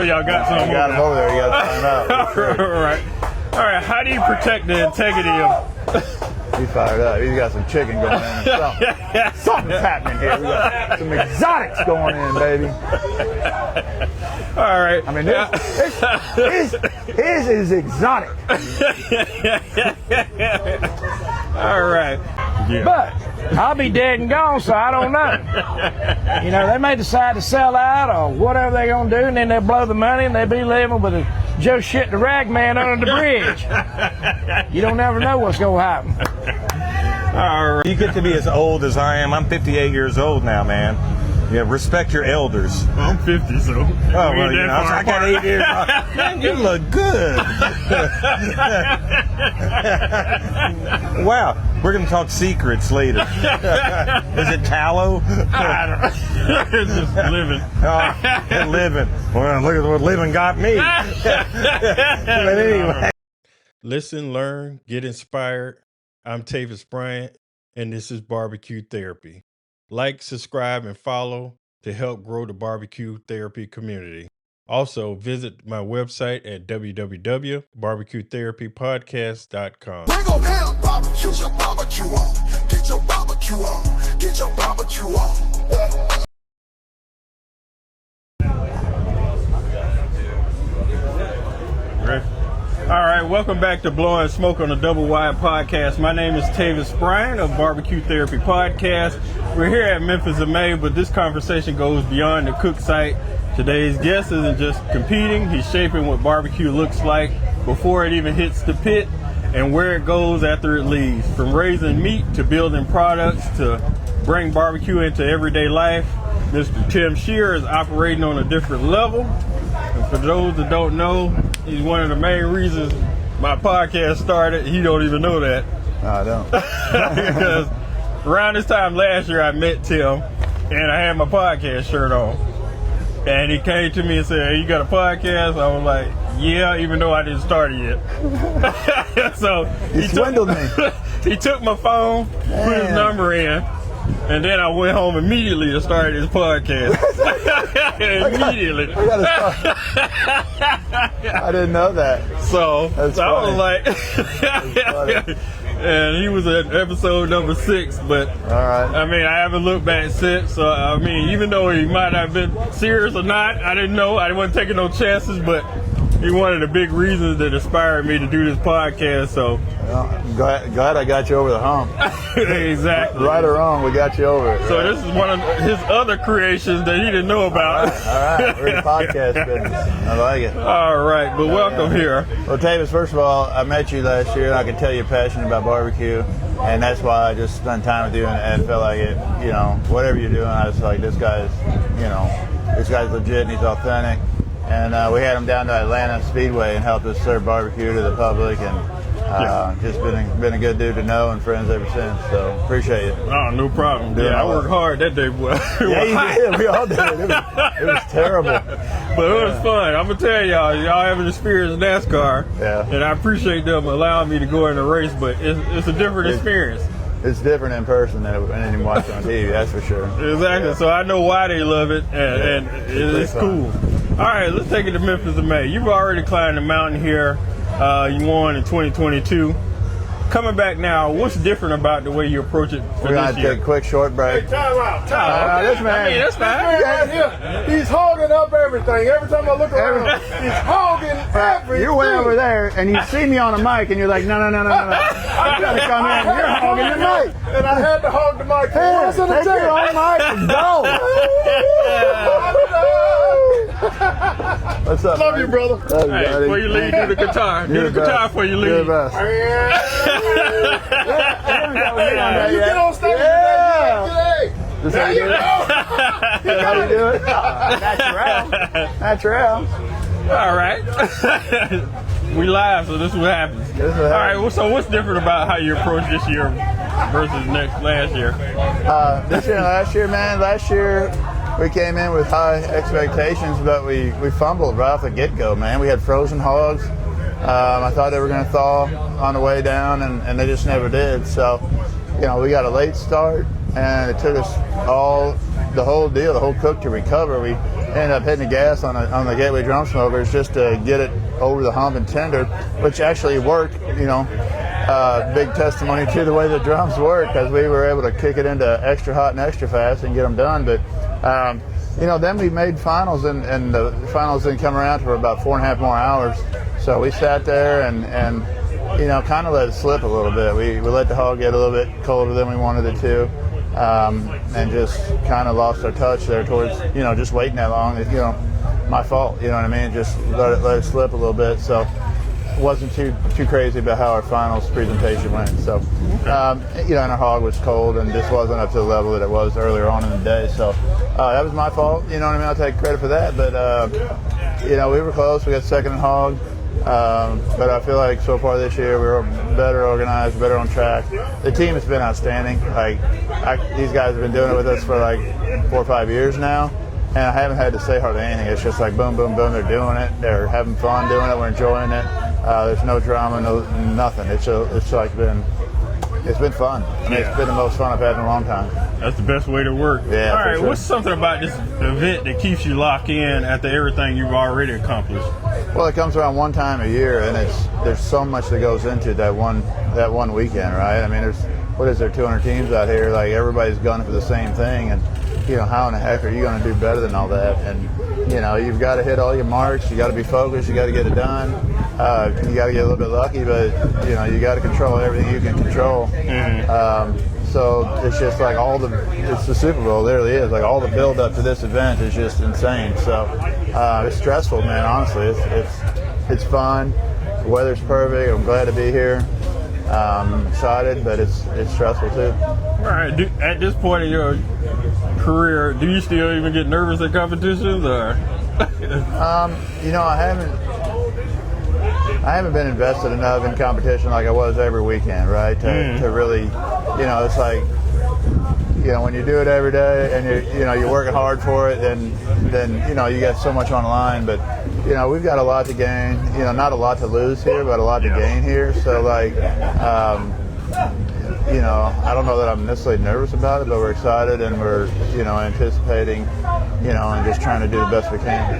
Y'all got some. You got them over there. You got to find out. All right. How do you protect the integrity of? He's fired up. He's got some chicken going in. Something's happening here. We got some exotics going in, baby. All right. I mean, his is exotic. All right. Yeah. But I'll be dead and gone, so I don't know. You know, they may decide to sell out or whatever they're going to do, and then they'll blow the money, and they'll be living with a Joe Shit the Rag Man under the bridge. You don't never know what's going to happen. All right. You get to be as old as I am. I'm 58 years old now, man. Yeah, respect your elders. Well, I'm 50, so. Oh, well, you know, I got 8 years. Man, you look good. Wow, we're going to talk secrets later. Is it tallow? I don't know. It's just living. Living. Well, look at what living got me. But anyway. Listen, learn, get inspired. I'm Tavis Bryant, and this is BBQ Therapy. Like, subscribe, and follow to help grow the BBQ Therapy community. Also, visit my website at www.bbqtherapypodcast.com. Bring on down, barbecue, your barbecue on. Get your barbecue on. Get your barbecue on. All right, welcome back to Blowin Smoke on the Doublewide podcast. My name is Tavis Bryant of BBQ Therapy Podcast. We're here at Memphis in May, but this conversation goes beyond the cook site. Today's guest isn't just competing, he's shaping what barbecue looks like before it even hits the pit and where it goes after it leaves. From raising meat to building products to bring barbecue into everyday life, Mr. Tim Shear is operating on a different level. And for those that don't know, he's one of the main reasons my podcast started. He don't even know that. No, I don't. Because around this time last year, I met Tim, and I had my podcast shirt on. And he came to me and said, "Hey, you got a podcast?" I was like, "Yeah," even though I didn't start it yet. So he swindled me. He took my phone, put his number in, and then I went home immediately to start his podcast. Immediately. I didn't know that. So I was like, funny. and he was at episode number 6, but All right. I mean, I haven't looked back since. So I mean, even though he might have been serious or not, I didn't know. I wasn't taking no chances, but he one of the big reasons that inspired me to do this podcast. So glad I got you over the hump. exactly. Right or wrong, we got you over it. So this is one of his other creations that he didn't know about. All right. We're in the podcast business. I like it. All right, but welcome here. Well, Tavis, first of all, I met you last year, and I could tell you're passionate about barbecue, and that's why I just spent time with you and felt like it, you know, whatever you're doing, I was like, this guy's legit and he's authentic. And we had him down to Atlanta Speedway and helped us serve barbecue to the public, and just been a good dude to know and friends ever since. So appreciate it. Oh, no problem. I worked hard that day, boy. Yeah, you did. We all did. It was terrible. But it was fun. I'm gonna tell y'all haven't experienced NASCAR, and I appreciate them allowing me to go in the race. But it's a different experience. It's different in person than you watch on TV. That's for sure. Exactly. Yeah. So I know why they love it, and it's cool. All right, let's take it to Memphis in May. You've already climbed the mountain here. You won in 2022. Coming back now, what's different about the way you approach it for We're going this to year? take a quick short break. Hey, time out. This man. I mean, that's fine. Right here, he's hogging up everything. Every time I look around, he's hogging everything. You went over there and you see me on a mic and you're like, no. You gotta come in. You're hogging the mic. And I had to hog the mic. Hey, take your own mic and go. What's up? Love you, brother. Love you, Hey, buddy. before you leave, do the guitar. Do the guitar before you leave. You're the best. You get on stage today. That's how you do it. That's how you do it. Natural. All right. We live, so this is what happens. All right, well, so what's different about how you approach this year versus last year? This year and last year, man. Last year we came in with high expectations, but we fumbled right off the get-go, man. We had frozen hogs. I thought they were going to thaw on the way down, and they just never did. So, you know, we got a late start, and it took us the whole cook to recover. We ended up hitting the gas on the Gateway drum smokers just to get it over the hump and tender, which actually worked. Big testimony to the way the drums work, because we were able to kick it into extra hot and extra fast and get them done. But then we made finals, and the finals didn't come around for about 4.5 more hours. So we sat there and kind of let it slip a little bit. We let the hog get a little bit colder than we wanted it to, and just kind of lost our touch there towards, just waiting that long. My fault, you know what I mean? Just let it slip a little bit. So it wasn't too crazy about how our finals presentation went. So, and our hog was cold and just wasn't up to the level that it was earlier on in the day. So that was my fault, you know what I mean? I'll take credit for that. But, we were close. We got second in hog. But I feel like so far this year we were better organized, better on track. The team has been outstanding. These guys have been doing it with us for like 4 or 5 years now, and I haven't had to say hardly anything. It's just like boom, boom, boom. They're doing it. They're having fun doing it. We're enjoying it. There's no drama, nothing. It's been fun. I mean, it's been the most fun I've had in a long time. That's the best way to work. Yeah. All right. Sure. What's something about this event that keeps you locked in after everything you've already accomplished? Well, it comes around one time a year, and there's so much that goes into that one weekend, right? I mean, there 200 teams out here? Like, everybody's gunning for the same thing, and how in the heck are you going to do better than all that? And you've got to hit all your marks. You got to be focused. You got to get it done. You got to get a little bit lucky, but you got to control everything you can control. So it's just like it's the Super Bowl. It really is. Like, all the build up to this event is just insane. So it's stressful, man. Honestly, it's fun. The weather's perfect. I'm glad to be here. I'm excited, but it's stressful too. All right. At this point in your career, do you still even get nervous at competitions, or? I haven't been invested enough in competition like I was every weekend, right? To really, it's like, when you do it every day and you're working hard for it, then you got so much on the line. But we've got a lot to gain. Not a lot to lose here, but a lot to gain here. So I don't know that I'm necessarily nervous about it, but we're excited and we're anticipating, and just trying to do the best we can.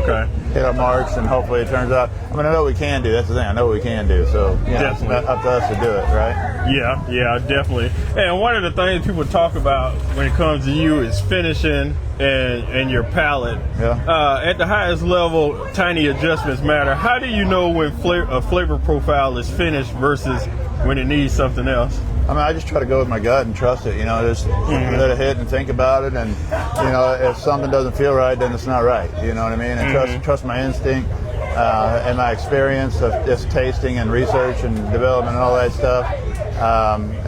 Okay. Hit our marks, and hopefully it turns out. I mean, I know what we can do. That's the thing. I know what we can do. So it's up to us to do it, right? Yeah, definitely. And one of the things people talk about when it comes to you is finishing and your palate. Yeah. At the highest level, tiny adjustments matter. How do you know when a flavor profile is finished versus when it needs something else? I mean, I just try to go with my gut and trust it. Just let it hit and think about it. And if something doesn't feel right, then it's not right. You know what I mean? And trust my instinct and my experience of just tasting and research and development and all that stuff.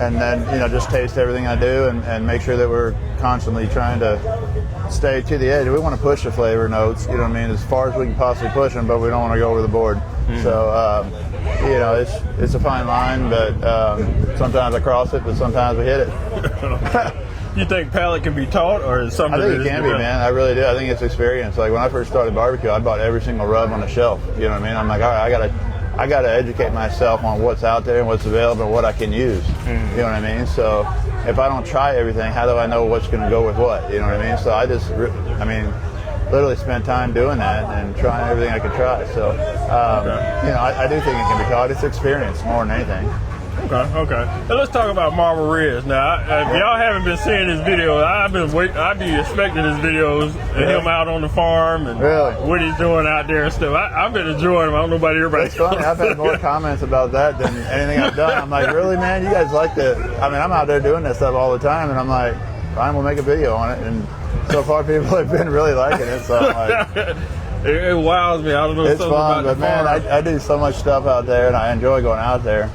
And then just taste everything I do and make sure that we're constantly trying to stay to the edge. We want to push the flavor notes. You know what I mean? As far as we can possibly push them, but we don't want to go over the board. So. It's a fine line, but sometimes I cross it, but sometimes we hit it. You think palate can be taught, or is something? I think it can be, man. I really do. I think it's experience. Like, when I first started barbecue, I bought every single rub on the shelf. You know what I mean? I'm like, all right, I gotta educate myself on what's out there and what's available and what I can use. You know what I mean? So if I don't try everything, how do I know what's going to go with what? You know what I mean? So literally spent time doing that and trying everything I could try. So, I do think it can be taught. It's experience more than anything. Okay. Now let's talk about Marble Reds. Now, if y'all haven't been seeing this video, I'd be expecting his videos of him out on the farm and what he's doing out there and stuff. I've been enjoying him. I don't know about everybody. It's funny. I've had more comments about that than anything I've done. I'm like, really, man? You guys like to? I mean, I'm out there doing that stuff all the time, and I'm like, fine, we'll make a video on it. And so far, people have been really liking it. So I'm like, it wows me. I don't know. It's fun, but man, I do so much stuff out there, and I enjoy going out there.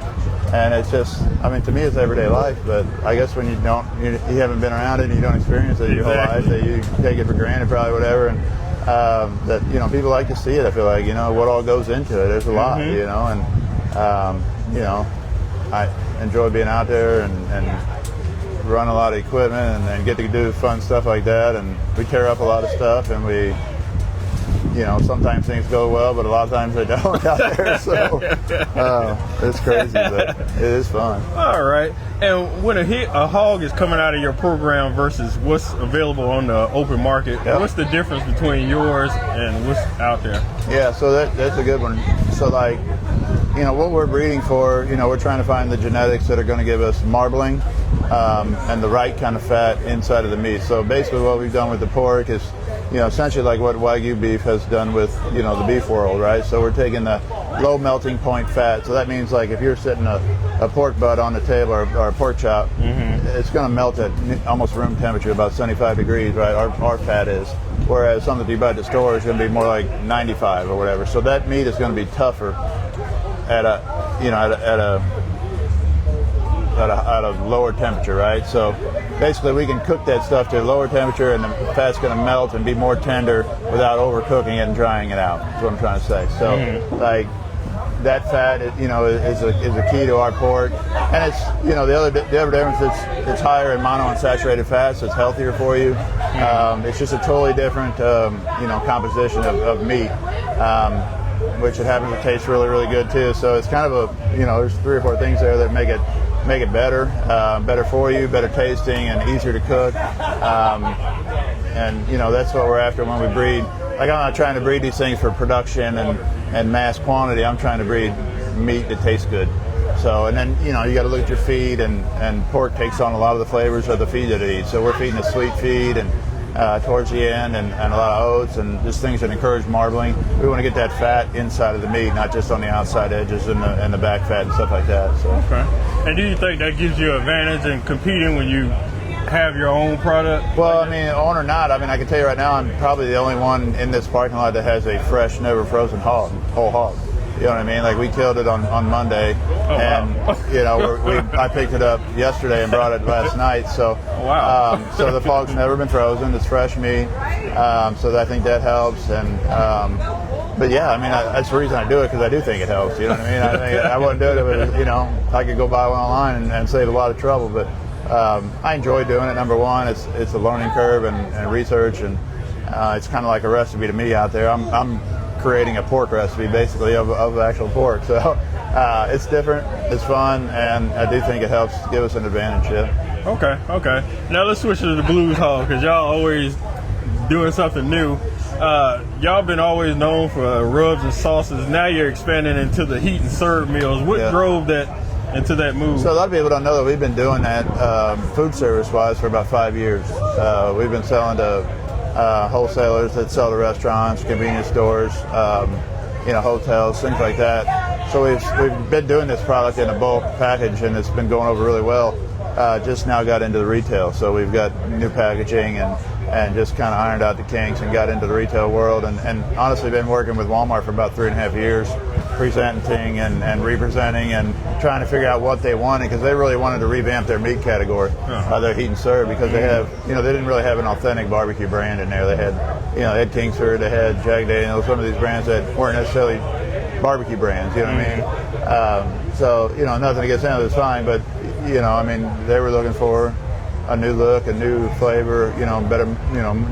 And it's just, I mean, to me, it's everyday life. But I guess when you haven't been around it and you don't experience it your whole life, that you take it for granted, probably whatever. And that people like to see it. I feel like what all goes into it. There's a lot, and I enjoy being out there and run a lot of equipment and get to do fun stuff like that. And we tear up a lot of stuff, and we sometimes things go well, but a lot of times they don't out there. So it's crazy, but it is fun. All right. And when a hog is coming out of your program versus what's available on the open market, what's the difference between yours and what's out there? Yeah, so that's a good one. So like, what we're breeding for, we're trying to find the genetics that are going to give us marbling and the right kind of fat inside of the meat. So basically what we've done with the pork is, essentially like what Wagyu beef has done with, the beef world, right? So we're taking the low melting point fat. So that means like if you're sitting a pork butt on the table or a pork chop, it's going to melt at almost room temperature, about 75 degrees, right? Our fat is. Whereas something you buy at the store is going to be more like 95 or whatever. So that meat is going to be tougher at a lower temperature, right? So basically we can cook that stuff to a lower temperature and the fat's going to melt and be more tender without overcooking it and drying it out. That's what I'm trying to say. So like that fat, is a key to our pork. And it's, the other difference is it's higher in monounsaturated fats, so it's healthier for you. It's just a totally different, composition of meat. Which it happens to taste really, really good too. So it's kind of there's 3 or 4 things there that make it better, better for you, better tasting, and easier to cook. And that's what we're after when we breed. Like, I'm not trying to breed these things for production and mass quantity. I'm trying to breed meat that tastes good. So, and then you got to look at your feed, and pork takes on a lot of the flavors of the feed that it eats. So we're feeding a sweet feed and towards the end, and a lot of oats and just things that encourage marbling. We want to get that fat inside of the meat, not just on the outside edges and the back fat and stuff like that. So. Okay. And do you think that gives you an advantage in competing when you have your own product? Well, own or not, I can tell you right now, I'm probably the only one in this parking lot that has a fresh, never frozen whole hog. You know what I mean? Like, we killed it on Monday, I picked it up yesterday and brought it last night. So, so the hog's never been frozen. It's fresh meat. So I think that helps. And but yeah, that's the reason I do it, because I do think it helps. You know what I mean? I think I wouldn't do it if it was, I could go buy one online and save a lot of trouble. But I enjoy doing it. Number one, it's a learning curve and research, and it's kind of like a recipe to me out there. I'm creating a pork recipe basically of actual pork, so it's different, it's fun, and I do think it helps give us an advantage. Okay. Now let's switch to the blues hog, because y'all always doing something new. Y'all been always known for rubs and sauces. Now you're expanding into the heat and serve meals. What drove that into that move? So a lot of people don't know that we've been doing that food service wise for about 5 years. We've been selling to wholesalers that sell to restaurants, convenience stores, hotels, things like that. So we've been doing this product in a bulk package, and it's been going over really well. Just now got into the retail, so we've got new packaging and just kind of ironed out the kinks and got into the retail world. And honestly, been working with Walmart for about 3.5 years, presenting and representing and trying to figure out what they wanted, because they really wanted to revamp their meat category, their heat and serve, because they have, they didn't really have an authentic barbecue brand in there. They had, they had Kingsford, they had Jack Daniels, some of these brands that weren't necessarily barbecue brands, you know what I mean? So, nothing against them, it's fine, but, they were looking for a new look, a new flavor, better,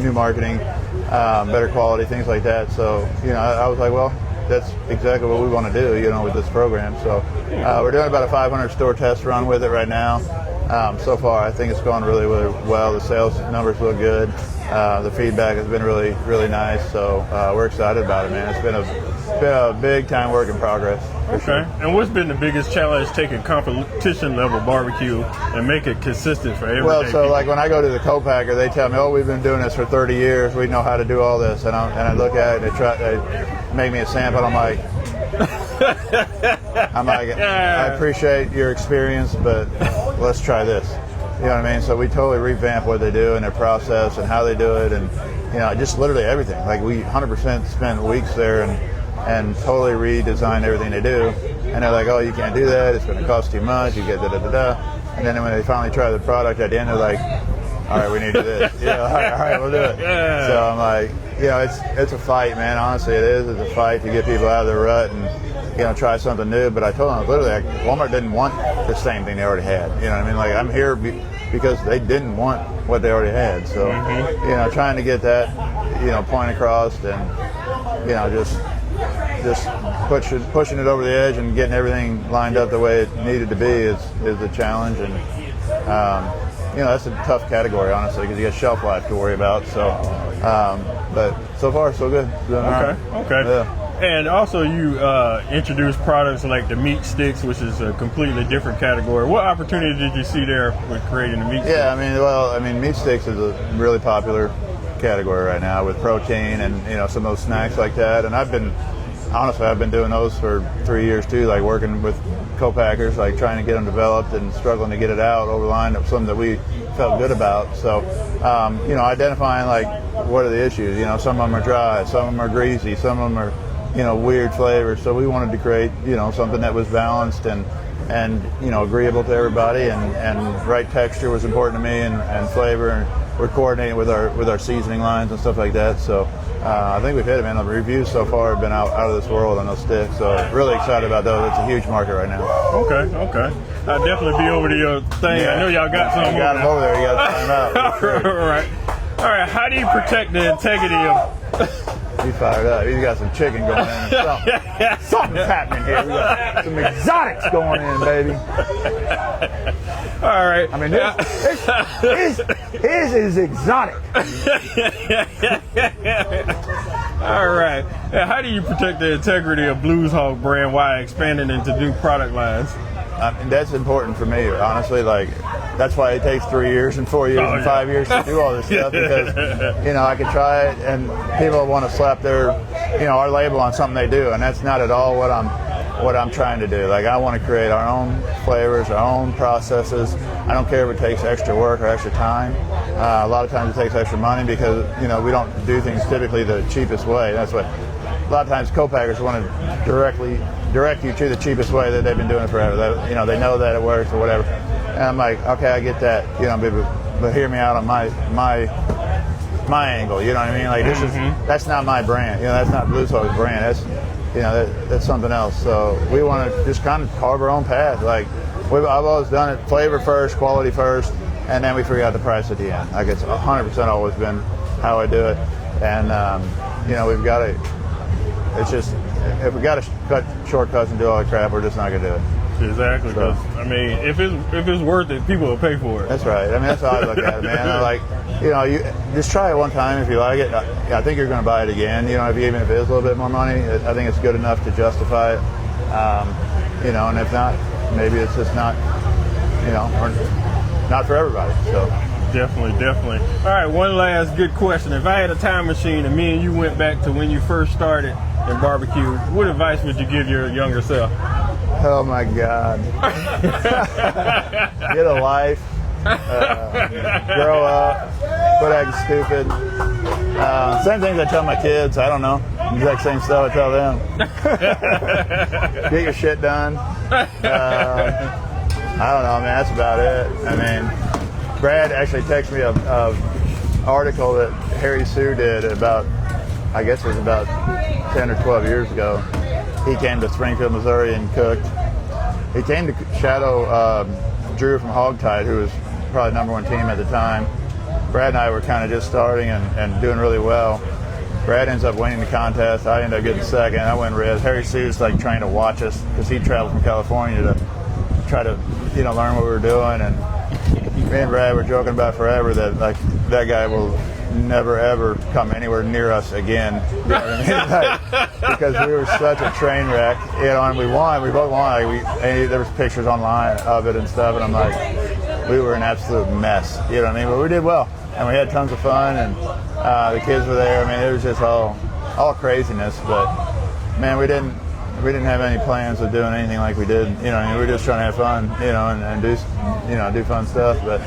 new marketing, better quality, things like that. So, I was like, well, that's exactly what we want to do, with this program. So we're doing about a 500 store test run with it right now. So far, I think it's going really, really well. The sales numbers look good. The feedback has been really, really nice. So we're excited about it, man. It's been a big time work in progress. Okay. Sure. And what's been the biggest challenge taking competition level barbecue and make it consistent for everyday Well, so people? like when I go to the co-packer, they tell me, "Oh, we've been doing this for 30 years. We know how to do all this." And I look at it, they make me a sample. I'm like, I appreciate your experience, but let's try this. You know what I mean? So we totally revamp what they do and their process and how they do it, and just literally everything. Like, we 100% spent weeks there and totally redesigned everything they do. And they're like, "Oh, you can't do that. It's going to cost too much. You get da-da-da-da." And then when they finally try the product at the end, they're like, "All right, we need to do this." All right, we'll do it. So I'm like, it's a fight, man. Honestly, it is. It's a fight to get people out of their rut and try something new. But I told them, literally, Walmart didn't want the same thing they already had. You know what I mean? Like, I'm here because they didn't want what they already had. So, trying to get that, point across, and just pushing it over the edge and getting everything lined up the way it needed to be is a challenge. And that's a tough category, honestly, because you got shelf life to worry about. So, but so far so good. Okay. Yeah. And also, you introduced products like the meat sticks, which is a completely different category. What opportunity did you see there with creating the meat sticks? Yeah, meat sticks is a really popular category right now with protein and some of those snacks like that. And I've been doing those for 3 years too, like working with co-packers, like trying to get them developed and struggling to get it out over the line of something that we felt good about. So, identifying like what are the issues. Some of them are dry, some of them are greasy, some of them are weird flavors. So we wanted to create something that was balanced and agreeable to everybody, and right texture was important to me, and flavor, and we're coordinating with our seasoning lines and stuff like that. So I think we've hit it, man. The reviews so far have been out of this world on those sticks. So really excited about those. It's a huge market right now. Okay. I'll definitely be over to your thing. Yeah. I know y'all got some. You got them over there. You got to try them out. All right. How do you protect the integrity of? He's fired up. He's got some chicken going in. Something's happening here. We got some exotics going in, baby. All right. I mean, his is exotic. All right. Now, how do you protect the integrity of Blues Hawk brand while expanding into new product lines? That's important for me, honestly. Like, that's why it takes 3 years and 4 years and 5 years to do all this stuff, because I could try it and people want to slap their our label on something they do, and that's not at all what I'm trying to do. Like, I want to create our own flavors, our own processes. I don't care if it takes extra work or extra time. A lot of times it takes extra money because we don't do things typically the cheapest way. That's what a lot of times co-packers want to direct you to the cheapest way that they've been doing it forever. They know that it works or whatever. And I'm like, okay, I get that, but hear me out on my angle. You know what I mean? Like, that's not my brand. That's not Blues Hawk's brand. That's something else. So we want to just kind of carve our own path. Like, I've always done it flavor first, quality first, and then we figure out the price at the end. Like, it's 100% always been how I do it. And we've got to. It's just, if we got to cut shortcuts and do all that crap, we're just not gonna do it. Exactly. So, if it's worth it, people will pay for it. That's right. I mean, that's how I look at it, man. I like, you just try it one time. If you like it, I think you're gonna buy it again. Even if it is a little bit more money, I think it's good enough to justify it. And if not, maybe it's just not, or not for everybody. So. Definitely. All right, one last good question. If I had a time machine and me and you went back to when you first started in barbecue, what advice would you give your younger self? Oh my God. Get a life. Grow up. Quit acting stupid. Same things I tell my kids. I don't know. Exact same stuff I tell them. Get your shit done. I don't know, man. That's about it. I mean, Brad actually texted me a article that Harry Sue did about, I guess it was about 10 or 12 years ago. He came to Springfield, Missouri and cooked. He came to shadow Drew from Hogtied, who was probably #1 team at the time. Brad and I were kind of just starting and doing really well. Brad ends up winning the contest. I ended up getting second. I went red. Harry Sue's like trying to watch us because he traveled from California to try to learn what we were doing. And me and Brad were joking about forever that like that guy will never ever come anywhere near us again. You know what I mean? Because we were such a train wreck. And we won. We both won. There was pictures online of it and stuff. And I'm like, we were an absolute mess. You know what I mean? But we did well, and we had tons of fun, and the kids were there. I mean, it was just all craziness. But man, we didn't have any plans of doing anything like we did. We were just trying to have fun, and do fun stuff. But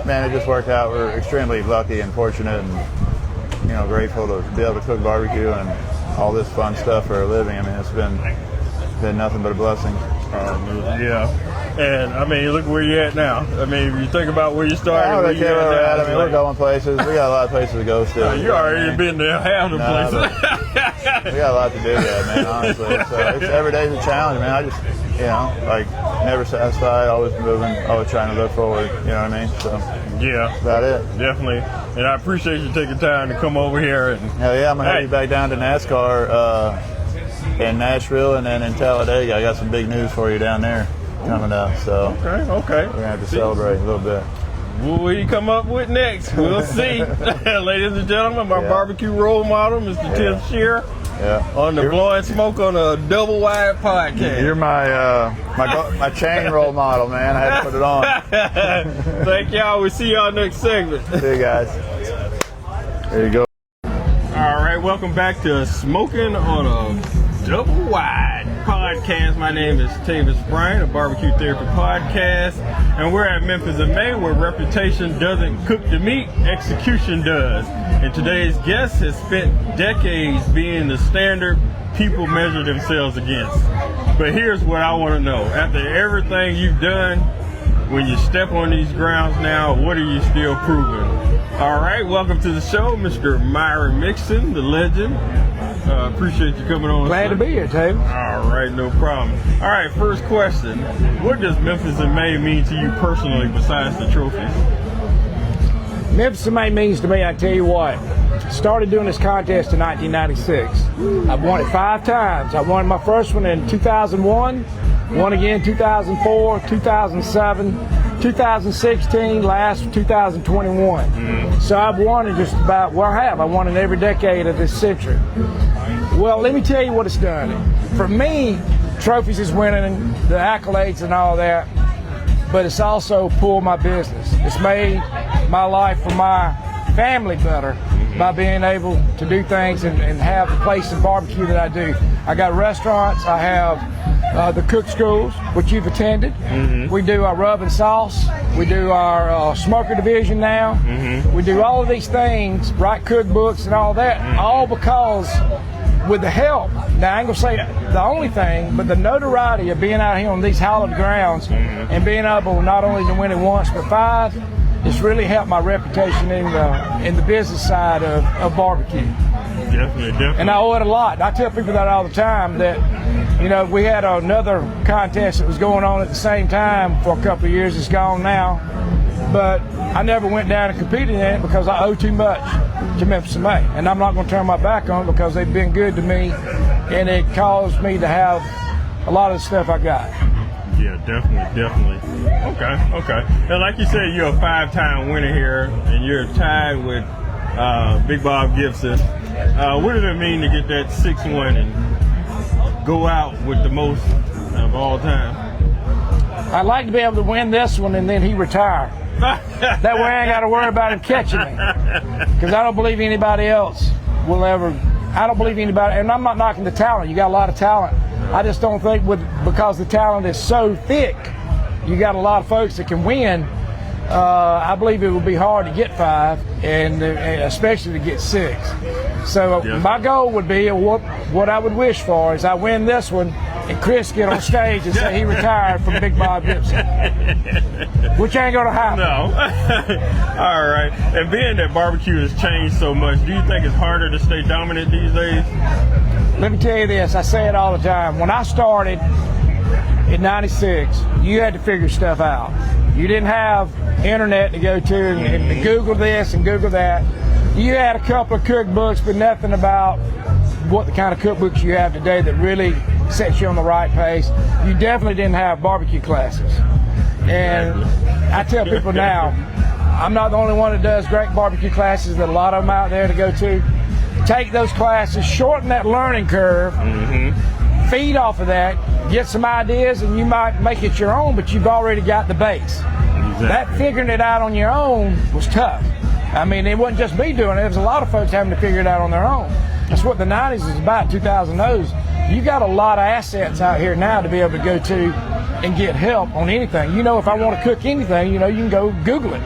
man, it just worked out. We're extremely lucky and fortunate, and grateful to be able to cook barbecue and all this fun stuff for a living. I mean, it's been nothing but a blessing. Yeah. And I mean, look where you're at now. I mean, if you think about where you started, where you're at. I mean, we're going places. We got a lot of places to go still. You already been there half the places. We got a lot to do yet, man, honestly. So it's every day's a challenge, man. I just, never satisfied, always moving, always trying to look forward. You know what I mean? So. Yeah, about it. definitely. And I appreciate you taking time to come over here. And Hell yeah, I'm gonna head you back down to NASCAR in Nashville and then in Talladega. I got some big news for you down there coming up. So okay. we're gonna have to celebrate a little bit. What will you come up with next? We'll see. Ladies and gentlemen, my barbecue role model, Mr. Tim Shearer, on the Blowin Smoke on a Doublewide podcast. You're my chain role model, man. I had to put it on. Thank y'all. We'll see y'all next segment. See you guys. There you go. All right, welcome back to Smoking on a Doublewide podcast. My name is Tavis Bryant of BBQ Therapy Podcast, and we're at Memphis in May, where reputation doesn't cook the meat, execution does. And today's guest has spent decades being the standard people measure themselves against. But here's what I want to know. After everything you've done, when you step on these grounds now, what are you still proving? All right, welcome to the show, Mr. Myron Mixon, the legend. Appreciate you coming on. Glad to be here, Tavis. All right, no problem. All right, first question. What does Memphis in May mean to you personally besides the trophies? Memphis in May means to me, I tell you what, started doing this contest in 1996. I've won it 5 times. I won my first one in 2001, won again 2004, 2007, 2016, last 2021. So I've won in just about, I won in every decade of this century. Well, let me tell you what it's done. For me, trophies is winning, the accolades and all that, but it's also pulled my business. It's made my life for my family better by being able to do things and have the place of barbecue that I do. I got restaurants, I have the cook schools, which you've attended. We do our rub and sauce. We do our smoker division now. We do all of these things, write cookbooks and all that, all because with the help, now I ain't gonna say the only thing, but the notoriety of being out here on these hallowed grounds and being able not only to win it once but 5, it's really helped my reputation in the business side of barbecue. Definitely. And I owe it a lot. I tell people that all the time that, you know, we had another contest that was going on at the same time for a couple of years. It's gone now. But I never went down and competed in it because I owe too much to Memphis in May. And I'm not going to turn my back on it because they've been good to me and it caused me to have a lot of the stuff I got. Yeah, definitely. Okay. And like you said, you're a 5-time winner here and you're tied with Big Bob Gibson. What does it mean to get that 6th one and go out with the most of all time? I'd like to be able to win this one and then he retire. That way I ain't got to worry about him catching me. Because I don't believe anybody else will ever. I don't believe anybody, and I'm not knocking the talent. You got a lot of talent. I just don't think because the talent is so thick, you got a lot of folks that can win. I believe it would be hard to get 5, and especially to get 6. So my goal would be, what I would wish for is I win this one, and Chris get on stage and say he retired from Big Bob Gibson, which ain't gonna happen. No. All right. And being that barbecue has changed so much, do you think it's harder to stay dominant these days? Let me tell you this. I say it all the time. When I started in '96, you had to figure stuff out. You didn't have internet to go to and Google this and Google that. You had a couple of cookbooks, but nothing about what the kind of cookbooks you have today that really sets you on the right pace. You definitely didn't have barbecue classes. And I tell people now, I'm not the only one that does great barbecue classes. There's a lot of them out there to go to. Take those classes, shorten that learning curve, feed off of that, get some ideas, and you might make it your own, but you've already got the base. That figuring it out on your own was tough. I mean, it wasn't just me doing it. There was a lot of folks having to figure it out on their own. That's what the 90s is about, 2000s. You got a lot of assets out here now to be able to go to and get help on anything. You know, if I want to cook anything, you know, you can go Google it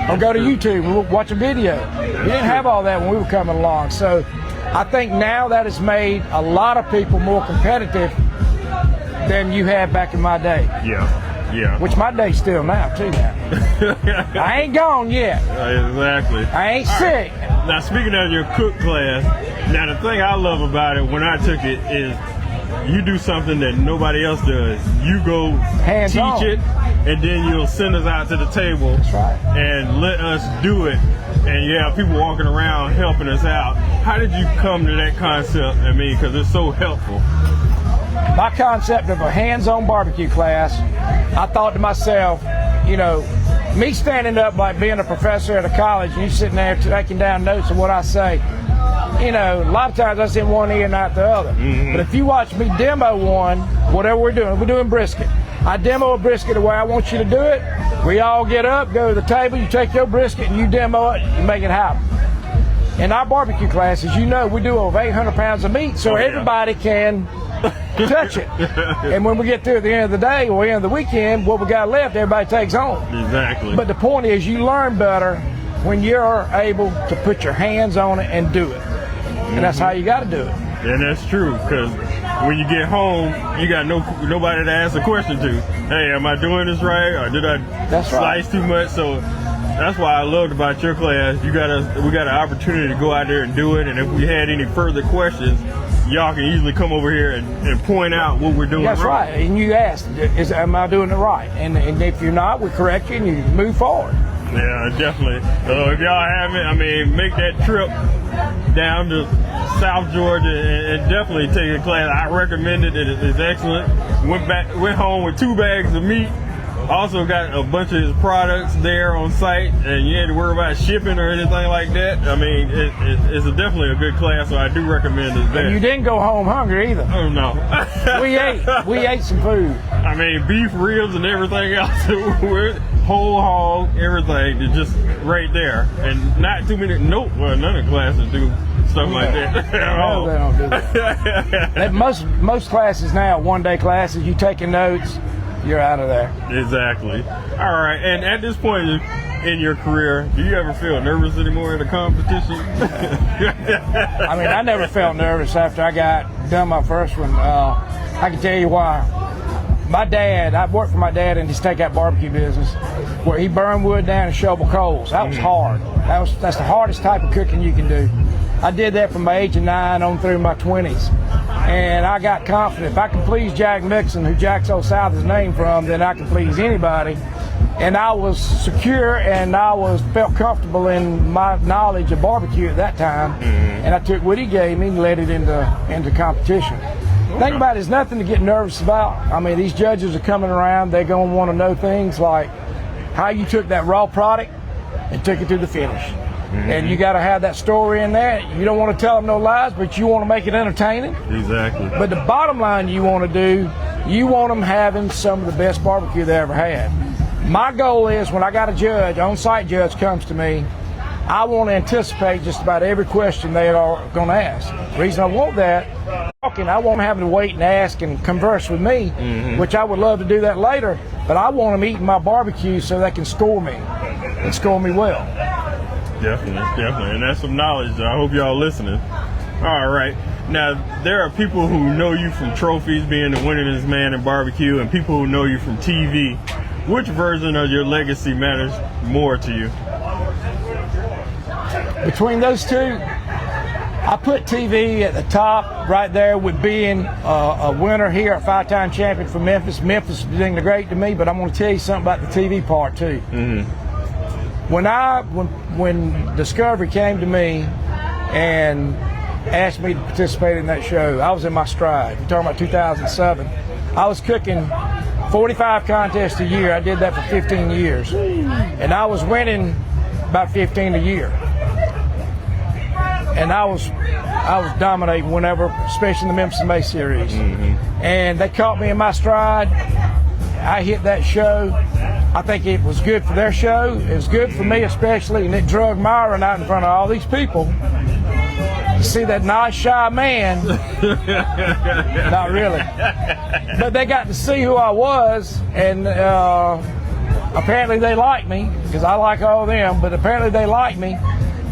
or go to YouTube and watch a video. We didn't have all that when we were coming along. So I think now that has made a lot of people more competitive than you had back in my day. Yeah. Which my day's still now, too. I ain't gone yet. Exactly. I ain't sick. Now, speaking of your cook class, now the thing I love about it when I took it is you do something that nobody else does. You go Hands teach on. it and then you'll send us out to the table. That's right. And let us do it. And you have people walking around helping us out. How did you come to that concept? I mean, because it's so helpful. My concept of a hands-on barbecue class, I thought to myself, you know, me standing up like being a professor at a college and you sitting there taking down notes of what I say, you know, a lot of times I in one ear and out the other. But if you watch me demo one, whatever we're doing brisket. I demo a brisket the way I want you to do it. We all get up, go to the table, you take your brisket and you demo it, you make it happen. In our barbecue classes, you know, we do over 800 pounds of meat, so everybody can touch it. And when we get through at the end of the day or end of the weekend, what we got left, everybody takes home. Exactly. But the point is, you learn better when you're able to put your hands on it and do it. And that's how you got to do it. And that's true, because when you get home, you got nobody to ask a question to. Hey, am I doing this right, or did I slice too much? So that's why I loved about your class. We got an opportunity to go out there and do it. And if we had any further questions, y'all can easily come over here and point out what we're doing. That's wrong. right. And you asked, am I doing it right? And if you're not, we correct you and you move forward. Yeah, definitely. So if y'all haven't, I mean, make that trip down to South Georgia and definitely take a class. I recommend it. It's excellent. Went home with 2 bags of meat. Also got a bunch of his products there on site, and you had to worry about shipping or anything like that. I mean, it's definitely a good class, so I do recommend it. And you didn't go home hungry either. Oh no. We ate some food. I mean, beef ribs and everything else. Whole hog, everything is just right there, and not too many. Well, none of the classes do stuff like that. No, they don't do that. Most classes now, one-day classes, you taking notes, you're out of there. Exactly. All right, and at this point in your career, do you ever feel nervous anymore in a competition? I mean, I never felt nervous after I got done my first one. I can tell you why. My dad, I worked for my dad in his takeout barbecue business, where he burned wood down and shoveled coals. That was hard. That's the hardest type of cooking you can do. I did that from my age of 9 on through my 20s. And I got confident. If I can please Jack Mixon, who Jack's Old South is named from, then I can please anybody. And I was secure and felt comfortable in my knowledge of barbecue at that time. And I took what he gave me and led it into competition. Think about it, there's nothing to get nervous about. I mean, these judges are coming around, they're going to want to know things like how you took that raw product and took it to the finish. And you got to have that story in there. You don't want to tell them no lies, but you want to make it entertaining. Exactly. But the bottom line you want to do, you want them having some of the best barbecue they ever had. My goal is when I got a judge, on-site judge comes to me, I want to anticipate just about every question they are going to ask. The reason I want that, I want them having to wait and ask and converse with me, which I would love to do that later, but I want them eating my barbecue so they can score me and score me well. Definitely. And that's some knowledge. I hope y'all listening. All right. Now, there are people who know you from trophies, being the winningest man in barbecue, and people who know you from TV. Which version of your legacy matters more to you? Between those two, I put TV at the top right there with being a winner here, a 5-time champion from Memphis. Memphis has been great to me, but I'm going to tell you something about the TV part too. When Discovery came to me and asked me to participate in that show, I was in my stride. We're talking about 2007. I was cooking 45 contests a year. I did that for 15 years. And I was winning about 15 a year. And I was dominating whenever, especially in the Memphis May series. And they caught me in my stride. I hit that show. I think it was good for their show. It was good for me especially, and it drug Myron out in front of all these people to see that nice, shy man. Not really. But they got to see who I was, and apparently they liked me, because I like all of them, but apparently they liked me,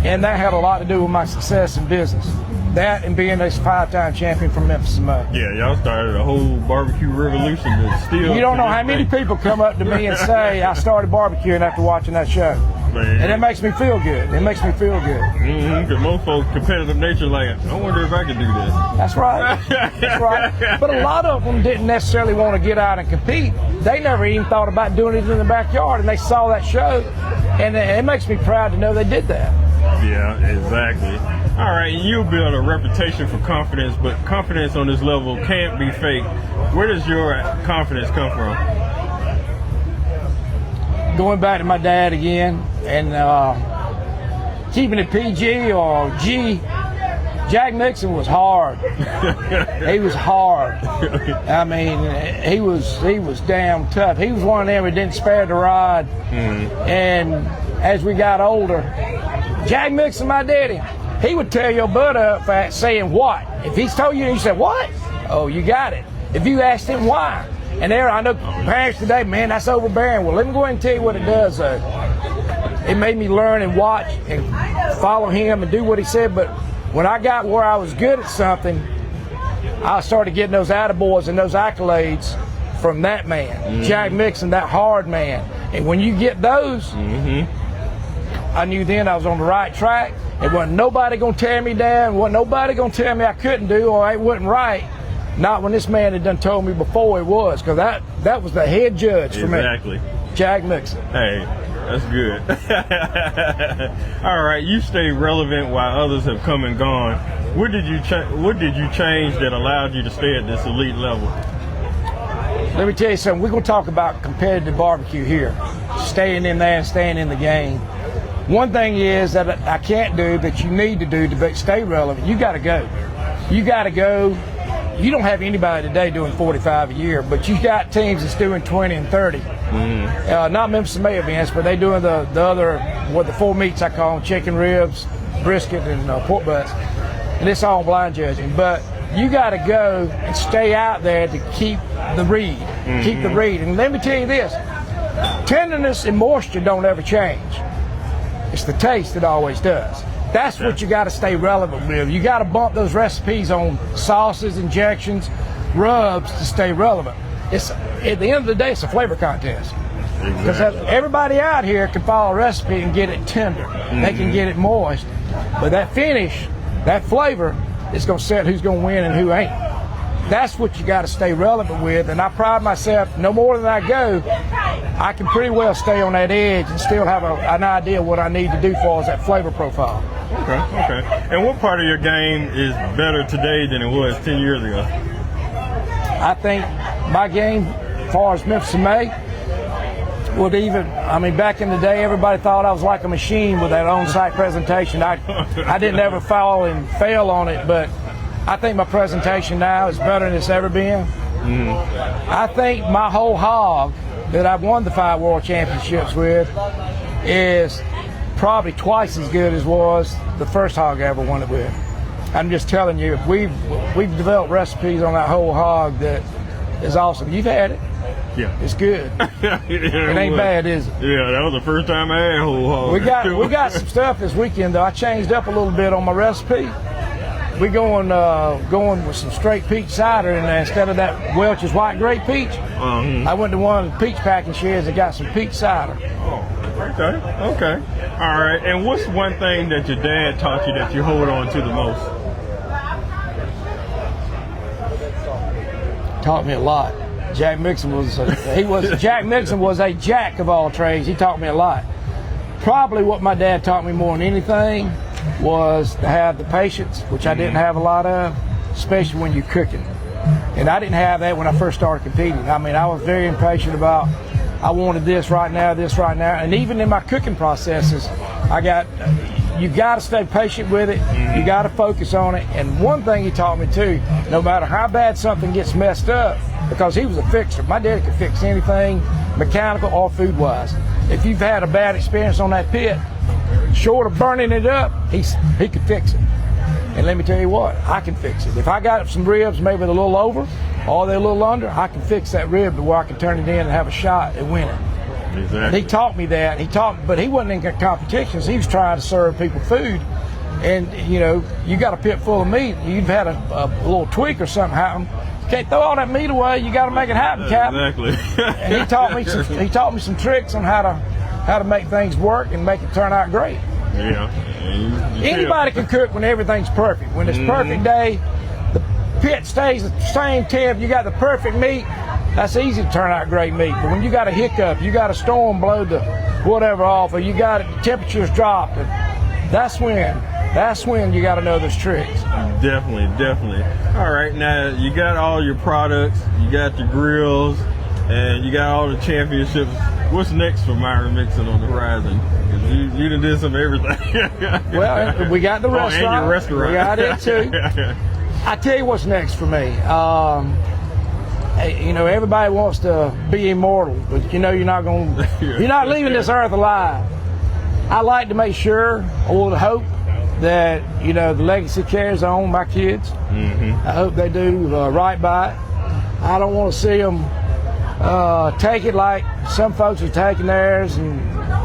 and that had a lot to do with my success in business. That and being a 5-time champion from Memphis. Yeah, y'all started a whole barbecue revolution that's still. You don't know how many people come up to me and say, I started barbecuing after watching that show. Man. And it makes me feel good. It makes me feel good. Because most folks, competitive nature, like, I wonder if I can do this. That's right. That's right. But a lot of them didn't necessarily want to get out and compete. They never even thought about doing it in the backyard, and they saw that show, and it makes me proud to know they did that. Yeah, exactly. All right, you build a reputation for confidence, but confidence on this level can't be fake. Where does your confidence come from? Going back to my dad again, and keeping it PG or G, Jack Nixon was hard. He was hard. I mean, he was damn tough. He was one of them who didn't spare the rod. And as we got older, Jack Nixon, my daddy, he would tear your butt up for saying what. If he's told you, you said what? Oh, you got it. If you asked him why. And there, I know parents today, man, that's overbearing. Well, let me go ahead and tell you what it does. It made me learn and watch and follow him and do what he said. But when I got where I was good at something, I started getting those attaboys and those accolades from that man, Jack Nixon, that hard man. And when you get those, I knew then I was on the right track. It wasn't nobody gonna tear me down. Wasn't nobody gonna tell me I couldn't do or it wasn't right. Not when this man had done told me before it was, because that was the head judge for me. Exactly. Jack Nixon. Hey, that's good. All right, you stay relevant while others have come and gone. What did you change that allowed you to stay at this elite level? Let me tell you something. We're going to talk about competitive barbecue here. Staying in there and staying in the game. One thing is that I can't do that you need to do to stay relevant. You got to go. You got to go. You don't have anybody today doing 45 a year, but you got teams that's doing 20 and 30. Not Memphis May events, but they doing the other, what the four meats I call them, chicken ribs, brisket, and pork butts. And it's all blind judging. But you got to go and stay out there to keep the read. Keep the read. And let me tell you this, tenderness and moisture don't ever change. It's the taste that always does. That's what you got to stay relevant with. You got to bump those recipes on sauces, injections, rubs to stay relevant. It's at the end of the day, it's a flavor contest. Because everybody out here can follow a recipe and get it tender. They can get it moist, but that finish, that flavor, is going to set who's going to win and who ain't. That's what you got to stay relevant with. And I pride myself, no more than I go, I can pretty well stay on that edge and still have an idea what I need to do for as that flavor profile. Okay. And what part of your game is better today than it was 10 years ago? I think my game, as far as Memphis May, would even, I mean, back in the day, everybody thought I was like a machine with that on-site presentation. I didn't ever fall and fail on it, but I think my presentation now is better than it's ever been. I think my whole hog that I've won the 5 world championships with is probably twice as good as was the first hog I ever won it with. I'm just telling you, we've developed recipes on that whole hog that is awesome. You've had it. Yeah. It's good. It ain't bad, is it? Yeah, that was the first time I had whole hog. We got some stuff this weekend though. I changed up a little bit on my recipe. We going with some straight peach cider in there instead of that Welch's white grape peach. I went to one of the peach packing sheds and got some peach cider. Okay. All right. And what's one thing that your dad taught you that you hold on to the most? Taught me a lot. Jack Nixon was Jack Nixon was a jack of all trades. He taught me a lot. Probably what my dad taught me more than anything was to have the patience, which I didn't have a lot of, especially when you're cooking. And I didn't have that when I first started competing. I mean, I was very impatient about, I wanted this right now, and even in my cooking processes, you got to stay patient with it. You got to focus on it. And one thing he taught me too, no matter how bad something gets messed up, because he was a fixer. My daddy could fix anything, mechanical or food-wise. If you've had a bad experience on that pit, short of burning it up, he could fix it. And let me tell you what, I can fix it. If I got some ribs maybe a little over or they're a little under, I can fix that rib to where I can turn it in and have a shot at winning. Exactly. And he taught me that. But he wasn't in competitions. He was trying to serve people food. And you got a pit full of meat. You've had a little tweak or something happen. You can't throw all that meat away. You got to make it happen, Captain. Exactly. And he taught me some tricks on how to how to make things work and make it turn out great. Yeah. Anybody can cook when everything's perfect. When it's perfect day, the pit stays the same temp, you got the perfect meat, that's easy to turn out great meat. But when you got a hiccup, you got a storm blow the whatever off, or you got the temperatures dropped, that's when you got to know those tricks. Definitely. All right, now you got all your products, you got your grills, and you got all the championships. What's next for Myron Mixon on the horizon? 'Cause you done did some of everything. Well, we got the restaurant. And your restaurant. We got it too. I tell you what's next for me. You know, everybody wants to be immortal, but you know you're not leaving this earth alive. I like to make sure, or hope, that you know the legacy carries on my kids. I hope they do right by it. I don't want to see them take it like some folks are taking theirs and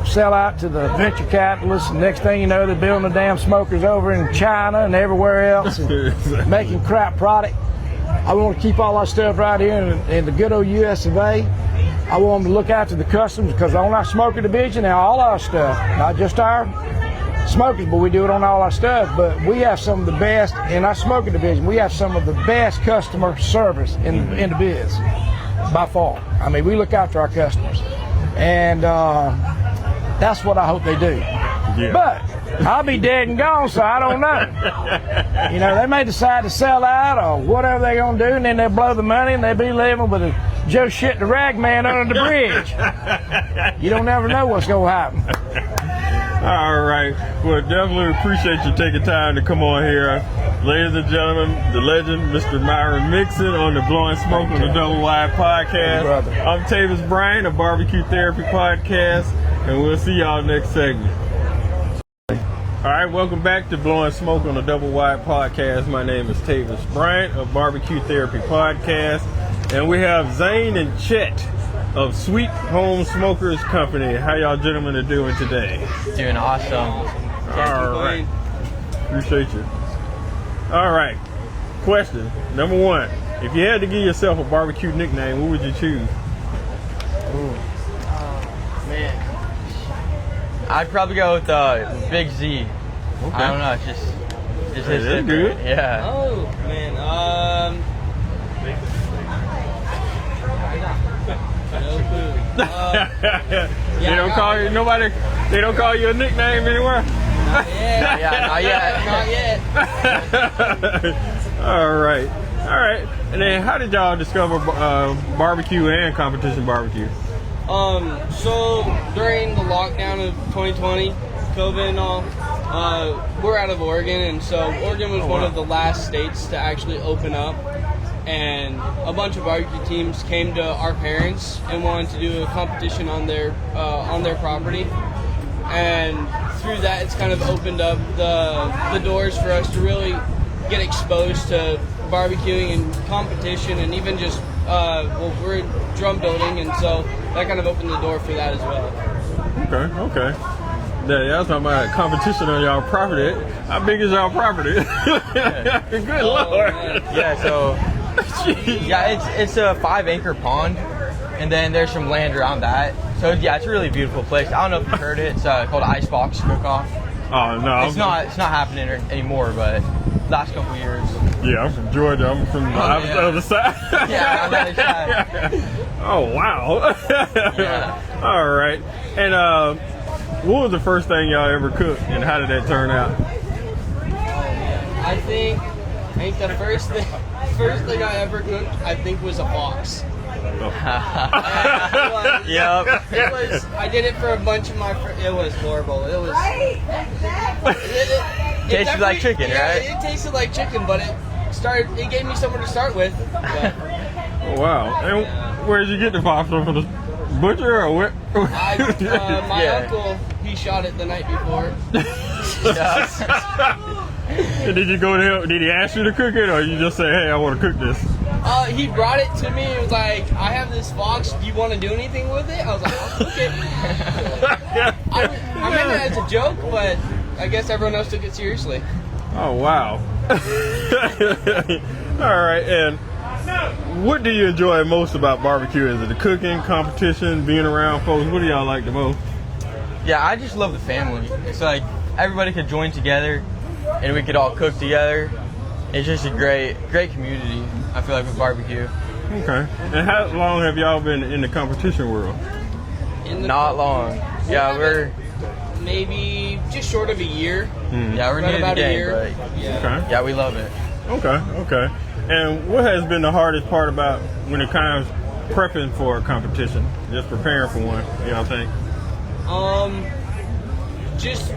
sell out to the venture capitalists. And next thing you know, they're building the damn smokers over in China and everywhere else and making crap product. I want to keep all our stuff right here in the good old US of A. I want them to look after the customers, because on our smoker division and all our stuff, not just our smokers, but we do it on all our stuff. But we have some of the best in our smoker division. We have some of the best customer service in the biz, by far. I mean, we look after our customers, and that's what I hope they do. Yeah. But I'll be dead and gone, so I don't know. You know, they may decide to sell out or whatever they're gonna do, and then they'll blow the money and they'll be living with a Joe shit the rag man under the bridge. You don't never know what's gonna happen. All right. Well, definitely appreciate you taking time to come on here. Ladies and gentlemen, the legend, Mr. Myron Mixon on the Blowin Smoke on the Doublewide podcast. Hey, I'm Tavis Bryant of BBQ Therapy podcast, and we'll see y'all next segment. All right, welcome back to Blowin Smoke on the Doublewide podcast. My name is Tavis Bryant of BBQ Therapy podcast, and we have Zane and Chet of Sweet Home Smokers Company. How y'all gentlemen are doing today? Doing awesome. All right. Appreciate you. All right. Question number one. If you had to give yourself a barbecue nickname, what would you choose? Man. I'd probably go with Big Z. Okay. I don't know, it's just his That's different. good. Yeah. Oh man, no clue. They don't call you nobody. They don't call you a nickname anywhere. Not yet. Not yet. Not yet. All right. And then, how did y'all discover barbecue and competition barbecue? So during the lockdown of 2020, COVID and all, we're out of Oregon, and so Oregon was one of the last states to actually open up. And a bunch of barbecue teams came to our parents and wanted to do a competition on their property. And through that, it's kind of opened up the doors for us to really get exposed to barbecuing and competition, and even just we're drum building, and so that kind of opened the door for that as well. Okay. Yeah, y'all talking about competition on y'all property. How big is y'all property? Good Lord. Man. Yeah, so it's a 5-acre pond, and then there's some land around that. So yeah, it's a really beautiful place. I don't know if you've heard it. It's called Icebox Cook-Off. Oh no, It's not happening anymore, but last couple of years. Yeah, I'm from Georgia. I'm from the other side. Yeah, on the other side. Oh wow. Yeah. All right. And what was the first thing y'all ever cooked, and how did that turn out? I think the first thing I ever cooked, I think, was a fox. Yep. It was. I did it for a bunch of my friends. It was horrible. It was. It Tasted like chicken, yeah, right? It tasted like chicken, but it gave me somewhere to start with. But, Oh, wow. And where did you get the fox from the butcher or where? my Yeah. uncle, he shot it the night before. And did you go to him? Did he ask you to cook it, or you just say, "Hey, I want to cook this"? He brought it to me. He was like, "I have this fox. Do you want to do anything with it?" I was like, "I'll cook it." I meant it as a joke, but I guess everyone else took it seriously. Oh wow. All right. And what do you enjoy most about barbecue? Is it the cooking, competition, being around folks? What do y'all like the most? Yeah, I just love the family. It's like everybody could join together and we could all cook together. It's just a great community, I feel like, with barbecue. Okay. And how long have y'all been in the competition world? Not long. Yeah, we're maybe just short of a year. yeah, we're Right new to the about a game, year. but Okay. yeah, we love it. Okay. And what has been the hardest part about when it comes prepping for a competition? Just preparing for one, y'all think? Just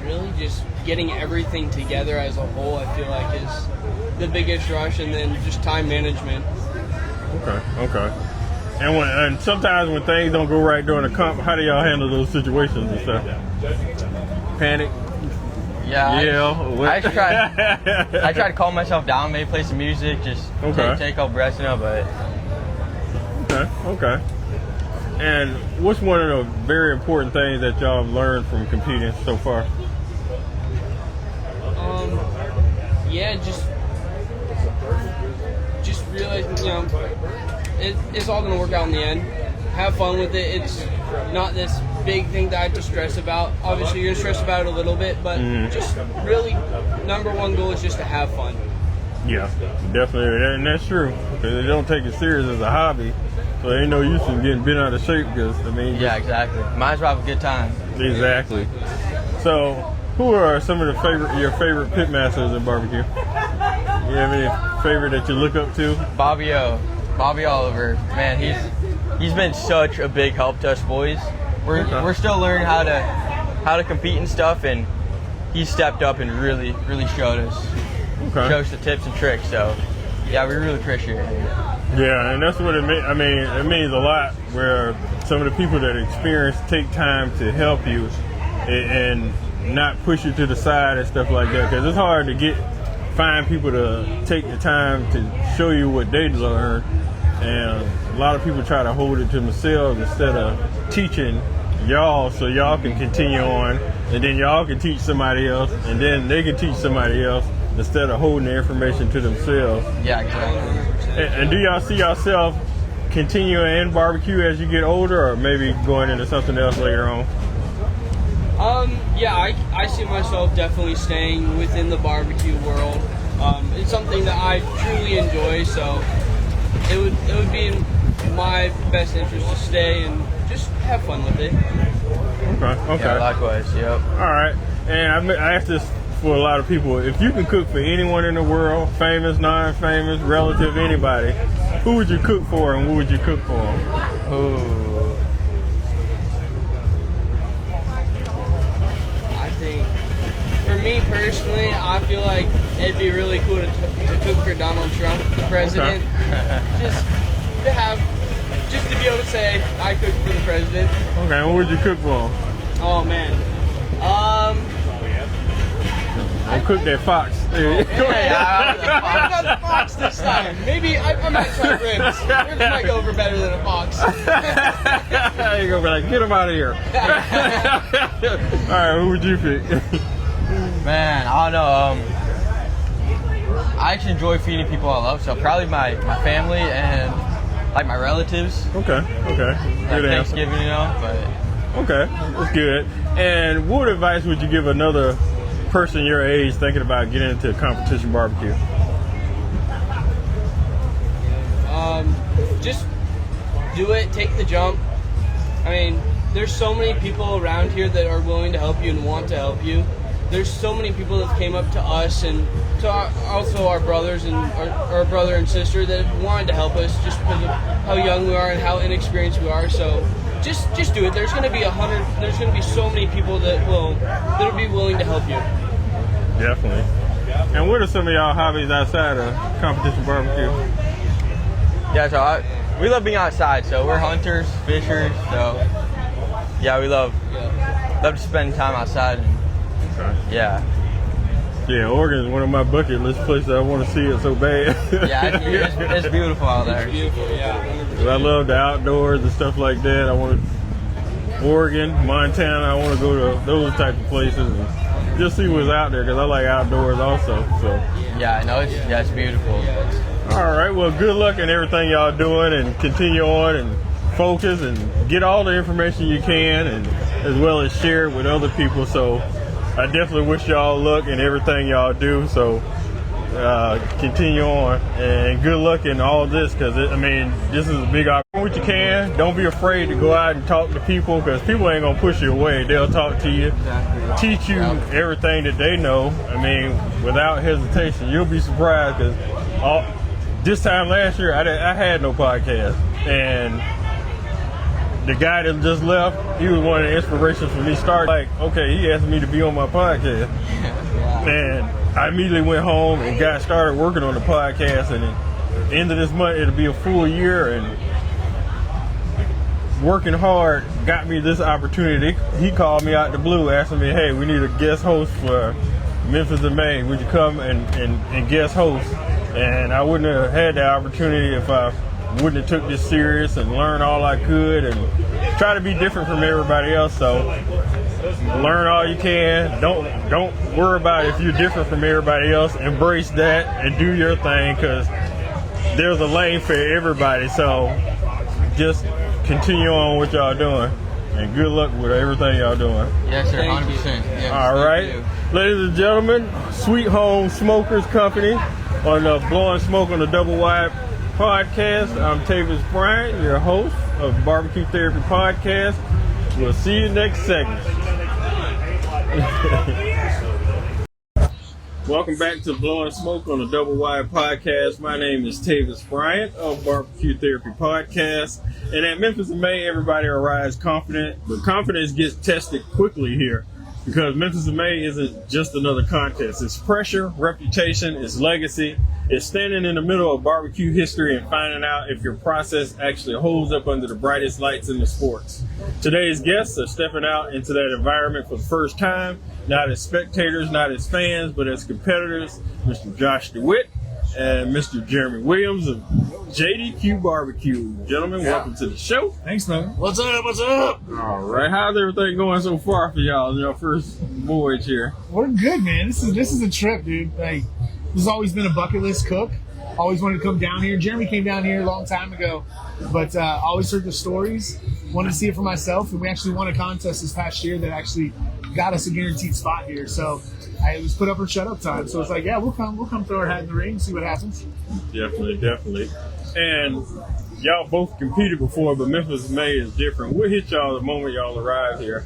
really just getting everything together as a whole, I feel like, is the biggest rush, and then just time management. Okay. And sometimes when things don't go right during the comp, how do y'all handle those situations and stuff? Panic? Yeah. I just try. Yeah. I try to calm myself down, maybe play some music, just take a breath, but. Okay. And what's one of the very important things that y'all have learned from competing so far? Yeah, just realizing, it's all gonna work out in the end. Have fun with it. It's not this big thing that I have to stress about. Obviously, you're gonna stress about it a little bit, but just really, number one goal is just to have fun. Yeah, definitely, and that's true. Because they don't take it serious as a hobby, so there ain't no use in getting bent out of shape. Because yeah, exactly. Might as well have a good time. Exactly. So, who are some of your favorite pitmasters in barbecue? You have any favorite that you look up to? Bobby Oliver, man, he's been such a big help to us boys. We're still learning how to compete and stuff, and he stepped up and really showed us. Showed us the tips and tricks. So yeah, we really appreciate it. Yeah, and that's what it means. I mean, it means a lot where some of the people that experience take time to help you and not push you to the side and stuff like that. Because it's hard to find people to take the time to show you what they learned. And a lot of people try to hold it to themselves instead of teaching y'all so y'all can continue on, and then y'all can teach somebody else, and then they can teach somebody else instead of holding the information to themselves. Yeah, exactly. And do y'all see yourself continuing in barbecue as you get older, or maybe going into something else later on? Yeah, I see myself definitely staying within the barbecue world. It's something that I truly enjoy, so it would be in my best interest to stay and just have fun with it. Okay. Yeah, likewise. Yep. All right. And I asked this for a lot of people. If you can cook for anyone in the world, famous, non-famous, relative, anybody, who would you cook for, and what would you cook for them? Ooh. I think, for me personally, I feel like it'd be really cool to cook for Donald Trump, the president. Just to be able to say I cooked for the president. Okay, and what would you cook for him? Oh man. I cook that fox. I got a fox this time. Maybe I might try ribs. Ribs might go over better than a fox. You're gonna be like, get him out of here. All right, who would you pick? Man, I don't know. I actually enjoy feeding people I love, so probably my family and like my relatives. Okay. Like Good answer. Thanksgiving, but Okay, that's good. And what advice would you give another person your age thinking about getting into competition barbecue? Just do it. Take the jump. I mean, there's so many people around here that are willing to help you and want to help you. There's so many people that came up to us and to also our brothers and our brother and sister that wanted to help us just because of how young we are and how inexperienced we are. So just do it. There's going to be there's going to be so many people that'll be willing to help you. Definitely. And what are some of y'all hobbies outside of competition barbecue? yeah, so we love being outside. So we're hunters, fishers. So yeah, we love to spend time outside. Yeah. Yeah, Oregon is one of my bucket list places. I want to see it so bad. Yeah, it's beautiful out there. It's beautiful, yeah. I love the outdoors and stuff like that. I want to Oregon, Montana. I want to go to those type of places and just see what's out there because I like outdoors also. So. Yeah, I know. It's beautiful. All right. Well, good luck in everything y'all doing, and continue on and focus and get all the information you can and as well as share it with other people. So I definitely wish y'all luck in everything y'all do. So continue on and good luck in all this, because this is a big opportunity. What you can, don't be afraid to go out and talk to people, because people ain't gonna push you away. They'll talk to you, teach you everything that they know. Without hesitation. You'll be surprised, because this time last year I had no podcast, and the guy that just left, he was one of the inspirations for me starting. Like, okay, he asked me to be on my podcast, and I immediately went home and got started working on the podcast, and at the end of this month it'll be a full year, and working hard got me this opportunity. He called me out the blue asking me, hey, we need a guest host for Memphis in May. Would you come and guest host? And I wouldn't have had that opportunity if I wouldn't have took this serious and learned all I could and try to be different from everybody else. So learn all you can. Don't worry about if you're different from everybody else. Embrace that and do your thing, because there's a lane for everybody. So just continue on what y'all doing, and good luck with everything y'all doing. Yes, sir, 100%. Yes, all right, ladies and gentlemen, Sweet Home Smokers Company on the Blowin Smoke on the Doublewide podcast. I'm Tavis Bryant, your host of BBQ Therapy podcast. We'll see you next segment. Welcome back to Blowin Smoke on the Doublewide podcast. My name is Tavis Bryant of BBQ Therapy podcast. And at Memphis in May, everybody arrives confident, but confidence gets tested quickly here, because Memphis in May isn't just another contest. It's pressure, reputation, it's legacy. It's standing in the middle of barbecue history and finding out if your process actually holds up under the brightest lights in the sports. Today's guests are stepping out into that environment for the first time, not as spectators, not as fans, but as competitors. Mr. Josh DeWitt and Mr. Jeremy Williams of JDQ Barbecue. Gentlemen, welcome to the show. Thanks, man. What's up? What's up? All right, how's everything going so far for y'all in your first voyage here? We're good, man. This is a trip, dude. Like, this has always been a bucket list cook. Always wanted to come down here. Jeremy came down here a long time ago, but always heard the stories. Wanted to see it for myself, and we actually won a contest this past year that actually got us a guaranteed spot here. So it was put up or shut up time. So it's like, yeah, we'll come throw our hat in the ring, see what happens. Definitely. And y'all both competed before, but Memphis May is different. What hit y'all the moment y'all arrived here?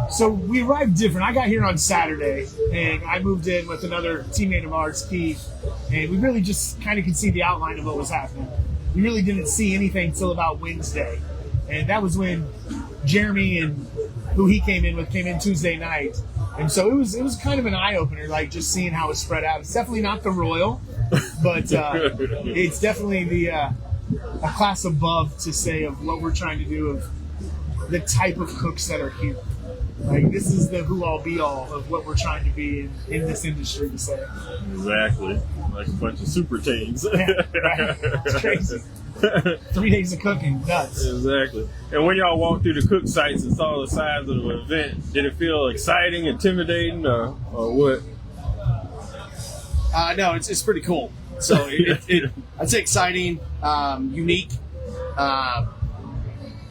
So we arrived different. I got here on Saturday, and I moved in with another teammate of ours, Keith, and we really just kind of could see the outline of what was happening. We really didn't see anything till about Wednesday, and that was when Jeremy and who he came in with came in Tuesday night. And so it was kind of an eye-opener, like just seeing how it's spread out. It's definitely not the Royal, but it's definitely a class above to say of what we're trying to do, of the type of cooks that are here. Like, this is the who-all, be-all of what we're trying to be in this industry, to say. Exactly. Like a bunch of super teams. Yeah, right? It's crazy. 3 days of cooking, nuts. Exactly. And when y'all walked through the cook sites and saw the size of the event, did it feel exciting, intimidating, or what? No, it's pretty cool. So I'd say exciting, unique.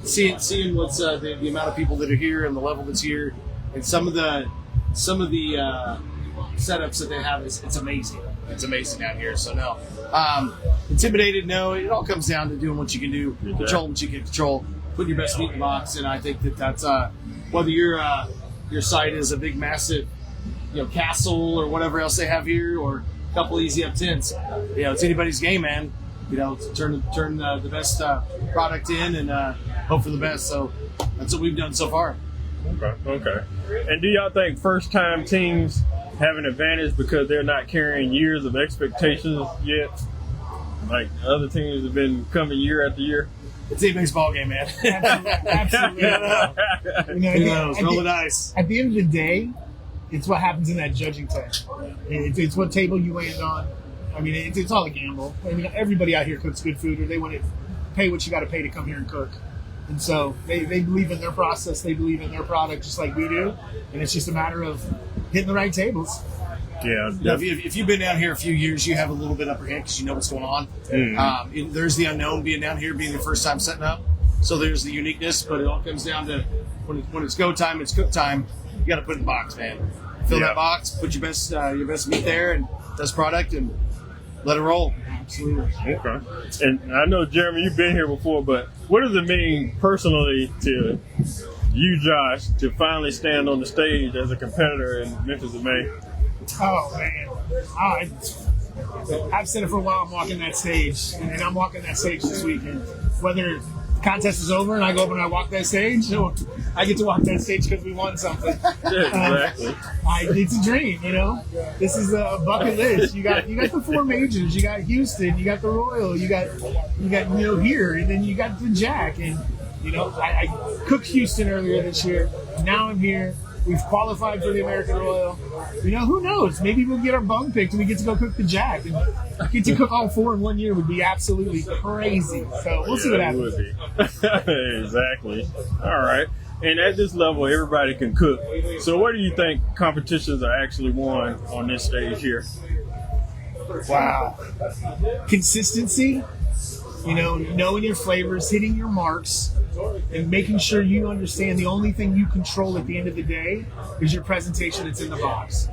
Seeing what's the amount of people that are here and the level that's here, and some of the setups that they have it's amazing. It's amazing out here. So no, intimidated. No, it all comes down to doing what you can do, control what you can control, putting your best meat in the box. And I think that's whether your site is a big massive, castle or whatever else they have here, or a couple easy up tents. It's anybody's game, man. Turn the best product in and hope for the best. So that's what we've done so far. Okay. And do y'all think first-time teams have an advantage because they're not carrying years of expectations yet? Like other teams have been coming year after year? It's a baseball game, man. Absolutely. Roll the dice. At the end of the day, it's what happens in that judging tent. It's what table you land on. I mean, it's all a gamble. I mean, everybody out here cooks good food, or they want to pay what you got to pay to come here and cook. And so they believe in their process, they believe in their product just like we do, and it's just a matter of hitting the right tables. Yeah. If you've been down here a few years, you have a little bit upper hand because you know what's going on. Mm-hmm. There's the unknown being down here, being the first time setting up. So there's the uniqueness, but it all comes down to when it's go time, it's cook time. You got to put it in the box, man. Fill that box, put your best meat there and best product, and let it roll. Absolutely. Okay. And I know, Jeremy, you've been here before, but what does it mean personally to you, Josh, to finally stand on the stage as a competitor in Memphis in May? Oh, man. I've said it for a while. I'm walking that stage, and I'm walking that stage this weekend. Whether the contest is over and I go up and I walk that stage, or I get to walk that stage because we won something. Exactly. It's a dream, you know. This is a bucket list. You got the 4 majors. You got Houston. You got the Royal. You got here, and then you got the Jack. And I cooked Houston earlier this year. Now I'm here. We've qualified for the American Royal. Who knows? Maybe we'll get our bum picked and we get to go cook the Jack. And get to cook all 4 in 1 year would be absolutely crazy. So we'll see what happens. It would be. Exactly. All right. And at this level, everybody can cook. So what do you think competitions are actually won on this stage here? Wow. Consistency, knowing your flavors, hitting your marks, and making sure you understand the only thing you control at the end of the day is your presentation that's in the box.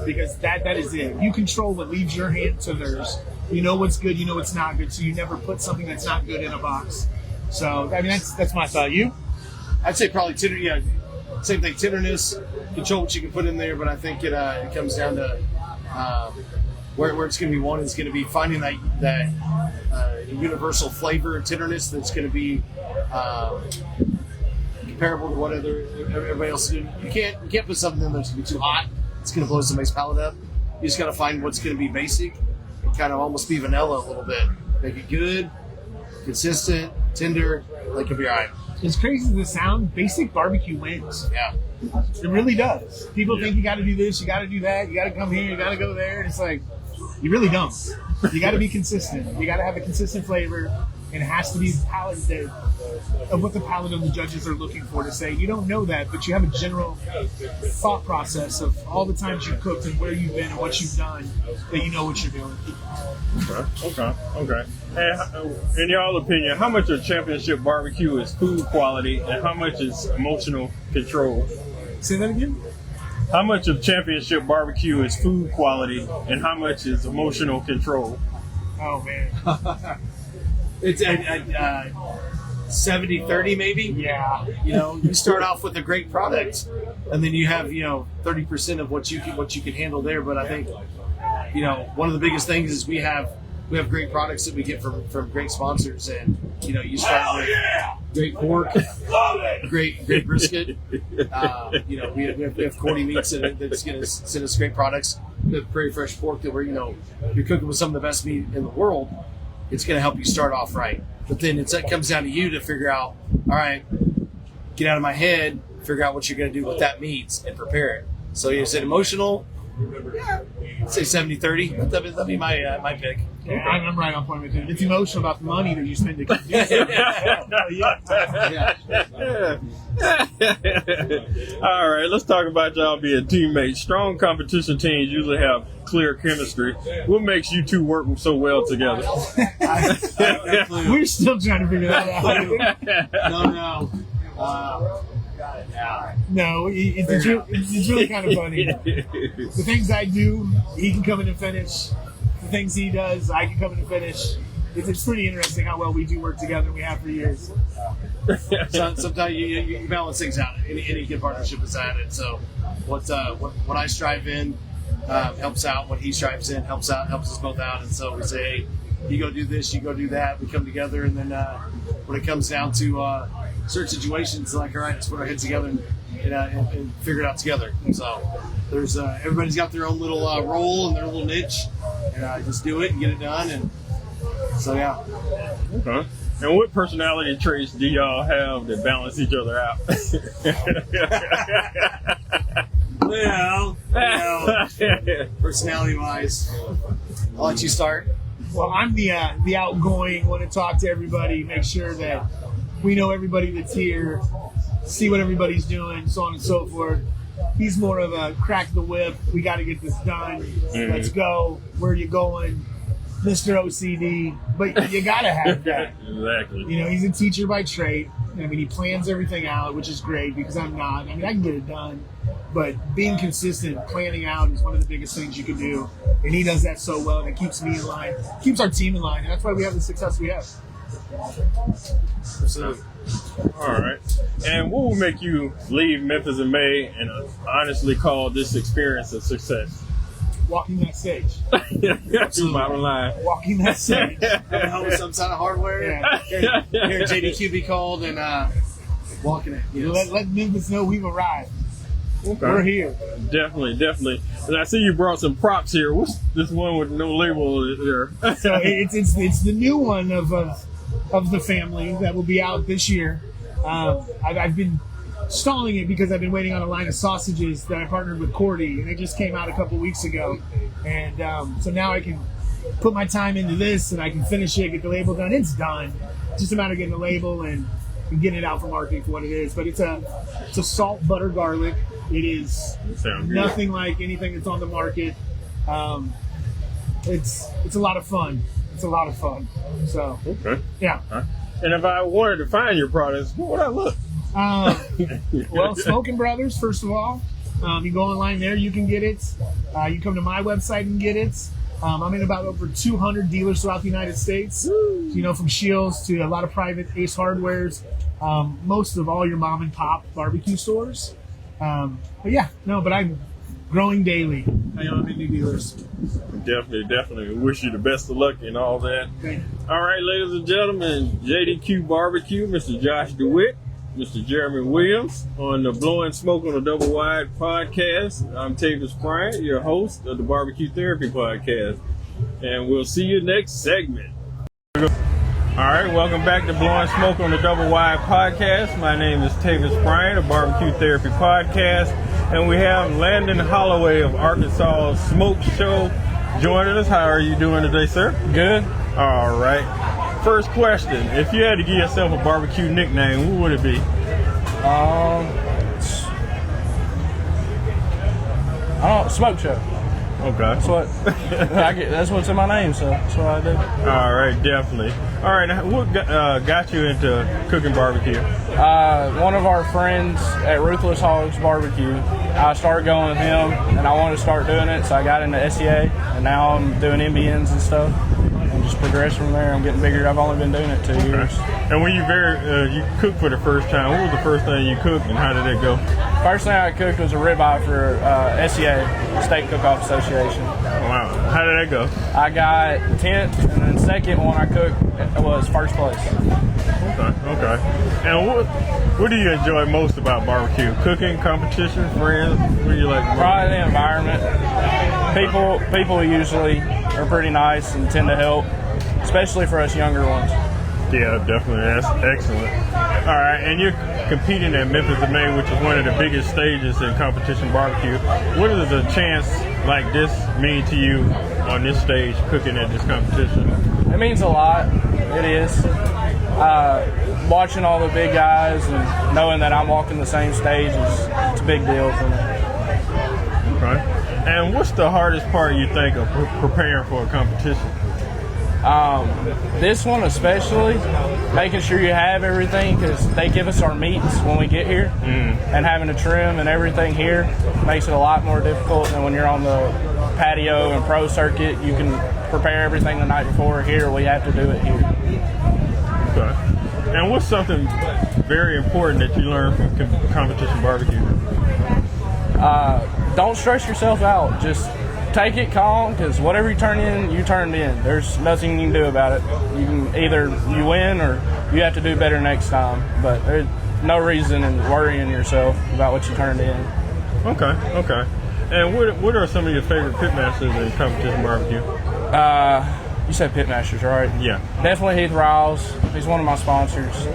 Because that is it. You control what leaves your hand to theirs. You know what's good, you know what's not good, so you never put something that's not good in a box. So, that's my thought. You? I'd say probably tender. Yeah, same thing. Tenderness, control what you can put in there, but I think it comes down to where it's going to be won is going to be finding that universal flavor and tenderness that's going to be comparable to what everybody else is doing. You can't put something in there that's going to be too hot. It's going to blow somebody's palate up. You just got to find what's going to be basic and kind of almost be vanilla a little bit. Make it good, consistent, tender. Like you'll be all right. As crazy as this sounds, basic barbecue wins. Yeah. It really does. People think you got to do this, you got to do that, you got to come here, you got to go there. And it's like, you really don't. You got to be consistent. You got to have a consistent flavor. And it has to be palate of what the palate of the judges are looking for to say. You don't know that, but you have a general thought process of all the times you've cooked and where you've been and what you've done, that you know what you're doing. Okay. And in y'all opinion, how much of championship barbecue is food quality and how much is emotional control? Say that again? How much of championship barbecue is food quality and how much is emotional control? Oh, man. It's 70-30 maybe. Yeah. You start off with a great product, and then you have 30% of what you can handle there. But I think one of the biggest things is we have great products that we get from great sponsors, and you start with great pork, great brisket. We have Cordy Meats that's going to send us great products. We have Prairie Fresh Pork that you're cooking with some of the best meat in the world. It's going to help you start off right. But then it comes down to you to figure out, all right, get out of my head, figure out what you're going to do with that meat and prepare it. So is it emotional? Yeah, I'd say 70-30. That'd be my pick. Yeah, I'm right on point with you. It's emotional about the money that you spend to keep doing Yeah. All right, let's talk about y'all being teammates. Strong competition teams usually have clear chemistry. What makes you two work so well together? We're still trying to figure that out. No, it's really kind of funny. The things I do, he can come in and finish. The things he does, I can come in and finish. It's pretty interesting how well we do work together. We have for years. Sometimes you balance things out. Any good partnership is at it. So what I strive in helps out. What he strives in helps us both out. And so we say, hey, you go do this, you go do that. We come together, and then when it comes down to certain situations, like, all right, let's put our heads together and figure it out together. And so there's everybody's got their own little role and their little niche, and just do it and get it done. And so yeah. Okay. And what personality traits do y'all have that balance each other out? Well, personality-wise, I'll let you start. Well, I'm the outgoing, want to talk to everybody, make sure that we know everybody that's here, see what everybody's doing, so on and so forth. He's more of a crack the whip. We got to get this done. Let's go. Where are you going? Mr. OCD, but you gotta have that. Exactly. You know, he's a teacher by trade. I mean, he plans everything out, which is great because I'm not. I mean, I can get it done, but being consistent, planning out is one of the biggest things you can do. And he does that so well, and it keeps me in line, keeps our team in line, and that's why we have the success we have. Absolutely. All right. And what will make you leave Memphis in May and honestly call this experience a success? Walking that stage. Bottom line. Walking that stage. Coming home with some kind of hardware. Yeah. Here JDQ be called and walking it. You know. Let Memphis know we've arrived. Okay. We're here. Definitely. And I see you brought some props here. What's this one with no label there? So it's the new one of the family that will be out this year. I've been stalling it because I've been waiting on a line of sausages that I partnered with Cordy, and it just came out a couple weeks ago. And so now I can put my time into this, and I can finish it, get the label done. It's done. It's just a matter of getting the label and getting it out for marketing for what it is. But it's a salt butter garlic. It is nothing like anything that's on the market. It's a lot of fun. It's a lot of fun. So Okay. yeah. And if I wanted to find your products, where would I look? Well, Smoking Brothers, first of all. You go online there, you can get it. You come to my website and get it. I'm in about over 200 dealers throughout the United States. You know, from Shields to a lot of private Ace Hardwares, most of all your mom and pop barbecue stores. But I'm growing daily. I know I'm in new dealers. Definitely. Wish you the best of luck and all that. Okay. All right, ladies and gentlemen, JDQ Barbecue, Mr. Josh DeWitt, Mr. Jeremy Williams on the Blowin Smoke on the Doublewide podcast. I'm Tavis Bryant, your host of the BBQ Therapy podcast. And we'll see you next segment. All right, welcome back to Blowin Smoke on the Doublewide podcast. My name is Tavis Bryant of BBQ Therapy podcast. And we have Landon Holloway of Arkansas Smoke Show joining us. How are you doing today, sir? Good. All right. First question. If you had to give yourself a barbecue nickname, what would it be? Smoke Show. Okay. That's what's in my name, so that's what I do. All right, definitely. All right, now, what got you into cooking barbecue? One of our friends at Ruthless Hogs Barbecue, I started going with him, and I wanted to start doing it, so I got into SEA, and now I'm doing MBNs and stuff, and just progressed from there. I'm getting bigger. I've only been doing it 2 years. And when you cooked for the first time, what was the first thing you cooked, and how did it go? First thing I cooked was a ribeye for SEA, Steak Cook-Off Association. Wow. How did that go? I got 10th, and then second one I cooked was first place. Okay. And what do you enjoy most about barbecue? Cooking, competition, friends? What do you like most? Probably the environment. People usually are pretty nice and tend to help, especially for us younger ones. Yeah, definitely. That's excellent. All right, and you're competing at Memphis in May, which is one of the biggest stages in competition barbecue. What does a chance like this mean to you on this stage, cooking at this competition? It means a lot. It is. Watching all the big guys and knowing that I'm walking the same stage it's a big deal for me. Okay. And what's the hardest part you think of preparing for a competition? This one especially, making sure you have everything, because they give us our meats when we get here, and having to trim and everything here makes it a lot more difficult than when you're on the patio and pro circuit. You can prepare everything the night before. Here we have to do it here. Okay. And what's something very important that you learned from competition barbecue? Don't stress yourself out. Just take it calm, because whatever you turn in, you turned in. There's nothing you can do about it. You can either you win or you have to do better next time. But there's no reason in worrying yourself about what you turned in. Okay. And what are some of your favorite pitmasters in competition barbecue? You said pitmasters, right? Yeah. Definitely Heath Riles. He's one of my sponsors.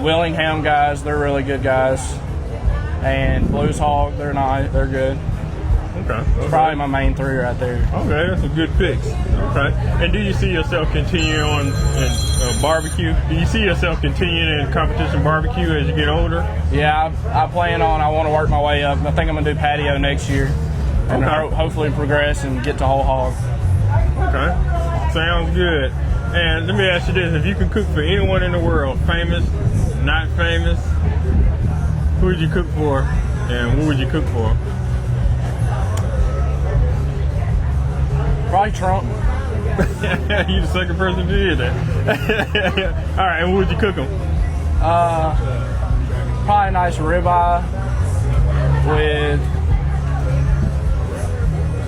Willingham guys, they're really good guys. And Blues Hog, they're nice. They're good. Okay. Probably my main three right there. Okay, that's some good picks. Okay. And do you see yourself continuing on in barbecue? Do you see yourself continuing in competition barbecue as you get older? Yeah, I plan on. I want to work my way up. I think I'm gonna do patio next year, and hopefully progress and get to whole hog. Okay. Sounds good. And let me ask you this: if you could cook for anyone in the world, famous, not famous, who would you cook for, and what would you cook for? Probably Trump. You the second person to do that. All right, and what would you cook them? Probably a nice ribeye with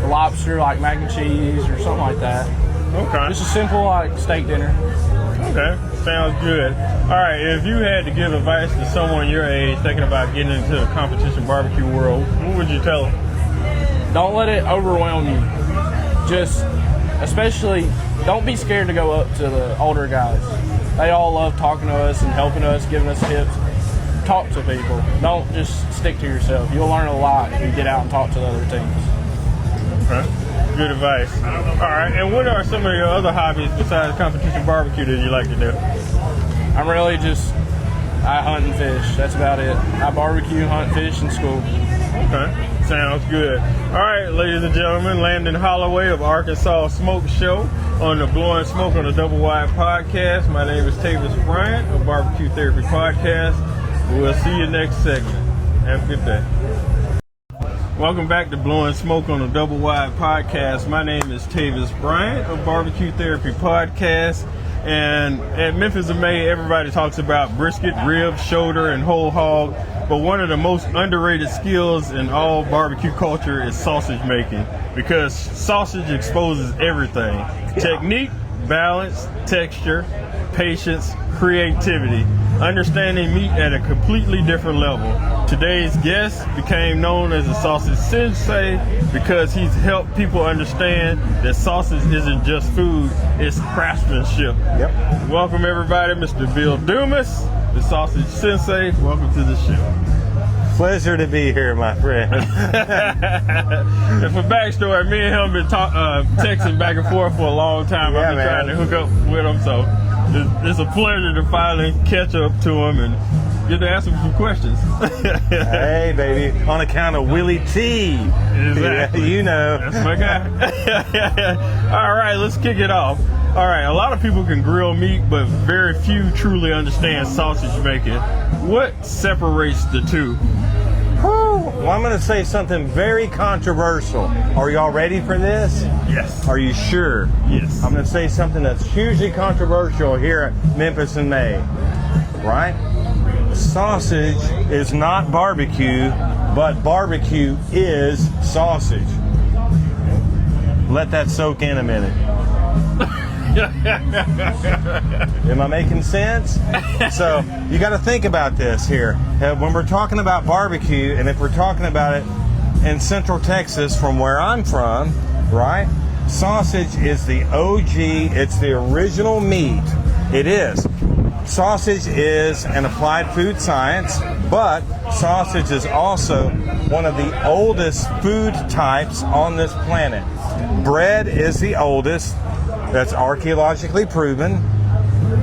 lobster, like mac and cheese or something like that. Okay. Just a simple like steak dinner. Okay, sounds good. All right, if you had to give advice to someone your age thinking about getting into the competition barbecue world, what would you tell them? Don't let it overwhelm you. Just, especially, don't be scared to go up to the older guys. They all love talking to us and helping us, giving us tips. Talk to people. Don't just stick to yourself. You'll learn a lot if you get out and talk to the other teams. Okay. Good advice. All right, and what are some of your other hobbies besides competition barbecue that you like to do? I'm really I hunt and fish. That's about it. I barbecue, hunt, fish, and school. Okay, sounds good. All right, ladies and gentlemen, Landon Holloway of Arkansas Smoke Show on the Blowin Smoke on the Doublewide podcast. My name is Tavis Bryant of BBQ Therapy podcast. We'll see you next segment. Have a good day. Welcome back to Blowin Smoke on the Doublewide podcast. My name is Tavis Bryant of BBQ Therapy podcast. And at Memphis in May, everybody talks about brisket, ribs, shoulder, and whole hog. But one of the most underrated skills in all barbecue culture is sausage making, because sausage exposes everything. Technique, balance, texture, patience, creativity, understanding meat at a completely different level. Today's guest became known as a sausage sensei because he's helped people understand that sausage isn't just food, it's craftsmanship. Yep. Welcome everybody, Mr. Bill Dumas, the sausage sensei. Welcome to the show. Pleasure to be here, my friend. And for backstory, me and him been texting back and forth for a long time. Yeah, I've been trying to hook up with him, so it's a pleasure to finally catch up to him and get to ask him some questions. Hey, baby, on account of Willie T. Exactly. Yeah, you know. That's my guy. All right, let's kick it off. All right, a lot of people can grill meat, but very few truly understand sausage making. What separates the two? Well, I'm going to say something very controversial. Are y'all ready for this? Yes. Are you sure? Yes. I'm going to say something that's hugely controversial here at Memphis in May. Right? Sausage is not barbecue, but barbecue is sausage. Let that soak in a minute. Am I making sense? So you got to think about this here. When we're talking about barbecue, and if we're talking about it in Central Texas from where I'm from, right? Sausage is the OG, it's the original meat. It is. Sausage is an applied food science, but sausage is also one of the oldest food types on this planet. Bread is the oldest. That's archaeologically proven.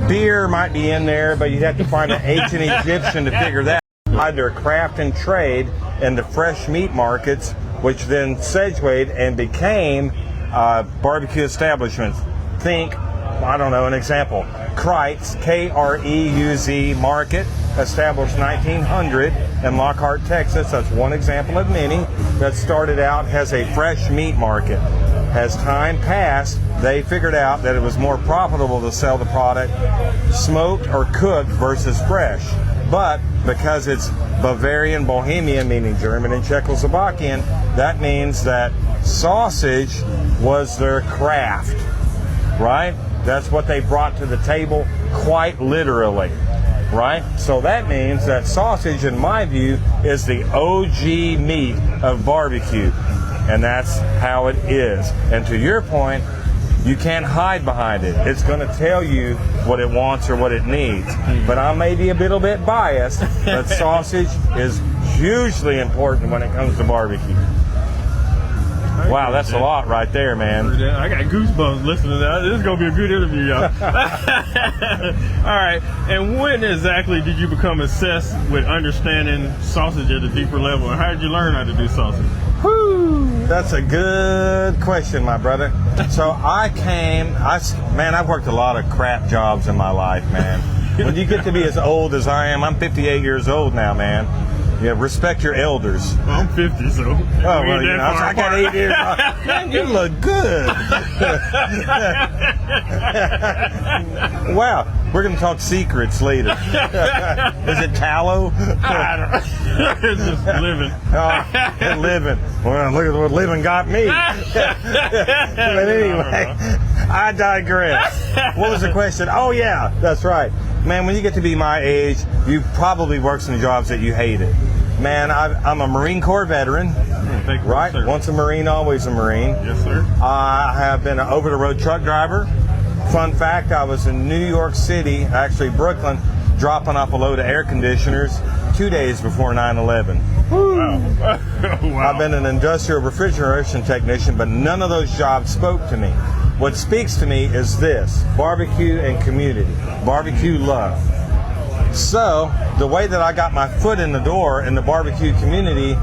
Beer might be in there, but you'd have to find an ancient Egyptian to figure that out. Their craft and trade in the fresh meat markets, which then segued and became barbecue establishments. Think, I don't know, an example. Kreuz, K-R-E-U-Z Market, established 1900 in Lockhart, Texas. That's one example of many that started out as a fresh meat market. As time passed, they figured out that it was more profitable to sell the product smoked or cooked versus fresh. But because it's Bavarian, Bohemian, meaning German and Czechoslovakian, that means that sausage was their craft, right? That's what they brought to the table, quite literally, right? So that means that sausage, in my view, is the OG meat of barbecue. And that's how it is. And to your point, you can't hide behind it. It's going to tell you what it wants or what it needs. But I may be a little bit biased, but sausage is hugely important when it comes to barbecue. Wow, that's a lot right there, man. I got goosebumps listening to that. This is going to be a good interview, y'all. All right. And when exactly did you become obsessed with understanding sausage at a deeper level? And how did you learn how to do sausage? Whew. That's a good question, my brother. So I've worked a lot of crap jobs in my life, man. When you get to be as old as I am, I'm 58 years old now, man. Yeah, respect your elders. Well, I'm 50, so. Oh, well, you know, I got 8 years. Man, you look good. Wow, we're going to talk secrets later. Is it tallow? I don't know. It's just living. Living. Well, look at what living got me. But anyway, I digress. What was the question? Oh, yeah, that's right. Man, when you get to be my age, you probably work some jobs that you hated. Man, I'm a Marine Corps veteran, right? Once a Marine, always a Marine. Yes, sir. I have been an over-the-road truck driver. Fun fact, I was in New York City, actually Brooklyn, dropping off a load of air conditioners 2 days before 9/11. Wow. Wow. I've been an industrial refrigeration technician, but none of those jobs spoke to me. What speaks to me is this: barbecue and community, barbecue love. So the way that I got my foot in the door in the barbecue community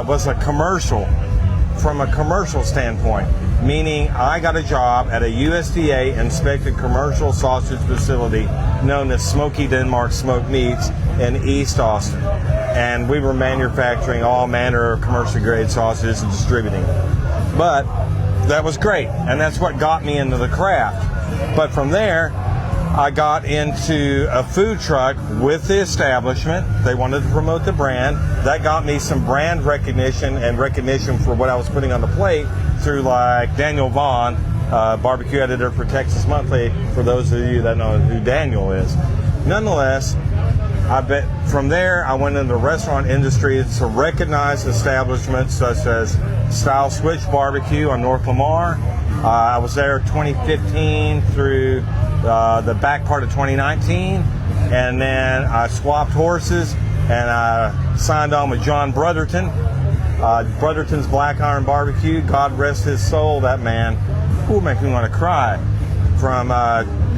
was a commercial, from a commercial standpoint, meaning I got a job at a USDA inspected commercial sausage facility known as Smoky Denmark Smoked Meats in East Austin. And we were manufacturing all manner of commercial grade sausages and distributing. But that was great, and that's what got me into the craft. But from there, I got into a food truck with the establishment. They wanted to promote the brand. That got me some brand recognition and recognition for what I was putting on the plate through like Daniel Vaughn, barbecue editor for Texas Monthly, for those of you that know who Daniel is. Nonetheless, from there I went into the restaurant industry to recognized establishments such as Style Switch Barbecue on North Lamar. I was there 2015 through the back part of 2019, and then I swapped horses and I signed on with John Brotherton, Brotherton's Black Iron Barbecue. God rest his soul, that man. Ooh, make me want to cry. From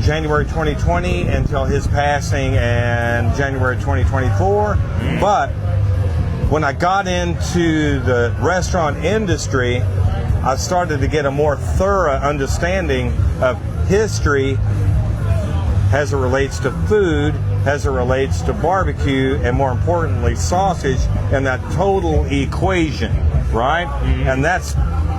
January 2020 until his passing in January 2024. But when I got into the restaurant industry, I started to get a more thorough understanding of history as it relates to food, as it relates to barbecue, and more importantly, sausage, and that total equation, right? And that's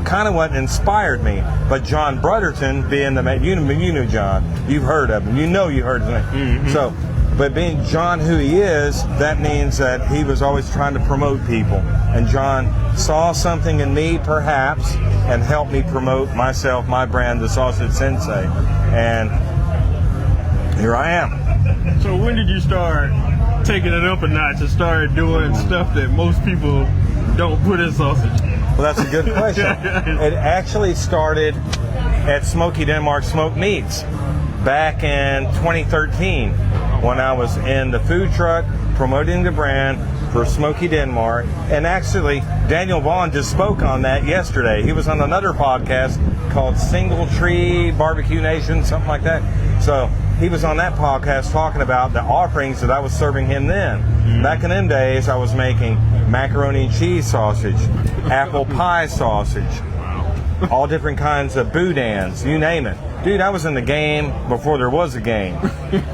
kind of what inspired me. But John Brotherton, being the man, you know John, you've heard of him, you heard his name. So, but being John who he is, that means that he was always trying to promote people. And John saw something in me, perhaps, and helped me promote myself, my brand, the Sausage Sensei. And here I am. So when did you start taking it up a notch and start doing stuff that most people don't put in sausage? Well, that's a good question. It actually started at Smoky Denmark Smoked Meats back in 2013 when I was in the food truck promoting the brand for Smoky Denmark. And actually, Daniel Vaughn just spoke on that yesterday. He was on another podcast called Single Tree Barbecue Nation, something like that. So he was on that podcast talking about the offerings that I was serving him then. Back in them days, I was making macaroni and cheese sausage, apple pie sausage, all different kinds of boudins, you name it. Dude, I was in the game before there was a game,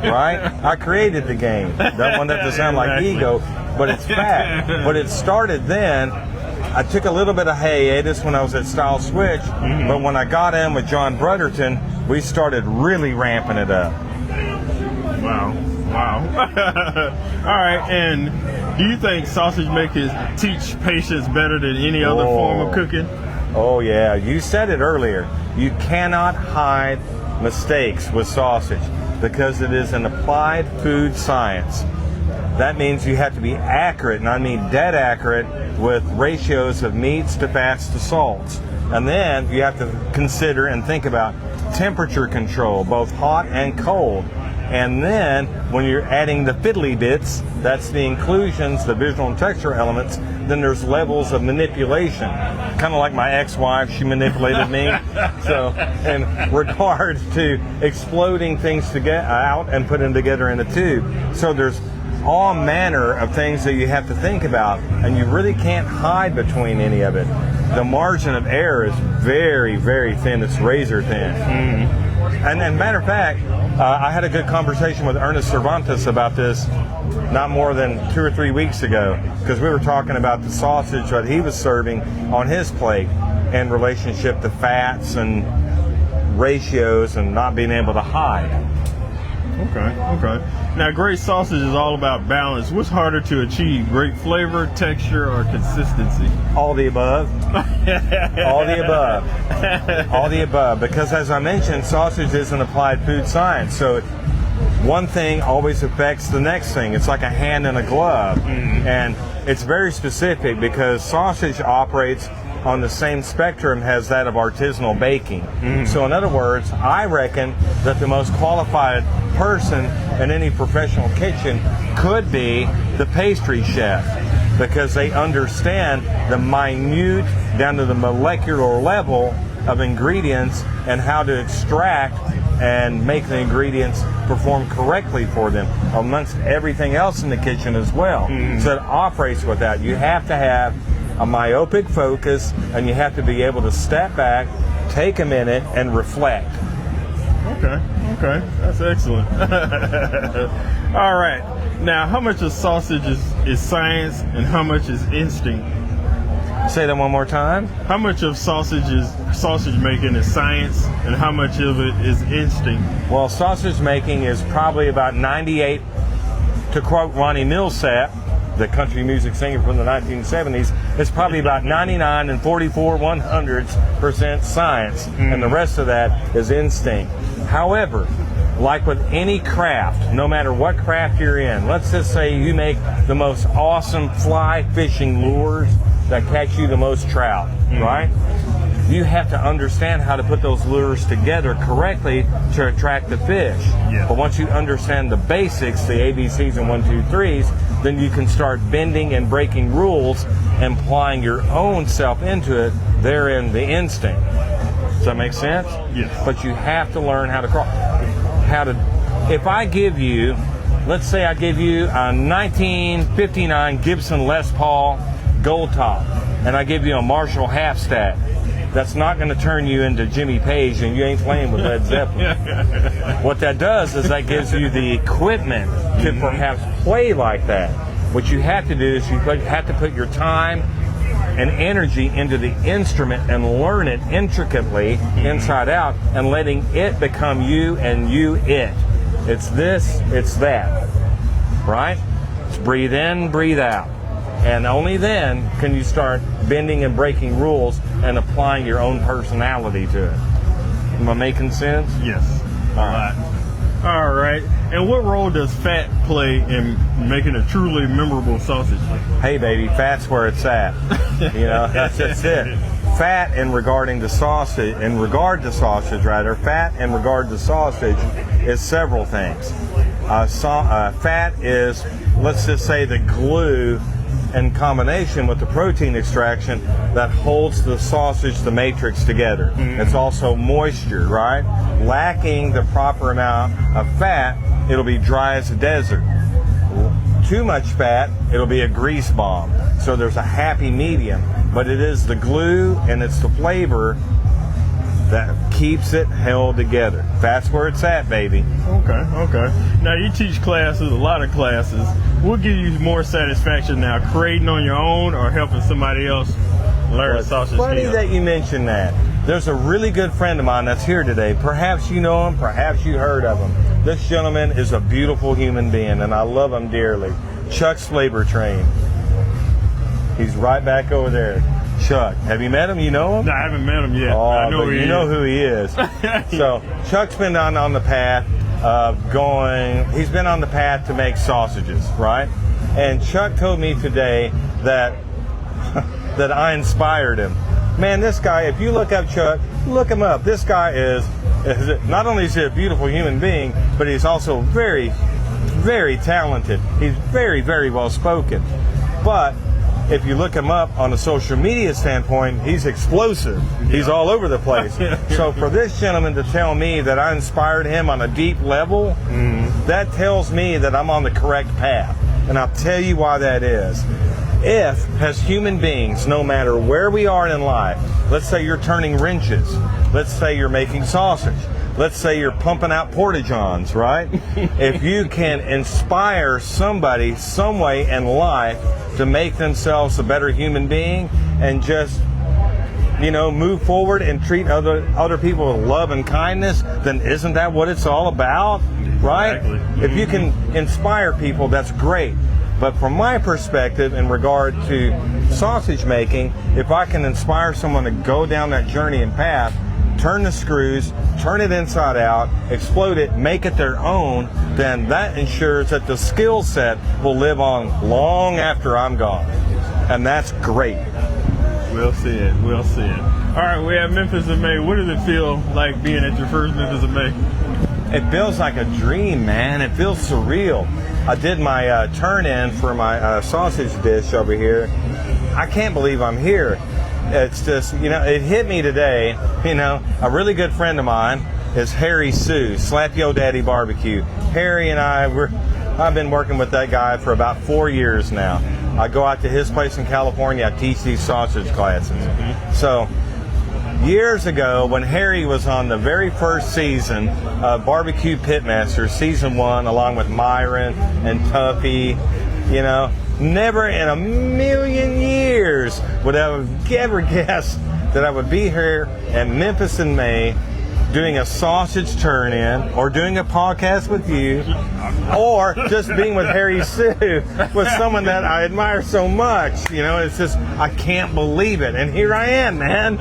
right? I created the game. Don't want that to sound like ego, but it's fact. But it started then. I took a little bit of hiatus when I was at Style Switch, but when I got in with John Brotherton, we started really ramping it up. Wow. All right, and do you think sausage makers teach patience better than any other form of cooking? Oh yeah, you said it earlier. You cannot hide mistakes with sausage because it is an applied food science. That means you have to be accurate, and I mean dead accurate, with ratios of meats to fats to salts. And then you have to consider and think about temperature control, both hot and cold. And then when you're adding the fiddly bits, that's the inclusions, the visual and texture elements, then there's levels of manipulation. Kind of like my ex-wife, she manipulated me. So in regards to exploding things to get out and putting together in a tube. So there's all manner of things that you have to think about, and you really can't hide between any of it. the margin of error is very, very thin. It's razor thin. And matter of fact, I had a good conversation with Ernest Cervantes about this not more than 2 or 3 weeks ago, because we were talking about the sausage that he was serving on his plate in relationship to fats and ratios and not being able to hide. Okay. Now, great sausage is all about balance. What's harder to achieve, great flavor, texture, or consistency? All the above. All the above. All the above. Because as I mentioned, sausage is an applied food science. So one thing always affects the next thing. It's like a hand in a glove. And it's very specific because sausage operates on the same spectrum as that of artisanal baking. So in other words, I reckon that the most qualified person in any professional kitchen could be the pastry chef, because they understand the minute, down to the molecular level of ingredients and how to extract and make the ingredients perform correctly for them, amongst everything else in the kitchen as well. So it operates with that. You have to have a myopic focus, and you have to be able to step back, take a minute, and reflect. Okay, that's excellent. All right, now how much of sausage is science and how much is instinct? Say that one more time. How much of sausage making is science and how much of it is instinct? Well, sausage making is probably about 98, to quote Ronnie Millsap, the country music singer from the 1970s, it's probably about 99 and 44/100% science, and the rest of that is instinct. However, like with any craft, no matter what craft you're in, let's just say you make the most awesome fly fishing lures that catch you the most trout, right? You have to understand how to put those lures together correctly to attract the fish. But once you understand the basics, the ABCs and 1, 2, 3s, then you can start bending and breaking rules and applying your own self into it. Therein the instinct. Does that make sense? Yes. But you have to learn how to crawl. If I give you, let's say I give you a 1959 Gibson Les Paul Gold Top, and I give you a Marshall half stack, that's not going to turn you into Jimmy Page, and you ain't playing with Led Zeppelin. What that does is that gives you the equipment to perhaps play like that. What you have to do is you have to put your time and energy into the instrument and learn it intricately inside out, and letting it become you and you it. It's this, it's that, right? It's breathe in, breathe out. And only then can you start bending and breaking rules and applying your own personality to it. Am I making sense? Yes. All right. And what role does fat play in making a truly memorable sausage? Hey, baby, fat's where it's at. You know, that's it. Fat in regard to sausage, fat in regard to sausage is several things. Fat is, let's just say, the glue in combination with the protein extraction that holds the sausage, the matrix together. It's also moisture, right? Lacking the proper amount of fat, it'll be dry as a desert. Too much fat, it'll be a grease bomb. So there's a happy medium, but it is the glue and it's the flavor that keeps it held together. That's where it's at, baby. Okay. Now you teach classes, a lot of classes. What gives you more satisfaction now, creating on your own or helping somebody else learn sausage? Funny that you mentioned that. There's a really good friend of mine that's here today. Perhaps you know him, perhaps you heard of him. This gentleman is a beautiful human being, and I love him dearly. Chuck Flavor Train. He's right back over there. Chuck, have you met him? You know him? No, I haven't met him yet. Oh, I know but you know who he is. So Chuck's been on the path of he's been on the path to make sausages, right? And Chuck told me today that that I inspired him. Man, this guy, if you look up Chuck, look him up. This guy is not only is he a beautiful human being, but he's also very, very talented. He's very, very well spoken. But if you look him up on a social media standpoint, he's explosive. He's all over the place. So for this gentleman to tell me that I inspired him on a deep level, that tells me that I'm on the correct path. And I'll tell you why that is. If, as human beings, no matter where we are in life, let's say you're turning wrenches, let's say you're making sausage, let's say you're pumping out porta-johns, right? If you can inspire somebody some way in life to make themselves a better human being and just, you know, move forward and treat other people with love and kindness, then isn't that what it's all about, right? Exactly. If you can inspire people, that's great. But from my perspective, in regard to sausage making, if I can inspire someone to go down that journey and path, turn the screws, turn it inside out, explode it, make it their own, then that ensures that the skill set will live on long after I'm gone. And that's great. We'll see it. We'll see it. All right, we have Memphis in May. What does it feel like being at your first Memphis in May? It feels like a dream, man. It feels surreal. I did my turn-in for my sausage dish over here. I can't believe I'm here. It's just, you know, it hit me today. You know, a really good friend of mine is Harry Sue, Slap Yo Daddy Barbecue. Harry and I've been working with that guy for about 4 years now. I go out to his place in California. I teach these sausage classes. So years ago, when Harry was on the very first season of BBQ Pitmasters, season 1, along with Myron and Tuffy, you know, never in a million years would I have ever guessed that I would be here in Memphis in May doing a sausage turn-in or doing a podcast with you or just being with Harry Sue, with someone that I admire so much. You know, it's just, I can't believe it. And here I am, man.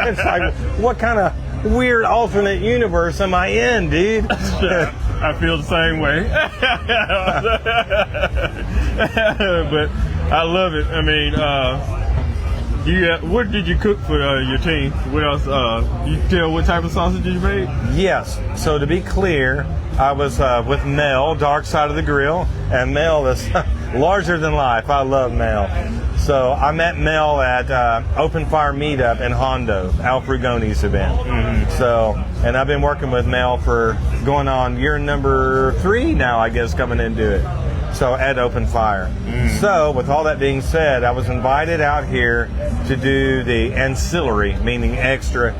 It's like, what kind of weird alternate universe am I in, dude? I feel the same way. But I love it. I mean, what did you cook for your team? What else? You tell what type of sausage you made? Yes. So to be clear, I was with Mel, Dark Side of the Grill, and Mel is larger than life. I love Mel. So I met Mel at Open Fire Meetup in Hondo, Al Frugoni's event. So, and I've been working with Mel for going on year number 3 now, I guess, coming into it. So at Open Fire. So with all that being said, I was invited out here to do the ancillary, meaning extra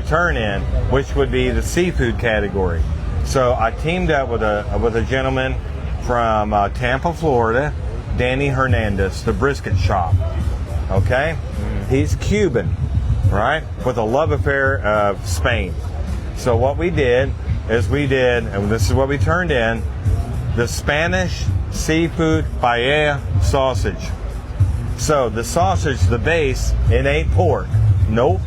turn-in, which would be the seafood category. So I teamed up with a gentleman from Tampa, Florida, Danny Hernandez, the brisket shop. Okay, he's Cuban, right, with a love affair of Spain. So what we did is and this is what we turned in, the Spanish seafood paella sausage. So the sausage, the base, it ain't pork, nope,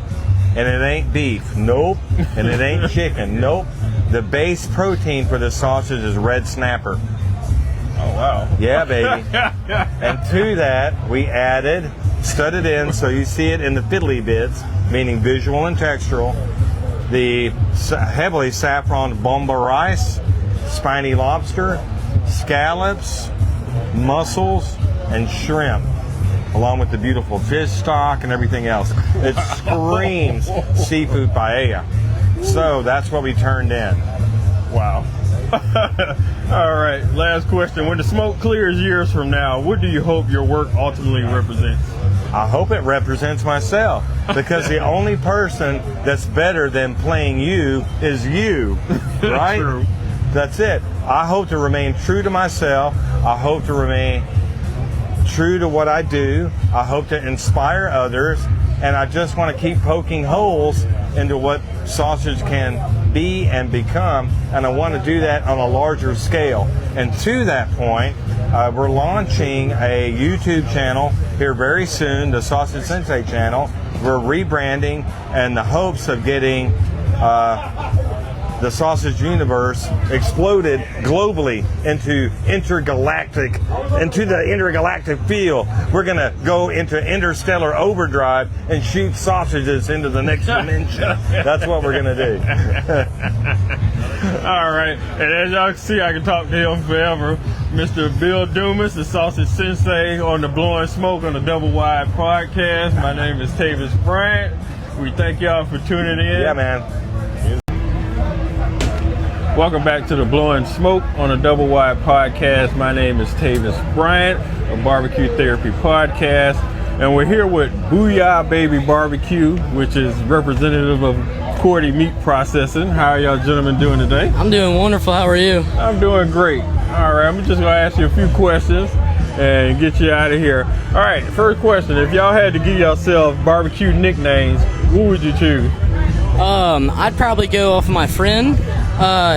and it ain't beef, nope, and it ain't chicken, nope. The base protein for the sausage is red snapper. Oh, wow. Yeah, baby. And to that, we added, studded in, so you see it in the fiddly bits, meaning visual and textural, the heavily saffron bomba rice, spiny lobster, scallops, mussels, and shrimp, along with the beautiful fish stock and everything else. It screams seafood paella. So that's what we turned in. Wow. All right, last question. When the smoke clears years from now, what do you hope your work ultimately represents? I hope it represents myself, because the only person that's better than playing you is you, right? True. That's it. I hope to remain true to myself. I hope to remain true to what I do. I hope to inspire others, and I just want to keep poking holes into what sausage can be and become, and I want to do that on a larger scale. And to that point, we're launching a YouTube channel here very soon, the Sausage Sensei channel. We're rebranding in the hopes of getting the sausage universe exploded globally into the intergalactic field. We're gonna go into interstellar overdrive and shoot sausages into the next dimension. That's what we're gonna do. All right, and as y'all can see, I can talk to him forever. Mr. Bill Dumas, the Sausage Sensei on the Blowin Smoke on the Doublewide podcast. My name is Tavis Bryant. We thank y'all for tuning in. Yeah, man. Welcome back to the Blowin Smoke on the Doublewide podcast. My name is Tavis Bryant of BBQ Therapy podcast, and we're here with Booyah Baby Barbecue, which is representative of Cordy Meat Processing. How are y'all gentlemen doing today? I'm doing wonderful. How are you? I'm doing great. All right, I'm just gonna ask you a few questions and get you out of here. All right, first question: if y'all had to give yourself barbecue nicknames, who would you choose? I'd probably go off my friend.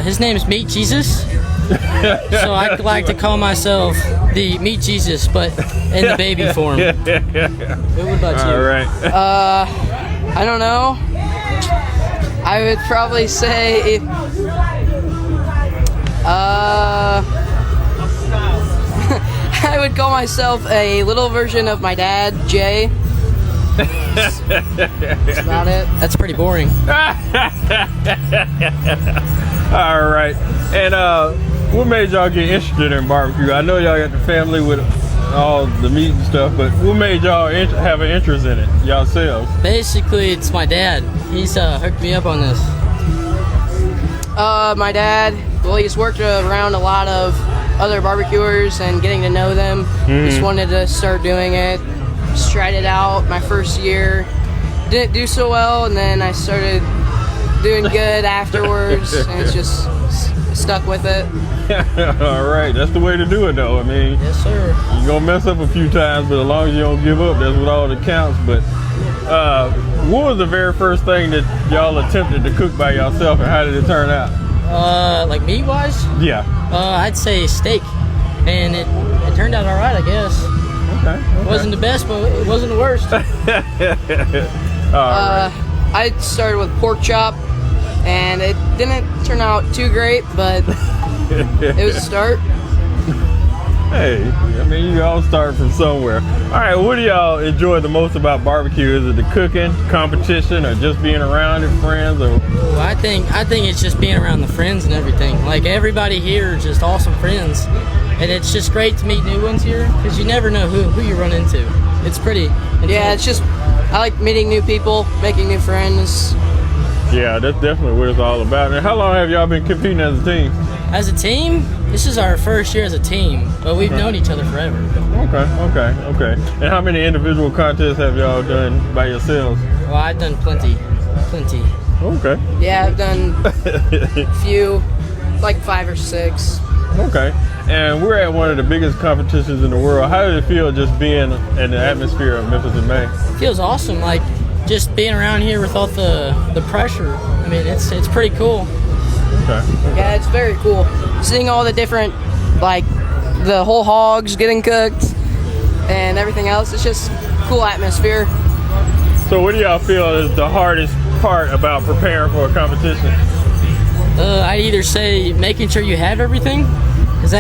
His name is Meat Jesus. So I'd like to call myself the Meat Jesus, but in the baby form. What about you? All right. I don't know. I would probably say I would call myself a little version of my dad, Jay. That's about it. That's pretty boring. All right. And what made y'all get interested in barbecue? I know y'all got the family with all the meat and stuff, but what made y'all have an interest in it yourselves? Basically, it's my dad. He's hooked me up on this. My dad, well, he's worked around a lot of other barbecuers and getting to know them. Just wanted to start doing it. Just tried it out my first year. Didn't do so well, and then I started doing good afterwards, and it's just stuck with it. All right, that's the way to do it, though. I mean, Yes, sir. you're gonna mess up a few times, but as long as you don't give up, that's what all that counts. But what was the very first thing that y'all attempted to cook by yourself, and how did it turn out? Like meat-wise, Yeah. I'd say steak, and it turned out all right, I guess. Okay. It wasn't the best, but it wasn't the worst. All right. I started with pork chop, and it didn't turn out too great, but it was a start. Hey, I mean, you all start from somewhere. All right, what do y'all enjoy the most about barbecue? Is it the cooking, competition, or just being around it, friends? Or Well, I think it's just being around the friends and everything. Like, everybody here is just awesome friends, and it's just great to meet new ones here because you never know who you run into. It's pretty intense. Yeah, it's just, I like meeting new people, making new friends. yeah, that's definitely what it's all about. And how long have y'all been competing as a team? As a team, this is our first year as a team, but we've known each other forever. Okay. And how many individual contests have y'all done by yourselves? Well, I've done plenty. Okay. Yeah, I've done a few, like 5 or 6. Okay. And we're at one of the biggest competitions in the world. How did it feel just being in the atmosphere of Memphis in May? It feels awesome, like just being around here without the pressure. I mean, it's pretty cool. Okay. Yeah, it's very cool. Seeing all the different, like, the whole hogs getting cooked and everything else. It's just cool atmosphere. So what do y'all feel is the hardest part about preparing for a competition? I'd either say making sure you have everything, because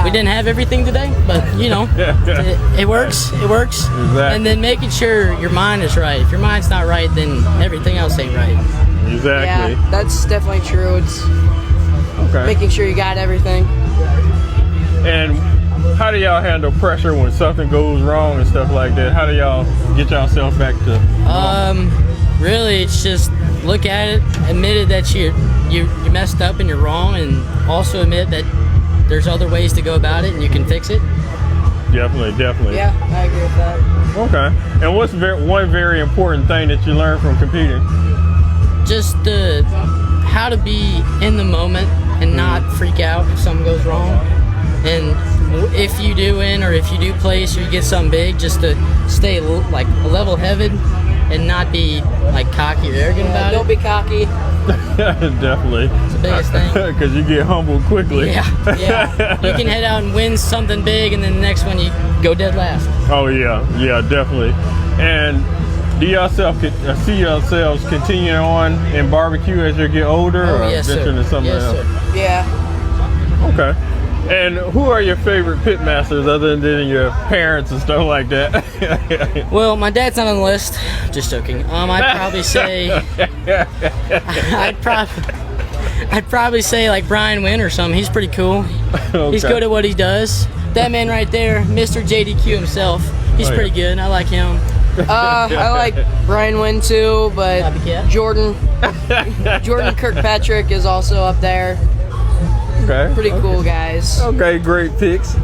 we didn't have everything today, but you know, it works. Exactly. And then making sure your mind is right. If your mind's not right, then everything else ain't right. Exactly. Yeah, that's definitely true. It's Okay. making sure you got everything. And how do y'all handle pressure when something goes wrong and stuff like that? How do y'all get yourself back to? Really, it's just look at it, admit it that you messed up and you're wrong, and also admit that there's other ways to go about it and you can fix it. Definitely. Yeah, I agree with that. Okay. And what's one very important thing that you learned from competing? Just how to be in the moment and not freak out if something goes wrong. And if you do win or if you do place or you get something big, just to stay like level-headed and not be like cocky or arrogant about Don't it. be cocky. Definitely. It's the biggest thing. Because you get humbled quickly. Yeah. You can head out and win something big, and then the next one you go dead last. Oh yeah, definitely. And do y'all see yourselves continuing on in barbecue as you get older, or yes, venturing sir. into something Yes, else? sir. Yeah. Okay. And who are your favorite pitmasters other than your parents and stuff like that? Well, my dad's not on the list. Just joking. I'd probably say I'd probably say like Brian Wynn or something. He's pretty cool. Okay. He's good at what he does. That man right there, Mr. JDQ himself. He's pretty good. I like him. I like Brian Wynn too, but Copycat. Jordan Kirkpatrick is also up there. Okay. Pretty cool guys. Okay, great picks.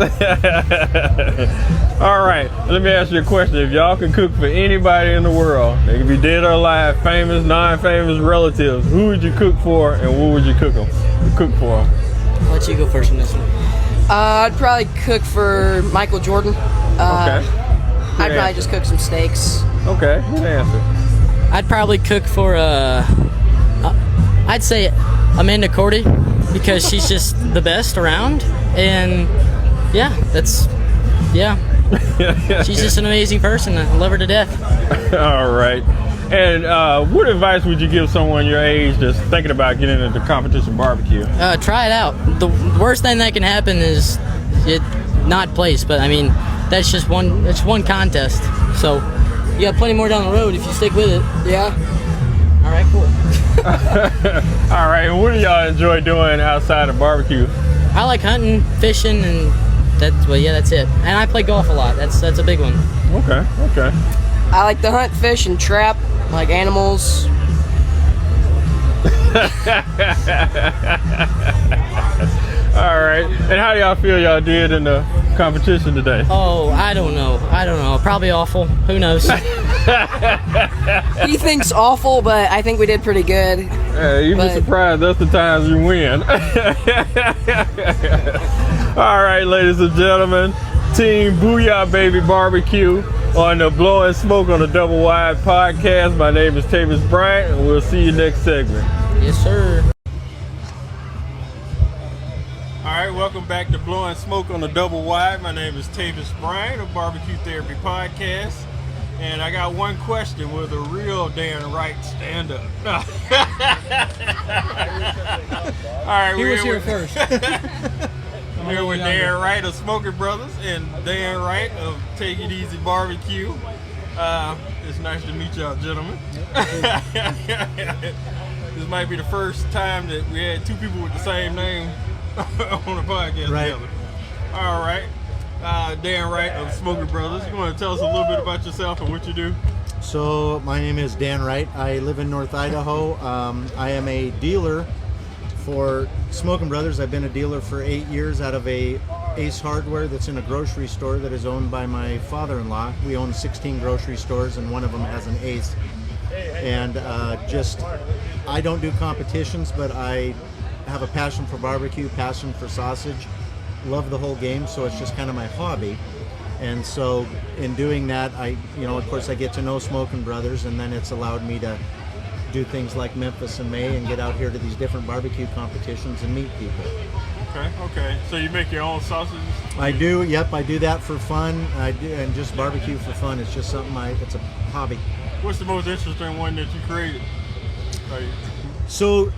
All right, let me ask you a question. If y'all can cook for anybody in the world, they can be dead or alive, famous, non-famous relatives, who would you cook for and what would you cook for? I'll let you go first on this one. I'd probably cook for Michael Jordan. Okay. I'd probably just cook some steaks. Okay, good answer. I'd probably cook for I'd say Amanda Cordy, because she's just the best around, and she's just an amazing person. I love her to death. All right. And what advice would you give someone your age that's thinking about getting into competition barbecue? Try it out. The worst thing that can happen is it not place, but I mean that's just one. It's one contest, so you got plenty more down the road if you stick with it. Yeah. All right, cool. All right. And what do y'all enjoy doing outside of barbecue? I like hunting, fishing, and that's it. And I play golf a lot. That's a big one. Okay. I like to hunt, fish, and trap like animals. All right. And how do y'all feel y'all did in the competition today? Oh, I don't know. Probably awful. Who knows? He thinks awful, but I think we did pretty good. You'd be surprised. That's the times you win. All right, ladies and gentlemen, Team Booyah Baby Barbecue on the Blowin Smoke on the Doublewide podcast. My name is Tavis Bryant, and we'll see you next segment. Yes, sir. All right, welcome back to Blowin Smoke on the Doublewide. My name is Tavis Bryant of BBQ Therapy podcast. And I got one question: will the real Dan Wright stand up? All right, he was here first. I'm here with Dan Wright of Smoking Brothers and Dan Wright of Take It Easy Barbecue. It's nice to meet y'all, gentlemen. This might be the first time that we had two people with the same name on a podcast together. All right. Dan Wright of Smoking Brothers. You want to tell us a little bit about yourself and what you do? So my name is Dan Wright. I live in North Idaho. I am a dealer for Smoking Brothers. I've been a dealer for 8 years out of a Ace Hardware that's in a grocery store that is owned by my father-in-law. We own 16 grocery stores and one of them has an Ace. And I don't do competitions, but I have a passion for barbecue, passion for sausage. Love the whole game, so it's just kind of my hobby. And so in doing that, of course I get to know Smoking Brothers, and then it's allowed me to do things like Memphis in May and get out here to these different barbecue competitions and meet people. Okay. So you make your own sausages? I do, yep, I do that for fun. I do, and just barbecue for fun. It's just something it's a hobby. What's the most interesting one that you created? So,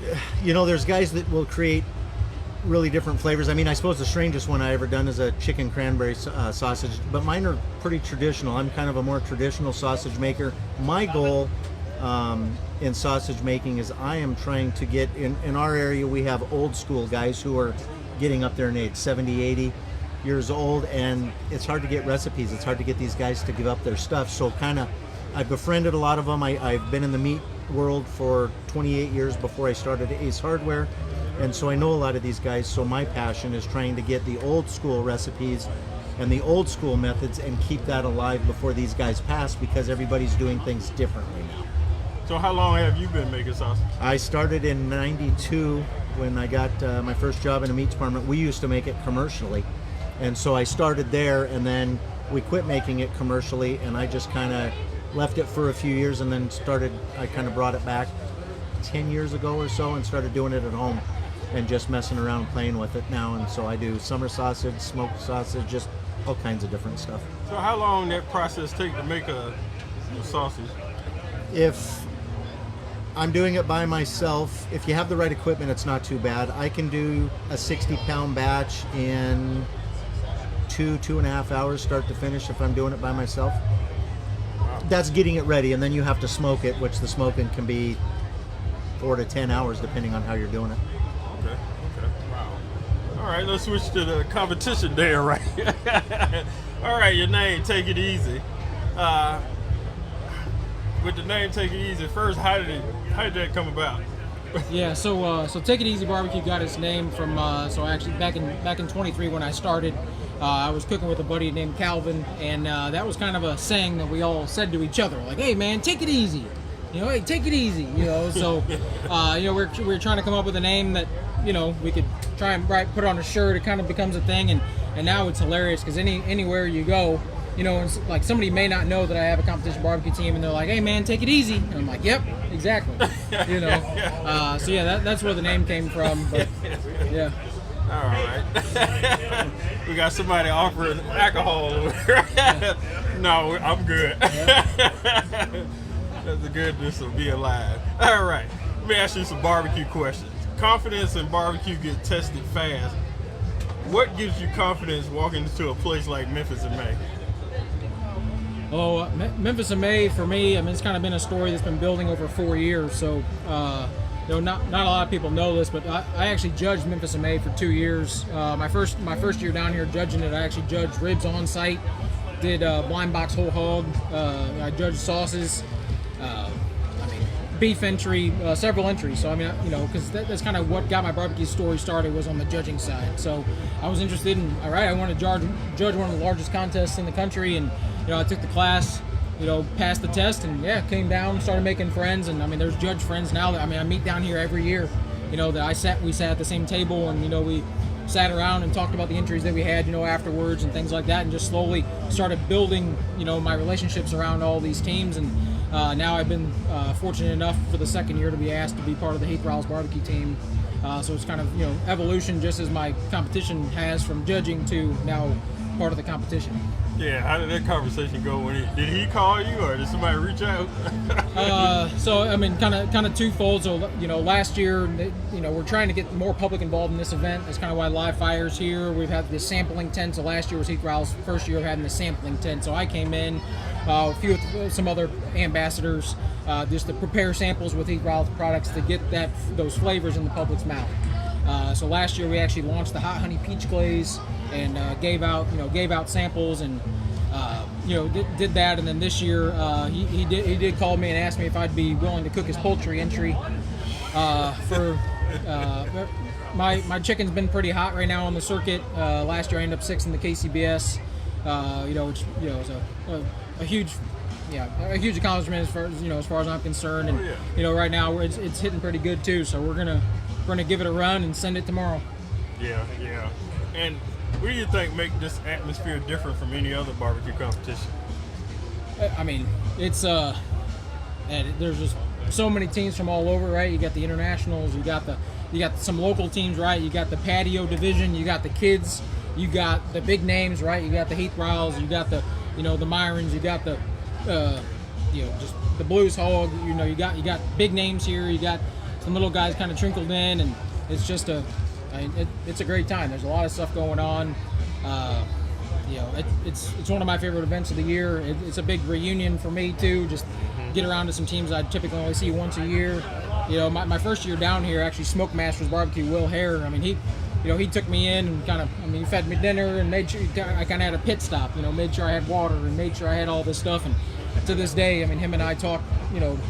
there's guys that will create really different flavors. I mean, I suppose the strangest one I ever done is a chicken cranberry sausage, but mine are pretty traditional. I'm kind of a more traditional sausage maker. My goal in sausage making is I am trying to get, in our area we have old school guys who are getting up there in age, 70, 80 years old, and it's hard to get recipes. It's hard to get these guys to give up their stuff. So I've befriended a lot of them. I've been in the meat world for 28 years before I started Ace Hardware. And so I know a lot of these guys, so my passion is trying to get the old school recipes and the old school methods and keep that alive before these guys pass, because everybody's doing things differently now. So how long have you been making sausage? I started in '92 when I got my first job in a meat department. We used to make it commercially. And so I started there, and then we quit making it commercially, and I just kind of left it for a few years, and then I kind of brought it back 10 years ago or so and started doing it at home and just messing around playing with it now. And so I do summer sausage, smoked sausage, just all kinds of different stuff. So how long that process take to make a sausage? If I'm doing it by myself, if you have the right equipment, it's not too bad. I can do a 60-pound batch in 2.5 hours start to finish if I'm doing it by myself. That's getting it ready, and then you have to smoke it, which the smoking can be 4 to 10 hours depending on how you're doing it. Okay. Wow. All right, let's switch to the competition there, right? All right, your name, Take It Easy. With the name Take It Easy, first, how did that come about? Yeah, so Take It Easy Barbecue got its name from so actually back in 23 when I started, I was cooking with a buddy named Calvin, and that was kind of a saying that we all said to each other, like, "Hey man, take it easy," "Hey, take it easy," So we're trying to come up with a name that we could try and put on a shirt. It kind of becomes a thing, and now it's hilarious because anywhere you go. And like somebody may not know that I have a competition barbecue team, and they're like, "Hey man, take it easy," and I'm like, "Yep, exactly." So yeah, that's where the name came from. But yeah. All right. We got somebody offering alcohol over here. No, I'm good. That's the goodness of being alive. All right. Let me ask you some barbecue questions. Confidence in barbecue gets tested fast. What gives you confidence walking into a place like Memphis in May? Oh, Memphis in May for me, it's kind of been a story that's been building over 4 years. So, not a lot of people know this, but I actually judged Memphis in May for 2 years. My first year down here judging it, I actually judged ribs on site, did blind box whole hog. I judged sauces, beef entry, several entries. So because that's kind of what got my barbecue story started, was on the judging side. So I was interested in, I want to judge one of the largest contests in the country, and I took the class, passed the test, and came down, started making friends, and there's judge friends now that I meet down here every year. That we sat at the same table, and we sat around and talked about the entries that we had, afterwards and things like that, and just slowly started building, my relationships around all these teams. And now I've been fortunate enough for the second year to be asked to be part of the Heath Riles barbecue team. So it's kind of evolution, just as my competition has, from judging to now part of the competition. Yeah, how did that conversation go? Did he call you, or did somebody reach out? Kind of twofold. So last year, we're trying to get more public involved in this event. That's kind of why Live Fire's here. We've had the sampling tent. So last year was Heath Riles' first year of having the sampling tent. So I came in, some other ambassadors, just to prepare samples with Heath Riles products to get those flavors in the public's mouth. So last year we actually launched the hot honey peach glaze and gave out samples, and did that. And then this year he did call me and asked me if I'd be willing to cook his poultry entry for my chicken's been pretty hot right now on the circuit. Last year I ended up 6th in the KCBS, which is a huge accomplishment as far as I'm concerned. And right now it's hitting pretty good too. So we're gonna give it a run and send it tomorrow. Yeah. And what do you think make this atmosphere different from any other barbecue competition? It's and there's just so many teams from all over, right? You got the internationals, you got some local teams, right? You got the patio division, you got the kids, you got the big names, right? You got the Heath Riles, you got the the Myrons, you got the just the Blues Hog. You got big names here. You got some little guys kind of trickled in, and it's just it's a great time. There's a lot of stuff going on. It's one of my favorite events of the year. It's a big reunion for me too. Just get around to some teams I typically only see once a year. My first year down here, actually, Smoke Masters Barbecue, Will Hare. He took me in and he fed me dinner and made sure I kind of had a pit stop. Made sure I had water and made sure I had all this stuff. And to this day, him and I talk,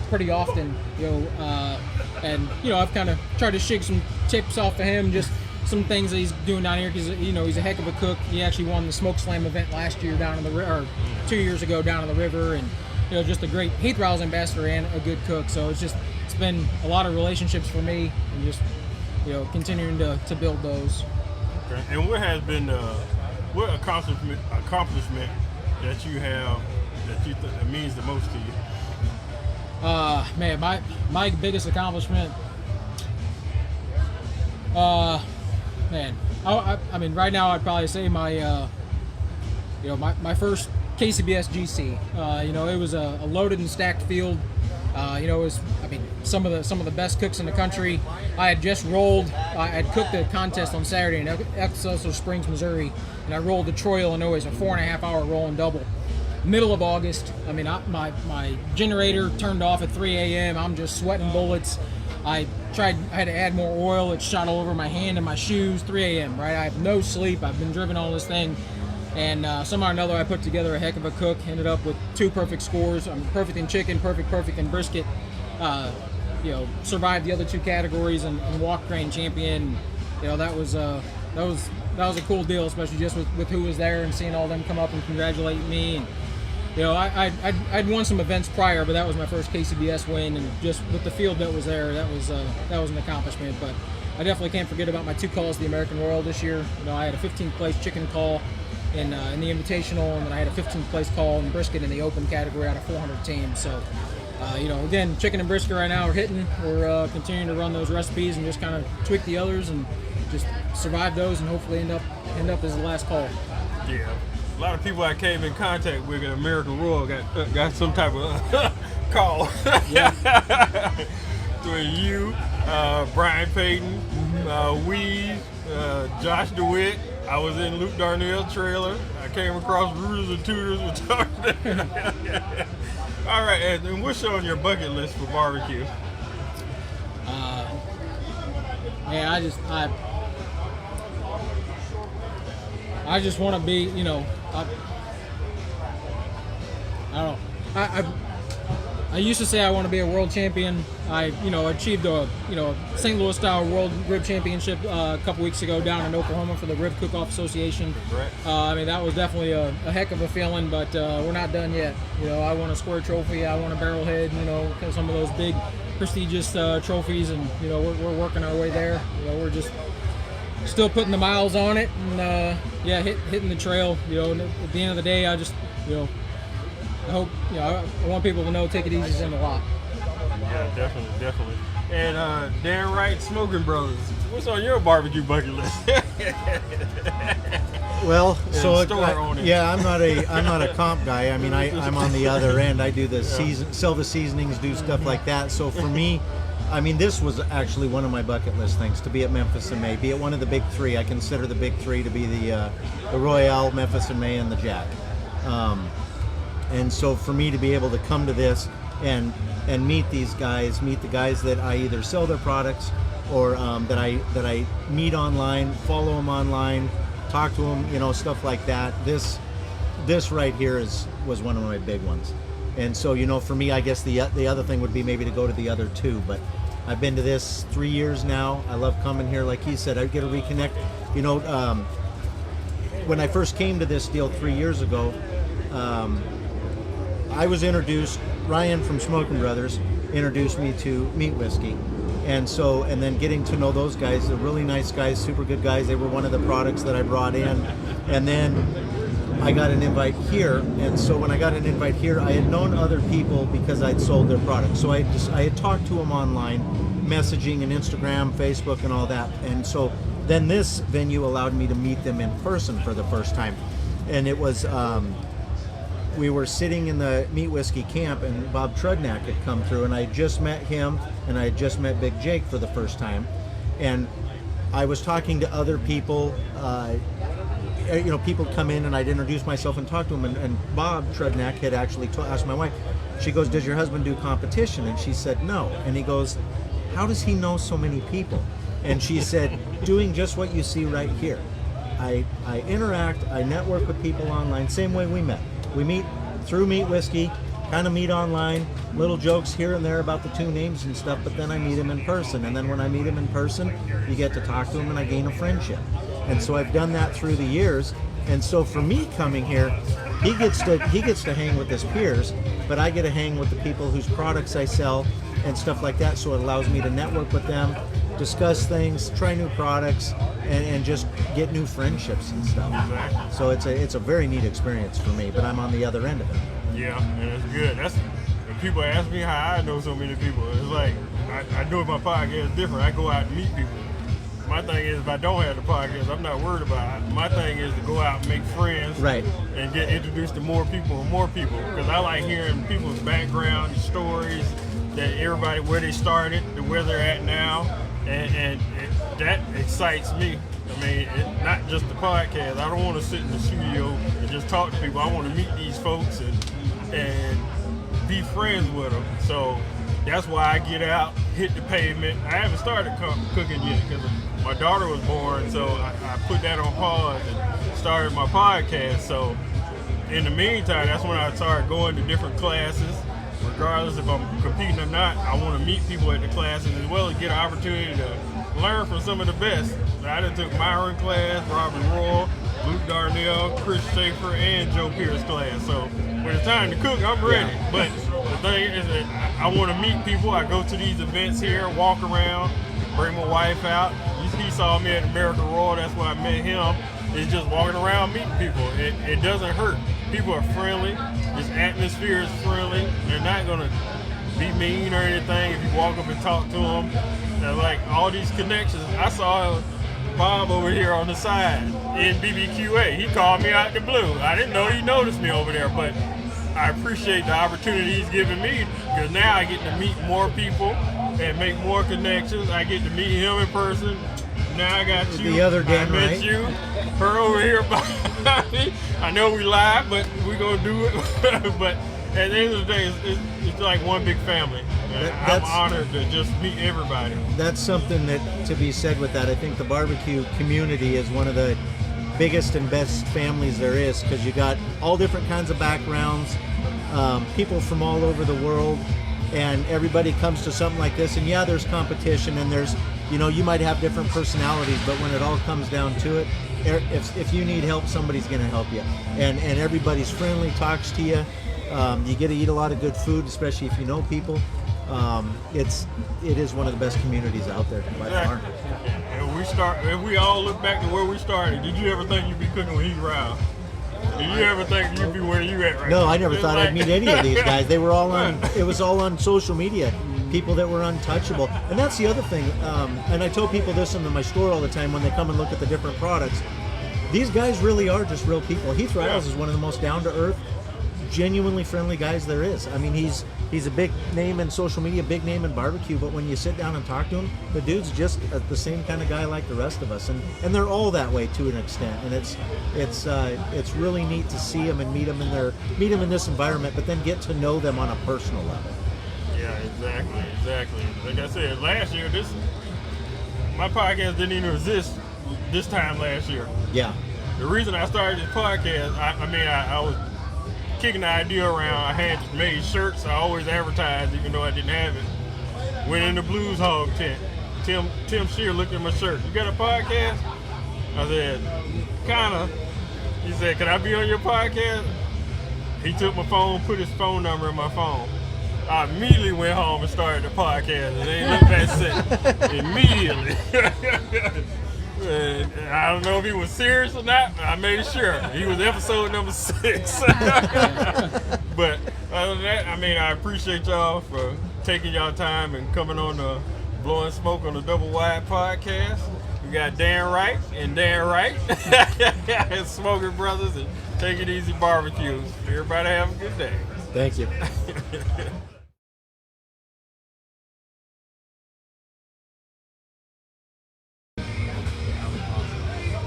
pretty often. And I've kind of tried to shake some tips off of him, just some things that he's doing down here, because he's a heck of a cook. He actually won the Smoke Slam event last year down in the or 2 years ago down in the river, and just a great Heath Riles ambassador and a good cook. So it's been a lot of relationships for me, and just continuing to build those. Okay. And what has been what accomplishment that you have that you that means the most to you? Man, my biggest accomplishment. Right now I'd probably say my first KCBS GC. It was a loaded and stacked field. It was some of the best cooks in the country. I had just rolled. I had cooked the contest on Saturday in Excelsior Springs, Missouri, and I rolled to Troy, Illinois, a 4.5-hour rolling double. Middle of August. My generator turned off at 3 a.m. I'm just sweating bullets. I had to add more oil. It shot all over my hand and my shoes. 3 a.m. Right. I have no sleep. I've been driven on this thing, and somehow or another I put together a heck of a cook. Ended up with 2 perfect scores. I'm perfect in chicken, perfect in brisket. survived the other 2 categories and walk grand champion. That was a cool deal, especially just with who was there and seeing all them come up and congratulate me. And, I'd won some events prior, but that was my first KCBS win, and just with the field that was there, that was an accomplishment. But I definitely can't forget about my 2 calls to the American Royal this year. I had a 15th place chicken call in the Invitational, and then I had a 15th place call in brisket in the open category out of 400 teams. So, again, chicken and brisket right now are hitting. We're continuing to run those recipes and just kind of tweak the others and just survive those, and hopefully end up as the last call. Yeah. A lot of people I came in contact with at American Royal got some type of call. Between you, Brian Payton, Weeze, Josh DeWitt. I was in Luke Darnell trailer. I came across Rooters and Tutors with All right, and what's on your bucket list for barbecue? I just want to be, I used to say I want to be a world champion. I, achieved a, St. Louis style world rib championship a couple weeks ago down in Oklahoma for the Rib Cook-Off Association. That was definitely a heck of a feeling, but we're not done yet. I want a square trophy. I want a barrelhead, some of those big prestigious trophies, and, we're working our way there. We're just still putting the miles on it, and hitting the trail. At the end of the day, I just, I hope, I want people to know take it easy in the lot. Yeah, definitely. And Dan Wright, Smoking Brothers, what's on your barbecue bucket list? Well, I'm not a comp guy. I mean, I'm on the other end. I do the sell the seasonings, do stuff like that. So for me, I mean, this was actually one of my bucket list things, to be at Memphis in May, be at one of the big 3. I consider the big 3 to be the Royale, Memphis in May, and the Jack. And so for me to be able to come to this and meet these guys, meet the guys that I either sell their products or that I meet online, follow them online, talk to them, stuff like that. This right here was one of my big ones. And so, for me, I guess the other thing would be maybe to go to the other 2, but I've been to this 3 years now. I love coming here. Like he said, I get to reconnect. When I first came to this deal 3 years ago, I was introduced, Ryan from Smoking Brothers introduced me to Meat Whiskey. And then getting to know those guys, they're really nice guys, super good guys. They were one of the products that I brought in. And then I got an invite here. And so when I got an invite here, I had known other people because I'd sold their products. So I had talked to them online, messaging and Instagram, Facebook and all that. And so then this venue allowed me to meet them in person for the first time. And it was, we were sitting in the Meat Whiskey camp, and Bob Trudnak had come through, and I had just met him, and I had just met Big Jake for the first time. And I was talking to other people, people come in, and I'd introduce myself and talk to them, and Bob Trudnak had actually asked my wife, she goes, "Does your husband do competition?" And she said, "No." And he goes, "How does he know so many people?" And she said, "Doing just what you see right here. I interact, I network with people online, same way we met. We meet through Meat Whiskey, kind of meet online, little jokes here and there about the 2 names and stuff, but then I meet him in person. And then when I meet him in person, you get to talk to him and I gain a friendship. And so I've done that through the years. And so for me coming here, he gets to hang with his peers, but I get to hang with the people whose products I sell and stuff like that. So it allows me to network with them, discuss things, try new products, and just get new friendships and stuff. So it's a very neat experience for me, but I'm on the other end of it. Yeah, and it's good. When people ask me how I know so many people, it's like I do it. My podcast is different. I go out and meet people. My thing is, if I don't have the podcast, I'm not worried about it. My thing is to go out and make friends, right, and get introduced to more people, because I like hearing people's background, stories, that everybody, where they started, to where they're at now, and that excites me. I mean, not just the podcast. I don't want to sit in the studio and just talk to people. I want to meet these folks and be friends with them. So that's why I get out, hit the pavement. I haven't started cooking yet because my daughter was born, so I put that on pause and started my podcast. So in the meantime, that's when I started going to different classes. We're regardless if I'm competing or not, I want to meet people at the classes as well as get an opportunity to learn from some of the best. I done took Myron class, Robert Royal, Luke Darnell, Chris Schaefer, and Joe Pierce class. So when it's time to cook, I'm ready. Yeah. But the thing is that I want to meet people. I go to these events here, walk around, bring my wife out. He saw me at American Royal, that's why I met him. It's just walking around meeting people. It doesn't hurt. People are friendly. This atmosphere is friendly. They're not going to be mean or anything if you walk up and talk to them. They're like all these connections. I saw Bob over here on the side in BBQA. He called me out the blue. I didn't know he noticed me over there, but I appreciate the opportunity he's giving me because now I get to meet more people and make more connections. I get to meet him in person. Now I got you. The other I Dan, met right? you. Her over here, Bobby. I know we live, but we're going to do it. But at the end of the day, it's like one big family. I'm honored to just meet everybody. That's something that to be said with that. I think the barbecue community is one of the biggest and best families there is because you got all different kinds of backgrounds, people from all over the world, and everybody comes to something like this. And yeah, there's competition and there's, you know, you might have different personalities, but when it all comes down to it, if you need help, somebody's going to help you. And everybody's friendly, talks to you. You get to eat a lot of good food, especially if you know people. It is one of the best communities out there by far. If we all look back to where we started, did you ever think you'd be cooking with Heath Ryle? Did you ever think you'd be where you at right now? No, I never thought I'd meet any of these guys. They were all on. It was all on social media. People that were untouchable, and that's the other thing. And I tell people this in my store all the time when they come and look at the different products. These guys really are just real people. Heath Riles is one of the most down-to-earth, genuinely friendly guys there is. I mean, he's a big name in social media, big name in barbecue, but when you sit down and talk to him, the dude's just the same kind of guy like the rest of us, and they're all that way to an extent. And it's really neat to see them and meet them in this environment, but then get to know them on a personal level. Yeah, exactly. Like I said, last year, my podcast didn't even exist this time last year. Yeah. The reason I started this podcast, I was kicking the idea around. I had made shirts. I always advertised, even though I didn't have it. Went in the Blues Hog tent. Tim Shear looked at my shirt. You got a podcast? I said, kinda. He said, can I be on your podcast? He took my phone, put his phone number in my phone. I immediately went home and started the podcast, and they looked back since. Immediately. I don't know if he was serious or not, but I made sure. He was episode number 6. But other than that, I appreciate y'all for taking y'all time and coming on the Blowin Smoke on the Doublewide podcast. We got Dan Wright and Dan Wright, and Smoking Brothers, and Take It Easy Barbecues. Everybody have a good day. Thank you.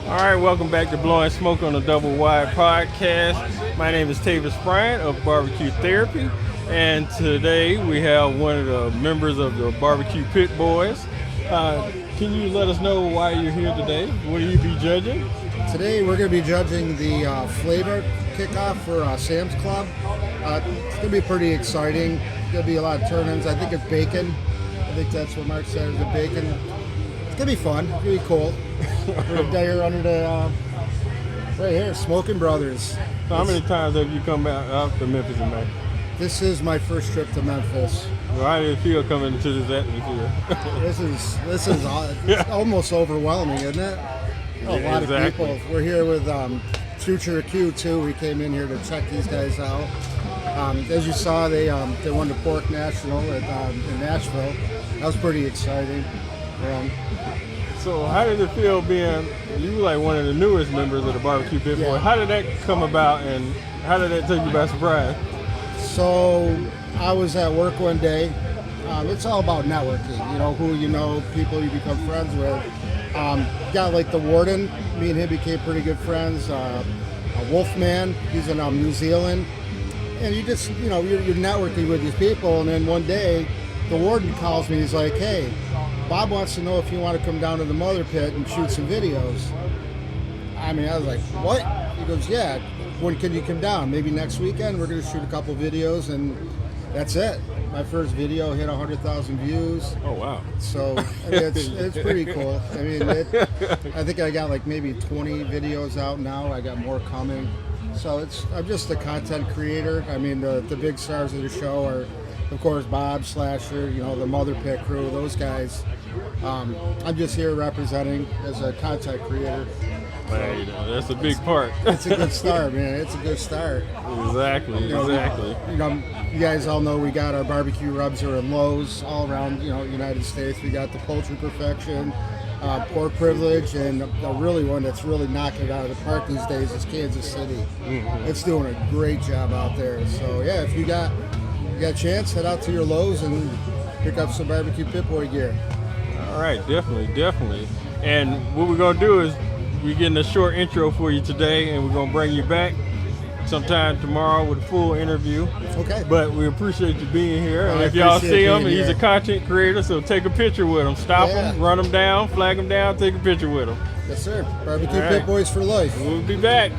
All right, welcome back to Blowin Smoke on the Doublewide podcast. My name is Tavis Bryant of BBQ Therapy, and today we have one of the members of the Barbecue Pit Boys. Can you let us know why you're here today? What will you be judging? Today we're going to be judging the flavor kickoff for Sam's Club. It's going to be pretty exciting. There's going to be a lot of turn-ins. I think it's bacon. I think that's what Mark said, is the bacon. It's going to be fun. It's going to be cool. We're here under the, right here, Smoking Brothers. How many times have you come out to Memphis in May? This is my first trip to Memphis. Well, how did it feel coming into this atmosphere? This is it's almost overwhelming, isn't it? A lot of people. We're here with Future Q too. We came in here to check these guys out. As you saw, they won the Pork National in Nashville. That was pretty exciting. So how did it feel being, you were like one of the newest members of the Barbecue Pit Boy. How did that come about, and how did that take you by surprise? So I was at work one day. It's all about networking, you know, who you know, people you become friends with. Got like the warden, me and him became pretty good friends. A Wolfman, he's in New Zealand. And you just, you know, you're networking with these people, and then one day the warden calls me, he's like, hey, Bob wants to know if you want to come down to the Mother Pit and shoot some videos. I mean, I was like, what? He goes, yeah, when can you come down? Maybe next weekend? We're going to shoot a couple videos, and that's it. My first video hit 100,000 views. Oh wow! So I mean, it's pretty cool. I mean, I think I got like maybe 20 videos out now. I got more coming. So I'm just a content creator. I mean, the big stars of the show are, of course, Bob, Slasher, you know, the Mother Pit crew, those guys. I'm just here representing as a content creator. Hey, that's a big part. It's a good start, man. It's a good start. Exactly, exactly. You guys all know we got our barbecue rubs are in Lowe's all around, United States. We got the Poultry Perfection, Pork Privilege, and the really one that's really knocking it out of the park these days is Kansas City. It's doing a great job out there. So yeah, if you got a chance, head out to your Lowe's and pick up some barbecue Pit Boy gear. All right, definitely. And what we're gonna do is we're getting a short intro for you today, and we're gonna bring you back sometime tomorrow with a full interview. Okay. But we appreciate you being here. Well, and if y'all see him, he's a content creator, so take a picture with him. Stop him, run him down, flag him down, take a picture with him. Yes, sir. Barbecue Pit Boys for life. We'll be back.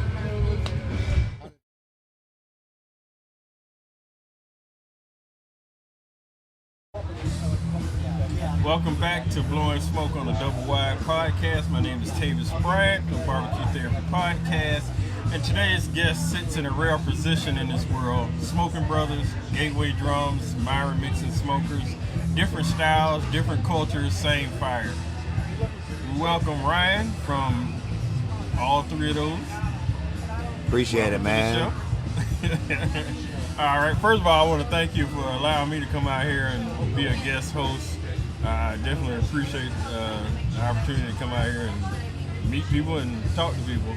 Welcome back to Blowin Smoke on the Doublewide podcast. My name is Tavis Bryant of BBQ Therapy podcast, and today's guest sits in a rare position in this world. Smoking Brothers, Gateway Drums, Myron Mixing Smokers, different styles, different cultures, same fire. We welcome Ryan from all three of those. Appreciate it, man. All right, first of all, I want to thank you for allowing me to come out here and be a guest host. I definitely appreciate the opportunity to come out here and meet people and talk to people.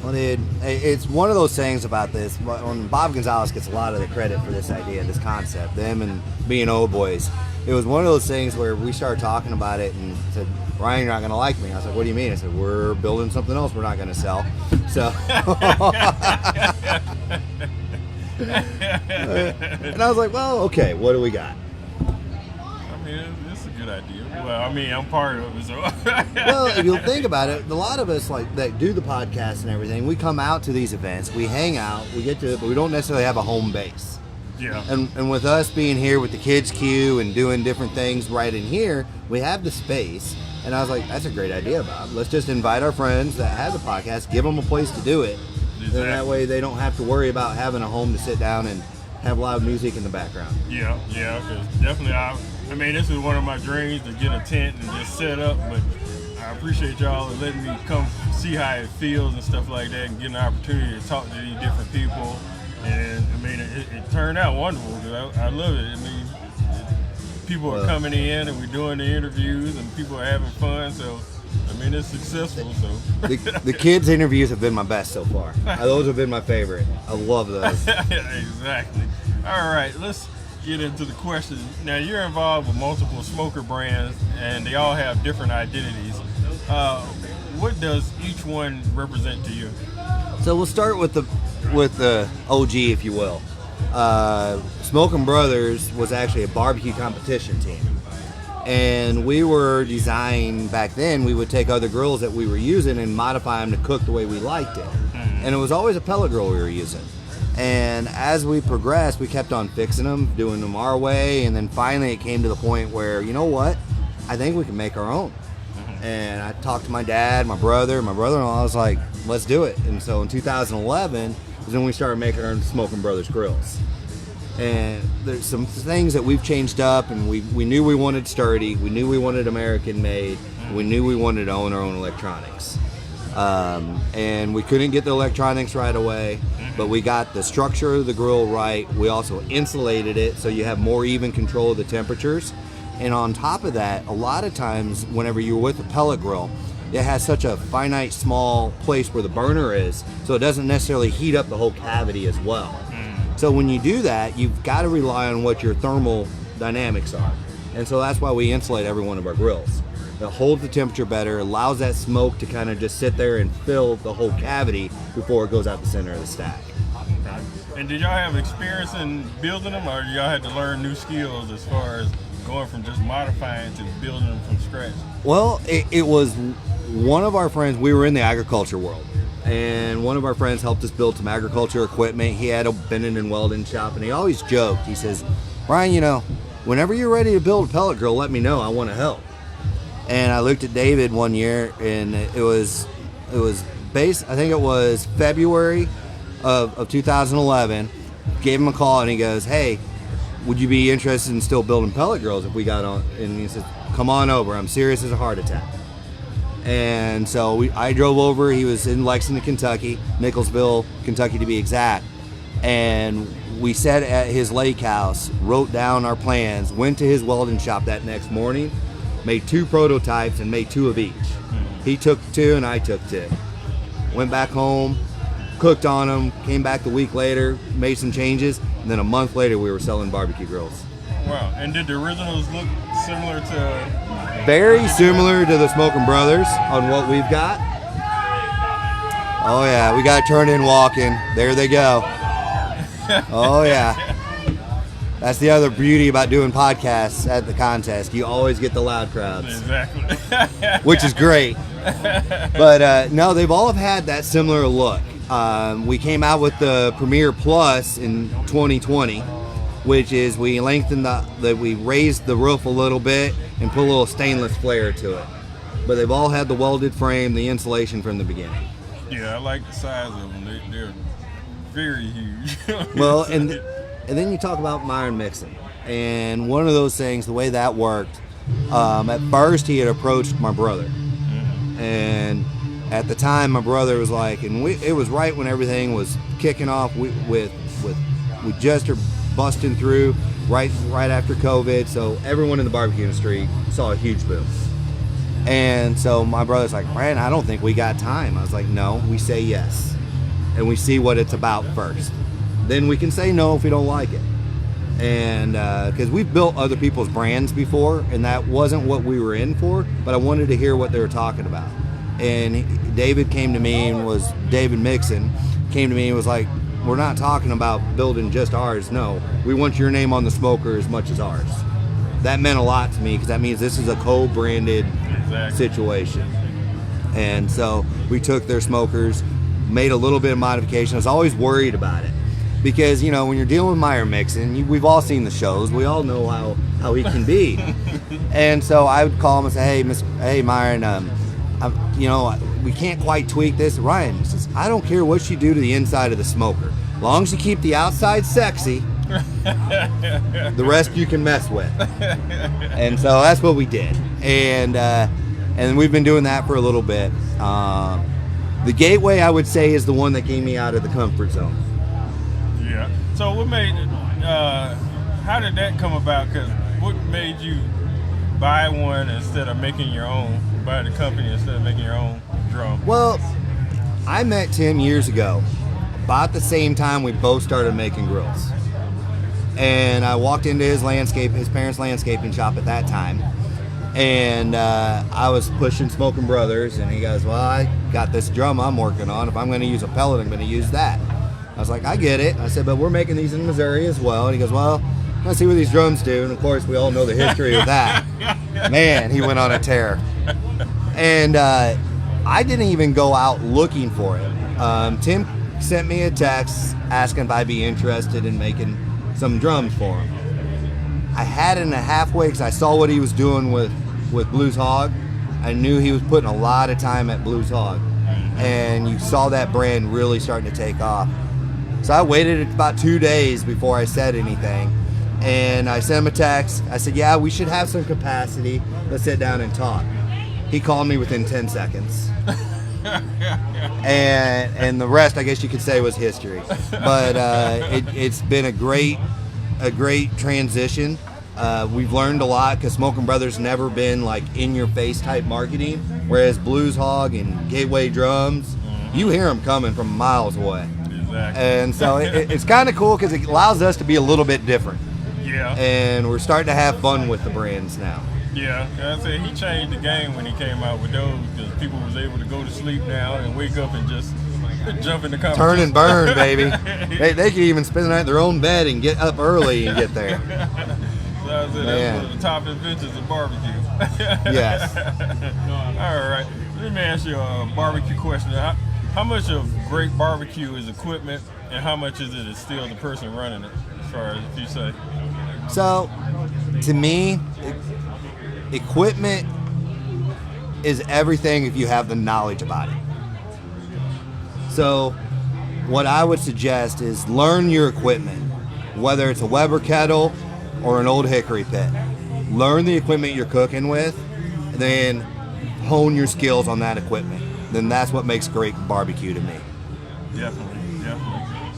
Well, dude, it's one of those things about this. When Bob Gonzalez gets a lot of the credit for this idea, this concept, them and being old boys. It was one of those things where we started talking about it and said, Ryan, you're not going to like me. I was like, what do you mean? I said, we're building something else we're not going to sell. So, and I was like, well, okay, what do we got? I mean, it's a good idea. Well, I mean, I'm part of it, so. Well, if you'll think about it, a lot of us that do the podcast and everything, we come out to these events, we hang out, we get to it, but we don't necessarily have a home base. Yeah. And with us being here with the kids' queue and doing different things right in here, we have the space. And I was like, that's a great idea, Bob. Let's just invite our friends that have the podcast, give them a place to do it. Exactly. And that way they don't have to worry about having a home to sit down and have loud music in the background. Yeah, because definitely, I mean, this is one of my dreams, to get a tent and just set up, but I appreciate y'all letting me come see how it feels and stuff like that and getting an opportunity to talk to these different people. And I mean, it turned out wonderful because I love it. I mean, people are coming in and we're doing the interviews and people are having fun. So, I mean, it's successful. So the kids' interviews have been my best so far. Those have been my favorite. I love those. Exactly. All right, let's get into the question. Now, you're involved with multiple smoker brands and they all have different identities. What does each one represent to you? So we'll start with the OG, if you will. Smokin' Brothers was actually a barbecue competition team. And we were designed back then, we would take other grills that we were using and modify them to cook the way we liked it. And it was always a pellet grill we were using. And as we progressed, we kept on fixing them, doing them our way. And then finally it came to the point where, you know what? I think we can make our own. And I talked to my dad, my brother-in-law. I was like, let's do it. And so in 2011 is when we started making our own Smokin' Brothers grills. And there's some things that we've changed up, and we knew we wanted sturdy, we knew we wanted American made, we knew we wanted to own our own electronics. And we couldn't get the electronics right away, but we got the structure of the grill right. We also insulated it so you have more even control of the temperatures. And on top of that, a lot of times whenever you're with a pellet grill, it has such a finite small place where the burner is, so it doesn't necessarily heat up the whole cavity as well. So when you do that, you've got to rely on what your thermal dynamics are. And so that's why we insulate every one of our grills. It holds the temperature better, allows that smoke to kind of just sit there and fill the whole cavity before it goes out the center of the stack. And did y'all have experience in building them, or y'all had to learn new skills as far as going from just modifying to building them from scratch? Well, it was one of our friends. We were in the agriculture world, and one of our friends helped us build some agriculture equipment. He had a bending and welding shop, and he always joked. He says, "Brian, whenever you're ready to build a pellet grill, let me know. I want to help." And I looked at David one year, and it was I think it was February of 2011. Gave him a call, and he goes, "Hey, would you be interested in still building pellet grills if we got on?" And he said, "Come on over. I'm serious as a heart attack." And so I drove over. He was in Lexington, Kentucky, Nicholsville, Kentucky to be exact. And we sat at his lake house, wrote down our plans, went to his welding shop that next morning, made 2 prototypes and made 2 of each. He took 2 and I took 2. Went back home, cooked on them, came back the week later, made some changes, and then a month later we were selling barbecue grills. Wow. And did the originals look similar to... Very similar to the Smoking Brothers on what we've got. Oh yeah, we got turn in walking. There they go. Oh yeah. That's the other beauty about doing podcasts at the contest. You always get the loud crowds. Exactly. Which is great. But no, they've all had that similar look. We came out with the Premier Plus in 2020, which is we lengthened we raised the roof a little bit and put a little stainless flare to it. But they've all had the welded frame, the insulation from the beginning. Yeah, I like the size of them. They're very huge. Well, and then you talk about iron mixing. And one of those things, the way that worked, at first he had approached my brother. And at the time, my brother was like, and it was right when everything was kicking off we just are busting through right after COVID. So everyone in the barbecue industry saw a huge boom. And so my brother's like, "Brian, I don't think we got time." I was like, "No, we say yes. And we see what it's about first. Then we can say no if we don't like it." And because we've built other people's brands before, and that wasn't what we were in for, but I wanted to hear what they were talking about. And David came to me and was, David Mixon came to me and was like, "We're not talking about building just ours. No, we want your name on the smoker as much as ours." That meant a lot to me because that means this is a co-branded situation. And so we took their smokers, made a little bit of modification. I was always worried about it because, when you're dealing with Meyer Mixon, we've all seen the shows. We all know how he can be. And so I would call him and say, "Hey, Myron, we can't quite tweak this." Ryan says, "I don't care what you do to the inside of the smoker. As long as you keep the outside sexy, the rest you can mess with." And so that's what we did. And we've been doing that for a little bit. The Gateway, I would say, is the one that came me out of the comfort zone. Yeah. So what made how did that come about? Because what made you buy one instead of making your own? Buy the company instead of making your own drum? Well, I met Tim years ago. About the same time we both started making grills. And I walked into his parents' landscaping shop at that time. And I was pushing Smoking Brothers, and he goes, "Well, I got this drum I'm working on. If I'm going to use a pellet, I'm going to use that." I was like, "I get it." I said, "But we're making these in Missouri as well." And he goes, "Well, let's see what these drums do." And of course, we all know the history of that. Man, he went on a tear. And I didn't even go out looking for it. Tim sent me a text asking if I'd be interested in making some drums for him. I had it in a halfway because I saw what he was doing with Blues Hog. I knew he was putting a lot of time at Blues Hog. And you saw that brand really starting to take off. So I waited about 2 days before I said anything. And I sent him a text. I said, "Yeah, we should have some capacity. Let's sit down and talk." He called me within 10 seconds. And the rest, I guess you could say, was history. But it's been a great transition. We've learned a lot because Smoking Brothers never been like in-your-face type marketing, whereas Blues Hog and Gateway Drums, you hear them coming from miles away. Exactly. And so it's kind of cool because it allows us to be a little bit different. Yeah. And we're starting to have fun with the brands now. Yeah, I said he changed the game when he came out with those because people was able to go to sleep now and wake up and just jump in the competition. Turn and burn, baby. They can even spend the night in their own bed and get up early and get there. So I said that's one of the top adventures of barbecue. Yes. All right. Let me ask you a barbecue question. How much of great barbecue is equipment, and how much is still the person running it, as far as if you say? So, to me, equipment is everything if you have the knowledge about it. So, what I would suggest is learn your equipment, whether it's a Weber kettle or an old hickory pit. Learn the equipment you're cooking with, and then hone your skills on that equipment. Then that's what makes great barbecue to me. Definitely.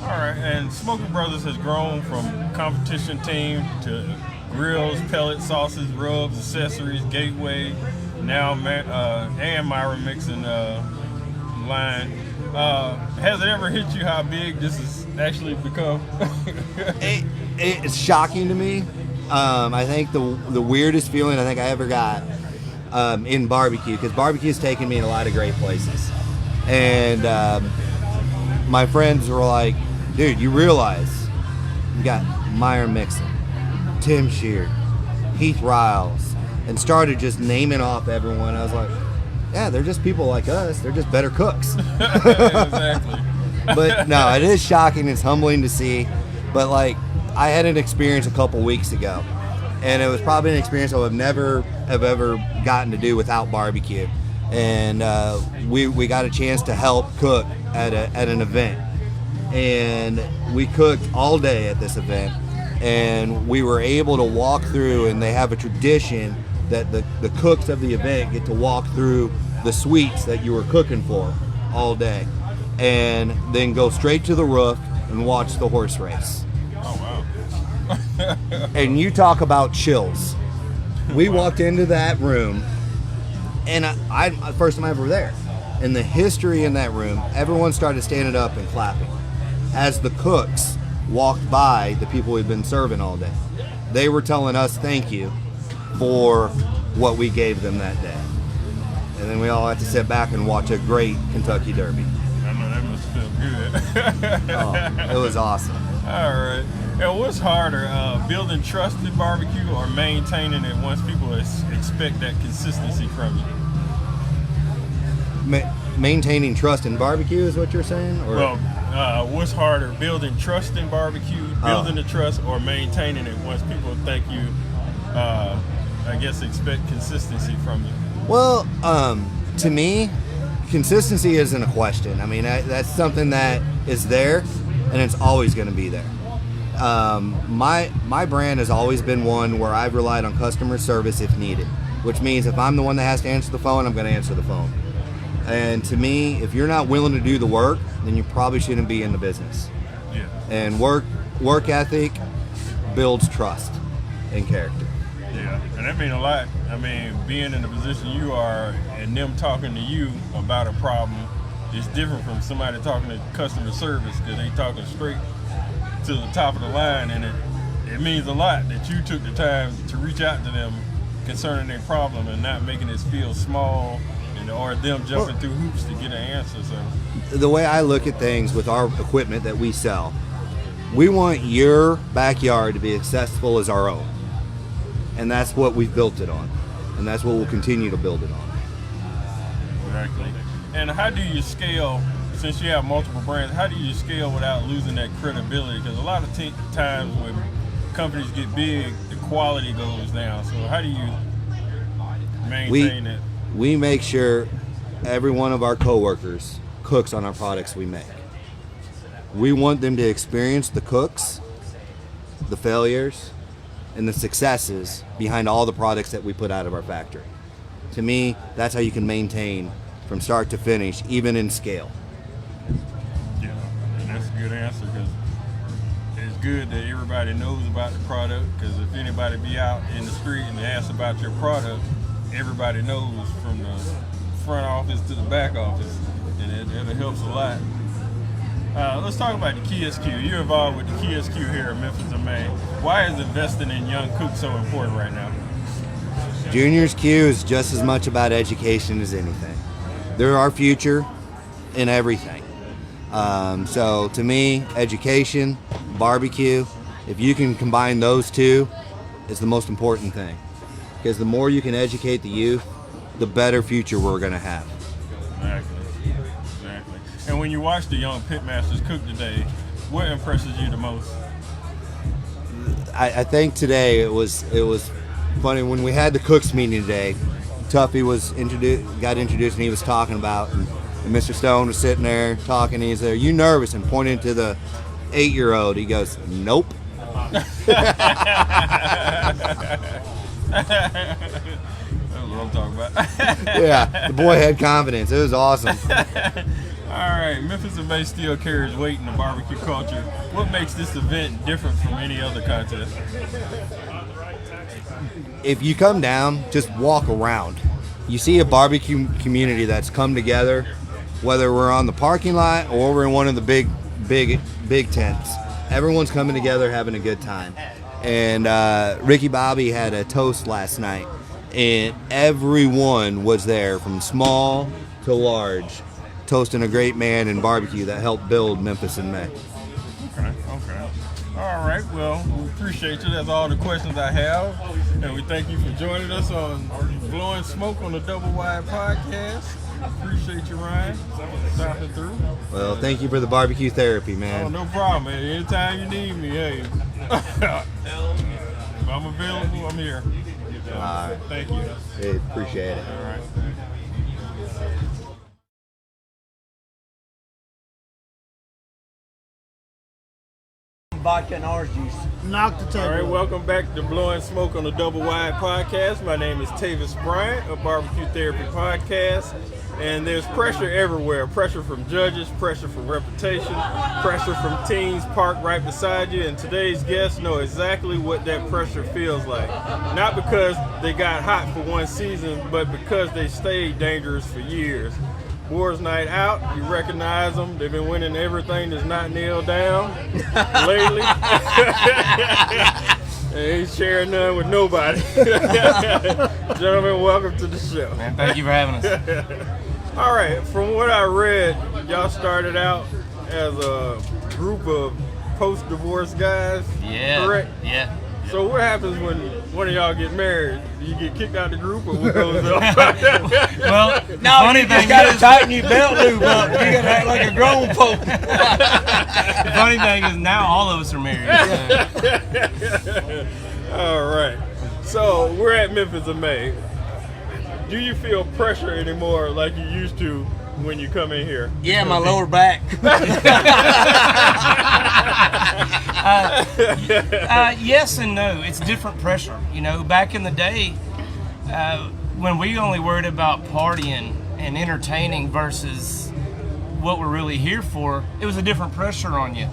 All right, and Smoking Brothers has grown from competition team to grills, pellets, sauces, rubs, accessories, gateway, now and Myra mixing line. Has it ever hit you how big this has actually become? It's shocking to me. I think the weirdest feeling I think I ever got in barbecue, because barbecue's taken me in a lot of great places, and my friends were like, dude, you realize you got Meyer Mixon, Tim Sheard, Heath Riles, and started just naming off everyone. I was like, yeah, they're just people like us. They're just better cooks. Exactly. But no, it is shocking. It's humbling to see. But like, I had an experience a couple weeks ago, and it was probably an experience I would never have ever gotten to do without barbecue. And we got a chance to help cook at an event, and we cooked all day at this event, and we were able to walk through, and they have a tradition that the cooks of the event get to walk through the suites that you were cooking for all day, and then go straight to the roof and watch the horse race. Oh, wow. And you talk about chills. We walked into that room, and I first time I ever there. And the history in that room, everyone started standing up and clapping as the cooks walked by the people we've been serving all day. They were telling us thank you for what we gave them that day. And then we all had to sit back and watch a great Kentucky Derby. I know that must feel good. Oh, it was awesome. All right. And what's harder, building trust in barbecue or maintaining it once people expect that consistency from you? Maintaining trust in barbecue is what you're saying? Or? Well, what's harder, building trust in barbecue, building the trust, or maintaining it once people think you, I guess, expect consistency from you? Well, to me, consistency isn't a question. I mean, that's something that is there, and it's always going to be there. My brand has always been one where I've relied on customer service if needed, which means if I'm the one that has to answer the phone, I'm going to answer the phone. And to me, if you're not willing to do the work, then you probably shouldn't be in the business. Yeah. And work ethic builds trust and character. Yeah, and that means a lot. I mean, being in the position you are and them talking to you about a problem is different from somebody talking to customer service, because they talking straight to the top of the line, and it means a lot that you took the time to reach out to them concerning their problem and not making it feel small or them jumping through hoops to get an answer. So the way I look at things with our equipment that we sell, we want your backyard to be accessible as our own. And that's what we've built it on. And that's what we'll continue to build it on. Exactly. And how do you scale, since you have multiple brands, how do you scale without losing that credibility? Because a lot of times when companies get big, the quality goes down. So how do you maintain it? We make sure every one of our coworkers cooks on our products we make. We want them to experience the cooks, the failures, and the successes behind all the products that we put out of our factory. To me, that's how you can maintain from start to finish, even in scale. Yeah, and that's a good answer, because it's good that everybody knows about the product, because if anybody be out in the street and they ask about your product, everybody knows from the front office to the back office, and it helps a lot. Let's talk about the KSQ. You're involved with the KSQ here in Memphis and Maine. Why is investing in young cooks so important right now? Juniors Q is just as much about education as anything. They're our future in everything. So to me, education, barbecue, if you can combine those two, is the most important thing. Because the more you can educate the youth, the better future we're going to have. Exactly. And when you watch the young pitmasters cook today, what impresses you the most? I think today it was funny when we had the cooks meeting today. Tuffy got introduced, and he was talking about, and Mr. Stone was sitting there talking. And he's there, "You nervous?" and pointing to the 8-year-old. He goes, "Nope." That's what I'm talking about. Yeah, the boy had confidence. It was awesome. All right, Memphis and May still carries weight in the barbecue culture. What makes this event different from any other contest? If you come down, just walk around. You see a barbecue community that's come together, whether we're on the parking lot or we're in one of the big tents. Everyone's coming together, having a good time. And Ricky Bobby had a toast last night, and everyone was there from small to large, toasting a great man in barbecue that helped build Memphis in May. Okay. All right, well, we appreciate you. That's all the questions I have. And we thank you for joining us on Blowin Smoke on the Doublewide podcast. Appreciate you, Ryan, stopping through. Well, thank you for the barbecue therapy, man. Oh, no problem, man. Anytime you need me, hey. If I'm available, I'm here. All right. Thank you. Hey, appreciate it. All right. Vodka and orange juice. Knock the table. All right, welcome back to Blowin Smoke on the Doublewide podcast. My name is Tavis Bryant of BBQ Therapy podcast, and there's pressure everywhere. Pressure from judges, pressure from reputation, pressure from teams parked right beside you, and today's guests know exactly what that pressure feels like. Not because they got hot for one season, but because they stayed dangerous for years. Boar's Night Out, you recognize them. They've been winning everything that's not nailed down lately. And ain't sharing none with nobody. Gentlemen, welcome to the show. Man, thank you for having us. All right, from what I read, y'all started out as a group of post-divorce guys, correct? Yeah. So what happens when one of y'all get married? Do you get kicked out of the group, or what goes on? Well, funny thing is, gotta tighten your belt loop up. You gotta act like a grown folk. The funny thing is, now all of us are married. All right. So we're at Memphis in May. Do you feel pressure anymore like you used to when you come in here? Yeah, my lower back. Yes and no. It's different pressure. You know, back in the day, when we only worried about partying and entertaining versus what we're really here for, it was a different pressure on you.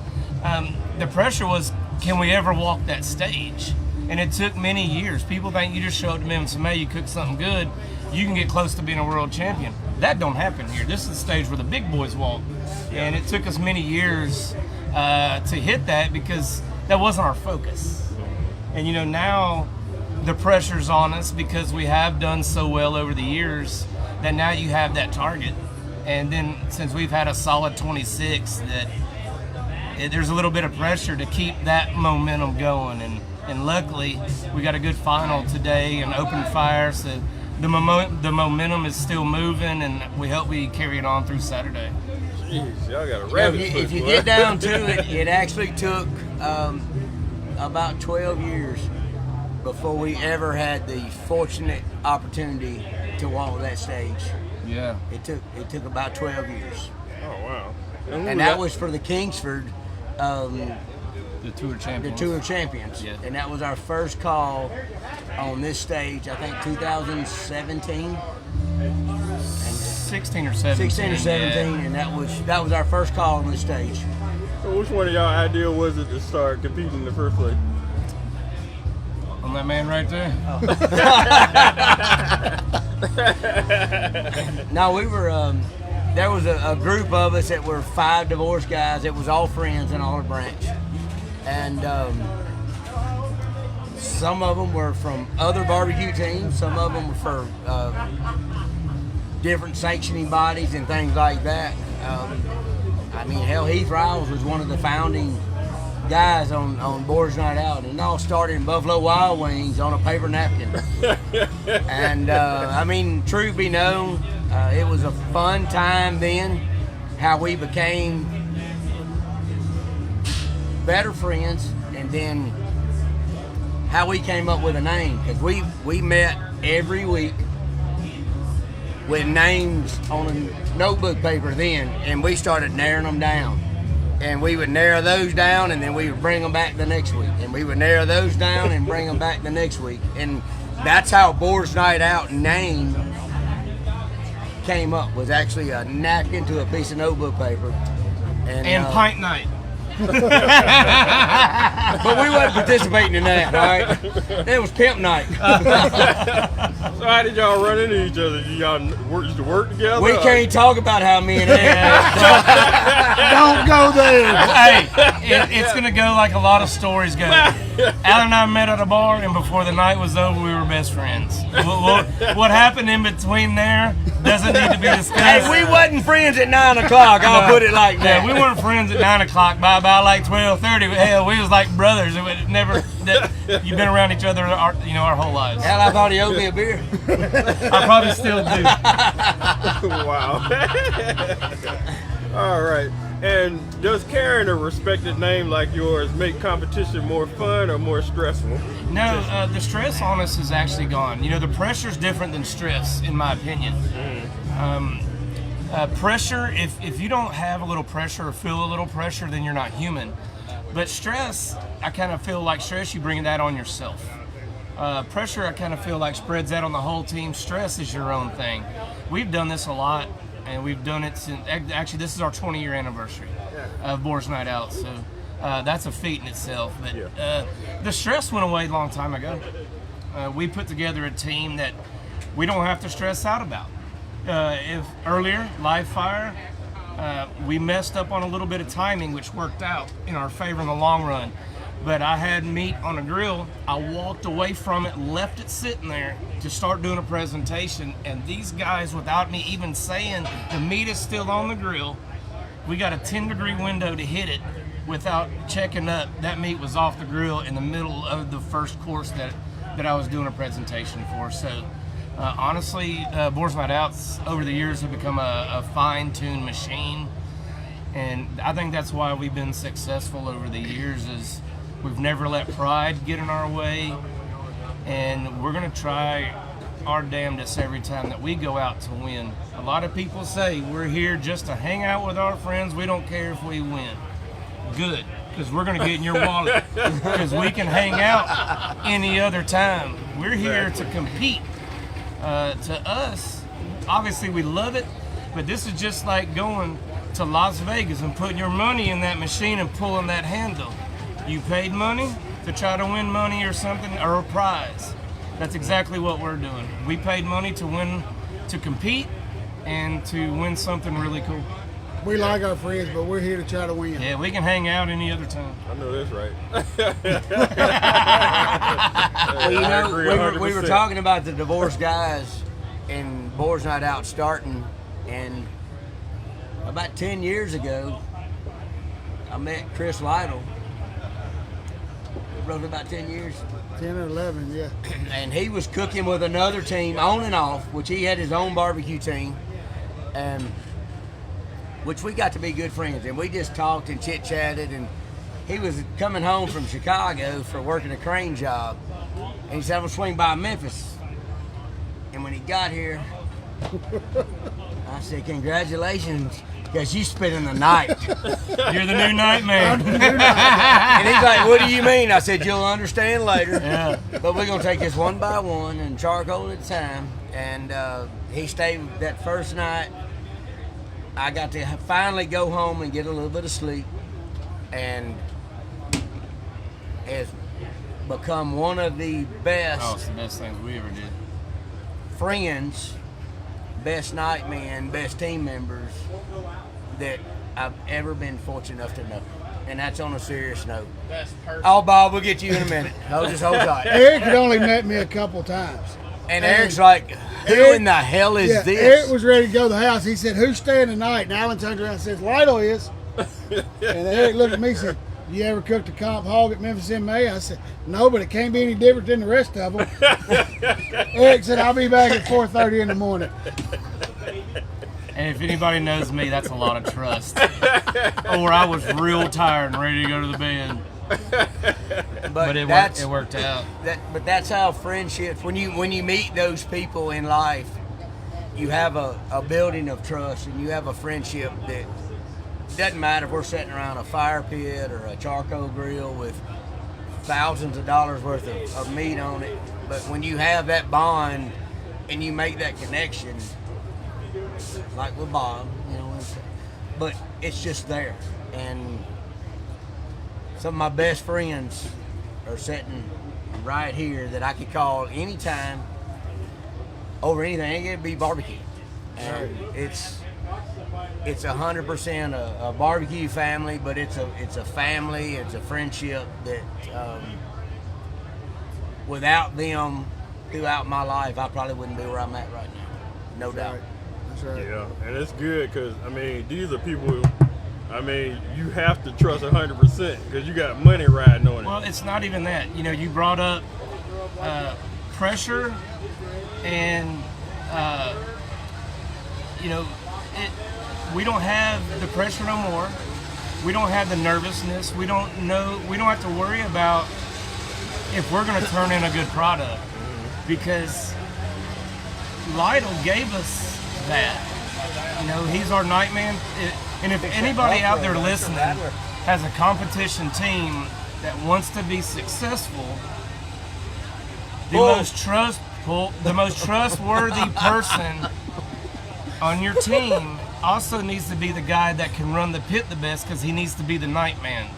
The pressure was, can we ever walk that stage? And it took many years. People think you just show up to Memphis and May, you cook something good, you can get close to being a world champion. That don't happen here. This is the stage where the big boys walk. And it took us many years to hit that because that wasn't our focus. And you know, now the pressure's on us because we have done so well over the years that now you have that target. And then since we've had a solid 26, that there's a little bit of pressure to keep that momentum going. And luckily, we got a good final today and open fire, so the momentum is still moving, and we hope we carry it on through Saturday. Jeez, y'all got a rabbit foot, If you boy. get down to it, it actually took about 12 years before we ever had the fortunate opportunity to walk that stage. Yeah. It took about 12 years. Oh, wow. And that was for the Kingsford, the Tour Champions. The Tour Champions. Yeah. And that was our first call on this stage, I think 2017. 16 or 17. 16 or 17, and that was our first call on the stage. So which one of y'all idea was it to start competing in the first place? On that man right there. No, we were, there was a group of us that were 5 divorced guys. It was all friends in Olive Branch. And some of them were from other barbecue teams. Some of them were for different sanctioning bodies and things like that. I mean, hell, Heath Riles was one of the founding guys on Boar's Night Out, and it all started in Buffalo Wild Wings on a paper napkin. And I mean, truth be known, it was a fun time then, how we became better friends, and then how we came up with a name, because we met every week with names on a notebook paper then, and we started narrowing them down. And we would narrow those down, and then we would bring them back the next week. And we would narrow those down and bring them back the next week. And that's how Boar's Night Out name came up, was actually a napkin to a piece of notebook paper. And pint night. But we wasn't participating in that, all right? That was pimp night. So how did y'all run into each other? Used to work together? We can't talk about how me and Ed. Don't go there. Hey, it's going to go like a lot of stories go. Alan and I met at a bar, and before the night was over, we were best friends. What happened in between there doesn't need to be discussed. Hey, we wasn't friends at 9 o'clock, I'll put it like that. Yeah, we weren't friends at 9 o'clock. By about like 12:30, hell, we was like brothers. It would never. You've been around each other, our whole lives. Hell, I thought he owed me a beer. I probably still do. Wow. All right. And does carrying a respected name like yours make competition more fun or more stressful? No, the stress on us is actually gone. You know, the pressure's different than stress, in my opinion. Pressure, if you don't have a little pressure or feel a little pressure, then you're not human. But stress, I kind of feel like stress, you bring that on yourself. Pressure, I kind of feel like spreads that on the whole team. Stress is your own thing. We've done this a lot, and we've done it since, actually this is our 20-year anniversary of Boar's Night Out, so that's a feat in itself. But the stress went away a long time ago. We put together a team that we don't have to stress out about. If earlier, live fire, we messed up on a little bit of timing, which worked out in our favor in the long run. But I had meat on a grill. I walked away from it, left it sitting there to start doing a presentation. And these guys, without me even saying the meat is still on the grill, we got a 10-degree window to hit it without checking up. That meat was off the grill in the middle of the first course that I was doing a presentation for. So honestly, Boar's Night Outs over the years have become a fine-tuned machine. And I think that's why we've been successful over the years, is we've never let pride get in our way, and we're going to try our damnedest every time that we go out to win. A lot of people say we're here just to hang out with our friends. We don't care if we win. Good, because we're going to get in your wallet, because we can hang out any other time. We're here to compete. To us, obviously we love it, but this is just like going to Las Vegas and putting your money in that machine and pulling that handle. You paid money to try to win money or something, or a prize. That's exactly what we're doing. We paid money to win, to compete, and to win something really cool. We like our friends, but we're here to try to win. Yeah, we can hang out any other time. I know that's right. Well, you know, we were talking about the divorced guys and Boar's Night Out starting, and about 10 years ago, I met Chris Lytle. Roughly about 10 years. 10 or 11, yeah. And he was cooking with another team on and off, which he had his own barbecue team, which we got to be good friends. And we just talked and chit-chatted, and he was coming home from Chicago for working a crane job. And he said, I'm gonna swing by Memphis. And when he got here, I said, congratulations, because you spending the night. You're the new night man. And he's like, what do you mean? I said, you'll understand later. Yeah. But we're gonna take this one by one and charcoal at a time. And he stayed that first night. I got to finally go home and get a little bit of sleep, and has become one of the best. Oh, it's the best things we ever did. Friends, best night men, best team members that I've ever been fortunate enough to know. And that's on a serious note. Best person. Oh, Bob, we'll get you in a minute. Just hold tight. Eric had only met me a couple times. And Eric's like, who in the hell is this? Eric was ready to go to the house. He said, who's staying tonight? And Alan turns around and says, Lytle is. And Eric looked at me and said, you ever cooked a comp hog at Memphis in May? I said, no, but it can't be any different than the rest of them. Eric said, I'll be back at 4:30 in the morning. And if anybody knows me, that's a lot of trust. Or I was real tired and ready to go to the bed. But it worked out. But that's how friendships. When you meet those people in life, you have a building of trust, and you have a friendship that doesn't matter if we're sitting around a fire pit or a charcoal grill with thousands of dollars worth of meat on it. But when you have that bond and you make that connection, like with Bob, but it's just there. And some of my best friends are sitting right here that I could call anytime over anything. It ain't gonna be barbecue. And it's 100% a barbecue family, but it's a family, it's a friendship that without them throughout my life, I probably wouldn't be where I'm at right now. No doubt. That's right. Yeah, and it's good because, I mean, these are people, I mean, you have to trust 100% because you got money riding on it. Well, it's not even that. You brought up pressure and, we don't have the pressure no more. We don't have the nervousness. We don't have to worry about if we're going to turn in a good product because Lytle gave us that. He's our night man. And if anybody out there listening has a competition team that wants to be successful, the most trustworthy person on your team also needs to be the guy that can run the pit the best because he needs to be the night man.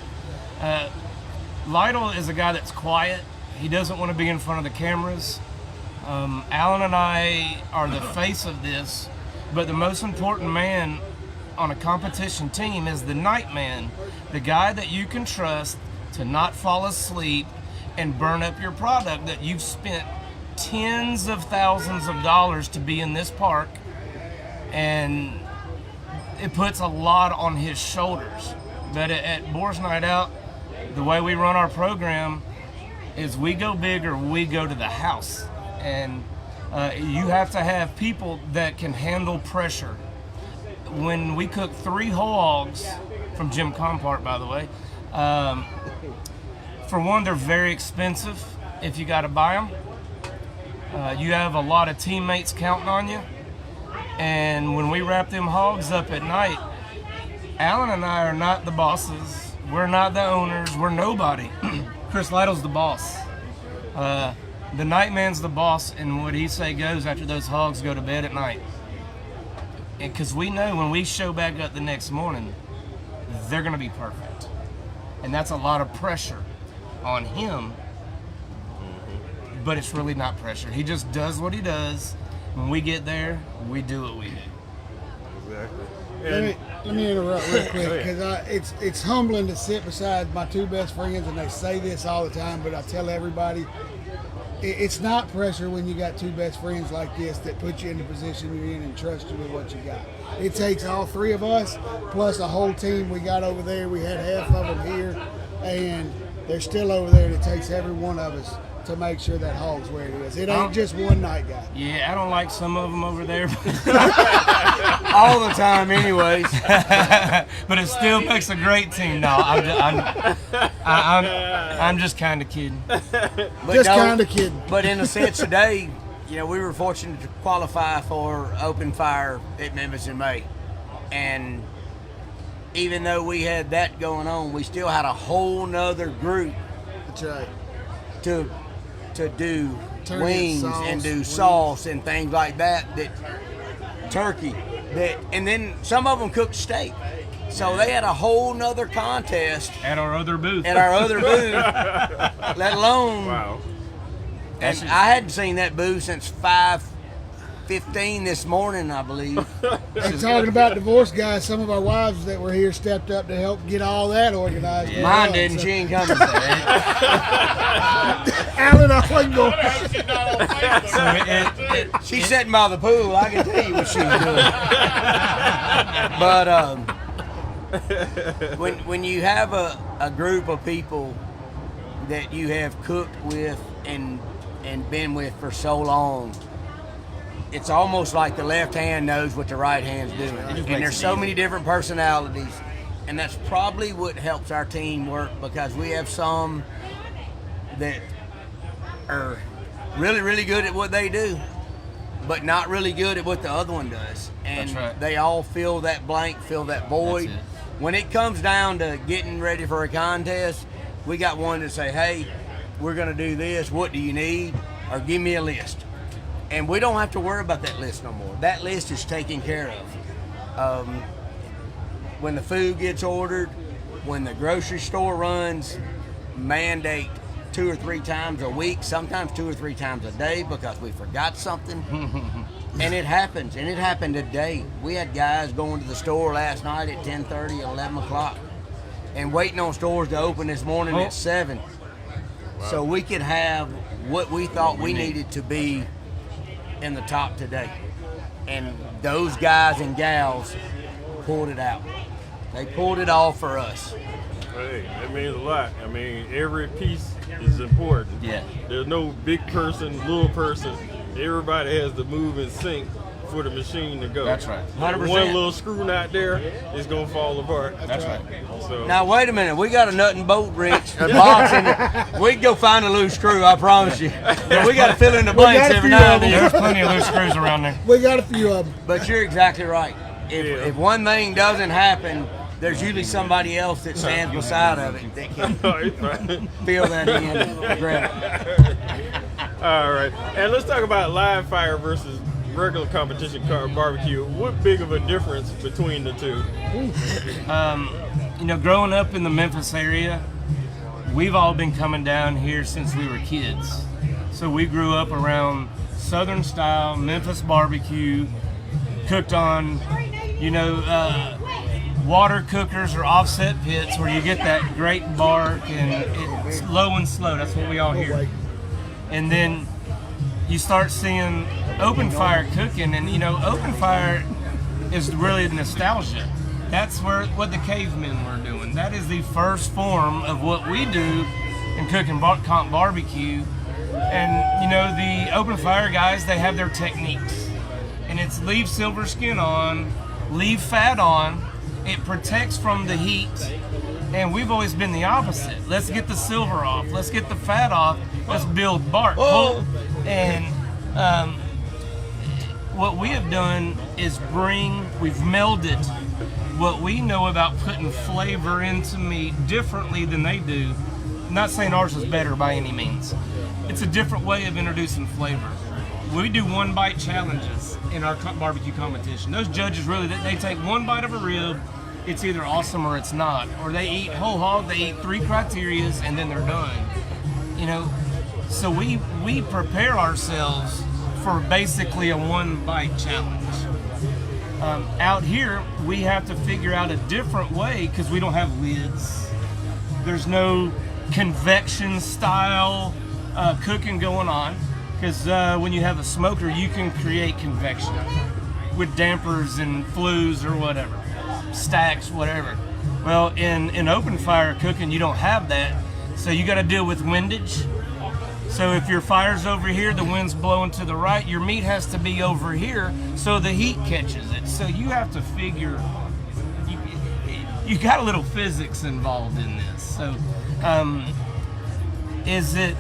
Lytle is a guy that's quiet. He doesn't want to be in front of the cameras. Alan and I are the face of this, but the most important man on a competition team is the night man, the guy that you can trust to not fall asleep and burn up your product that you've spent tens of thousands of dollars to be in this park, and it puts a lot on his shoulders. But at Boar's Night Out, the way we run our program is we go big or we go to the house. And you have to have people that can handle pressure. When we cook 3 hogs from Jim Compart, by the way, for one, they're very expensive if you got to buy them. You have a lot of teammates counting on you. And when we wrap them hogs up at night, Alan and I are not the bosses. We're not the owners. We're nobody. Chris Lytle's the boss. The night man's the boss, and what he say goes after those hogs go to bed at night. Because we know when we show back up the next morning, they're going to be perfect. And that's a lot of pressure on him, but it's really not pressure. He just does what he does. When we get there, we do what we do. Exactly. Let me interrupt real quick because it's humbling to sit beside my 2 best friends, and they say this all the time, but I tell everybody it's not pressure when you got 2 best friends like this that put you in the position you're in and trust you with what you got. It takes all 3 of us plus a whole team we got over there. We had half of them here, and they're still over there. And it takes every one of us to make sure that hog's where it is. It ain't just one night guy. Yeah, I don't like some of them over there. All the time anyways. But it still makes a great team. No, I'm just kind of kidding. Just kind of kidding. But in a sense today, we were fortunate to qualify for open fire at Memphis in May. And even though we had that going on, we still had a whole nother group. That's right. To do wings sauce, and do sauce and things like that, turkey, and then some of them cooked steak. So they had a whole nother contest at our other booth. Let alone. Wow. And I hadn't seen that booth since 5:15 this morning, I believe. And talking about divorce, guys, some of our wives that were here stepped up to help get all that organized. Yeah. Mine didn't. She ain't coming. Alan, I wasn't going. She's sitting by the pool. I can tell you what she was doing. But when you have a group of people that you have cooked with and been with for so long, it's almost like the left hand knows what the right hand's doing. And there's so many different personalities, and that's probably what helps our team work, because we have some that are really, really good at what they do, but not really good at what the other one does. And That's right. they all fill that blank, fill that void. That's it. When it comes down to getting ready for a contest, we got one to say, hey, we're going to do this. What do you need? Or give me a list. And we don't have to worry about that list no more. That list is taken care of. When the food gets ordered, when the grocery store runs, mandate 2 or 3 times a week, sometimes 2 or 3 times a day because we forgot something. And it happens, and it happened today. We had guys going to the store last night at 10:30, 11 o'clock, and waiting on stores to open this morning at 7. So we could have what we thought we needed to be in the top today. And those guys and gals pulled it out. They pulled it off for us. Hey, that means a lot. I mean, every piece is important. Yeah. There's no big person, little person. Everybody has to move in sync for the machine to go. That's right. 100%. One little screw knot there, it's gonna fall apart. That's right. So Now wait a minute, we got a nut and bolt wrench, a box, and we can go find a loose screw. I promise you. But we got to fill in the blanks every now and then. There's plenty of loose screws around there. We got a few of them. But you're exactly right. If one thing doesn't happen, there's usually somebody else that stands beside of it that can fill that in and grab it. all right, and let's talk about live fire versus regular competition barbecue. What big of a difference between the two? You know, growing up in the Memphis area, we've all been coming down here since we were kids. So we grew up around Southern style Memphis barbecue, cooked on, you know, water cookers or offset pits where you get that great bark and it's low and slow. That's what we all hear. And then you start seeing open fire cooking, and you know, open fire is really nostalgia. That's what the cavemen were doing. That is the first form of what we do in cooking comp barbecue. And you know, the open fire guys, they have their techniques, and it's leave silver skin on, leave fat on. It protects from the heat, and we've always been the opposite. Let's get the silver off. Let's get the fat off. Let's build bark. And what we have done is we've melded what we know about putting flavor into meat differently than they do. I'm not saying ours is better by any means. It's a different way of introducing flavor. We do 1-bite challenges in our barbecue competition. Those judges really, they take 1 bite of a rib, it's either awesome or it's not. Or they eat whole hog, they eat 3 criterias, and then they're done. You know, so we prepare ourselves for basically a 1-bite challenge. Out here, we have to figure out a different way because we don't have lids. There's no convection style cooking going on. Because when you have a smoker, you can create convection with dampers and flues or whatever, stacks, whatever. Well, in open fire cooking, you don't have that, so you got to deal with windage. So if your fire's over here, the wind's blowing to the right, your meat has to be over here so the heat catches it. So you have to figure, you got a little physics involved in this. So is it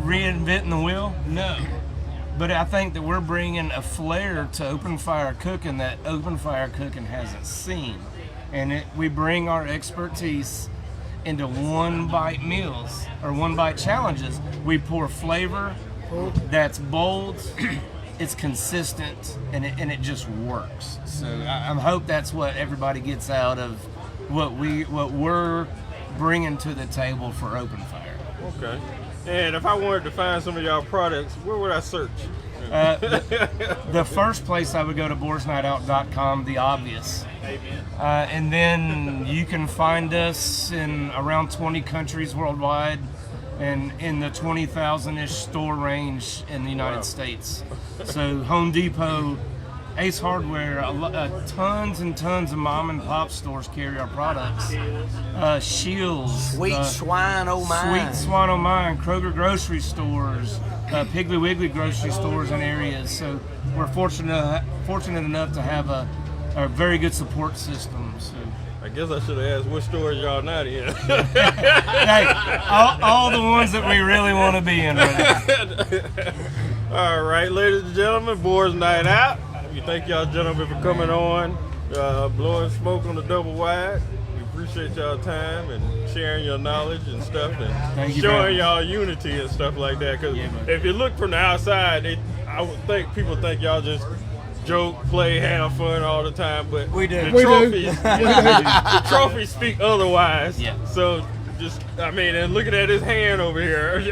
reinventing the wheel? No. But I think that we're bringing a flair to open fire cooking that open fire cooking hasn't seen. And we bring our expertise into 1-bite meals or 1-bite challenges. We pour flavor that's bold, it's consistent, and it just works. So I hope that's what everybody gets out of what we're bringing to the table for open fire. Okay. And if I wanted to find some of y'all products, where would I search? The first place I would go to boarsnightout.com, the obvious. And then you can find us in around 20 countries worldwide and in the 20,000-ish store range in the United States. So Home Depot, Ace Hardware, tons and tons of mom and pop stores carry our products. Shields, Sweet Swine O' Mine. Sweet Swine O' Mine, Kroger grocery stores, Piggly Wiggly grocery stores in areas. So we're fortunate enough to have a very good support system. So. I guess I should have asked what stores y'all not in. Hey, all the ones that we really want to be in. All right, ladies and gentlemen, boys night out. We thank y'all gentlemen for coming on, blowing smoke on the Doublewide. We appreciate y'all time and sharing your knowledge and stuff and showing y'all unity and stuff like that. Because if you look from the outside, I would think people think y'all just joke, play, have fun all the time, but we do. The trophies speak otherwise. Yeah. So and looking at his hand over here,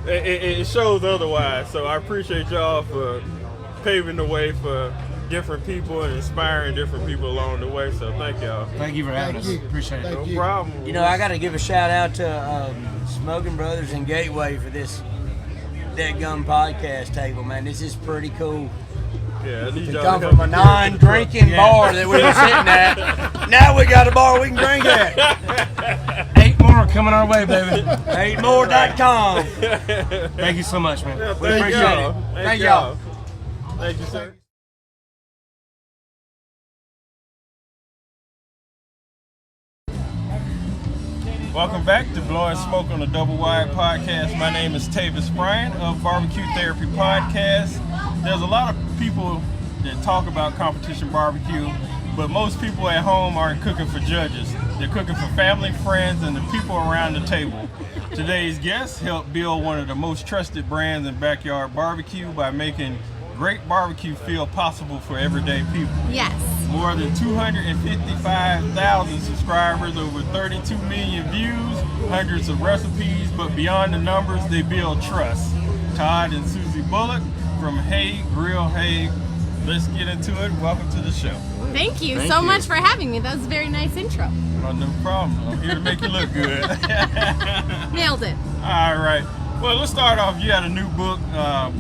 it shows otherwise. So I appreciate y'all for paving the way for different people and inspiring different people along the way. So thank y'all. Thank you for having us. Appreciate it. No problem. You know, I got to give a shout out to Smoking Brothers and Gateway for this Dead Gum podcast table, man. This is pretty cool. Yeah, to come from a non-drinking bar that we were sitting at. Now we got a bar we can drink at. 8 more coming our way, baby. 8more.com. Thank you so much, man. Yeah, We appreciate it. Thank y'all. Thank you, sir. Welcome back to Blowin Smoke on the Doublewide podcast. My name is Tavis Bryant of BBQ Therapy podcast. There's a lot of people that talk about competition barbecue, but most people at home aren't cooking for judges. They're cooking for family, friends, and the people around the table. Today's guests help build one of the most trusted brands in backyard barbecue by making great barbecue feel possible for everyday people. Yes. More than 255,000 subscribers, over 32 million views, hundreds of recipes, but beyond the numbers, they build trust. Todd and Susie Bullock from Hague Grill Hague. Let's get into it. Welcome to the show. Thank you so much for having me. That was a very nice intro. Oh, no problem. I'm here to make you look good. Nailed it. All right. Well, let's start off. You had a new book,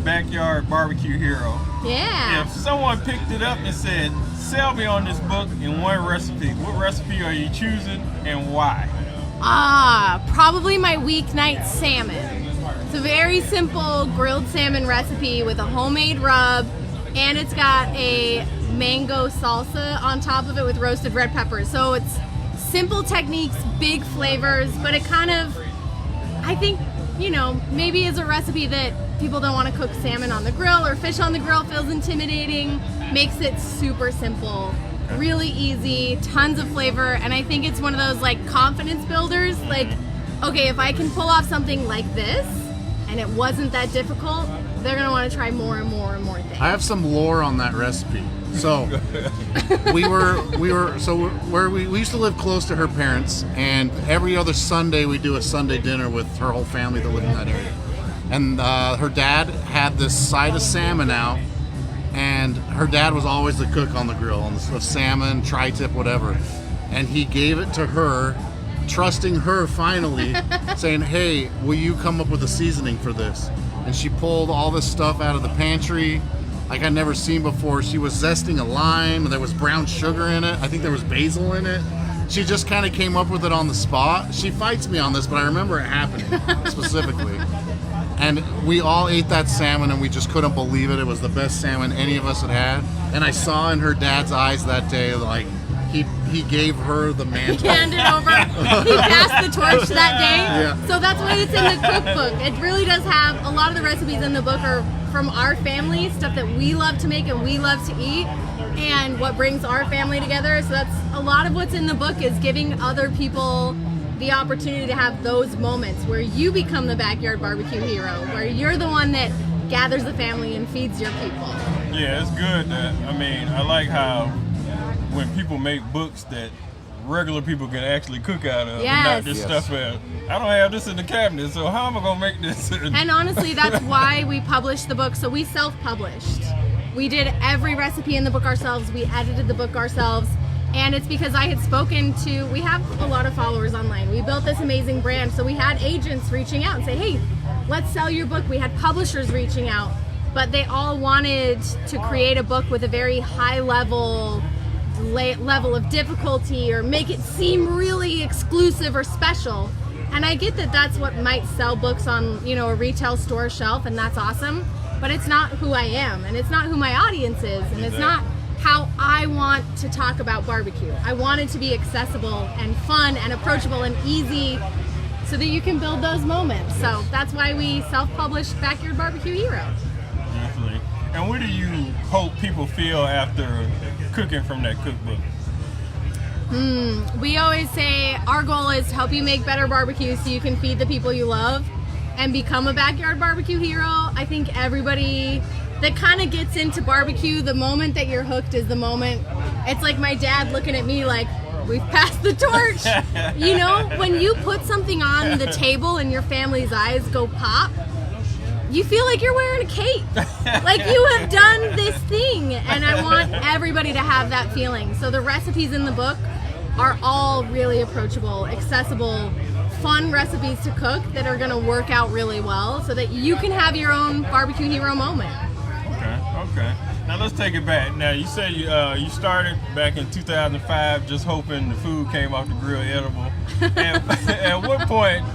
Backyard Barbecue Hero. Yeah. If someone picked it up and said, sell me on this book in one recipe, what recipe are you choosing and why? Probably my weeknight salmon. It's a very simple grilled salmon recipe with a homemade rub, and it's got a mango salsa on top of it with roasted red peppers. So it's simple techniques, big flavors, but it kind of, I think, maybe is a recipe that people don't want to cook salmon on the grill or fish on the grill, feels intimidating, makes it super simple, really easy, tons of flavor, and I think it's one of those confidence builders. Okay, if I can pull off something like this and it wasn't that difficult, they're gonna want to try more and more and more things. I have some lore on that recipe. So we used to live close to her parents, and every other Sunday we do a Sunday dinner with her whole family that lived in that area. And her dad had this side of salmon out, and her dad was always the cook on the grill, on the salmon, tri-tip, whatever. And he gave it to her, trusting her finally, saying, hey, will you come up with a seasoning for this? And she pulled all this stuff out of the pantry like I'd never seen before. She was zesting a lime, and there was brown sugar in it. I think there was basil in it. She just kind of came up with it on the spot. She fights me on this, but I remember it happening specifically. And we all ate that salmon, and we just couldn't believe it. It was the best salmon any of us had had. And I saw in her dad's eyes that day, he gave her the mantle. He handed over. He passed the torch that day. Yeah. So that's why it's in the cookbook. It really does have a lot of the recipes in the book are from our family, stuff that we love to make and we love to eat, and what brings our family together. So that's a lot of what's in the book is giving other people the opportunity to have those moments where you become the backyard barbecue hero, where you're the one that gathers the family and feeds your people. Yeah, it's good. I like how when people make books that regular people can actually cook out of, Yes. not just stuff that I don't have this in the cabinet, so how am I gonna make this? And honestly, that's why we published the book. So we self-published. We did every recipe in the book ourselves. We edited the book ourselves. And it's because I had spoken to, we have a lot of followers online. We built this amazing brand. So we had agents reaching out and say, hey, let's sell your book. We had publishers reaching out. but they all wanted to create a book with a very high level of difficulty or make it seem really exclusive or special. And I get that that's what might sell books on, you know, a retail store shelf, and that's awesome, but it's not who I am, and it's not who my audience is, and it's not how I want to talk about barbecue. I want it to be accessible and fun and approachable and easy so that you can build those moments. So that's why we self-published Backyard Barbecue Hero. Definitely. And what do you hope people feel after cooking from that cookbook? We always say our goal is to help you make better barbecue so you can feed the people you love and become a backyard barbecue hero. I think everybody that kind of gets into barbecue, the moment that you're hooked is the moment. It's like my dad looking at me like, we've passed the torch. You know, when you put something on the table and your family's eyes go pop, you feel like you're wearing a cape. Like you have done this thing, and I want everybody to have that feeling. So the recipes in the book are all really approachable, accessible, fun recipes to cook that are gonna work out really well so that you can have your own barbecue hero moment. Okay. Now let's take it back. Now you said you started back in 2005 just hoping the food came off the grill edible. And at what point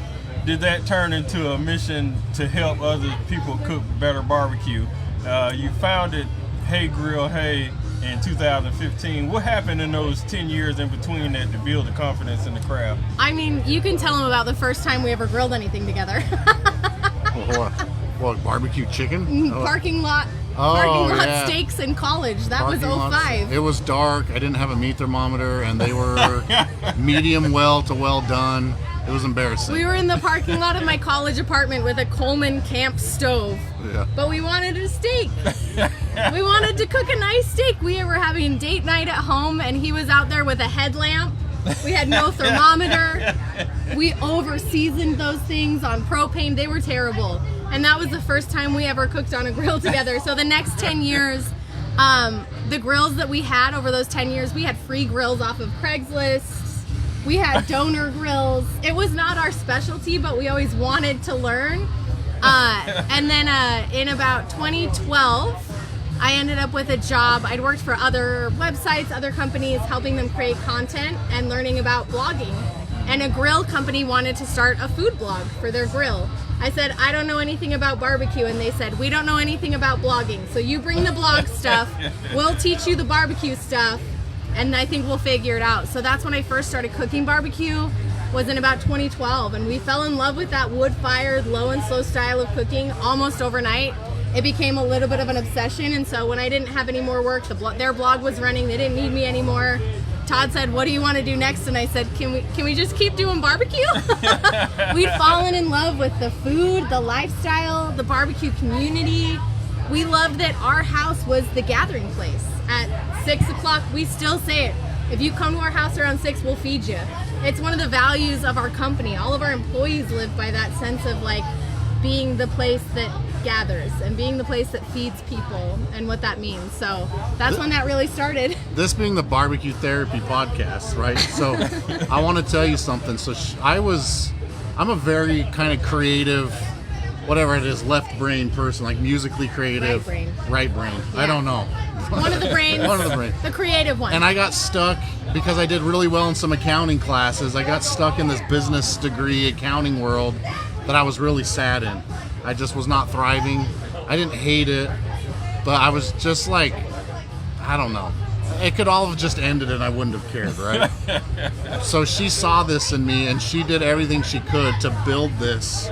did that turn into a mission to help other people cook better barbecue? You founded Hey Grill Hey in 2015. What happened in those 10 years in between that to build the confidence in the craft? I mean, you can tell them about the first time we ever grilled anything together. What, barbecue chicken? Parking lot yeah. steaks in college. That Parking was lots. 05. It was dark. I didn't have a meat thermometer, and they were medium well to well done. It was embarrassing. We were in the parking lot of my college apartment with a Coleman camp stove. Yeah. But we wanted a steak. We wanted to cook a nice steak. We were having date night at home, and he was out there with a headlamp. We had no thermometer. We over-seasoned those things on propane. They were terrible. And that was the first time we ever cooked on a grill together. So the next 10 years, the grills that we had over those 10 years, we had free grills off of Craigslist. We had donor grills. It was not our specialty, but we always wanted to learn. And then in about 2012, I ended up with a job. I'd worked for other websites, other companies, helping them create content and learning about blogging. And a grill company wanted to start a food blog for their grill. I said, I don't know anything about barbecue. And they said, we don't know anything about blogging. So you bring the blog stuff. We'll teach you the barbecue stuff. And I think we'll figure it out. So that's when I first started cooking barbecue, was in about 2012. And we fell in love with that wood-fired, low and slow style of cooking almost overnight. It became a little bit of an obsession. And so when I didn't have any more work, their blog was running. They didn't need me anymore. Todd said, what do you want to do next? And I said, can we just keep doing barbecue? We'd fallen in love with the food, the lifestyle, the barbecue community. We loved that our house was the gathering place. At 6 o'clock, we still say it. If you come to our house around 6, we'll feed you. It's one of the values of our company. All of our employees live by that sense of like being the place that gathers and being the place that feeds people and what that means. So that's when that really started. This being the BBQ Therapy podcast, right? So I want to tell you something. So I'm a very kind of creative, whatever it is, left brain person, like musically creative. Right brain. Yeah. I don't know. One of the brains. One of the brains. The creative one. And I got stuck because I did really well in some accounting classes. I got stuck in this business degree accounting world that I was really sad in. I just was not thriving. I didn't hate it, but I was just like, I don't know. It could all have just ended and I wouldn't have cared, right? So she saw this in me and she did everything she could to build this,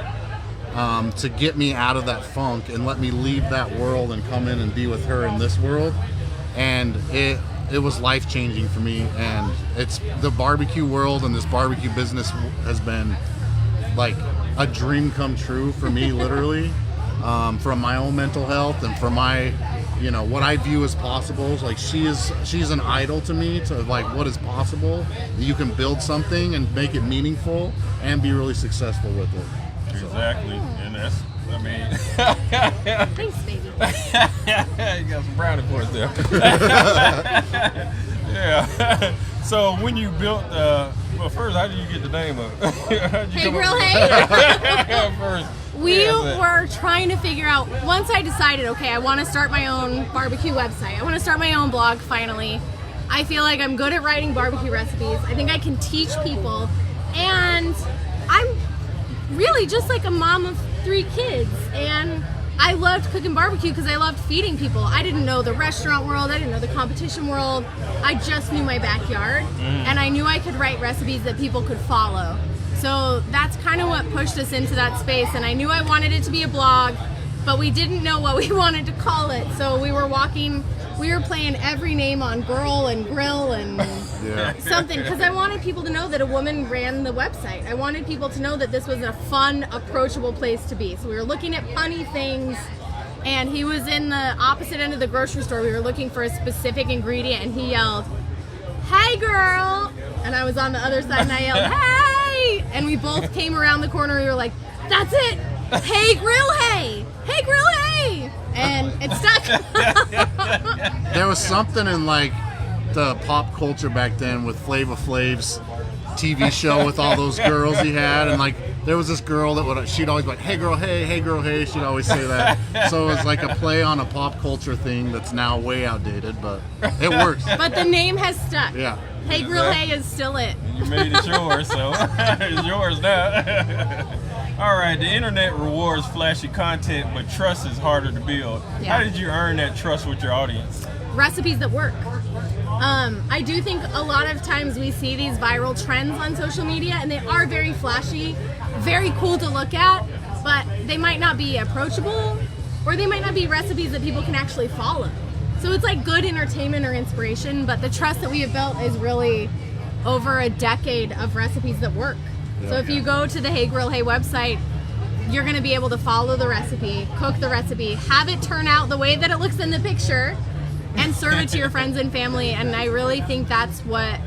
to get me out of that funk and let me leave that world and come in and be with her in this world. And it was life-changing for me. And it's the barbecue world and this barbecue business has been like a dream come true for me, literally, from my own mental health and from my, what I view as possible. Like she's an idol to me, to like what is possible. You can build something and make it meaningful and be really successful with it. So. Exactly, and that's, Thanks, baby. You got some brownie points there. Yeah. So when you built, well, first, how did you get the name of it? Hey Grill Hey. First. We were trying to figure out, once I decided, okay, I want to start my own barbecue website. I want to start my own blog finally. I feel like I'm good at writing barbecue recipes. I think I can teach people. And I'm really just like a mom of 3 kids. And I loved cooking barbecue because I loved feeding people. I didn't know the restaurant world. I didn't know the competition world. I just knew my backyard. And I knew I could write recipes that people could follow. So that's kind of what pushed us into that space. And I knew I wanted it to be a blog, but we didn't know what we wanted to call it. So we were playing every name on Girl and Grill and something, because I wanted people to know that a woman ran the website. I wanted people to know that this was a fun, approachable place to be. So we were looking at funny things, and he was in the opposite end of the grocery store. We were looking for a specific ingredient, and he yelled, "Hey girl!" And I was on the other side, and I yelled, "Hey!" And we both came around the corner. We were like, "That's it! Hey Grill Hey! Hey Grill Hey!" And it stuck. There was something in like the pop culture back then with Flava Flav's TV show with all those girls he had, and like there was this girl that she'd always be like, "Hey girl, hey, hey girl, hey." She'd always say that. So it was like a play on a pop culture thing that's now way outdated, but it works. But the name has stuck. Yeah. Hey Grill Hey is still it. You made it yours, so it's yours now. All right, the internet rewards flashy content, but trust is harder to build. Yeah. How did you earn that trust with your audience? Recipes that work. I do think a lot of times we see these viral trends on social media, and they are very flashy, very cool to look at, but they might not be approachable, or they might not be recipes that people can actually follow. So it's like good entertainment or inspiration, but the trust that we have built is really over a decade of recipes that work. So if you go to the Hey Grill Hey website, you're going to be able to follow the recipe, cook the recipe, have it turn out the way that it looks in the picture, and serve it to your friends and family. And I really think that's what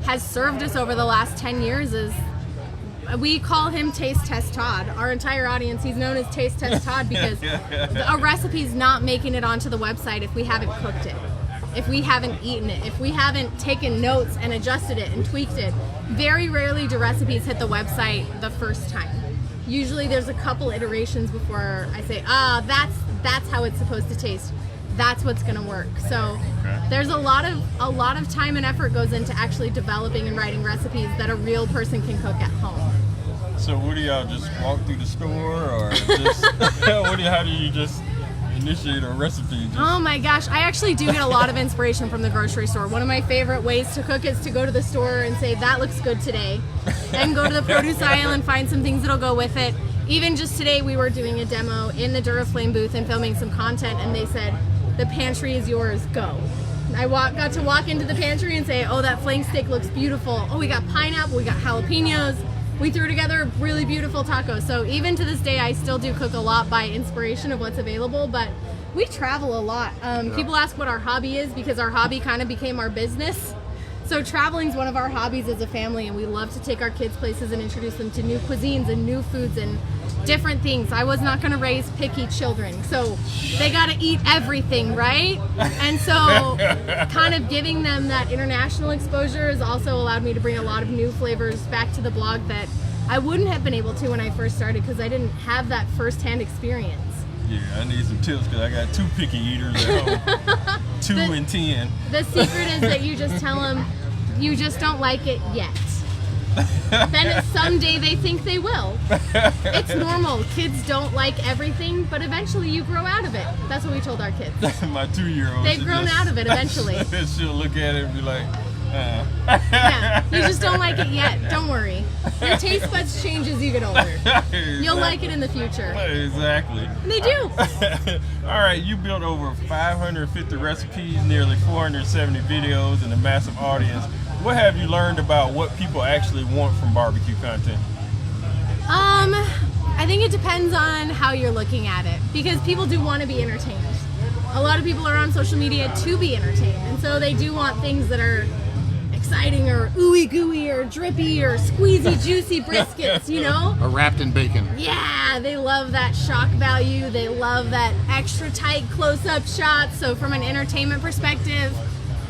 has served us over the last 10 years. Is we call him Taste Test Todd. Our entire audience, he's known as Taste Test Todd because a recipe's not making it onto the website if we haven't cooked it, if we haven't eaten it, if we haven't taken notes and adjusted it and tweaked it. Very rarely do recipes hit the website the first time. Usually there's a couple iterations before I say, that's how it's supposed to taste. That's what's gonna work. So there's a lot of time and effort goes into actually developing and writing recipes that a real person can cook at home. So what do y'all just walk through the store, or just how do you just initiate a recipe? Oh my gosh, I actually do get a lot of inspiration from the grocery store. One of my favorite ways to cook is to go to the store and say, that looks good today. And go to the produce aisle and find some things that'll go with it. Even just today, we were doing a demo in the Duraflame booth and filming some content, and they said, the pantry is yours, go. I got to walk into the pantry and say, oh, that flank steak looks beautiful. Oh, we got pineapple, we got jalapenos. We threw together a really beautiful taco. So even to this day, I still do cook a lot by inspiration of what's available, but we travel a lot. People ask what our hobby is because our hobby kind of became our business. So traveling is one of our hobbies as a family, and we love to take our kids places and introduce them to new cuisines and new foods and different things. I was not going to raise picky children, so they got to eat everything, right? And so kind of giving them that international exposure has also allowed me to bring a lot of new flavors back to the blog that I wouldn't have been able to when I first started because I didn't have that first-hand experience. Yeah, I need some tips because I got 2 picky eaters at home. 2 and 10. The secret is that you just tell them you just don't like it yet. Then someday they think they will. It's normal. Kids don't like everything, but eventually you grow out of it. That's what we told our kids. My 2-year-old. They've grown out of it eventually. She'll look at it and be like, Yeah, you just don't like it yet. Don't worry. Your taste buds change as you get older. You'll like it in the future. Exactly. They do. All right, you built over 550 recipes, nearly 470 videos, and a massive audience. What have you learned about what people actually want from barbecue content? I think it depends on how you're looking at it, because people do want to be entertained. A lot of people are on social media to be entertained, and so they do want things that are exciting or ooey gooey or drippy or squeezy juicy briskets, you know? Or wrapped in bacon. Yeah, they love that shock value. They love that extra tight close-up shot. So from an entertainment perspective,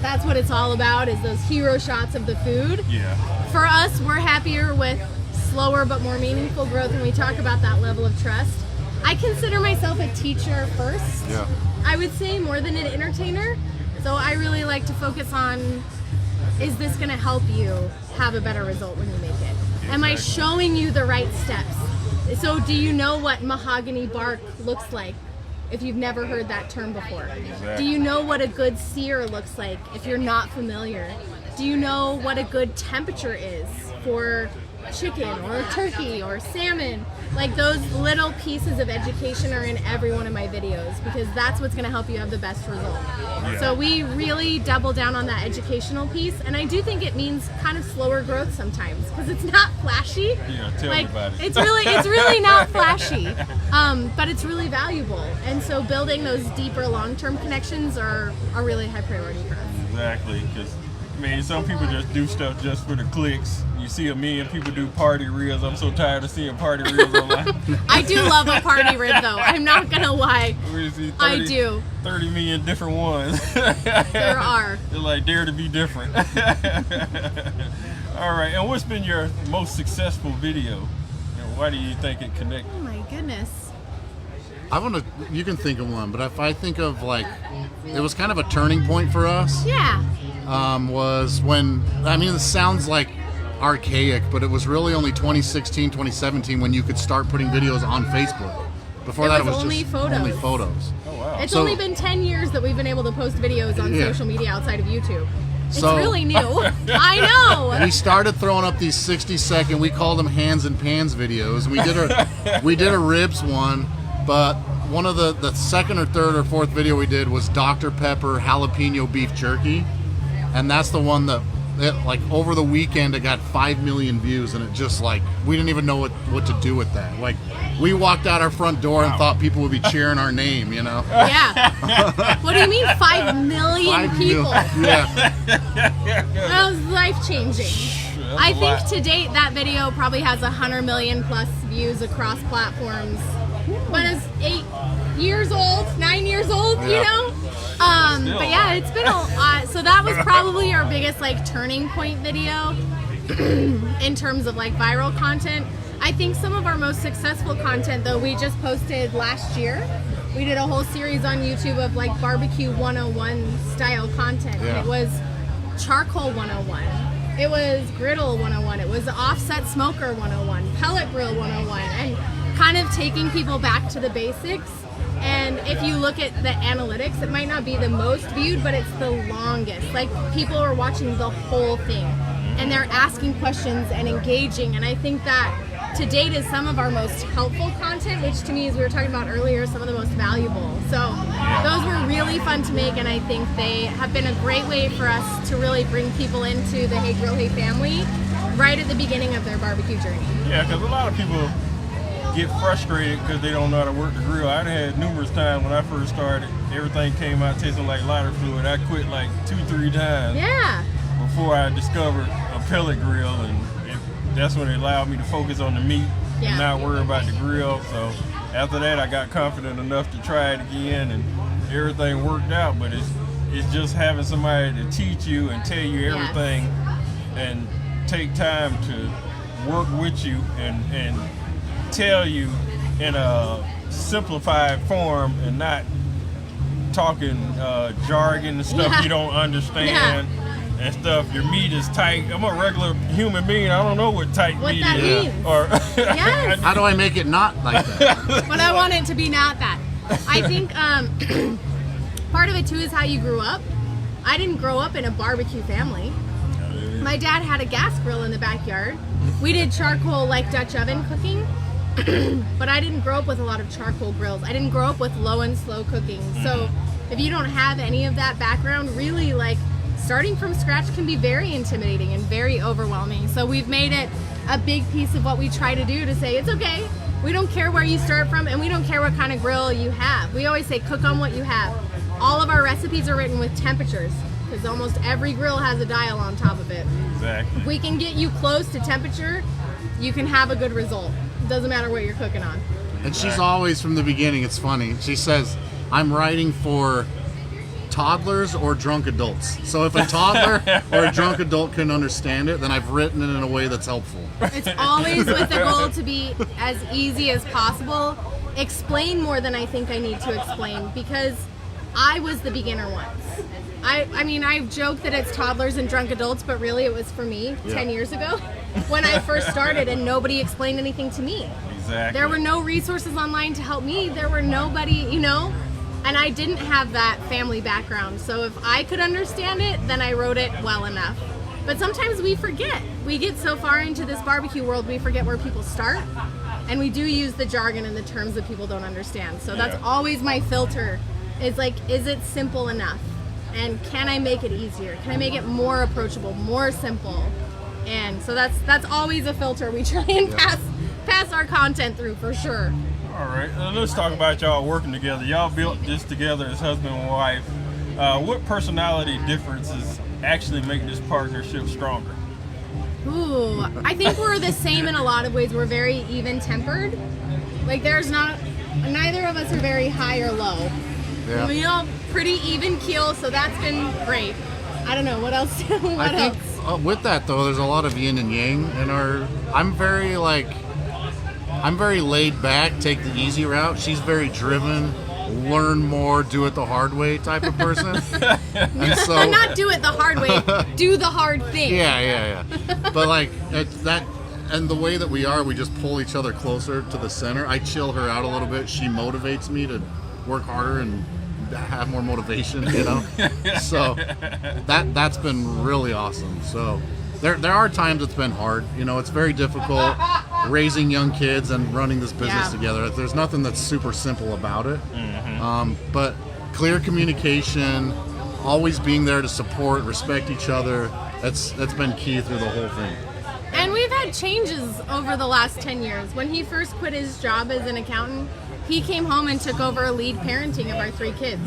That's what it's all about, is those hero shots of the food. Yeah. For us, we're happier with slower but more meaningful growth when we talk about that level of trust. I consider myself a teacher first. Yeah. I would say more than an entertainer. So I really like to focus on, is this going to help you have a better result when you make it? Am I showing you the right steps? So do you know what mahogany bark looks like if you've never heard that term before? Exactly. Do you know what a good sear looks like if you're not familiar? Do you know what a good temperature is for chicken or turkey or salmon? Like, those little pieces of education are in every one of my videos, because that's what's going to help you have the best result. Yeah. So we really double down on that educational piece, and I do think it means kind of slower growth sometimes, because it's not flashy. Yeah, tell like, me about it. it's really not flashy, but it's really valuable. And so building those deeper long-term connections are a really high priority for us. Exactly, because I mean, some people just do stuff just for the clicks. You see a million people do party reels. I'm so tired of seeing party reels online. I do love a party rib, though. I'm not gonna lie. We see 30, I do. 30 million different ones. There are. They're like, dare to be different. All right, and what's been your most successful video? And why do you think it connected? Oh my goodness. You can think of one, but if I think of, like, it was kind of a turning point for us. Yeah. Was when, I mean, it sounds like archaic, but it was really only 2016, 2017 when you could start putting videos on Facebook. Before that, it was only just photos. only photos. Oh, wow. It's So- only been 10 years that we've been able to post videos on Yeah. social media outside of YouTube. It's So- really new. I know. We started throwing up these 60-second, we called them hands and pans videos. We did a ribs one, but one of the second or third or fourth video we did was Dr. Pepper jalapeno beef jerky, and that's the one that like over the weekend it got 5 million views, and it just, like, we didn't even know what to do with that. Like, we walked out our front door and thought people would be cheering our name, you know? Yeah. What do you mean 5 million 5 people? Yeah. That was life-changing. I think to date that video probably has 100 million plus views across platforms. But it's 8 years old, 9 years old, you know? But yeah, it's been so that was probably our biggest, like, turning point video in terms of, like, viral content. I think some of our most successful content, though, we just posted last year. We did a whole series on YouTube of, like, barbecue 101 style content. Yeah. And it was charcoal 101. It was griddle 101. It was offset smoker 101, pellet grill 101, and kind of taking people back to the basics. And if you look at the analytics, it might not be the most viewed, but it's the longest. Like, people are watching the whole thing, and they're asking questions and engaging. And I think that to date is some of our most helpful content, which to me, as we were talking about earlier, some of the most valuable. So those were really fun to make, and I think they have been a great way for us to really bring people into the Hey Grill Hey family right at the beginning of their barbecue journey. Yeah, because a lot of people get frustrated because they don't know how to work the grill. I've had numerous times when I first started, everything came out tasting like lighter fluid. I quit like 2-3 times. Yeah. Before I discovered a pellet grill, and that's when it allowed me to focus on the meat and not worry about the grill. So after that, I got confident enough to try it again, and everything worked out. But it's just having somebody to teach you and tell you everything, and take time to work with you and tell you in a simplified form, and not talking jargon and stuff you don't understand and stuff. Your meat is tight. I'm a regular human being. I don't know what tight meat is. Means. Or Yes. How do I make it not like that? But I want it to be not that. I think part of it too is how you grew up. I didn't grow up in a barbecue family. My dad had a gas grill in the backyard. We did charcoal, like Dutch oven cooking. But I didn't grow up with a lot of charcoal grills. I didn't grow up with low and slow cooking. So if you don't have any of that background, really, like, starting from scratch can be very intimidating and very overwhelming. So we've made it a big piece of what we try to do to say, it's okay. We don't care where you start from, and we don't care what kind of grill you have. We always say, cook on what you have. All of our recipes are written with temperatures, because almost every grill has a dial on top of it. Exactly. If we can get you close to temperature, you can have a good result. It doesn't matter what you're cooking on. And she's always, from the beginning, it's funny, she says, I'm writing for toddlers or drunk adults. So if a toddler or a drunk adult can understand it, then I've written it in a way that's helpful. It's always with the goal to be as easy as possible. Explain more than I think I need to explain, because I was the beginner once. I mean, I've joked that it's toddlers and drunk adults, but really it was for me 10 years ago when I first started and nobody explained anything to me. Exactly. There were no resources online to help me. There were nobody, you know, and I didn't have that family background. So if I could understand it, then I wrote it well enough. But sometimes we forget. We get so far into this barbecue world, we forget where people start. And we do use the jargon and the terms that people don't understand. So that's always my filter. It's like, is it simple enough? And can I make it easier? Can I make it more approachable, more simple? And so that's always a filter we try and pass our content through, for sure. All right, let's talk about y'all working together. Y'all built this together as husband and wife. What personality differences actually make this partnership stronger? Ooh, I think we're the same in a lot of ways. We're very even-tempered. Like, neither of us are very high or low. Yeah. You know, pretty even keel, so that's been great. I don't know, what else? I think with that though, there's a lot of yin and yang in our. I'm very laid back, take the easy route. She's very driven, learn more, do it the hard way type of person. And so, not do it the hard way, do the hard thing. Yeah. But like that, and the way that we are, we just pull each other closer to the center. I chill her out a little bit. She motivates me to work harder and have more motivation, you know. So that's been really awesome. So there are times it's been hard, you know. It's very difficult raising young kids and running this business together. There's nothing that's super simple about it. But clear communication, always being there to support, respect each other, that's been key through the whole thing. And we've had changes over the last 10 years. When he first quit his job as an accountant, he came home and took over lead parenting of our 3 kids.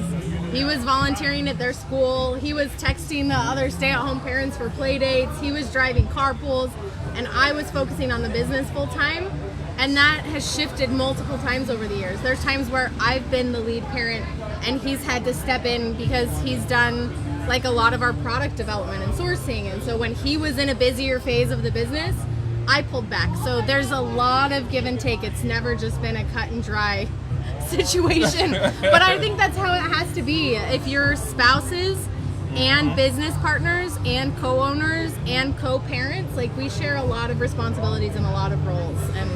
He was volunteering at their school. He was texting the other stay-at-home parents for play dates. He was driving carpools, and I was focusing on the business full time. And that has shifted multiple times over the years. There's times where I've been the lead parent and he's had to step in because he's done like a lot of our product development and sourcing. And so when he was in a busier phase of the business, I pulled back. So there's a lot of give and take. It's never just been a cut and dry situation. But I think that's how it has to be. If you're spouses and business partners and co-owners and co-parents, like, we share a lot of responsibilities and a lot of roles. And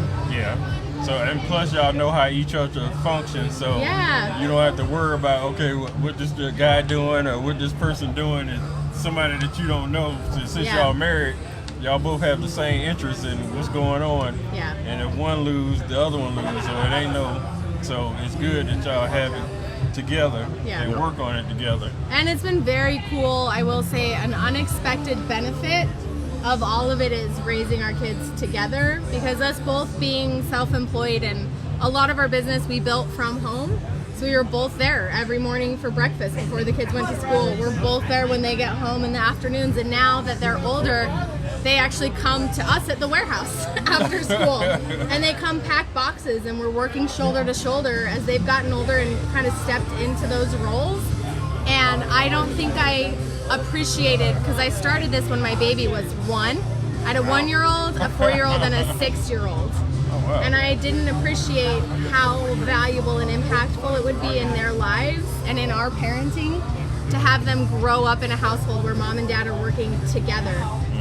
so, and plus y'all know how each other functions, so you don't have to worry about, okay, what this guy doing or what this person doing is somebody that you don't know. So since y'all married, y'all both have the same interest in what's going on. Yeah. And if one lose, the other one lose. So it ain't so it's good that y'all have it together and work on it together. And it's been very cool. I will say an unexpected benefit of all of it is raising our kids together, because us both being self-employed and a lot of our business we built from home. So we were both there every morning for breakfast before the kids went to school. We're both there when they get home in the afternoons. And now that they're older, they actually come to us at the warehouse after school. And they come pack boxes, and we're working shoulder to shoulder as they've gotten older and kind of stepped into those roles. And I don't think I appreciated, because I started this when my baby was 1. I had a 1-year-old, a 4-year-old, and a 6-year-old. And I didn't appreciate how valuable and impactful it would be in their lives and in our parenting to have them grow up in a household where mom and dad are working together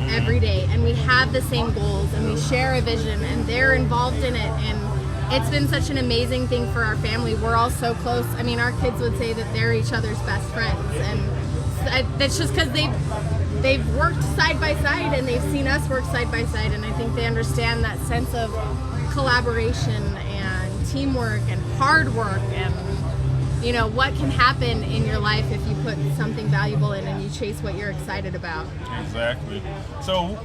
every day, and we have the same goals and we share a vision and they're involved in it. And it's been such an amazing thing for our family. We're all so close. I mean, our kids would say that they're each other's best friends, and that's just because they've worked side by side and they've seen us work side by side, and I think they understand that sense of collaboration and teamwork and hard work, and you know what can happen in your life if you put something valuable in and you chase what you're excited about. Exactly. So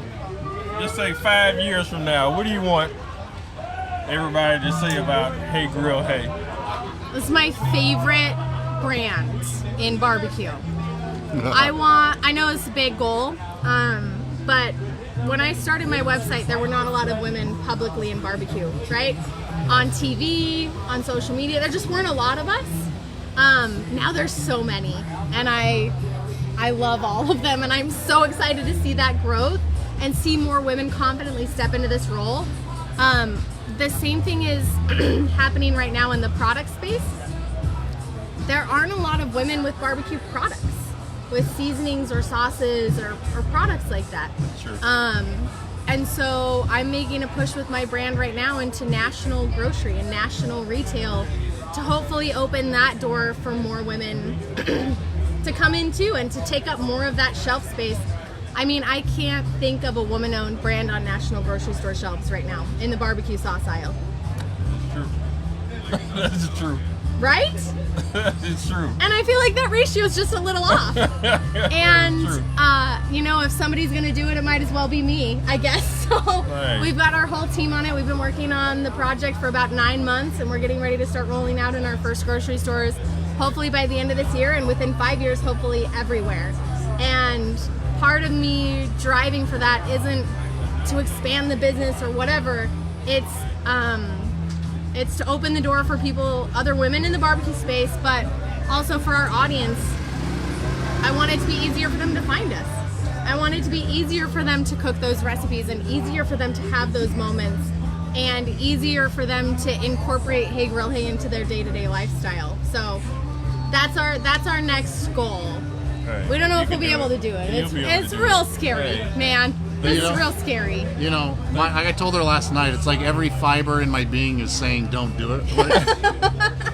just say 5 years from now, what do you want everybody to say about Hey Grill Hey? This is my favorite brand in barbecue. I know it's a big goal, but when I started my website, there were not a lot of women publicly in barbecue, right? On TV, on social media, there just weren't a lot of us. Now there's so many, and I love all of them, and I'm so excited to see that growth and see more women confidently step into this role. The same thing is happening right now in the product space. There aren't a lot of women with barbecue products, with seasonings or sauces or products like that. Sure. And so I'm making a push with my brand right now into national grocery and national retail to hopefully open that door for more women to come in too and to take up more of that shelf space. I mean, I can't think of a woman-owned brand on national grocery store shelves right now in the barbecue sauce aisle. True. That's true. Right? It's true. And I feel like that ratio is just a little off. And, you know, if somebody's going to do it, it might as well be me, I guess. So Right. we've got our whole team on it. We've been working on the project for about 9 months, and we're getting ready to start rolling out in our first grocery stores, hopefully by the end of this year, and within 5 years, hopefully everywhere. And part of me driving for that isn't to expand the business or whatever. It's to open the door for people, other women in the barbecue space, but also for our audience. I want it to be easier for them to find us. I want it to be easier for them to cook those recipes and easier for them to have those moments and easier for them to incorporate Hey Grill Hey into their day-to-day lifestyle. So that's our next goal. Right. We don't know You if we'll can be do able it. to do it. You'll be able It's to do real it. scary, Right. man. But It's you know- real scary. You know, I told her last night, it's like every fiber in my being is saying don't do it.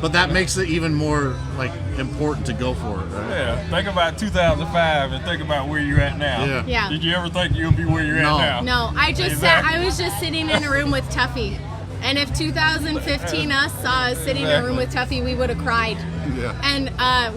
But that makes it even more like important to go for it, right? Yeah, think about 2005 and think about where you're at now. Yeah. Yeah. Did you ever think you'll be where you're at now? No, I just Exactly. I was just sitting in a room with Tuffy. And if 2015 us saw us sitting in a room with Tuffy, we would have cried. Yeah. And I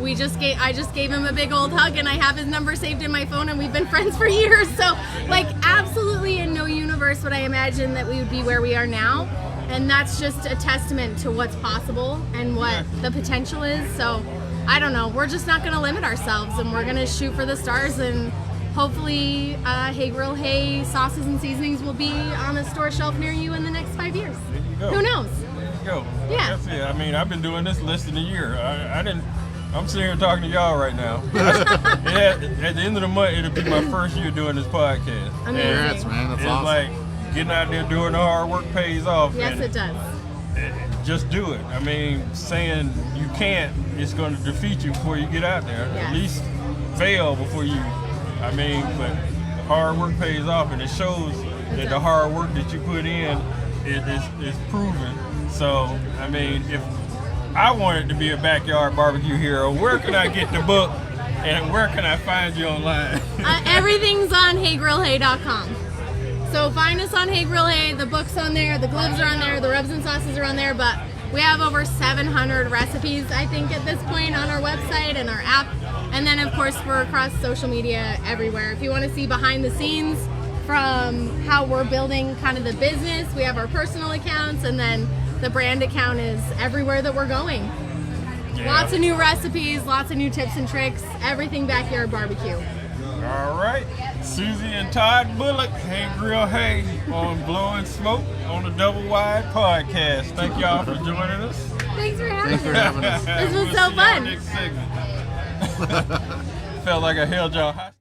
just gave him a big old hug, and I have his number saved in my phone, and we've been friends for years. So, like, absolutely in no universe would I imagine that we would be where we are now. And that's just a testament to what's possible and what the potential is. So, I don't know. We're just not going to limit ourselves, and we're going to shoot for the stars, and hopefully Hey Grill Hey sauces and seasonings will be on a store shelf near you in the next 5 years. There you go. Who knows? There you go. Yeah. That's it. I mean, I've been doing this less than a year. I'm sitting here talking to y'all right now. At the end of the month, it'll be my first year doing this podcast. Amazing. Congrats, man. That's it's awesome. like getting out there doing the hard work pays off. Yes, and it does. just do it. I mean, saying you can't is going to defeat you before you get out there. Yes. At least fail before you. I mean, but hard work pays off, and it shows that the hard work that you put in is proven. So, I mean, if I wanted to be a backyard barbecue hero, where can I get the book, and where can I find you online? Everything's on heygrillhey.com. So find us on Hey Grill Hey. The book's on there, the gloves are on there, the rubs and sauces are on there, but we have over 700 recipes, I think, at this point on our website and our app. And then, of course, we're across social media everywhere. If you want to see behind the scenes from how we're building kind of the business, we have our personal accounts, and then the brand account is everywhere that we're going. Yeah. Lots of new recipes, lots of new tips and tricks, everything backyard barbecue. All right, Susie and Todd Bullock, Hey Grill Hey on Blowin Smoke on the Doublewide podcast. Thank y'all for joining us. Thanks for having Thanks for having us. This was We'll so see y'all fun. next segment. Felt like I held y'all hostage.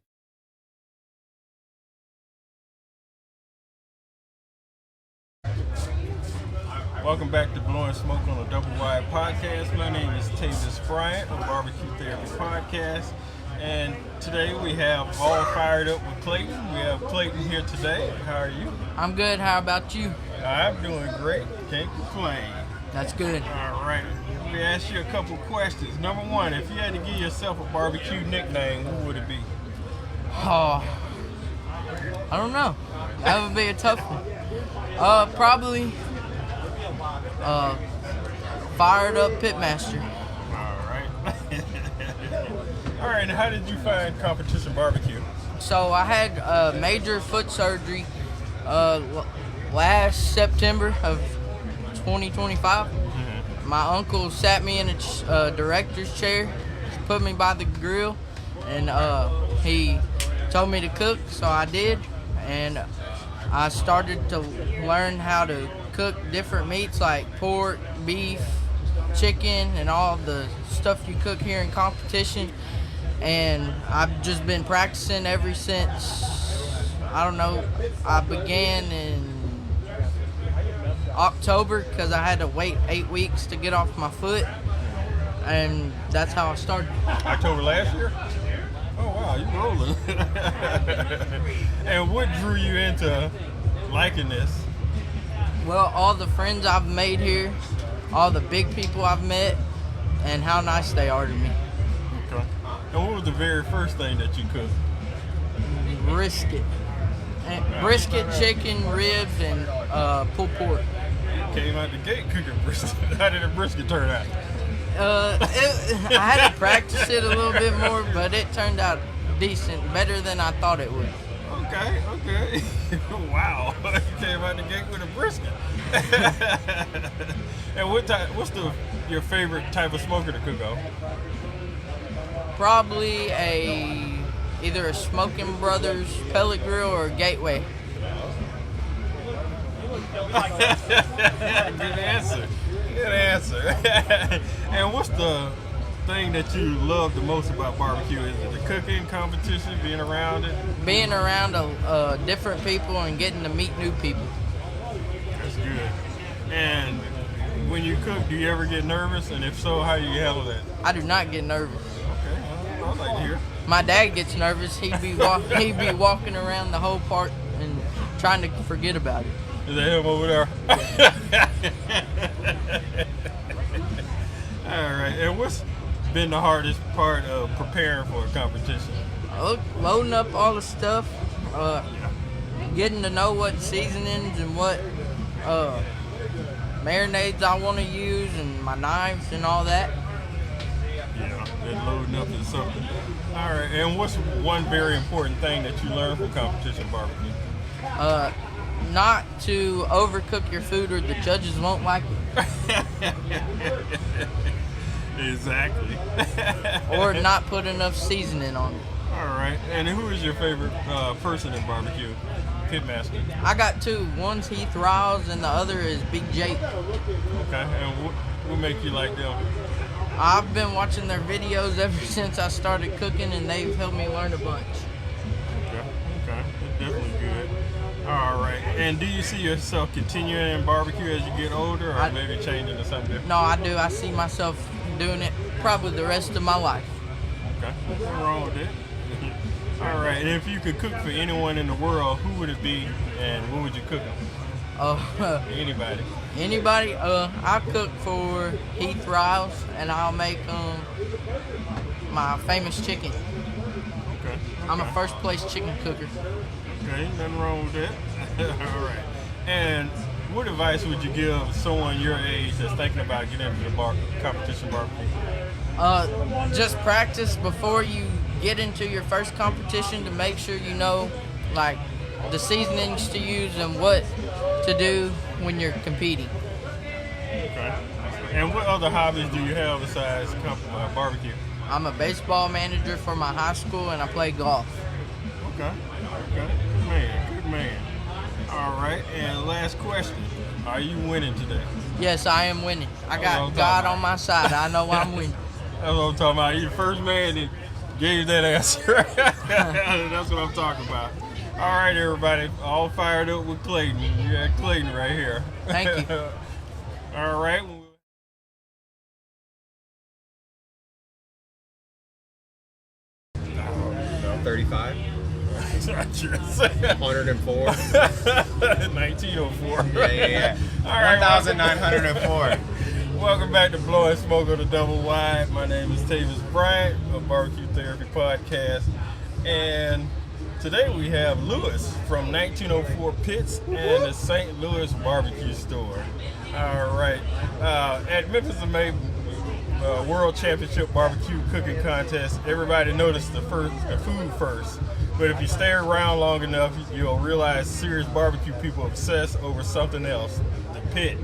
Welcome back to Blowin Smoke on the Doublewide podcast. My name is Tavis Bryant of BBQ Therapy podcast. And today we have All Fired Up with Clayton. We have Clayton here today. How are you? I'm good. How about you? I'm doing great. Can't complain. That's good. All right. Let me ask you a couple questions. Number one, if you had to give yourself a barbecue nickname, what would it be? Oh, I don't know. That would be a tough one. Probably Fired Up Pitmaster. All right. All right. And how did you find Competition Barbecue? So I had major foot surgery last September of 2025. My uncle sat me in a director's chair, put me by the grill, and he told me to cook, so I did. And I started to learn how to cook different meats like pork, beef, chicken and all the stuff you cook here in competition. And I've just been practicing ever since, I don't know, I began in October because I had to wait 8 weeks to get off my foot. And that's how I started. October last year? Oh, wow, you rolling. And what drew you into liking this? Well, all the friends I've made here, all the big people I've met, and how nice they are to me. Okay. And what was the very first thing that you cooked? Brisket. Brisket, chicken, ribs, and pulled pork. Came out the gate cooking brisket. How did the brisket turn out? I had to practice it a little bit more, but it turned out decent, better than I thought it would. Okay. Wow, you came out the gate with a brisket. And what's your favorite type of smoker to cook on? Probably either a Smoking Brothers pellet grill or a Gateway. Good answer. And what's the thing that you love the most about barbecue? Is it the cooking competition, being around it? Being around different people and getting to meet new people. That's good. And when you cook, do you ever get nervous? And if so, how do you handle that? I do not get nervous. Okay, I'd like to hear. My dad gets nervous. He'd be walking around the whole park and trying to forget about it. Is that him over there? All right. And what's been the hardest part of preparing for a competition? Loading up all the stuff, getting to know what seasonings and what marinades I want to use, and my knives and all that. Yeah, that loading up is something. All right. And what's one very important thing that you learned from competition barbecue? Not to overcook your food or the judges won't like it. Exactly. Or not put enough seasoning on it. All right. And who is your favorite person in barbecue? Pitmaster. I got two. One's Heath Riles and the other is Big Jake. Okay. And what make you like them? I've been watching their videos ever since I started cooking, and they've helped me learn a bunch. Okay. That's definitely good. All right. And do you see yourself continuing in barbecue as you get older, or maybe changing to something different? No, I do. I see myself doing it probably the rest of my life. Okay. Nothing wrong with that. All right. And if you could cook for anyone in the world, who would it be, and what would you cook them? Anybody. Anybody? I cook for Heath Riles, and I'll make my famous chicken. Okay. I'm a first place chicken cooker. Okay, nothing wrong with that. All right. And what advice would you give someone your age that's thinking about getting into the competition barbecue? Just practice before you get into your first competition to make sure you know, like, the seasonings to use and what to do when you're competing. Okay. And what other hobbies do you have besides barbecue? I'm a baseball manager for my high school, and I play golf. Okay. Good man. All right, and last question. Are you winning today? Yes, I am winning. I got God on my side. I know I'm winning. That's what I'm talking about. You're the first man that gave that answer. That's what I'm talking about. All right, everybody. All fired up with Clayton. You got Clayton right here. Thank you. All right. 35. 104. 1904. Yeah. All right, 1,904. Welcome back to Blowin Smoke on the Doublewide. My name is Tavis Bryant of BBQ Therapy podcast, and today we have Lewis from 1904 Pits and the St. Louis Barbecue Store. All right, at Memphis World Championship Barbecue Cooking Contest, everybody noticed the food first. But if you stay around long enough, you'll realize serious barbecue people obsess over something else, the pit.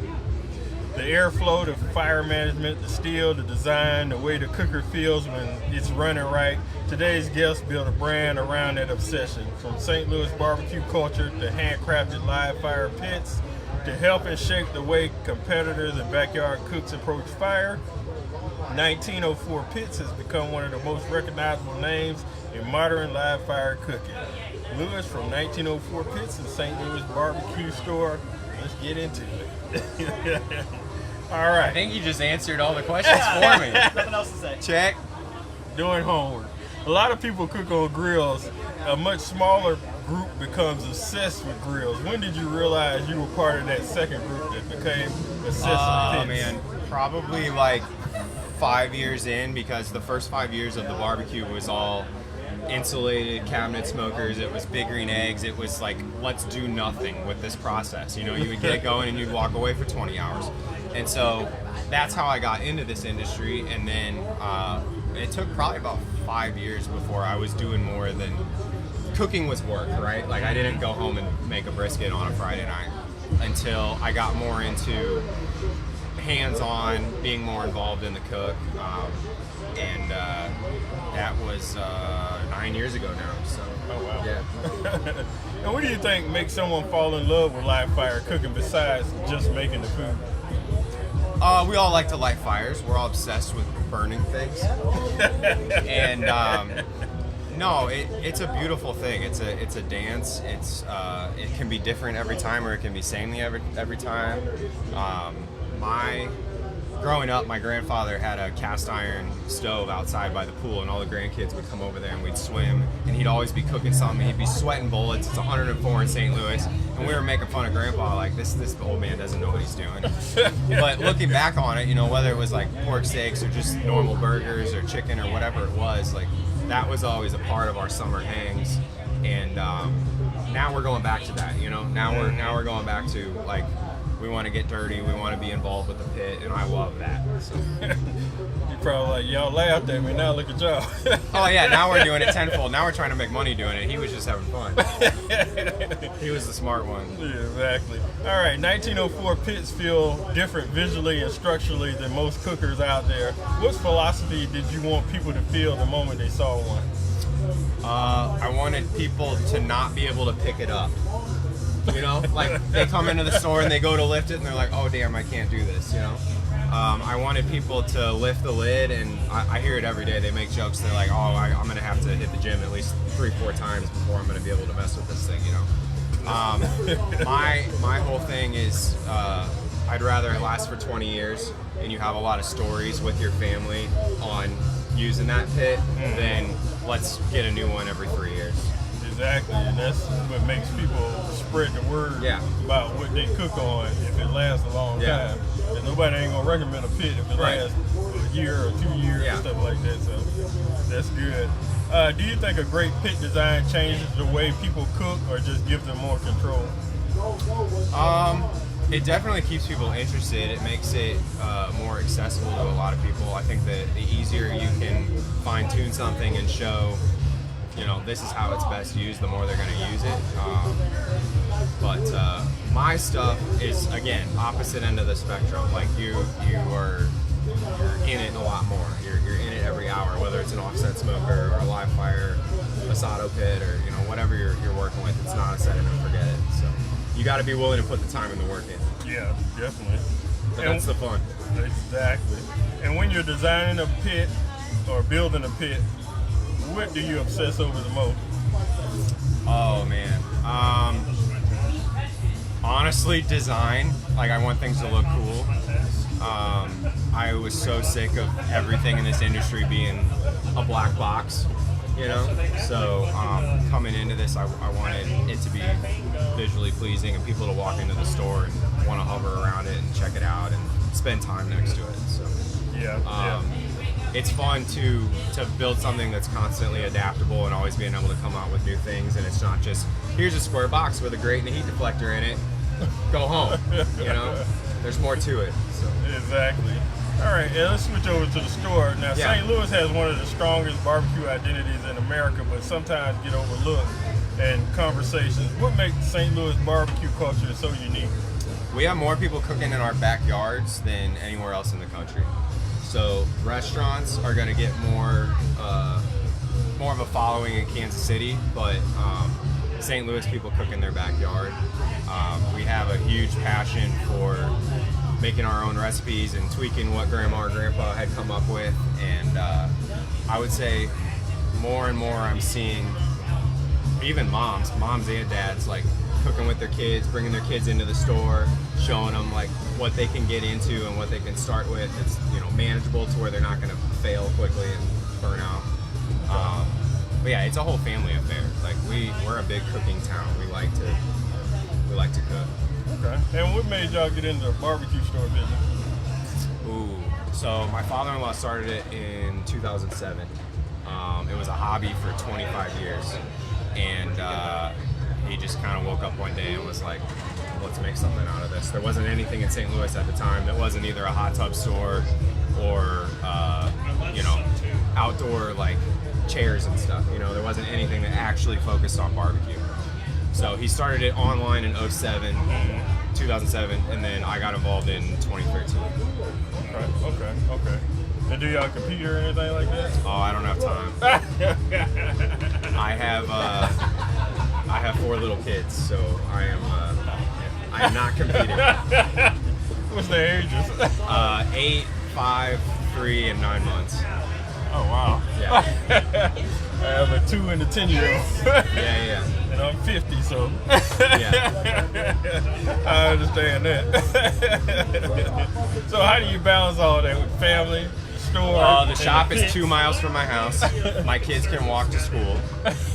the airflow, the fire management, the steel, the design, the way the cooker feels when it's running right. Today's guests build a brand around that obsession. From St. Louis barbecue culture to handcrafted live fire pits to helping shape the way competitors and backyard cooks approach fire, 1904 Pits has become one of the most recognizable names in modern live fire cooking. Lewis from 1904 Pits and St. Louis barbecue store. Let's get into it. All right. I think you just answered all the questions for me. Nothing else to say. Check. Doing homework. A lot of people cook on grills. A much smaller group becomes obsessed with grills. When did you realize you were part of that second group that became obsessed with pits? Man, probably like 5 years in, because the first 5 years of the barbecue was all insulated cabinet smokers. It was big green eggs. It was like, let's do nothing with this process. You know, you would get it going and you'd walk away for 20 hours. And so that's how I got into this industry. And then it took probably about 5 years before I was doing more than cooking was work, right? Like I didn't go home and make a brisket on a Friday night until I got more into hands-on, being more involved in the cook. And that was 9 years ago now. So, oh wow. Yeah. And what do you think makes someone fall in love with live fire cooking besides just making the food? We all like to light fires. We're all obsessed with burning things. And no, it's a beautiful thing. It's a dance. It can be different every time, or it can be samey every time. Growing up, my grandfather had a cast iron stove outside by the pool, and all the grandkids would come over there and we'd swim, and he'd always be cooking something. He'd be sweating bullets. It's 104 in St. Louis, and we were making fun of Grandpa, like, this old man doesn't know what he's doing. But looking back on it, you know, whether it was like pork steaks or just normal burgers or chicken or whatever it was, like, that was always a part of our summer hangs. And now we're going back to that, you know. Now we're going back to, like, we want to get dirty, we want to be involved with the pit, and I love that. So. You probably like, y'all laughed at me, now look at y'all. Oh yeah, now we're doing it tenfold. Now we're trying to make money doing it. He was just having fun. He was the smart one. Yeah, exactly. All right, 1904 pits feel different visually and structurally than most cookers out there. What philosophy did you want people to feel the moment they saw one? I wanted people to not be able to pick it up. You know, like they come into the store and they go to lift it and they're like, oh damn, I can't do this, you know. I wanted people to lift the lid, and I hear it every day. They make jokes. They're like, oh, I'm going to have to hit the gym at least 3-4 times before I'm going to be able to mess with this thing, you know. My whole thing is I'd rather it last for 20 years and you have a lot of stories with your family on using that pit than let's get a new one every 3 years. Exactly, and that's what makes people spread the word about what they cook on if it lasts a long time. And nobody ain't gonna recommend a pit if it lasts a year or 2 years and stuff like that. So that's good. Do you think a great pit design changes the way people cook, or just gives them more control? It definitely keeps people interested. It makes it more accessible to a lot of people. I think that the easier you can fine-tune something and show, you know, this is how it's best used, the more they're going to use it. But my stuff is, again, opposite end of the spectrum. Like you're in it a lot more. You're in it every hour, whether it's an offset smoker or a live fire, asado pit, or you know whatever you're working with. It's not a set it and forget it. So you got to be willing to put the time and the work in. Yeah, definitely. But that's the fun. Exactly. And when you're designing a pit or building a pit, what do you obsess over the most? Oh man, honestly, design. Like I want things to look cool. I was so sick of everything in this industry being a black box, you know. So coming into this, I wanted it to be visually pleasing and people to walk into the store and want to hover around it and check it out and spend time next to it. So it's fun to build something that's constantly adaptable and always being able to come out with new things, and it's not just here's a square box with a grate and a heat deflector in it, go home. You know, there's more to it. So. Exactly. All right, let's switch over to the store. Now, St. Louis has one of the strongest barbecue identities in America, but sometimes get overlooked. and conversations. What makes St. Louis barbecue culture so unique? We have more people cooking in our backyards than anywhere else in the country. So restaurants are going to get more of a following in Kansas City, but St. Louis people cook in their backyard. We have a huge passion for making our own recipes and tweaking what grandma or grandpa had come up with. And I would say more and more I'm seeing even moms and dads like cooking with their kids, bringing their kids into the store, showing them like what they can get into and what they can start with. It's manageable to where they're not going to fail quickly and burn out. But yeah, it's a whole family affair. Like we're a big cooking town. We like to cook. Okay. And what made y'all get into the barbecue store business? Ooh. So my father-in-law started it in 2007. It was a hobby for 25 years, and he just kind of woke up one day and was like, let's make something out of this. There wasn't anything in St. Louis at the time that wasn't either a hot tub store or outdoor like chairs and stuff. There wasn't anything that actually focused on barbecue. So he started it online in 2007, and then I got involved in 2013. Okay. And do y'all compete or anything like that? Oh, I don't have time. I have 4 little kids, so I am not competing. What's their ages? 8, 5, 3, and 9 months. Oh wow. Yeah. I have a 2 and a 10-year-old. Yeah. And I'm 50, so yeah. I understand that. So how do you balance all that with family, store? The shop is 2 miles from my house. My kids can walk to school,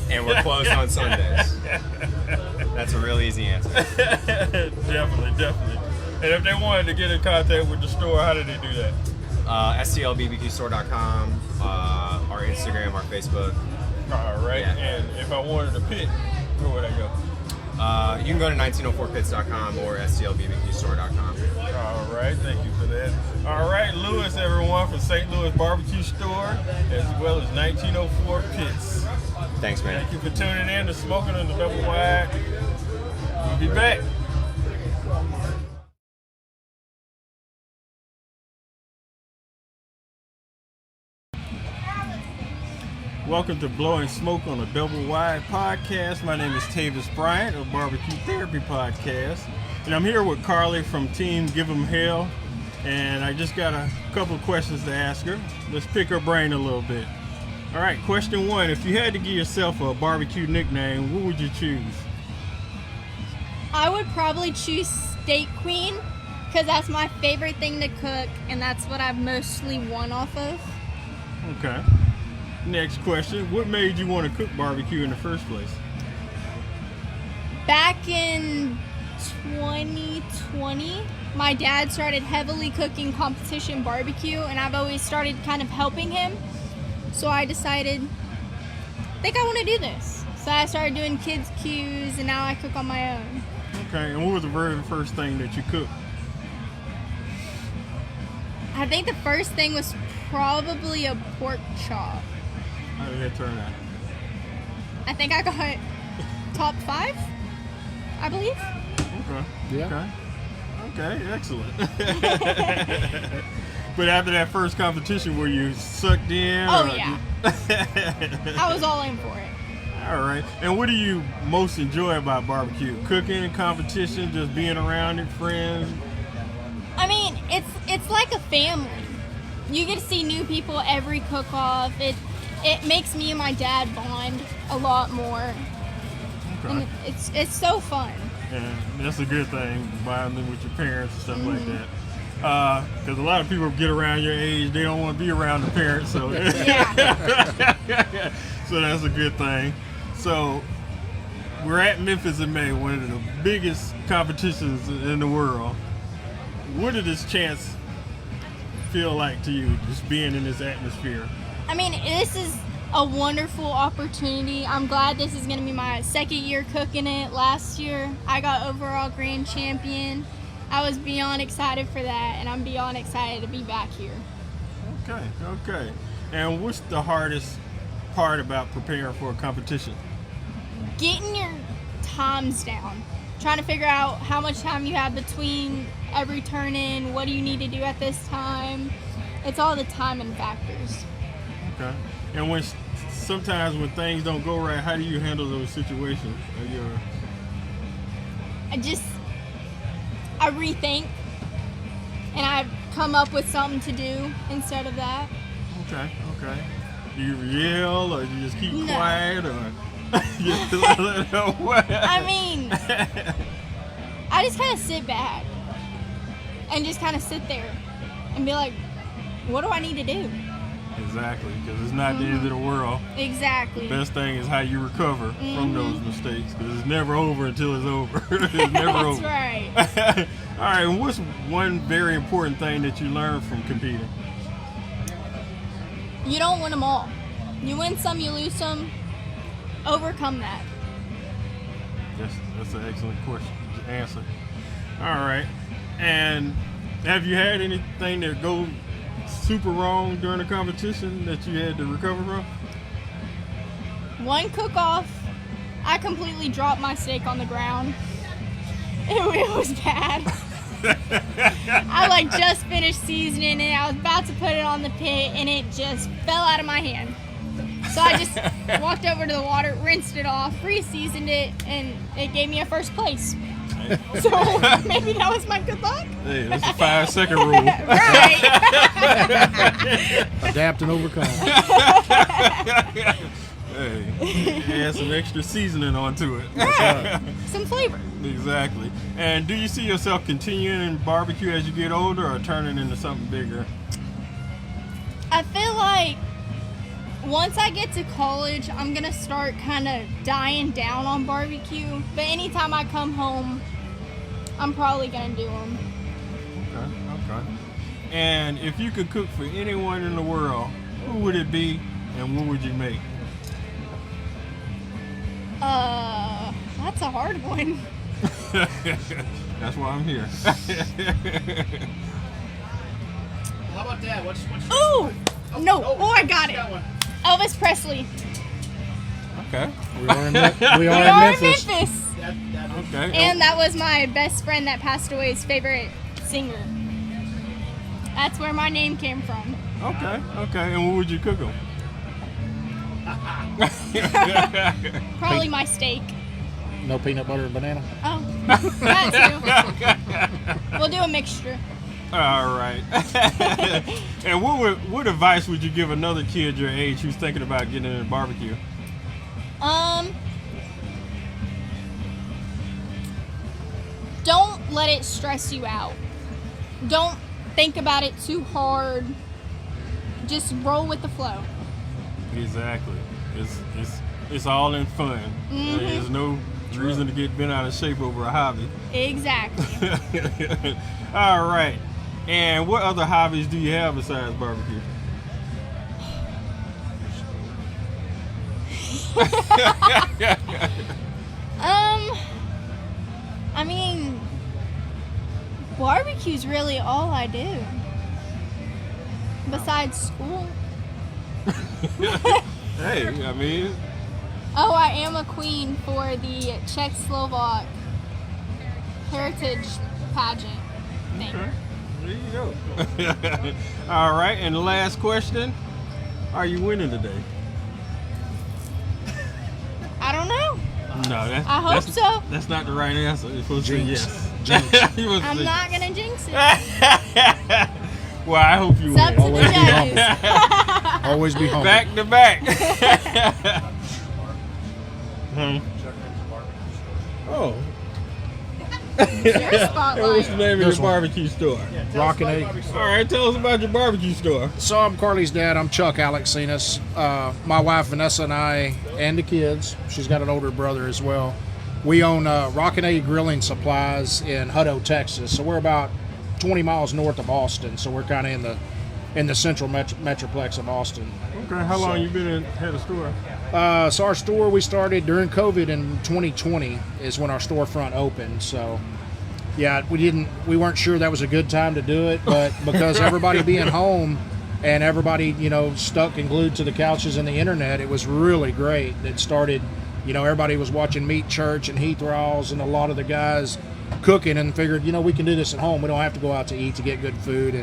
and we're closed on Sundays. That's a real easy answer. Definitely. And if they wanted to get in contact with the store, how do they do that? STLBBQstore.com, our Instagram, our Facebook. All right. Yeah. And if I wanted a pit, where would I go? You can go to 1904pits.com or STLBBQstore.com. All right. Thank you for that. All right, Lewis, everyone, from St. Louis Barbecue Store, as well as 1904 Pits. Thanks, man. Thank you for tuning in to Smoking on the Doublewide. We'll be back. Welcome to Blowin Smoke on the Doublewide podcast. My name is Tavis Bryant of BBQ Therapy podcast, and I'm here with Carly from Team Give 'Em Hell, and I just got a couple of questions to ask her. Let's pick her brain a little bit. All right, question 1. If you had to give yourself a barbecue nickname, what would you choose? I would probably choose Steak Queen, because that's my favorite thing to cook, and that's what I've mostly won off of. Okay. Next question. What made you want to cook barbecue in the first place? Back in 2020, my dad started heavily cooking competition barbecue, and I've always started kind of helping him. So I decided, I think I want to do this. So I started doing kids' cues, and now I cook on my own. Okay, and what was the very first thing that you cooked? I think the first thing was probably a pork chop. How did that turn out? I think I got top 5, I believe. Okay. Yeah. Okay, excellent. But after that first competition, were you sucked in? Oh, yeah. I was all in for it. All right. And what do you most enjoy about barbecue? Cooking, competition, just being around it, friends? I mean, it's like a family. You get to see new people every cook-off. It makes me and my dad bond a lot more. Okay. And it's so fun. Yeah, that's a good thing, bonding with your parents and stuff like that. Because a lot of people get around your age, they don't want to be around the parents, so so that's a good thing. So we're at Memphis in May, one of the biggest competitions in the world. What did this chance feel like to you, just being in this atmosphere? I mean, this is a wonderful opportunity. I'm glad this is going to be my second year cooking it. Last year, I got overall grand champion. I was beyond excited for that, and I'm beyond excited to be back here. Okay. And what's the hardest part about preparing for a competition? getting your times down, trying to figure out how much time you have between every turn in, what do you need to do at this time. It's all the timing factors. Okay. And when sometimes when things don't go right, how do you handle those situations? I rethink, and I come up with something to do instead of that. Okay. Do you yell, or you just keep quiet, or I mean, I just kind of sit back and just kind of sit there and be like, what do I need to do? Exactly, because it's not the end of the world. Exactly. The best thing is how you recover from those mistakes, because it's never over until it's over. It's never over. That's right. All right, and what's one very important thing that you learned from competing? You don't win them all. You win some, you lose some. Overcome that. That's an excellent answer. All right, and have you had anything that go super wrong during the competition that you had to recover from? One cook-off, I completely dropped my steak on the ground. It was bad. I just finished seasoning it. I was about to put it on the pit, and it just fell out of my hand. So I just walked over to the water, rinsed it off, re-seasoned it, and it gave me a first place. So maybe that was my good luck. Hey, that's a 5-second rule. Right. Adapt and overcome. Hey, add some extra seasoning onto it. Right. Some flavor. Exactly. And do you see yourself continuing in barbecue as you get older, or turning into something bigger? I feel like once I get to college, I'm going to start kind of dying down on barbecue. But anytime I come home, I'm probably going to do them. Okay. And if you could cook for anyone in the world, who would it be, and what would you make? That's a hard one. That's why I'm here. How about that? What's Ooh! No. Oh, I got it. Elvis Presley. Okay. We are in Memphis. Okay. And that was my best friend that passed away's favorite singer. That's where my name came from. Okay. And what would you cook them? Probably my steak. No peanut butter and banana? Oh, that too. We'll do a mixture. All right. And what advice would you give another kid your age who's thinking about getting into barbecue? Don't let it stress you out. Don't think about it too hard. Just roll with the flow. Exactly. It's all in fun. There's no reason to get bent out of shape over a hobby. Exactly. All right. And what other hobbies do you have besides barbecue? I mean, barbecue's really all I do. Besides school. Hey, I mean. Oh, I am a queen for the Czech-Slovak heritage pageant thing. Okay. There you go. All right, and the last question. Are you winning today? I don't know. No, I hope so. That's not the right answer. You're supposed to say yes. I'm not going to jinx it. Well, I hope you It's up win. to the judges. Always be humble. Back to back. Oh. What's the name of your barbecue store? Rockin' Egg. All right, tell us about your barbecue store. So I'm Carly's dad. I'm Chuck Alexinas. My wife Vanessa and I, and the kids. She's got an older brother as well. We own Rockin' Egg Grilling Supplies in Hutto, Texas. So we're about 20 miles north of Austin. So we're kind of in the central metroplex of Austin. Okay, how long you been had a store? So our store, we started during COVID in 2020 is when our storefront opened. So yeah, we weren't sure that was a good time to do it, but because everybody being home and everybody, stuck and glued to the couches and the internet, it was really great. It started everybody was watching Meat Church and Heath Rawls and a lot of the guys cooking, and figured, we can do this at home. We don't have to go out to eat to get good food.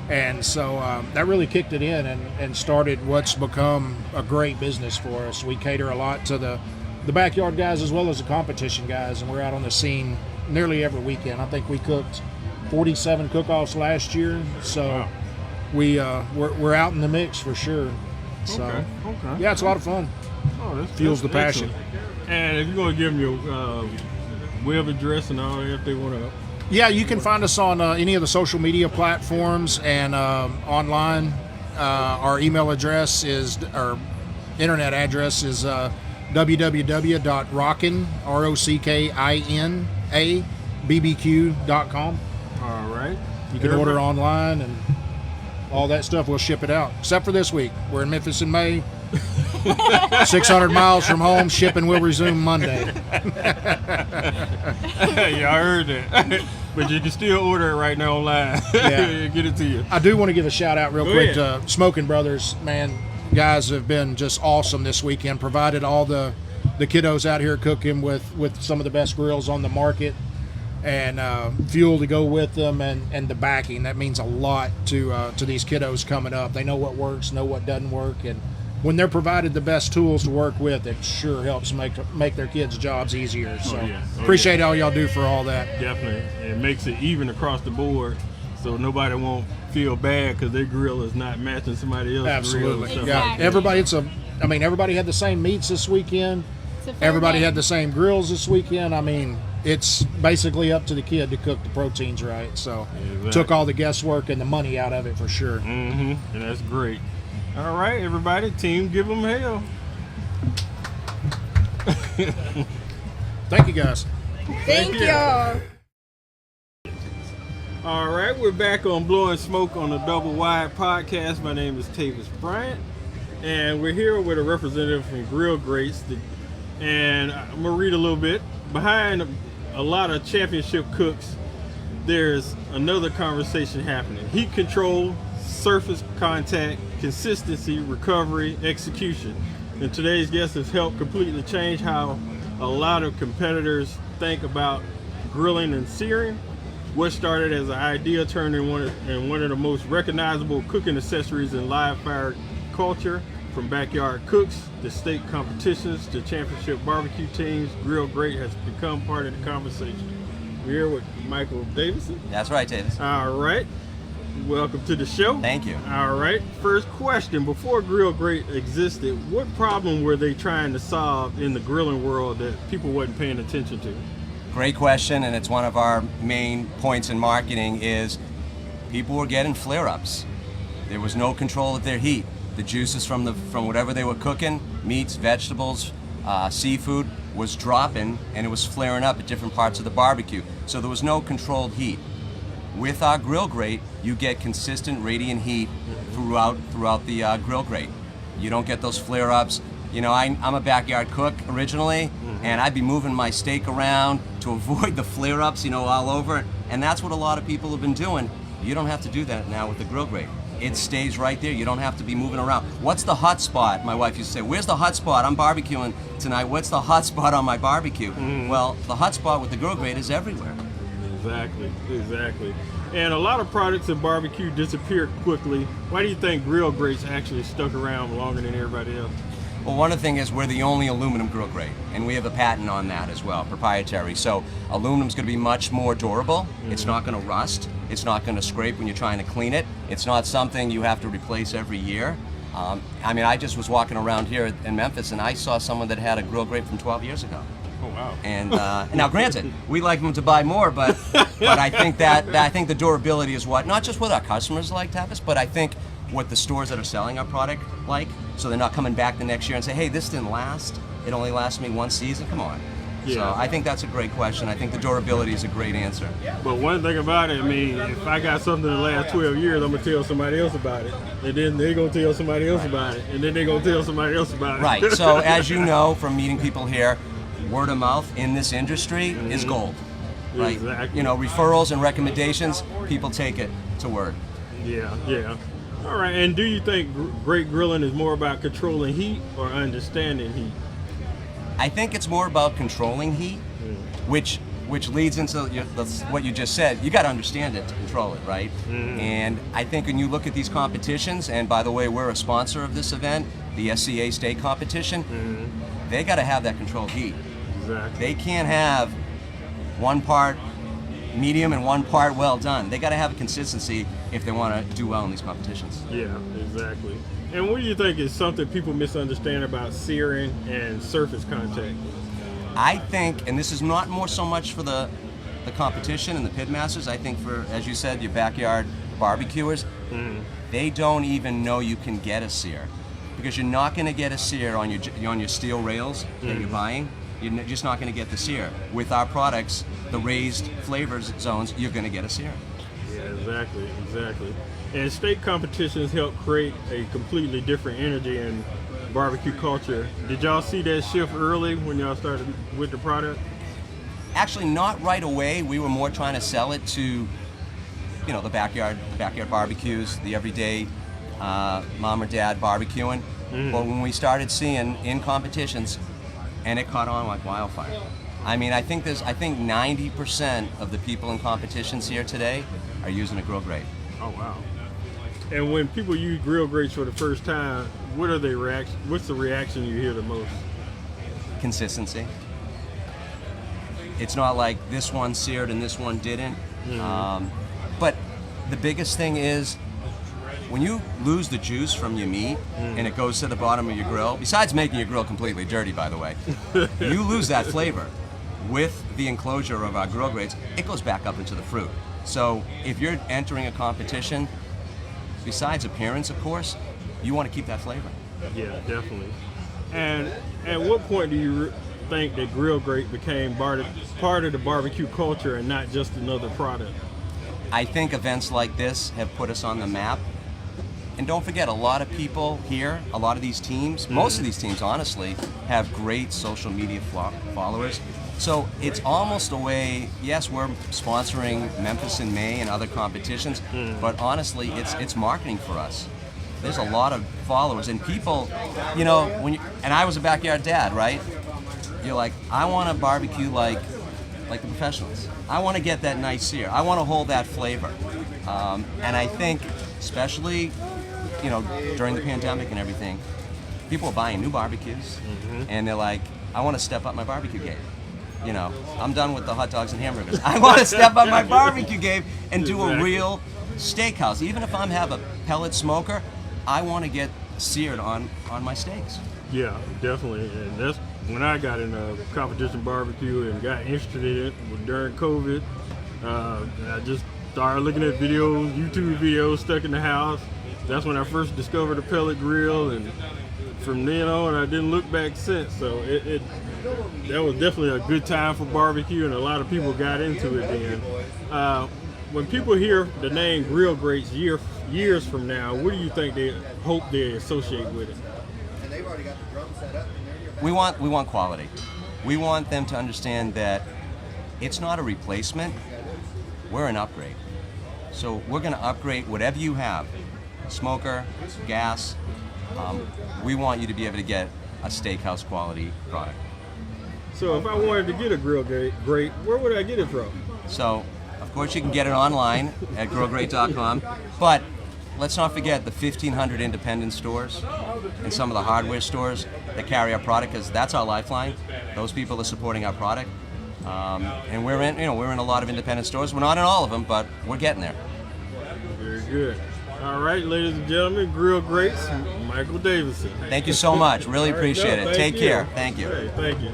And so that really kicked it in and started what's become a great business for us. We cater a lot to the backyard guys as well as the competition guys, and we're out on the scene nearly every weekend. I think we cooked 47 cook-offs last year, so we're out in the mix for sure. So Okay. yeah, it's a lot of fun. Oh, that's Fuels the passion. excellent. And if you're going to give them your web address and all that, if they want to. Yeah, you can find us on any of the social media platforms and online. Our email address is, our internet address is www.rockin, ROCKINA, BBQ.com. All right. You can order online and all that stuff. We'll ship it out. Except for this week. We're in Memphis in May. 600 miles from home. Shipping will resume Monday. Yeah, I heard that. But you can still order it right now online. Yeah. Get it to you. I do want to give a shout out real Go quick ahead. to Smoking Brothers. Man, guys have been just awesome this weekend. Provided all the kiddos out here cooking with some of the best grills on the market, and fuel to go with them, and the backing. That means a lot to these kiddos coming up. They know what works, know what doesn't work, and when they're provided the best tools to work with, it sure helps make their kids' jobs easier. So appreciate all y'all do for all that. Definitely. It makes it even across the board, so nobody won't feel bad because their grill is not matching somebody else's Absolutely. grill. Yeah. Everybody everybody had the same meats this weekend. Everybody had the same grills this weekend. I mean, it's basically up to the kid to cook the proteins right. So took all the guesswork and the money out of it for sure. Mm-hmm. And that's great. All right, everybody, team, give them hell. Thank you, guys. Thank you. All right, we're back on Blowin Smoke on the Doublewide podcast. My name is Tavis Bryant, and we're here with a representative from Grill Greats. And I'm gonna read a little bit. Behind a lot of championship cooks, there's another conversation happening. Heat control, surface contact, consistency, recovery, execution. And today's guest has helped completely change how a lot of competitors think about grilling and searing. What started as an idea turned in one of the most recognizable cooking accessories in live fire culture. From backyard cooks to state competitions to championship barbecue teams, Grill Great has become part of the conversation. We're here with Michael Davison. That's right, Davis. All right. Welcome to the show. Thank you. All right. First question. Before Grill Great existed, what problem were they trying to solve in the grilling world that people wasn't paying attention to? Great question, and it's one of our main points in marketing is people were getting flare-ups. There was no control of their heat. The juices from whatever they were cooking, meats, vegetables, seafood, was dropping, and it was flaring up at different parts of the barbecue. So there was no controlled heat. With our Grill Grate, you get consistent radiant heat throughout the Grill Grate. You don't get those flare-ups. You know, I'm a backyard cook originally, and I'd be moving my steak around to avoid the flare-ups, all over. And that's what a lot of people have been doing. You don't have to do that now with the Grill Grate. It stays right there. You don't have to be moving around. What's the hot spot? My wife used to say, where's the hot spot? I'm barbecuing tonight. What's the hot spot on my barbecue? Well, the hot spot with the Grill Grate is everywhere. Exactly. And a lot of products in barbecue disappear quickly. Why do you think Grill Grates actually stuck around longer than everybody else? Well, one of the things is we're the only aluminum Grill Grate, and we have a patent on that as well, proprietary. So aluminum's going to be much more durable. It's not going to rust. It's not going to scrape when you're trying to clean it. It's not something you have to replace every year. I just was walking around here in Memphis, and I saw someone that had a Grill Grate from 12 years ago. Oh wow! And now, granted, we like them to buy more, but I think I think the durability is what not just what our customers like to have us, but I think what the stores that are selling our product like, so they're not coming back the next year and say, hey, this didn't last. It only lasted me one season. Come on. Yeah. So I think that's a great question. I think the durability is a great answer. But one thing about it, if I got something that lasts 12 years, I'm going to tell somebody else about it. And then they're going to tell somebody else about it. And then they're going to tell somebody else about it. Right. So as you know from meeting people here, word of mouth in this industry is gold. Right. Exactly. Referrals and recommendations, people take it to word. Yeah. All right. And do you think great grilling is more about controlling heat or understanding heat? I think it's more about controlling heat, which leads into what you just said. You got to understand it to control it, right? And I think when you look at these competitions, and by the way, we're a sponsor of this event, the SCA state competition, they got to have that controlled heat. Exactly. They can't have one part medium and one part well done. They got to have a consistency if they want to do well in these competitions. Yeah, exactly. And what do you think is something people misunderstand about searing and surface contact? I think, and this is not more so much for the competition and the pitmasters, I think for, as you said, your backyard barbecuers, they don't even know you can get a sear. Because you're not going to get a sear on your steel rails that you're buying. You're just not going to get the sear. With our products, the raised flavor zones, you're going to get a sear. Yeah, exactly. And state competitions help create a completely different energy in barbecue culture. Did y'all see that shift early when y'all started with the product? Actually, not right away. We were more trying to sell it to, the backyard barbecues, the everyday mom or dad barbecuing. But when we started seeing in competitions, and it caught on like wildfire. I mean, I think 90% of the people in competitions here today are using a grill grate. Oh wow! And when people use grill grates for the first time, what's the reaction you hear the most? Consistency. It's not like this one seared and this one didn't. But the biggest thing is when you lose the juice from your meat and it goes to the bottom of your grill, besides making your grill completely dirty, by the way, you lose that flavor. With the enclosure of our grill grates, it goes back up into the fruit. So if you're entering a competition, besides appearance, of course, you want to keep that flavor. Yeah, definitely. And at what point do you think that grill grate became part of the barbecue culture and not just another product? I think events like this have put us on the map. And don't forget, a lot of people here, a lot of these teams, most of these teams, honestly, have great social media followers. So it's almost a way, yes, we're sponsoring Memphis in May and other competitions, but honestly, it's marketing for us. There's a lot of followers and people, and I was a backyard dad, right? You're like, I want to barbecue like the professionals. I want to get that nice sear. I want to hold that flavor. And I think, especially, during the pandemic and everything, people are buying new barbecues, and they're like, I want to step up my barbecue game. I'm done with the hot dogs and hamburgers. I want to step up my barbecue game and do a real steakhouse. Even if I have a pellet smoker, I want to get seared on my steaks. Yeah, definitely. And that's when I got into competition barbecue and got interested in it during COVID. I just started looking at videos, YouTube videos, stuck in the house. That's when I first discovered a pellet grill, and from then on, I didn't look back since. So that was definitely a good time for barbecue, and a lot of people got into it then. When people hear the name grill grates years from now, what do you think they hope they associate with it? We want quality. We want them to understand that it's not a replacement, we're an upgrade. So we're going to upgrade whatever you have, smoker, gas. We want you to be able to get a steakhouse quality product. So if I wanted to get a grill grate, where would I get it from? So, of course, you can get it online at grillgrate.com, but let's not forget the 1,500 independent stores and some of the hardware stores that carry our product, because that's our lifeline. Those people are supporting our product, and we're in a lot of independent stores. We're not in all of them, but we're getting there. Very good. All right, ladies and gentlemen, Grill Grates, Michael Davison. Thank you so much. Really appreciate it. Take care. Thank you. Hey, thank you.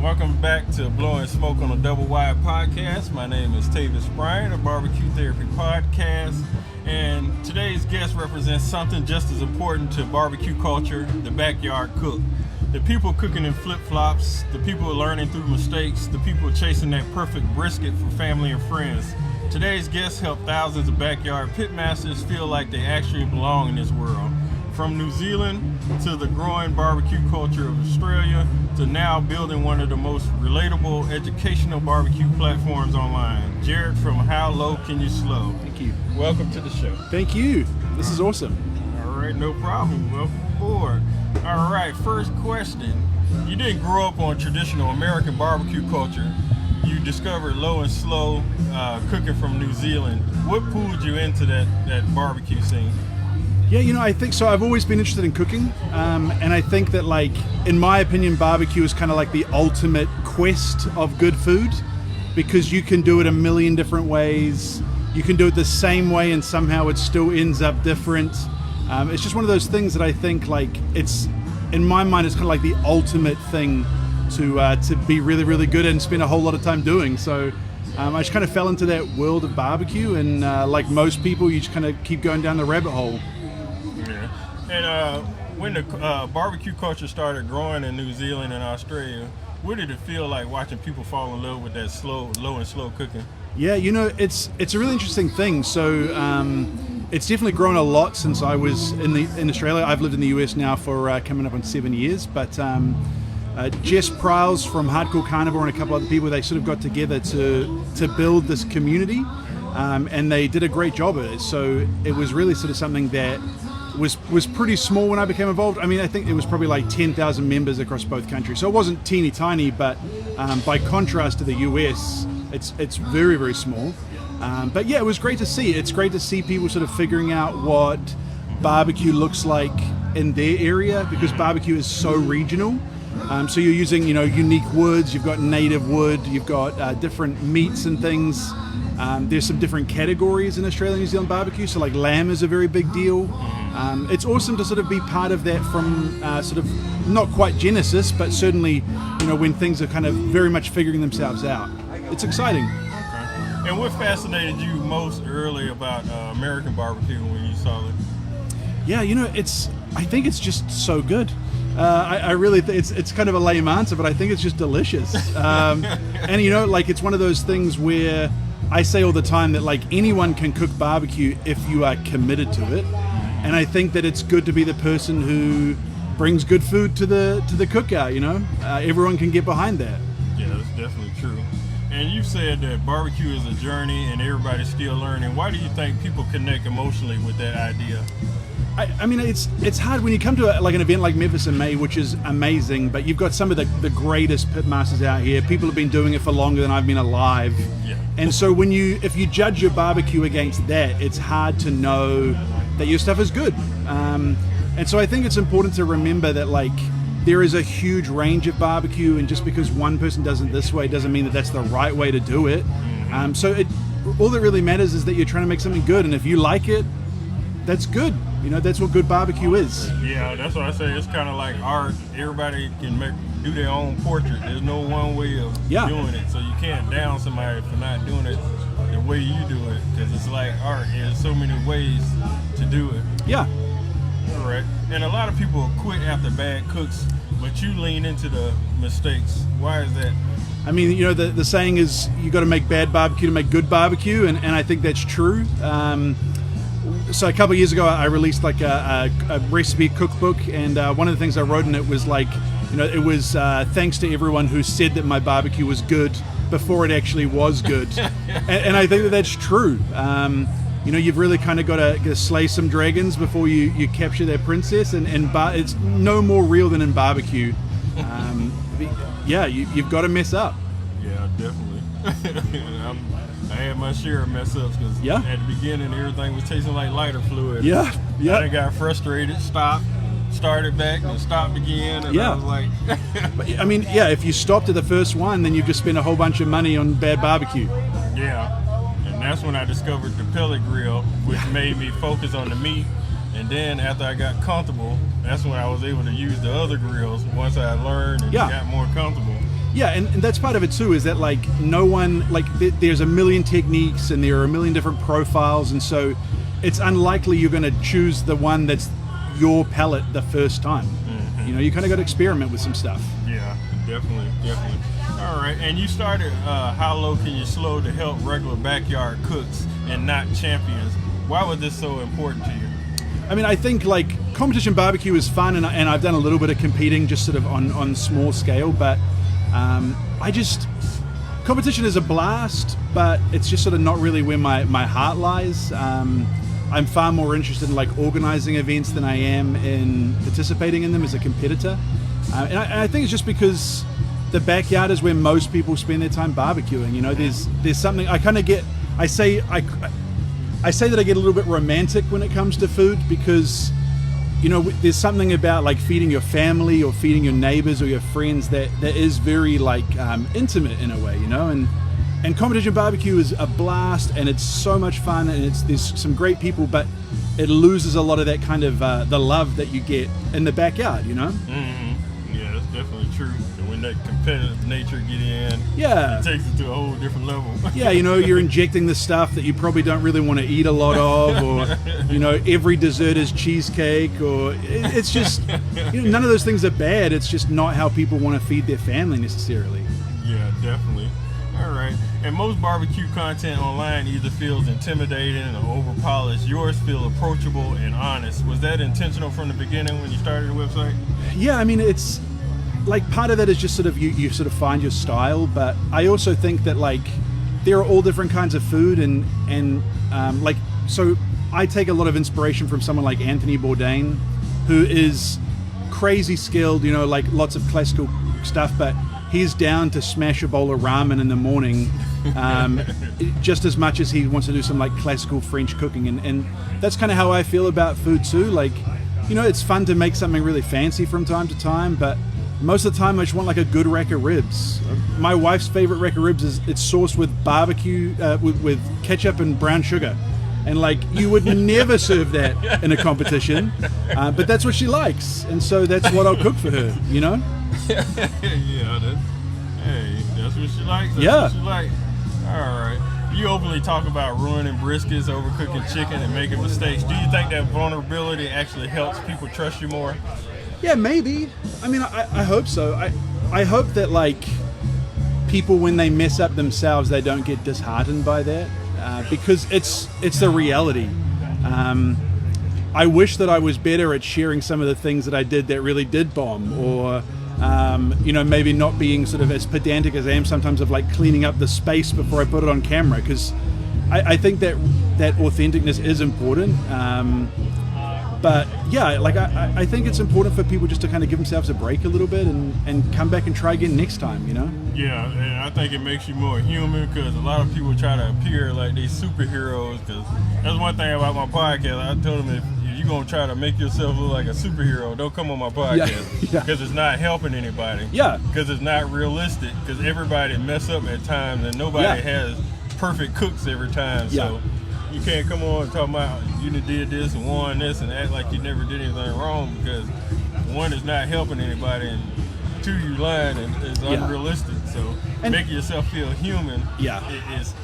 Welcome back to Blowin Smoke on the Doublewide podcast. My name is Tavis Bryant of BBQ Therapy podcast, and today's guest represents something just as important to barbecue culture: the backyard cook. The people cooking in flip-flops, the people learning through mistakes, the people chasing that perfect brisket for family and friends. Today's guests help thousands of backyard pitmasters feel like they actually belong in this world. from New Zealand to the growing barbecue culture of Australia to now building one of the most relatable educational barbecue platforms online. Jared from How Low Can You Slow? Thank you. Welcome to the show. Thank you. This is awesome. All right, no problem. Welcome aboard. All right, first question. You didn't grow up on traditional American barbecue culture. You discovered Low and Slow cooking from New Zealand. What pulled you into that barbecue scene? Yeah, you know, I think so. I've always been interested in cooking, and I think that, like, in my opinion, barbecue is kind of like the ultimate quest of good food, because you can do it a million different ways. You can do it the same way, and somehow it still ends up different. It's just one of those things that I think, like, it's, in my mind, it's kind of like the ultimate thing to be really, really good and spend a whole lot of time doing. So I just kind of fell into that world of barbecue, and like most people, you just kind of keep going down the rabbit hole. Yeah. And when the barbecue culture started growing in New Zealand and Australia, what did it feel like watching people fall in love with that low and slow cooking? Yeah, you know, it's a really interesting thing. So it's definitely grown a lot since I was in Australia. I've lived in the US now for coming up on 7 years, but Jess Prowse from Hardcore Carnivore and a couple other people, they sort of got together to build this community, and they did a great job of it. So it was really sort of something that was pretty small when I became involved. I mean, I think it was probably like 10,000 members across both countries. So it wasn't teeny tiny, but by contrast to the US, it's very, very small. But yeah, it was great to see. It's great to see people sort of figuring out what barbecue looks like in their area, because barbecue is so regional. So you're using, you know, unique woods, you've got native wood, you've got different meats and things. There's some different categories in Australia and New Zealand barbecue, so like lamb is a very big deal. It's awesome to sort of be part of that from sort of not quite Genesis, but certainly, you know, when things are kind of very much figuring themselves out. It's exciting. Okay. And what fascinated you most early about American barbecue when you saw it? Yeah, you know, I think it's just so good. I really think it's kind of a lame answer, but I think it's just delicious. And you know, like, it's one of those things where I say all the time that, like, anyone can cook barbecue if you are committed to it. And I think that it's good to be the person who brings good food to the cookout. You know, everyone can get behind that. Yeah, that's definitely true. And you said that barbecue is a journey and everybody's still learning. Why do you think people connect emotionally with that idea? I mean, it's hard when you come to an event like Memphis in May, which is amazing, but you've got some of the greatest pitmasters out here. People have been doing it for longer than I've been alive. Yeah. And so if you judge your barbecue against that, it's hard to know that your stuff is good. And so I think it's important to remember that, like, there is a huge range of barbecue, and just because one person does it this way doesn't mean that that's the right way to do it. So all that really matters is that you're trying to make something good, and if you like it, that's good. You know, that's what good barbecue is. Yeah, that's what I say. It's kind of like art. Everybody can do their own portrait. There's no one way of doing it. So you can't down somebody for not doing it the way you do it, because it's like art. There's so many ways to do it. Yeah. All right. And a lot of people quit after bad cooks, but you lean into the mistakes. Why is that? I mean, you know, the saying is you got to make bad barbecue to make good barbecue, and I think that's true. So a couple of years ago, I released like a recipe cookbook, and one of the things I wrote in it was like, you know, it was thanks to everyone who said that my barbecue was good before it actually was good. and I think that that's true. You know, you've really kind of got to slay some dragons before you capture their princess, and it's no more real than in barbecue. Yeah, you've got to mess up. Yeah, definitely. I had my share of mess ups, because at the beginning everything was tasting like lighter fluid. Yeah. I got frustrated, stopped, started back, and stopped again, and I was like... But, I mean, yeah, if you stopped at the first one, then you've just spent a whole bunch of money on bad barbecue. Yeah, and that's when I discovered the pellet grill, which made me focus on the meat. And then after I got comfortable, that's when I was able to use the other grills once I learned and got more comfortable. Yeah, and that's part of it too, is that, like, no one, like, there's a million techniques and there are a million different profiles, and so it's unlikely you're going to choose the one that's your palate the first time. You know, you kind of got to experiment with some stuff. Yeah, definitely. All right, and you started How Low Can You Slow to help regular backyard cooks and not champions. Why was this so important to you? I mean, I think like competition barbecue is fun, and I've done a little bit of competing just sort of on small scale, but competition is a blast, but it's just sort of not really where my heart lies. I'm far more interested in like organizing events than I am in participating in them as a competitor. And I think it's just because the backyard is where most people spend their time barbecuing. You know, there's something I kind of get. I say that I get a little bit romantic when it comes to food because, you know, there's something about like feeding your family or feeding your neighbors or your friends that is very like intimate in a way, you know. And competition barbecue is a blast, and it's so much fun, and there's some great people, but it loses a lot of that kind of the love that you get in the backyard, you know. Mm-hmm. Yeah, that's definitely true. And when that competitive nature get in, yeah, it takes it to a whole different level. Yeah, you know, you're injecting the stuff that you probably don't really want to eat a lot of, or you know, every dessert is cheesecake, or it's just, you know, none of those things are bad. It's just not how people want to feed their family necessarily. Yeah, definitely. All right. And most barbecue content online either feels intimidating or overpolished. Yours feel approachable and honest. Was that intentional from the beginning when you started the website? Yeah, I mean, it's like part of that is just sort of you sort of find your style, but I also think that like there are all different kinds of food and like, so I take a lot of inspiration from someone like Anthony Bourdain, who is crazy skilled, you know, like lots of classical stuff, but he's down to smash a bowl of ramen in the morning just as much as he wants to do some like classical French cooking, and that's kind of how I feel about food too. Like, you know, it's fun to make something really fancy from time to time, but most of the time I just want like a good rack of ribs. My wife's favorite rack of ribs is it's sauced with barbecue with ketchup and brown sugar, and like you would never serve that in a competition, but that's what she likes, and so that's what I'll cook for her, you know. Yeah, that's what she likes. That's Yeah. what she likes. All right. You openly talk about ruining briskets, overcooking chicken, and making mistakes. Do you think that vulnerability actually helps people trust you more? Yeah, maybe. I mean, I hope so. I hope that like people, when they mess up themselves, they don't get disheartened by that, because it's the reality. I wish that I was better at sharing some of the things that I did that really did bomb, or you know, maybe not being sort of as pedantic as I am sometimes of like cleaning up the space before I put it on camera, because I think that authenticness is important. But yeah, like I think it's important for people just to kind of give themselves a break a little bit and come back and try again next time, you know? Yeah, and I think it makes you more human, because a lot of people try to appear like they superheroes, because that's one thing about my podcast. I told them, if you're going to try to make yourself look like a superhero, don't come on my podcast, because it's not helping anybody. Yeah. Because it's not realistic, because everybody mess up at times, and nobody has perfect cooks every time, so you can't come on and talk about you did this and won this and act like you never did anything wrong, because one, is not helping anybody, and two, you lying and it's unrealistic. So making yourself feel human is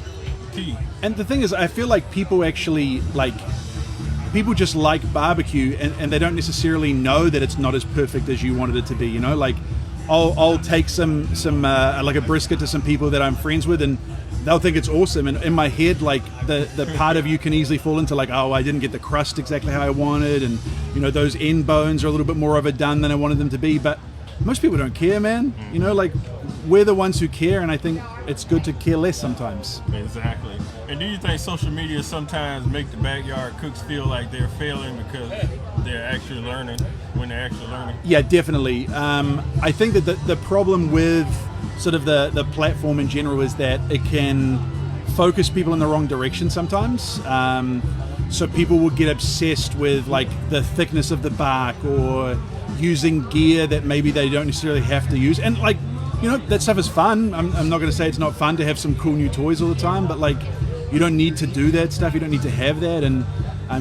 key. And the thing is, I feel like people actually people just like barbecue, and they don't necessarily know that it's not as perfect as you wanted it to be, you know? Like I'll take some like a brisket to some people that I'm friends with, and they'll think it's awesome, and in my head, like the part of you can easily fall into like, oh, I didn't get the crust exactly how I wanted, and you know, those end bones are a little bit more overdone than I wanted them to be. But most people don't care, man. You know, like we're the ones who care, and I think it's good to care less sometimes. Exactly. And do you think social media sometimes make the backyard cooks feel like they're failing because they're actually learning when they're actually learning? Yeah, definitely. I think that the problem with sort of the platform in general is that it can focus people in the wrong direction sometimes. So people will get obsessed with like the thickness of the bark, or using gear that maybe they don't necessarily have to use. And like, you know, that stuff is fun. I'm not going to say it's not fun to have some cool new toys all the time, but like, you don't need to do that stuff. You don't need to have that, and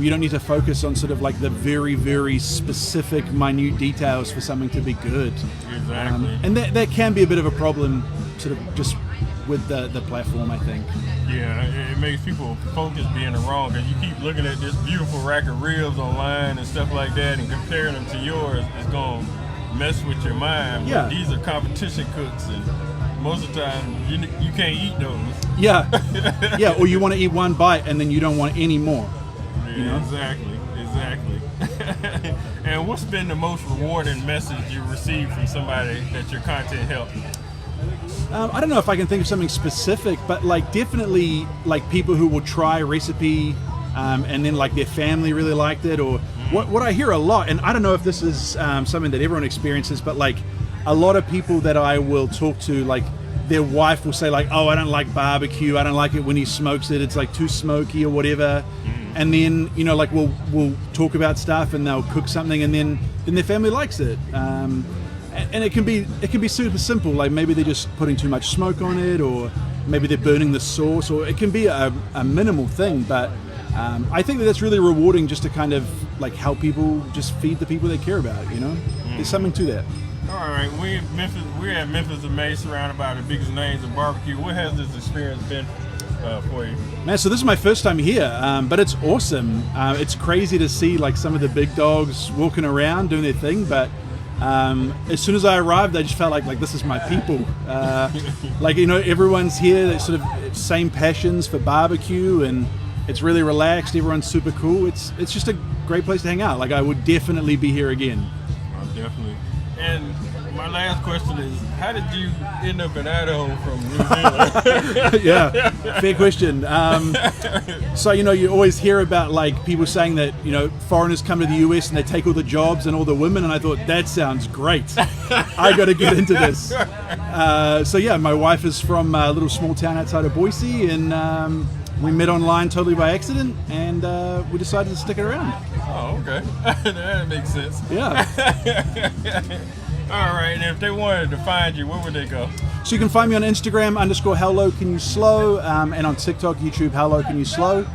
you don't need to focus on sort of like the very, very specific, minute details for something to be good. Exactly. And that can be a bit of a problem, sort of just with the platform, I think. Yeah, it makes people focus being wrong, because you keep looking at this beautiful rack of ribs online and stuff like that, and comparing them to yours, it's going to mess with your mind. But Yeah. these are competition cooks, and most of the time you can't eat those. Yeah, yeah. Or you want to eat one bite and then you don't want any more. Yeah, you know? exactly. Exactly. And what's been the most rewarding message you received from somebody that your content helped? I don't know if I can think of something specific, but like definitely like people who will try a recipe and then like their family really liked it, or what I hear a lot, and I don't know if this is something that everyone experiences, but like a lot of people that I will talk to, like their wife will say like, oh, I don't like barbecue, I don't like it when he smokes it, it's like too smoky or whatever. And then, you know, like we'll talk about stuff and they'll cook something and then their family likes it. And it can be super simple, like maybe they're just putting too much smoke on it, or maybe they're burning the sauce, or it can be a minimal thing, but I think that's really rewarding, just to kind of like help people, just feed the people they care about, you know? There's something to that. All right, we're at Memphis in May, surrounded by the biggest names in barbecue. What has this experience been for you? Man, so this is my first time here, but it's awesome. It's crazy to see like some of the big dogs walking around doing their thing, but as soon as I arrived, I just felt like this is my people. Like, you know, everyone's here, they sort of same passions for barbecue, and it's really relaxed. Everyone's super cool. It's just a great place to hang out. Like, I would definitely be here again. Oh, definitely. And my last question is, how did you end up in Idaho from New Zealand? Yeah, fair question. So, you know, you always hear about like people saying that, you know, foreigners come to the US and they take all the jobs and all the women, and I thought, that sounds great. I got to get into this. So yeah, my wife is from a little small town outside of Boise, and we met online totally by accident, and we decided to stick it around. Oh, okay. That makes sense. Yeah. All right, and if they wanted to find you, where would they go? So you can find me on Instagram _HowLow_Can_You_Slow, and on TikTok, YouTube, HowLow_Can_You_Slow.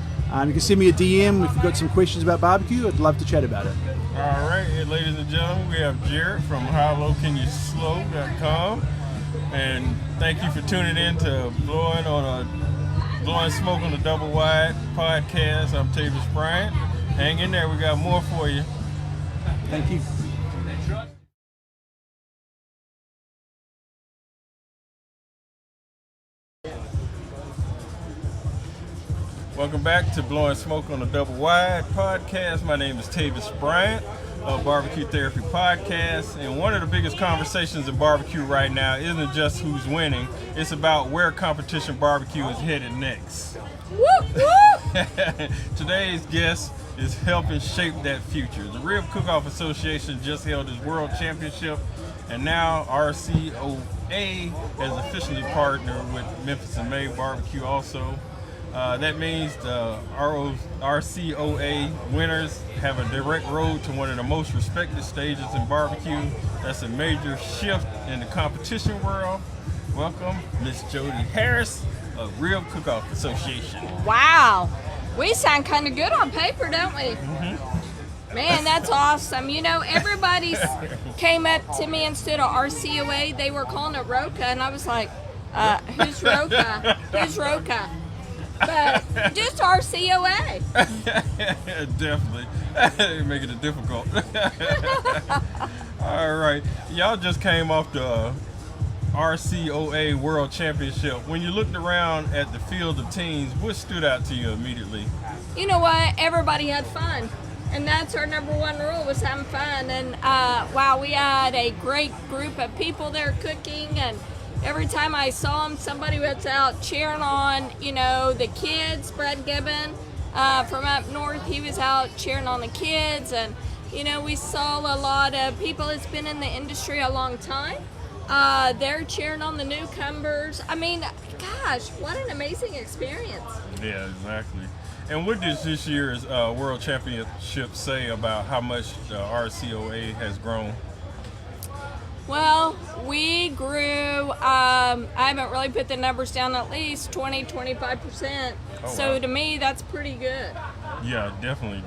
You can send me a DM if you've got some questions about barbecue. I'd love to chat about it. All right, and ladies and gentlemen, we have Jared from HowLowCanYouSlow.com, and thank you for tuning in to Blowin Smoke on the Doublewide podcast. I'm Tavis Bryant. Hang in there, we got more for you. Thank you. Welcome back to Blowin Smoke on the Doublewide podcast. My name is Tavis Bryant of BBQ Therapy podcast, and one of the biggest conversations in barbecue right now isn't just who's winning, it's about where competition barbecue is headed next. Today's guest is helping shape that future. The Rib Cook-Off Association just held its World Championship, and now RCOA has officially partnered with Memphis and May Barbecue also. That means the RCOA winners have a direct road to one of the most respected stages in barbecue. That's a major shift in the competition world. Welcome, Miss Jody Harris of Rib Cook-Off Association. Wow, we sound kind of good on paper, don't we? Man, that's awesome. You know, everybody came up to me instead of RCOA, they were calling it Roca, and I was like, who's Roca? Who's Roca? But just RCOA. Definitely. Making it difficult. All right. Y'all just came off the RCOA World Championship. When you looked around at the field of teams, what stood out to you immediately? You know what? Everybody had fun. And that's our number one rule, was having fun. And wow, we had a great group of people there cooking, and every time I saw them, somebody was out cheering on, you know, the kids. Brad Gibbon from up north, he was out cheering on the kids. And, you know, we saw a lot of people that's been in the industry a long time. They're cheering on the newcomers. I mean, gosh, what an amazing experience. Yeah, exactly. And what does this year's World Championship say about how much the RCOA has grown? Well, we grew, I haven't really put the numbers down, at least 20-25%. Oh, so wow. To me, that's pretty good. Yeah, definitely.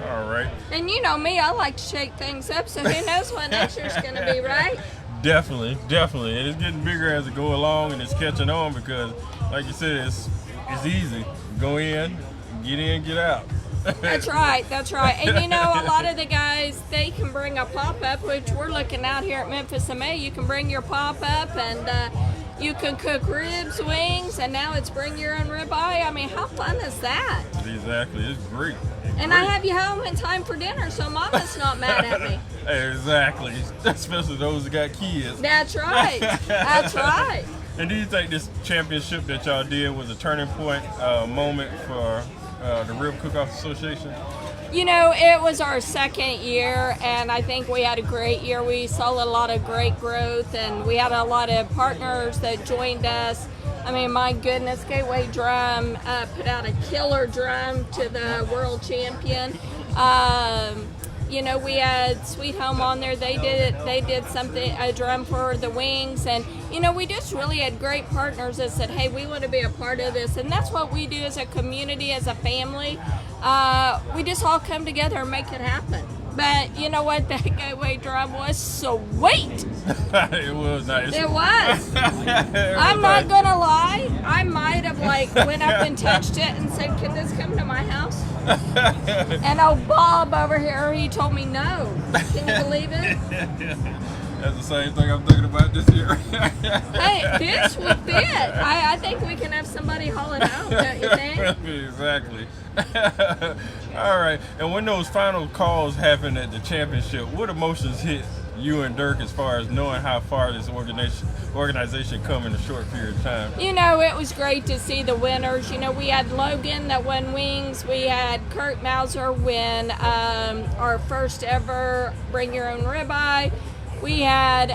All right. And you know me, I like to shake things up, so who knows what next year's going to be, right? Definitely. And it's getting bigger as it go along, and it's catching on because, like you said, it's easy. Go in, get out. That's right. And you know, a lot of the guys, they can bring a pop-up, which we're looking out here at Memphis and May. You can bring your pop-up, and You can cook ribs, wings, and now it's bring your own ribeye. I mean, how fun is that? Exactly. It's great. And I have you home in time for dinner, so Mama's not mad at me. Exactly. Especially those that got kids. That's right. That's right. And do you think this championship that y'all did was a turning point moment for the Rib Cook-Off Association? You know, it was our second year, and I think we had a great year. We saw a lot of great growth, and we had a lot of partners that joined us. I mean, my goodness, Gateway Drum put out a killer drum to the world champion. You know, we had Sweet Home on there. They did something, a drum for the wings, and you know, we just really had great partners that said, hey, we want to be a part of this, and that's what we do as a community, as a family. We just all come together and make it happen. But you know what? That Gateway drum was sweet. It was nice. It was. I'm not gonna lie. I might have went up and touched it and said, "Can this come to my house?" And old Bob over here, he told me no. Can you believe it? That's the same thing I'm thinking about this year. Hey, this will fit. I think we can have somebody haul it out, don't you think? Exactly. All right. And when those final calls happened at the championship, what emotions hit you and Dirk as far as knowing how far this organization come in a short period of time? You know, it was great to see the winners. You know, we had Logan that won wings. We had Kurt Mauser win our first ever Bring Your Own Ribeye. We had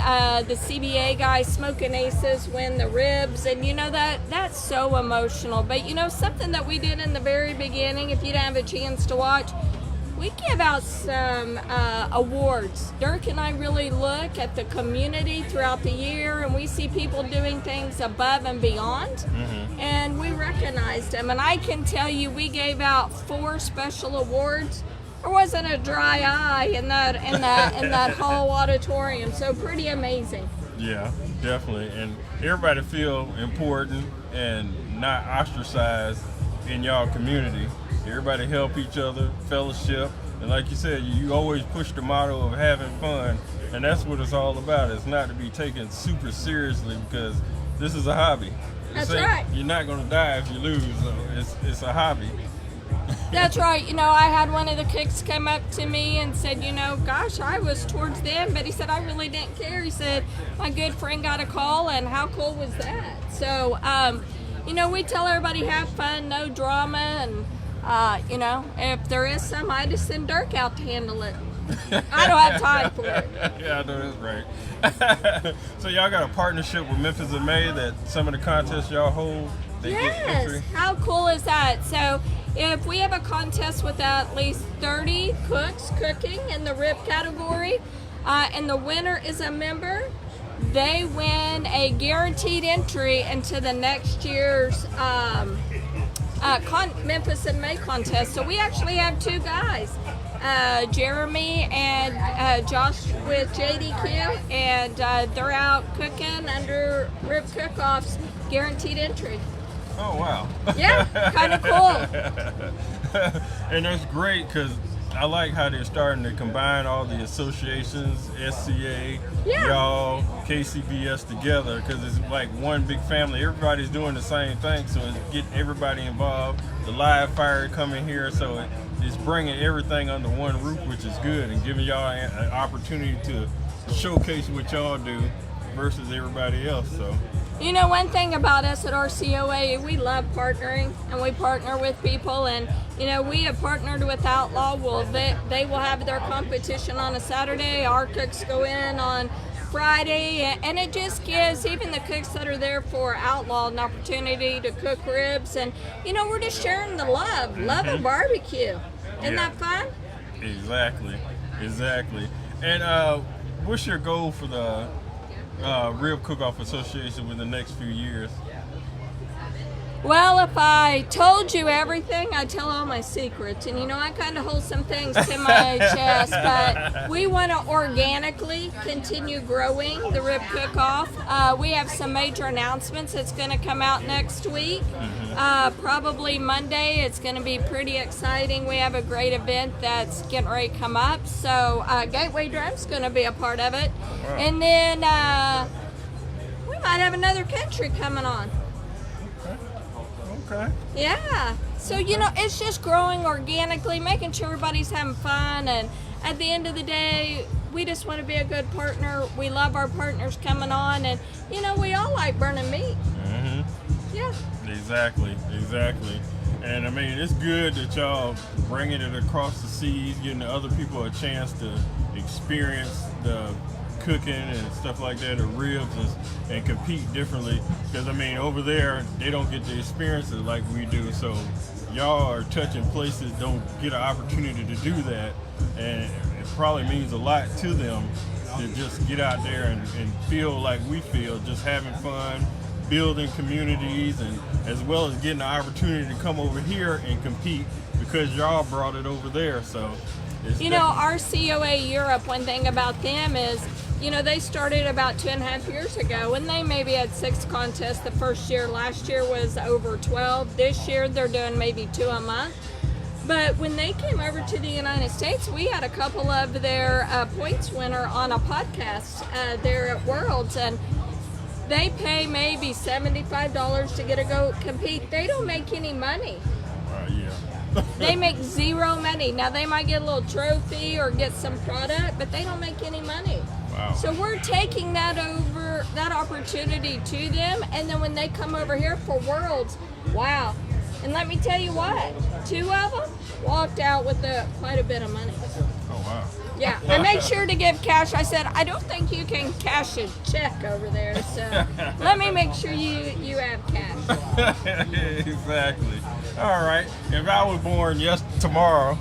the CBA guy, Smoking Aces, win the ribs, and you know that's so emotional. But you know, something that we did in the very beginning, if you didn't have a chance to watch, we give out some awards. Dirk and I really look at the community throughout the year, and we see people doing things above and beyond, and we recognized them. And I can tell you, we gave out 4 special awards. There wasn't a dry eye in that whole auditorium. So pretty amazing. Yeah, definitely. And everybody feel important and not ostracized in y'all community. Everybody help each other, fellowship, and like you said, you always push the motto of having fun, and that's what it's all about. It's not to be taken super seriously because this is a hobby. That's right. You're not going to die if you lose, so it's a hobby. That's right. You know, I had one of the cooks come up to me and said, you know, gosh, I was towards the end, but he said, I really didn't care. He said, my good friend got a call, and how cool was that? So, you know, we tell everybody have fun, no drama, and, you know, if there is some, I just send Dirk out to handle it. I don't have time for it. Yeah, I know that's right. So y'all got a partnership with Memphis in May that some of the contests y'all hold, they get entry? Yes, how cool is that? So if we have a contest with at least 30 cooks cooking in the rib category, and the winner is a member, they win a guaranteed entry into the next year's Memphis in May contest. So we actually have 2 guys, Jeremy and Josh with JDQ, and they're out cooking under Rib Cook-Off's guaranteed entry. Oh, wow. Yeah, kind of cool. And that's great because I like how they're starting to combine all the associations, SCA, y'all, KCBS together, because it's like one big family. Everybody's doing the same thing, so it's getting everybody involved. The live fire coming here, so it's bringing everything under one roof, which is good, and giving y'all an opportunity to showcase what y'all do versus everybody else. So. You know, one thing about us at RCOA, we love partnering, and we partner with people, and you know, we have partnered with Outlaw. Well, they will have their competition on a Saturday. Our cooks go in on Friday, and it just gives even the cooks that are there for Outlaw an opportunity to cook ribs, and you know, we're just sharing the love of barbecue. Isn't that fun? Exactly. And what's your goal for the Rib Cook-Off Association within the next few years? Well, if I told you everything, I'd tell all my secrets. And you know, I kind of hold some things to my chest, but we want to organically continue growing the Rib Cook-Off. We have some major announcements that's going to come out next week. Probably Monday. It's going to be pretty exciting. We have a great event that's getting ready to come up. So Gateway Drum's going to be a part of it. Wow. And then we might have another country coming on. Okay. Yeah. So, you know, it's just growing organically, making sure everybody's having fun. And at the end of the day, we just want to be a good partner. We love our partners coming on. And, you know, we all like burning meat. Mm-hmm. Yeah. Exactly. And I mean, it's good that y'all bringing it across the seas, giving the other people a chance to experience the cooking and stuff like that, the ribs, and compete differently. Because I mean, over there, they don't get the experiences like we do. So y'all are touching places, don't get an opportunity to do that. And it probably means a lot to them to just get out there and feel like we feel, just having fun, building communities, and as well as getting the opportunity to come over here and compete because y'all brought it over there. So it's you know, our COA Europe, one thing about them is, you know, they started about 2.5 years ago, and they maybe had 6 contests the first year. Last year was over 12. This year they're doing maybe 2 a month. But when they came over to the United States, we had a couple of their points winner on a podcast there at Worlds, and they pay maybe $75 to get to go compete. They don't make any money. They make zero money. Now they might get a little trophy or get some product, but they don't make any money. Wow. So we're taking that opportunity to them, and then when they come over here for Worlds, wow. And let me tell you what, 2 of them walked out with quite a bit of money. Oh wow. Yeah, I made sure to give cash. I said, I don't think you can cash a check over there, so let me make sure you have cash. Exactly. All right. If I was born tomorrow,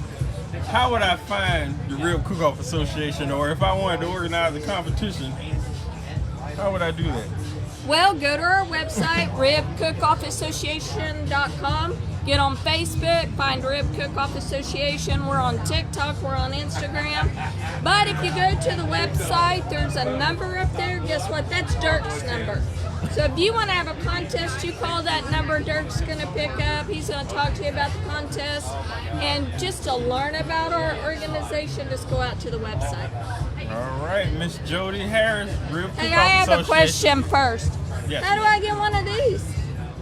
how would I find the Rib Cook-Off Association, or if I wanted to organize a competition, how would I do that? Well, go to our website, ribcookoff.association.com. Get on Facebook, find Rib Cook-Off Association. We're on TikTok, we're on Instagram. But if you go to the website, there's a number up there. Guess what? That's Dirk's number. So if you want to have a contest, you call that number. Dirk's going to pick up. He's going to talk to you about the contest. And just to learn about our organization, just go out to the website. All right, Miss Jody Harris, Rib Cook-Off Hey, I have a question first. Yes. How do I get one of these?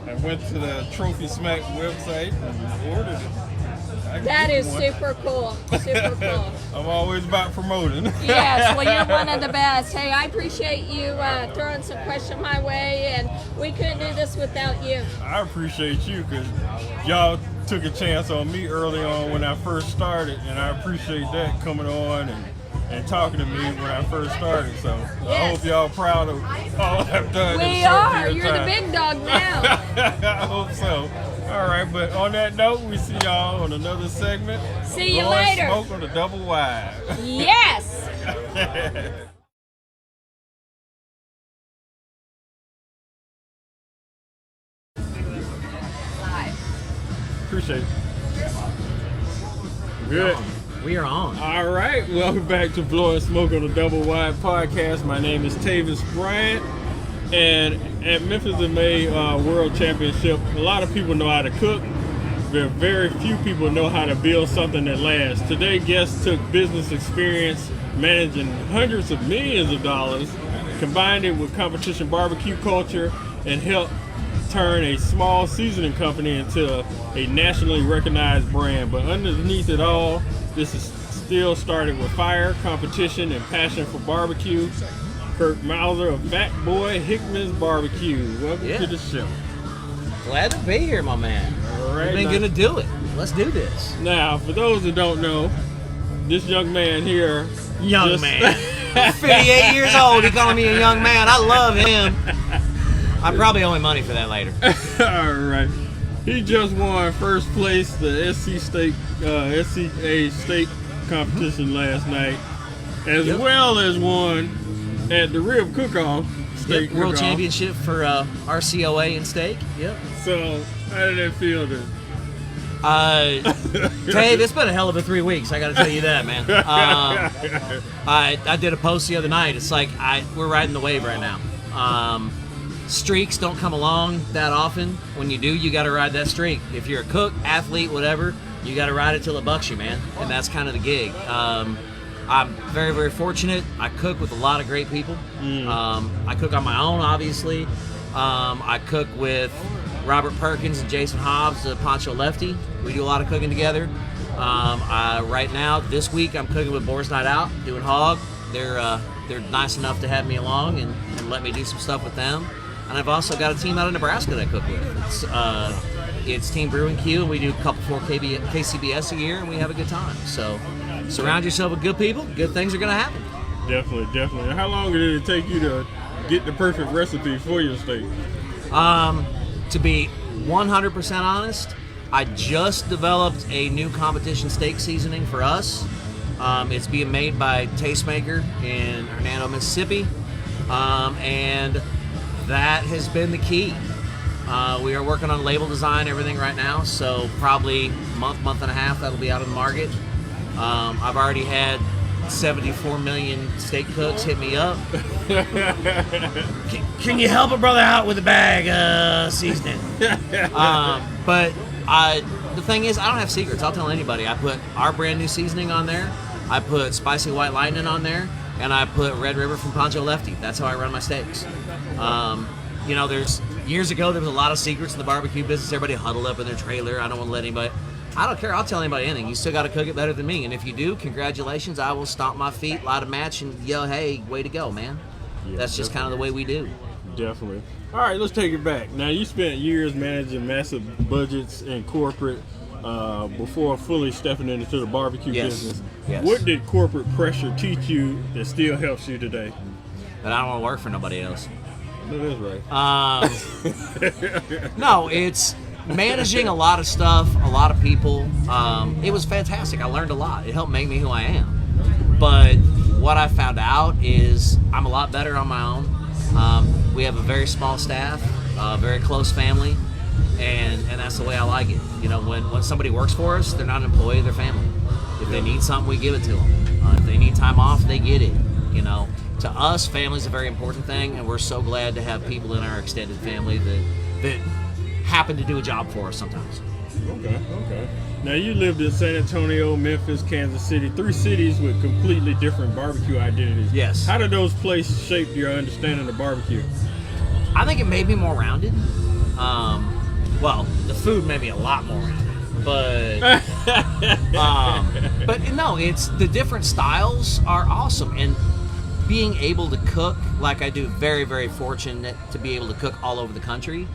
I went to the Trophy Smack website and ordered it. That is super cool. Super cool. I'm always about promoting. Yes, well, you're one of the best. Hey, I appreciate you throwing some questions my way, and we couldn't do this without you. I appreciate you because y'all took a chance on me early on when I first started, and I appreciate that coming on and talking to me when I first started. So I hope y'all proud of all I've done. We are. You're the big dog now. I hope so. All right, but on that note, we see y'all on another segment. See you Blowin later. Smoke on the Doublewide. Yes. Appreciate it. Good. We are on. All right, welcome back to Blowin Smoke on the Doublewide podcast. My name is Tavis Bryant, and at Memphis in May World Championship, a lot of people know how to cook, but very few people know how to build something that lasts. Today, guests took business experience managing hundreds of millions of dollars, combined it with competition barbecue culture, and helped turn a small seasoning company into a nationally recognized brand. But underneath it all, this is still started with fire, competition, and passion for barbecue. Kurt Mauser of Fat Boy Hickman's Barbecue. Welcome to the show. Glad to be here, my man. All right, We've been going to do it. Let's do this. Now, for those who don't know, this young man here... Young man. 58 years old, he calling me a young man. I love him. I probably owe him money for that later. All right. He just won first place the SCA state competition last night, as well as won at the Rib Cook-Off state World cook-off. Championship for RCOA and steak. Yep. So how did that feel to? Dave, it's been a hell of a 3 weeks. I got to tell you that, man. I did a post the other night. It's like we're riding the wave right now. Streaks don't come along that often. When you do, you got to ride that streak. If you're a cook, athlete, whatever, you got to ride it till it bucks you, man. And that's kind of the gig. I'm very, very fortunate. I cook with a lot of great people. I cook on my own, obviously. I cook with Robert Perkins and Jason Hobbs, the Poncho Lefty. We do a lot of cooking together. Right now, this week, I'm cooking with Boar's Night Out, doing hog. They're nice enough to have me along and let me do some stuff with them. And I've also got a team out of Nebraska that I cook with. It's Team Brewing Q, and we do a couple 4 KCBS a year, and we have a good time. So surround yourself with good people, good things are going to happen. Definitely. And how long did it take you to get the perfect recipe for your steak? To be 100% honest, I just developed a new competition steak seasoning for us. It's being made by Tastemaker in Hernando, Mississippi, and that has been the key. We are working on label design, everything right now, so probably month and a half that'll be out in the market. I've already had 74 million steak cooks hit me up. Can you help a brother out with a bag seasoning? But the thing is, I don't have secrets. I'll tell anybody. I put our brand new seasoning on there. I put Spicy White Lightning on there, and I put Red River from Poncho Lefty. That's how I run my steaks. There's years ago there was a lot of secrets in the barbecue business. Everybody huddled up in their trailer. I don't want to let anybody. I don't care. I'll tell anybody anything. You still got to cook it better than me. And if you do, congratulations. I will stomp my feet, light a match, and yell, hey, way to go, man. Yeah, that's just kind of the way we do. Definitely. All right, let's take it back. Now, you spent years managing massive budgets in corporate before fully stepping into the barbecue business. Yes. What did corporate pressure teach you that still helps you today? That I don't want to work for nobody else. That is right. No, it's managing a lot of stuff, a lot of people. It was fantastic. I learned a lot. It helped make me who I am. But what I found out is I'm a lot better on my own. We have a very small staff, a very close family, and that's the way I like it. When somebody works for us, they're not an employee, they're family. If they need something, we give it to them. If they need time off, they get it. To us, family's a very important thing, and we're so glad to have people in our extended family that happen to do a job for us sometimes. Okay. Now, you lived in San Antonio, Memphis, Kansas City, 3 cities with completely different barbecue identities. Yes. How did those places shape your understanding of barbecue? I think it made me more rounded. The food made me a lot more rounded. But no, it's the different styles are awesome. And being able to cook like I do, very, very fortunate to be able to cook all over the country.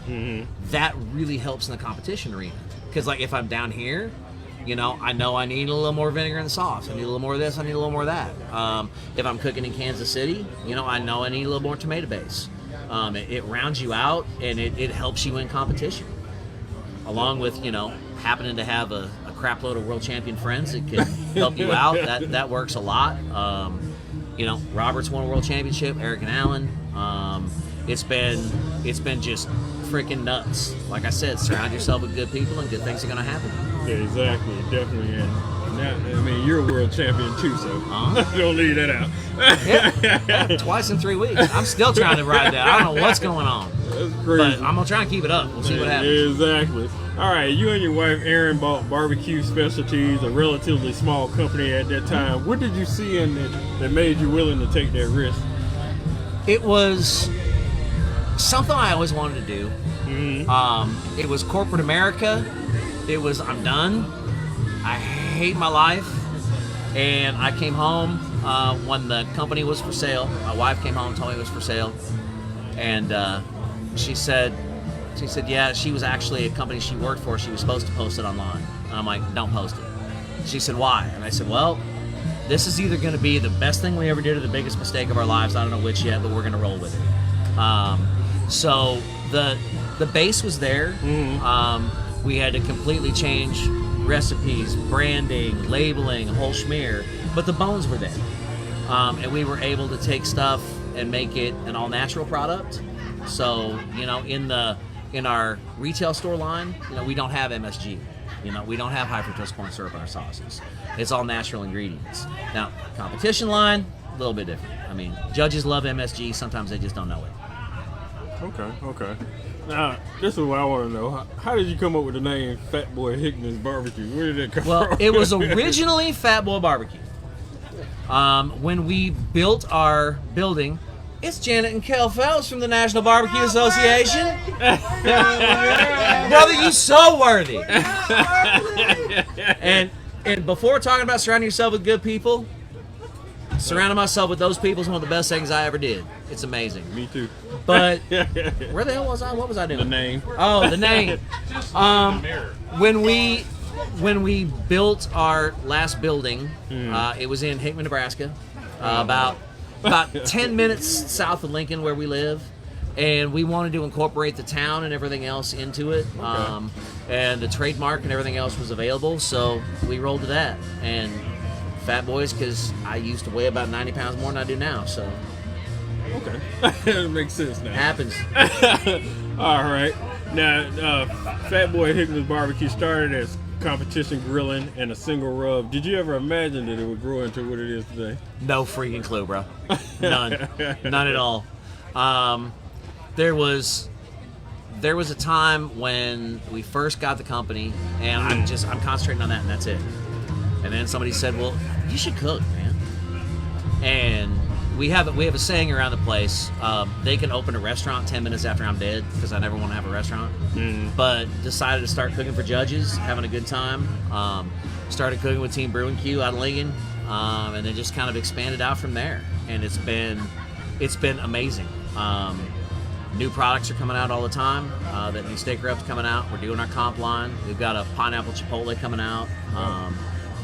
That really helps in the competition arena. Because if I'm down here, I know I need a little more vinegar in the sauce. I need a little more of this, I need a little more of that. If I'm cooking in Kansas City, I know I need a little more tomato base. It rounds you out, and it helps you in competition. Along with, happening to have a crap load of world champion friends that can help you out, that works a lot. Robert's won a world championship, Eric and Allen. It's been just freaking nuts. Like I said, surround yourself with good people and good things are going to happen. Yeah, exactly. Definitely. And now, you're a world champion too, so don't leave that out. Yeah, twice in 3 weeks. I'm still trying to ride that. I don't know what's going on. That's crazy. But I'm going to try and keep it up. We'll see what happens. Exactly. All right, you and your wife, Erin, bought BBQ Specialties, a relatively small company at that time. What did you see in it that made you willing to take that risk? It was something I always wanted to do. It was corporate America. It was, I'm done. I hate my life. And I came home when the company was for sale. My wife came home and told me it was for sale. And she said, yeah, she was actually a company she worked for. She was supposed to post it online. And I'm like, don't post it. She said, why? And I said, well, this is either going to be the best thing we ever did or the biggest mistake of our lives. I don't know which yet, but we're going to roll with it. So the base was there. We had to completely change recipes, branding, labeling, whole schmear, but the bones were there. And we were able to take stuff and make it an all-natural product. So, in our retail store line, we don't have MSG. We don't have high fructose corn syrup in our sauces. It's all natural ingredients. Now, competition line, a little bit different. Judges love MSG. Sometimes they just don't know it. Okay. Now, this is what I want to know. How did you come up with the name Fat Boy Hickman's Barbecue? Where did it come from? Well, it was originally Fat Boy Barbecue. When we built our building, it's Janet and Kel Phelps from the National Barbecue Association. Brother, you so worthy. And before talking about surrounding yourself with good people, surrounding myself with those people is one of the best things I ever did. It's amazing. Me too. But where the hell was I? What was I doing? The name. Oh, the name. When we built our last building, it was in Hickman, Nebraska, about 10 minutes south of Lincoln, where we live, and we wanted to incorporate the town and everything else into it. Okay. And the trademark and everything else was available, so we rolled to that. And Fat Boys, because I used to weigh about 90 pounds more than I do now, so. Okay. That makes sense now. Happens. All right. Now, Fat Boy Hickman's Barbecue started as competition grilling and a single rub. Did you ever imagine that it would grow into what it is today? No freaking clue, bro. None. None at all. There was a time when we first got the company, and I'm concentrating on that, and that's it. And then somebody said, well, you should cook, man. And we have a saying around the place, they can open a restaurant 10 minutes after I'm dead, because I never want to have a restaurant. But decided to start cooking for judges, having a good time. Started cooking with Team BBQ out of Lincoln, and then just kind of expanded out from there. And it's been amazing. New products are coming out all the time. That new steak rub's coming out. We're doing our comp line. We've got a pineapple chipotle coming out.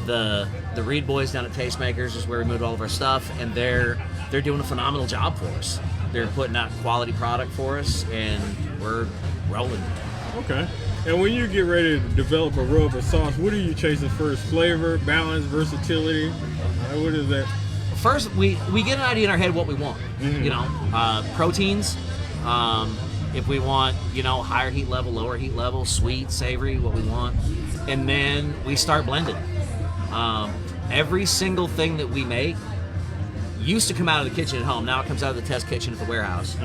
The Reed boys down at Tastemakers is where we moved all of our stuff, and they're doing a phenomenal job for us. They're putting out quality product for us, and we're rolling. Okay. And when you get ready to develop a rub or sauce, what are you chasing first? Flavor, balance, versatility? What is that? First, we get an idea in our head what we want. You know, proteins. If we want, higher heat level, lower heat level, sweet, savory, what we want, and then we start blending. Every single thing that we make used to come out of the kitchen at home. Now it comes out of the test kitchen at the warehouse.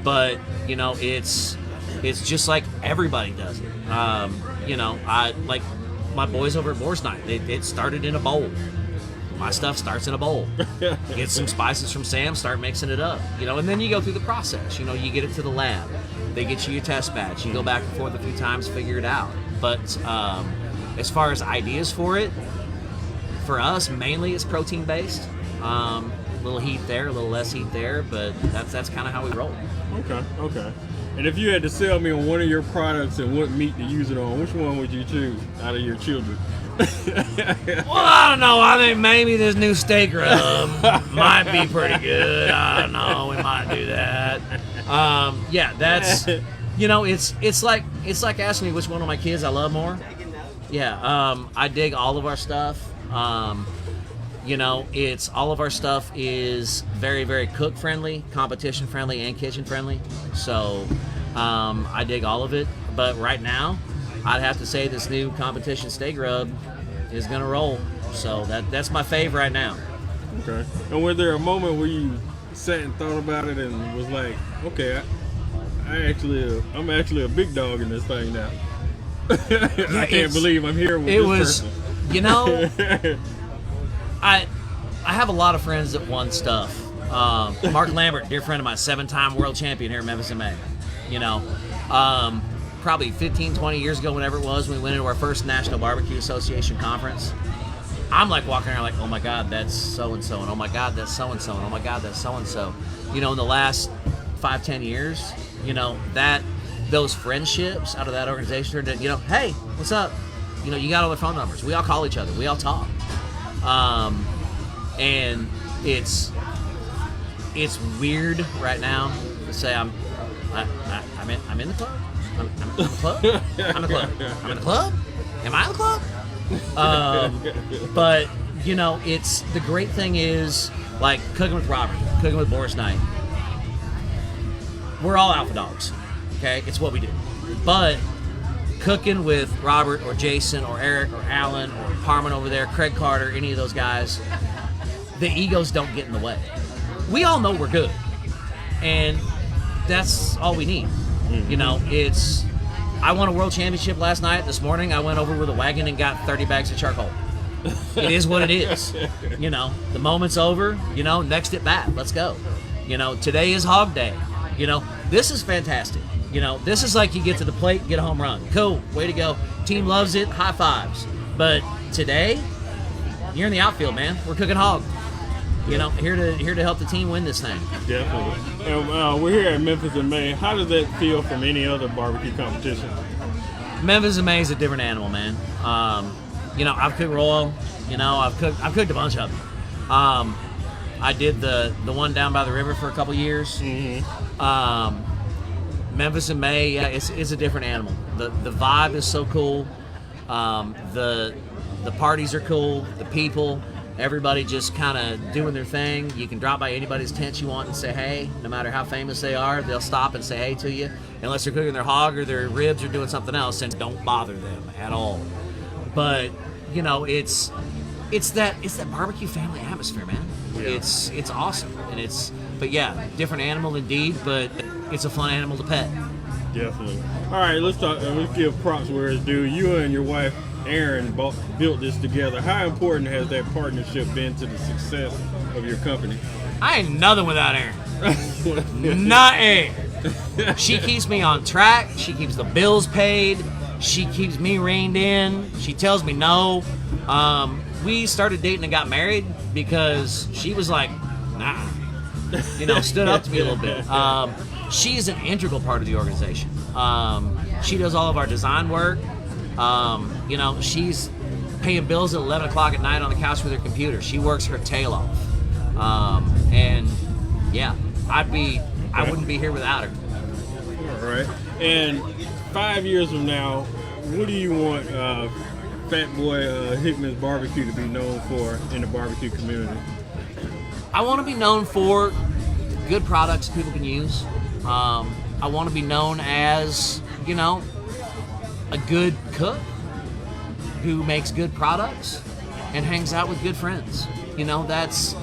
But it's just like everybody does it. I like my boys over at Boar's Night. It started in a bowl. My stuff starts in a bowl. Get some spices from Sam, start mixing it up. And then you go through the process. You get it to the lab. They get you your test batch. You go back and forth a few times, figure it out. But as far as ideas for it, for us, mainly it's protein based. A little heat there, a little less heat there, but that's kind of how we roll. Okay. And if you had to sell me on one of your products and what meat to use it on, which one would you choose out of your children? Well, I don't know. I think maybe this new steak rub might be pretty good. I don't know. We might do that. Yeah, that's it's like asking me which one of my kids I love more. Yeah, I dig all of our stuff. It's all of our stuff is very, very cook friendly, competition friendly, and kitchen friendly. So I dig all of it. But right now, I'd have to say this new competition steak rub is gonna roll. So that's my fave right now. Okay. And was there a moment where you sat and thought about it and was like, okay, I'm actually a big dog in this thing now. I can't believe I'm here with this person. I have a lot of friends that won stuff. Mark Lambert, dear friend of mine, 7-time world champion here in Memphis and May. Probably 15, 20 years ago, whenever it was, when we went into our first National Barbecue Association conference, I'm like walking around like, oh my God, that's so-and-so, and oh my God, that's so-and-so, and oh my God, that's so-and-so. In the last 5-10 years, those friendships out of that organization, hey, what's up? You got all their phone numbers. We all call each other. We all talk. And it's weird right now to say I'm in the club. I'm in the club. I'm in the club. I'm in the club. Am I in the club? But it's the great thing is like cooking with Robert, cooking with Boris Knight. We're all alpha dogs. Okay, it's what we do. But cooking with Robert or Jason or Eric or Alan or Harmon over there, Craig Carter, any of those guys, the egos don't get in the way. We all know we're good, and that's all we need. I won a world championship last night. This morning I went over with a wagon and got 30 bags of charcoal. It is what it is. You know, the moment's over. You know, next at bat, let's go. You know, today is hog day. You know, this is fantastic. You know, this is like you get to the plate, get a home run. Cool, way to go. Team loves it, high fives. But today, you're in the outfield, man. We're cooking hog. You know, here to help the team win this thing. Definitely. And we're here at Memphis in May. How does that feel from any other barbecue competition? Memphis in May is a different animal, man. You know, I've cooked Royal. You know, I've cooked a bunch of them. I did the one down by the river for a couple years. Memphis in May, yeah, it's a different animal. The vibe is so cool. The parties are cool. The people, everybody just kind of doing their thing. You can drop by anybody's tent you want and say hey. No matter how famous they are, they'll stop and say hey to you. Unless they're cooking their hog or their ribs or doing something else, and don't bother them at all. But you know, it's that barbecue family atmosphere, man. Yeah. It's awesome, and but yeah, different animal indeed, but it's a fun animal to pet. Definitely. All right, let's talk. Let's give props where it's due. You and your wife Erin built this together. How important has that partnership been to the success of your company? I ain't nothing without Erin. Nothing. She keeps me on track. She keeps the bills paid. She keeps me reined in. She tells me no. We started dating and got married because she was like, nah. You know, stood up to me a little bit. She is an integral part of the organization. She does all of our design work. You know, she's paying bills at 11 o'clock at night on the couch with her computer. She works her tail off. And yeah, I wouldn't be here without her. All right. And 5 years from now, what do you want Fat Boy Hickman's Barbecue to be known for in the barbecue community? I want to be known for good products people can use. I want to be known as, you know, a good cook who makes good products and hangs out with good friends. You know, that's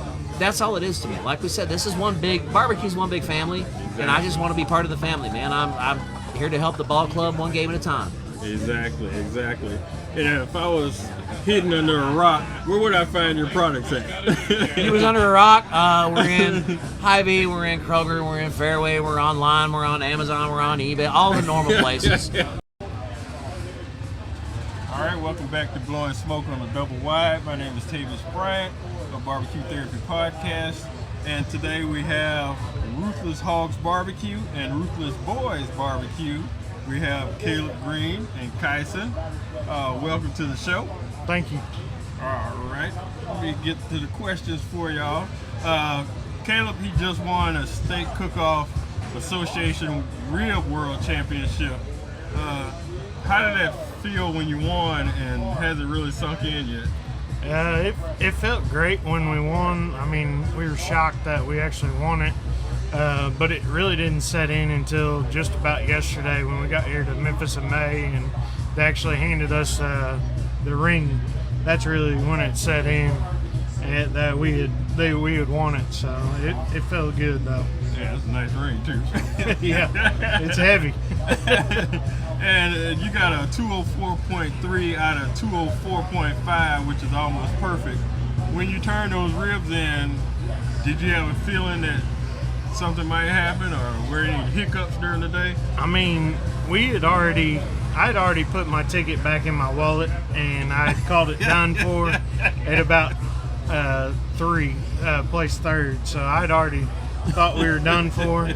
all it is to me. Like we said, barbecue's one big family, and I just want to be part of the family, man. I'm here to help the ball club one game at a time. Exactly. And if I was hidden under a rock, where would I find your products at? You was under a rock. We're in Hy-Vee, we're in Kroger, we're in Fairway, we're online, we're on Amazon, we're on eBay, all the normal places. All right, welcome back to Blowin Smoke on the Doublewide. My name is Tavis Bryant of BBQ Therapy Podcast, and today we have Ruthless Hogs Barbecue and Ruthless Boys Barbecue. We have Caleb Green and Kyson. Welcome to the show. Thank you. All right, let me get to the questions for y'all. Caleb, he just won a Steak Cook-Off Association Rib World Championship. How did that feel when you won, and has it really sunk in yet? It felt great when we won. I mean, we were shocked that we actually won it. But it really didn't set in until just about yesterday when we got here to Memphis in May, and they actually handed us the ring. That's really when it set in, and that we had won it. So it felt good though. Yeah, it's a nice ring too. Yeah, it's heavy. And you got a 204.3 out of 204.5, which is almost perfect. When you turn those ribs in, did you have a feeling that something might happen, or were any hiccups during the day? I mean, I'd already put my ticket back in my wallet, and I had called it done for at about 3, placed third. So I'd already thought we were done for.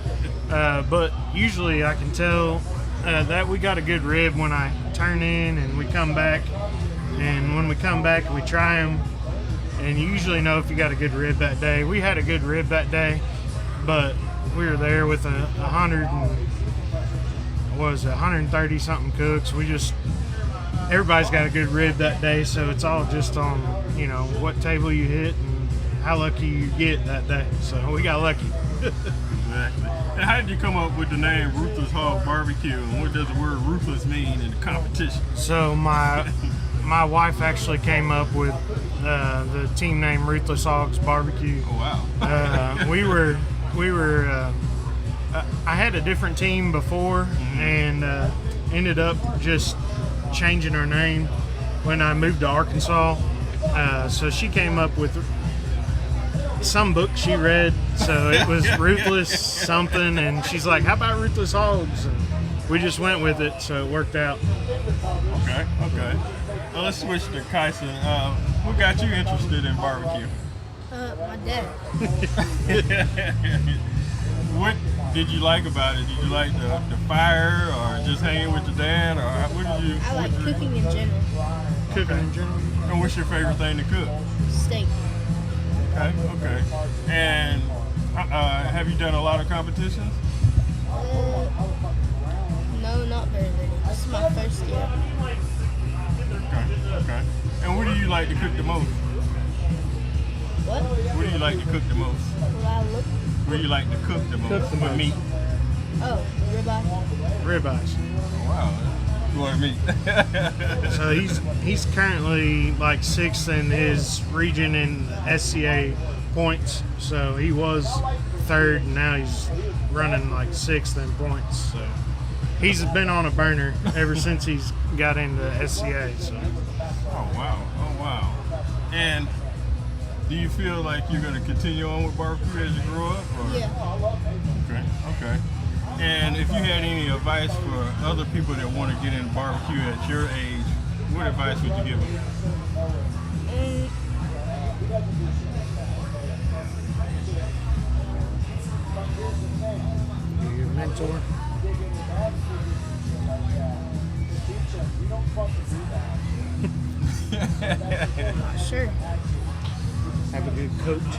But usually I can tell that we got a good rib when I turn in and we come back. And when we come back, we try them, and you usually know if you got a good rib that day. We had a good rib that day, but we were there with 130 something cooks. Everybody's got a good rib that day, so it's all just on, you know, what table you hit and how lucky you get that day. So we got lucky. Exactly. And how did you come up with the name Ruthless Hog Barbecue, and what does the word ruthless mean in the competition? So my wife actually came up with the team name Ruthless Hogs Barbecue. Oh wow. We were I had a different team before, and ended up just changing our name when I moved to Arkansas. So she came up with some book she read, so it was Ruthless something, and she's like, how about Ruthless Hogs? And we just went with it, so it worked out. Okay. Well, let's switch to Kyson. What got you interested in barbecue? My dad. What did you like about it? Did you like the fire, or just hanging with your dad, or what did you? I like cooking in general. Cooking in general. And what's your favorite thing to cook? Steak. Okay. And have you done a lot of competitions? No, not very many. This is my first year. Okay. And what do you like to cook the most? What? What do you like to cook the most? What do you like to cook the most? With meat? Oh, ribeye. Ribeyes. Wow. What meat? So he's currently like 6th in his region in SCA points. So he was 3rd, and now he's running like 6th in points. So he's been on a burner ever since he's got into SCA. So. Oh wow. And do you feel like you're going to continue on with barbecue as you grow up? Or? Yeah. Okay. And if you had any advice for other people that want to get into barbecue at your age, what advice would you give them? Your mentor? Sure. Have a good coach.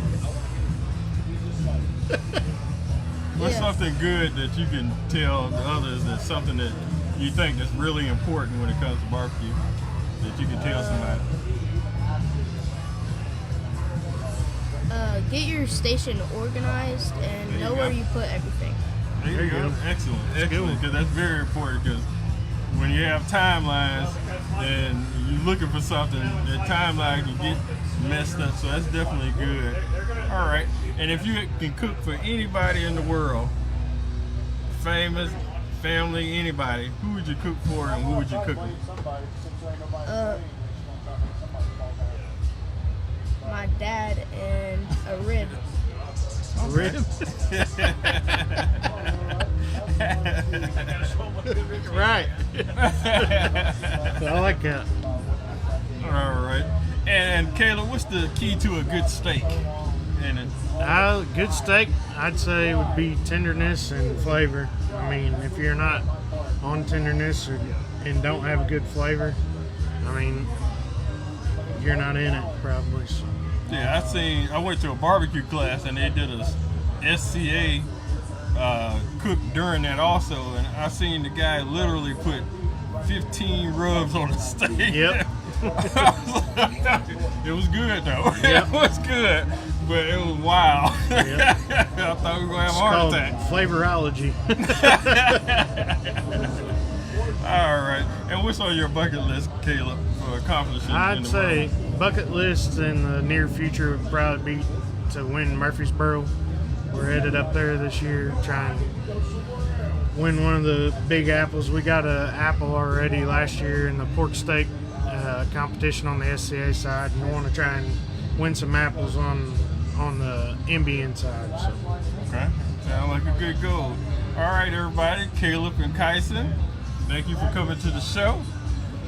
What's something good that you can tell the others that's something that you think that's really important when it comes to barbecue that you can tell somebody? Get your station organized and know where you put everything. There you go. Excellent. Because that's very important, because when you have timelines and you're looking for something, the timeline can get messed up, so that's definitely good. All right. And if you can cook for anybody in the world, famous, family, anybody, who would you cook for and what would you cook with? My dad and a rib. Rib? Right. I like that. All right. And Caleb, what's the key to a good steak? Good steak, I'd say, would be tenderness and flavor. I mean, if you're not on tenderness and don't have a good flavor, I mean, you're not in it probably. So. Yeah, I went to a barbecue class and they did a SCA cook during that also, and I seen the guy literally put 15 rubs on the steak. Yep. It was good though. Yep. It was good, but it was wild. Yep. I thought we were gonna have a It's heart called attack. Flavorology. All right. And what's on your bucket list, Caleb, for accomplishing? I'd say bucket list in the near future would probably be to win Murfreesboro. We're headed up there this year, trying to win one of the big apples. We got an apple already last year in the pork steak competition on the SCA side, and we want to try and win some apples on the MBN side. So. Okay. Sound like a good goal. All right, everybody. Caleb and Kyson, thank you for coming to the show.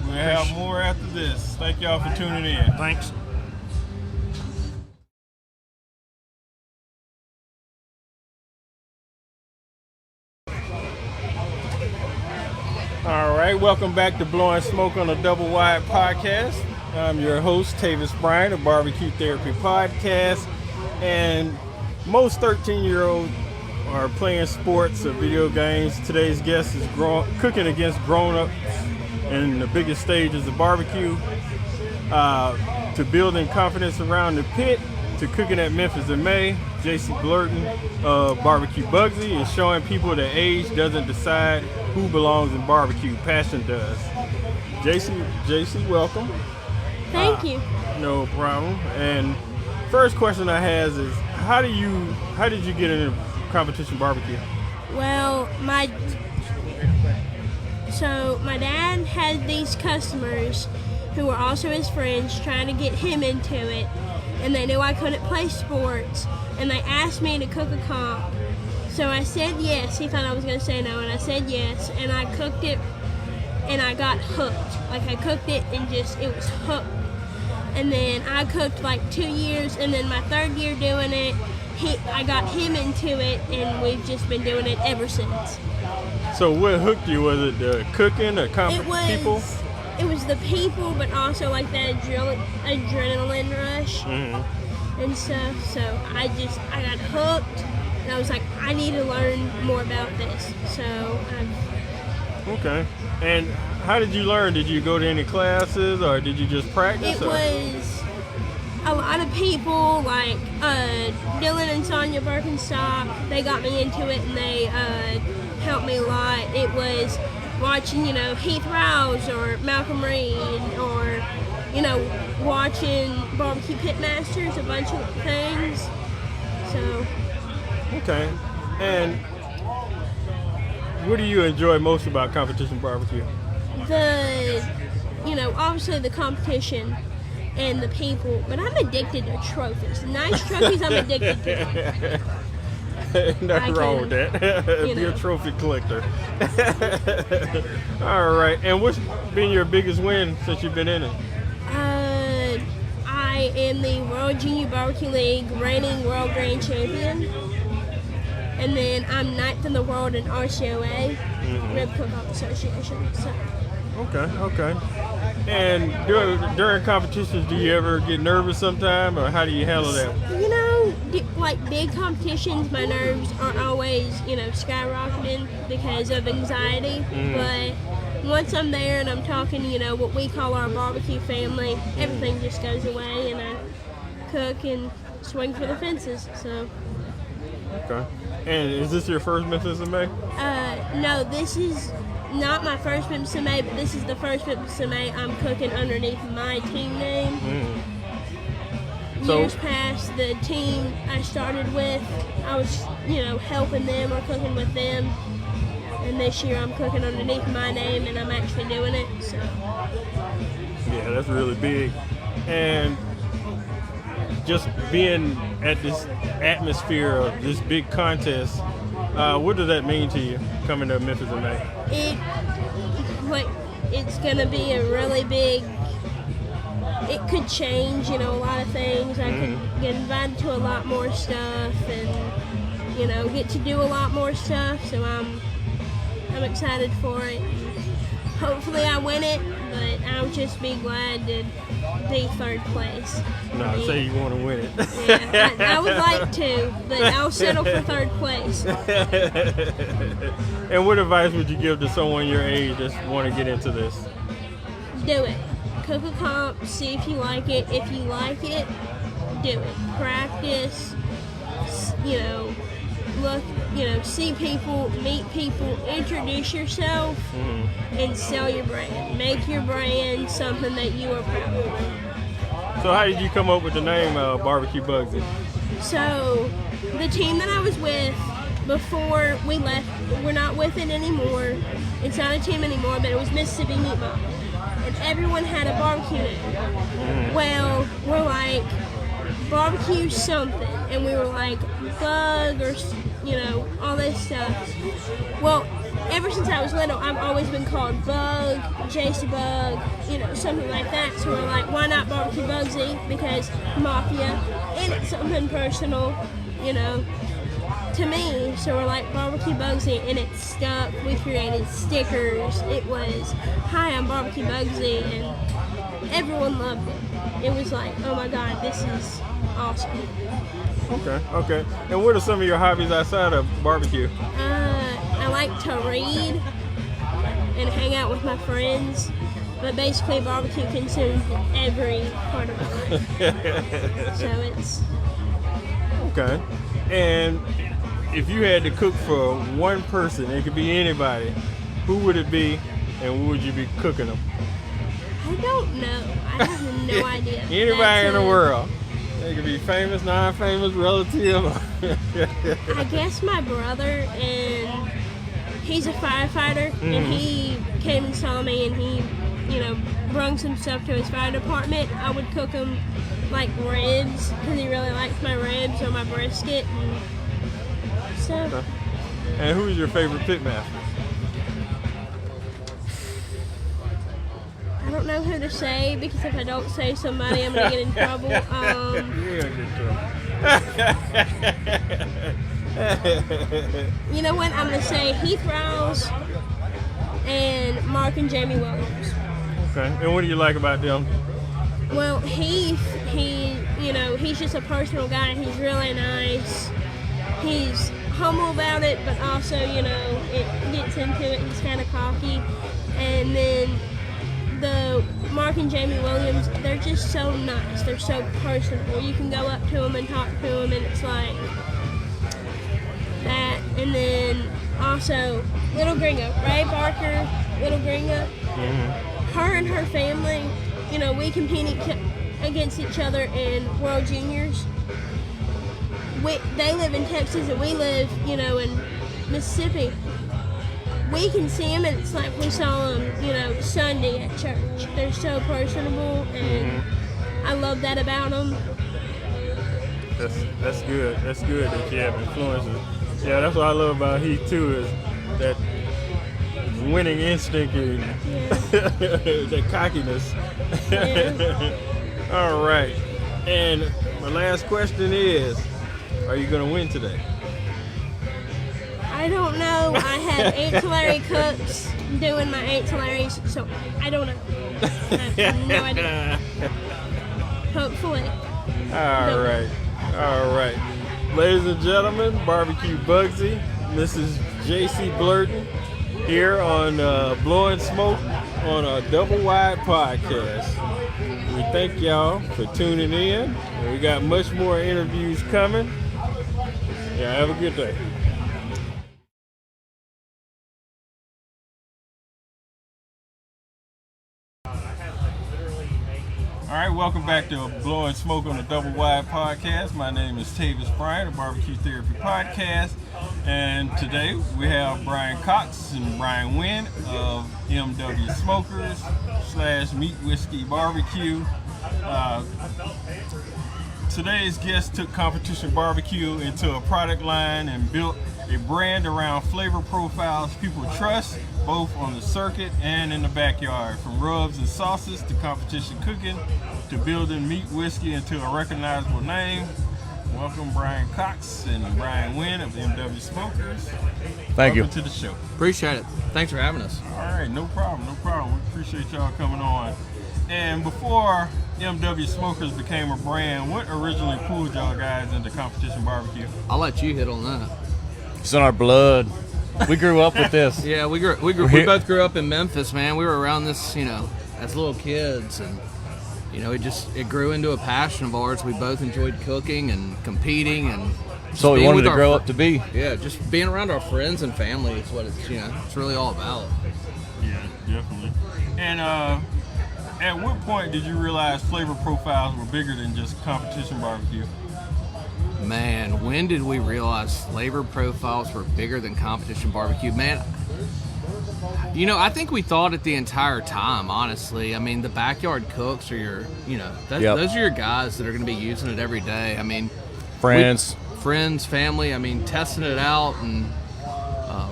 We'll have more after this. Thank y'all for tuning in. Thanks. All right, welcome back to Blowin Smoke on the Doublewide podcast. I'm your host, Tavis Bryant of BBQ Therapy podcast. And most 13-year-olds are playing sports or video games. Today's guest is cooking against grown-ups in the biggest stages of barbecue, to building confidence around the pit, to cooking at Memphis in May. JC Blurton of Barbecue Bugsy is showing people that age doesn't decide who belongs in barbecue, passion does. JC, welcome. Thank you. No problem. And first question I have is, how did you get into competition barbecue? Well, my dad had these customers who were also his friends, trying to get him into it. And they knew I couldn't play sports, and they asked me to cook a comp. So I said yes. He thought I was going to say no, and I said yes, and I cooked it, and I got hooked. Like, I cooked it, and it was hooked. And then I cooked like 2 years, and then my 3rd year doing it, I got him into it, and we've just been doing it ever since. So what hooked you? Was it the cooking or people? It was the people, but also like that adrenaline rush and stuff. So I got hooked, and I was like, I need to learn more about this. So Okay. And how did you learn? Did you go to any classes, or did you just practice? It was a lot of people, like Dylan and Sonia Birkenstock. They got me into it, and they helped me a lot. It was watching, Heath Rouse or Malcolm Reed, or, watching BBQ Pitmasters, a bunch of things. So. Okay. And what do you enjoy most about competition barbecue? Obviously the competition and the people, but I'm addicted to trophies. Nice trophies I'm addicted to. Nothing wrong with that. Be a trophy collector. All right. And what's been your biggest win since you've been in it? I am the World Junior Barbecue League reigning world grand champion. And then I'm 9th in the world in RCOA, Rib Cook-Off Association. So. Okay. And during competitions, do you ever get nervous sometime, or how do you handle that? Like big competitions, my nerves are always, skyrocketing because of anxiety. But once I'm there and I'm talking, what we call our barbecue family, everything just goes away, and I cook and swing for the fences. So. Okay. And is this your first Memphis in May? No, this is not my first Memphis in May, but this is the first Memphis in May I'm cooking underneath my team name. Years past, the team I started with, I was, helping them or cooking with them. And this year I'm cooking underneath my name, and I'm actually doing it. So. Yeah, that's really big. And just being at this atmosphere of this big contest, what does that mean to you coming to Memphis in May? It's gonna be a really big. It could change, a lot of things. I could get invited to a lot more stuff, and get to do a lot more stuff. So I'm excited for it. Hopefully I win it, but I'll just be glad to be 3rd place. No, say you want to win it. Yeah, I would like to, but I'll settle for 3rd place. And what advice would you give to someone your age that want to get into this? Do it. Cook a comp, see if you like it. If you like it, do it. Practice, look, see people, meet people, introduce yourself, and sell your brand. Make your brand something that you are proud of. So how did you come up with the name Barbecue Bugsy? So the team that I was with before we left, we're not with it anymore. It's not a team anymore, but it was Mississippi Meat Mob. And everyone had a barbecue name. Well, we're like, barbecue something. And we were like, bug or, all this stuff. Well, ever since I was little, I've always been called Bug, JC Bug, something like that. So we're like, why not Barbecue Bugsy? Because Mafia, and it's something personal, to me. So we're like Barbecue Bugsy, and it stuck. We created stickers. It was, hi, I'm Barbecue Bugsy, and everyone loved it. It was like, oh my God, this is awesome. Okay. And what are some of your hobbies outside of barbecue? I like to read and hang out with my friends, but basically barbecue consumes every part of my life. So it's... Okay. And if you had to cook for one person, it could be anybody, who would it be, and what would you be cooking them? I don't know. I have no idea. Anybody in the world. They could be famous, non-famous, relative. I guess my brother, and he's a firefighter, and he came and saw me, and he, brung some stuff to his fire department, I would cook him like ribs because he really likes my ribs or my brisket and stuff. Okay. And who's your favorite pitmaster? I don't know who to say because if I don't say somebody, I'm gonna get in trouble. You're gonna get in trouble. You know what? I'm gonna say Heath Rouse and Mark and Jamie Williams. Okay. And what do you like about them? Well, he's just a personal guy. He's really nice. He's humble about it, but also, it gets into it. He's kind of cocky. And then the Mark and Jamie Williams, they're just so nice. They're so personable. You can go up to them and talk to them, and it's like that. And then also Little Gringo, Ray Barker, Little Gringo. Her and her family, we compete against each other in World Juniors. They live in Texas and we live, in Mississippi. We can see them and it's like we saw them, Sunday at church. They're so personable and I love that about them. That's good. That's good that you have influences. Yeah, that's what I love about Heath too, is that winning instinct and that cockiness. Yeah. All right. And my last question is, are you going to win today? I don't know. I had 8 Tulare cooks doing my 8 Tulares, so I don't know. I have no idea. Hopefully. All right. Ladies and gentlemen, Barbecue Bugsy, Mrs. J.C. Blurton, here on Blowin Smoke on a Doublewide podcast. We thank y'all for tuning in. And we got much more interviews coming. Yeah, have a good day. All right, welcome back to Blowin Smoke on the Doublewide podcast. My name is Tavis Bryant of BBQ Therapy podcast. And today we have Brian Cox and Brian Wynn of MW Smokers / Meat Whiskey Barbecue. Today's guest took competition barbecue into a product line and built a brand around flavor profiles people trust, both on the circuit and in the backyard. From rubs and sauces to competition cooking to building meat whiskey into a recognizable name. Welcome Brian Cox and Brian Wynn of MW Smokers. Thank you. Welcome to the show. Appreciate it. Thanks for having us. All right, no problem. We appreciate y'all coming on. And before MW Smokers became a brand, what originally pulled y'all guys into competition barbecue? I'll let you hit on that. It's in our blood. We grew up with this. Yeah, we both grew up in Memphis, man. We were around this, as little kids, and it grew into a passion of ours. We both enjoyed cooking and competing, and so we wanted to grow up to be. Yeah, just being around our friends and family is what it's really all about. Yeah, definitely. And at what point did you realize flavor profiles were bigger than just competition barbecue? Man, when did we realize flavor profiles were bigger than competition barbecue? Man, I think we thought it the entire time, honestly. I mean, the backyard cooks are your, those are your guys that are going to be using it every day. I mean, friends, family. I mean, testing it out, and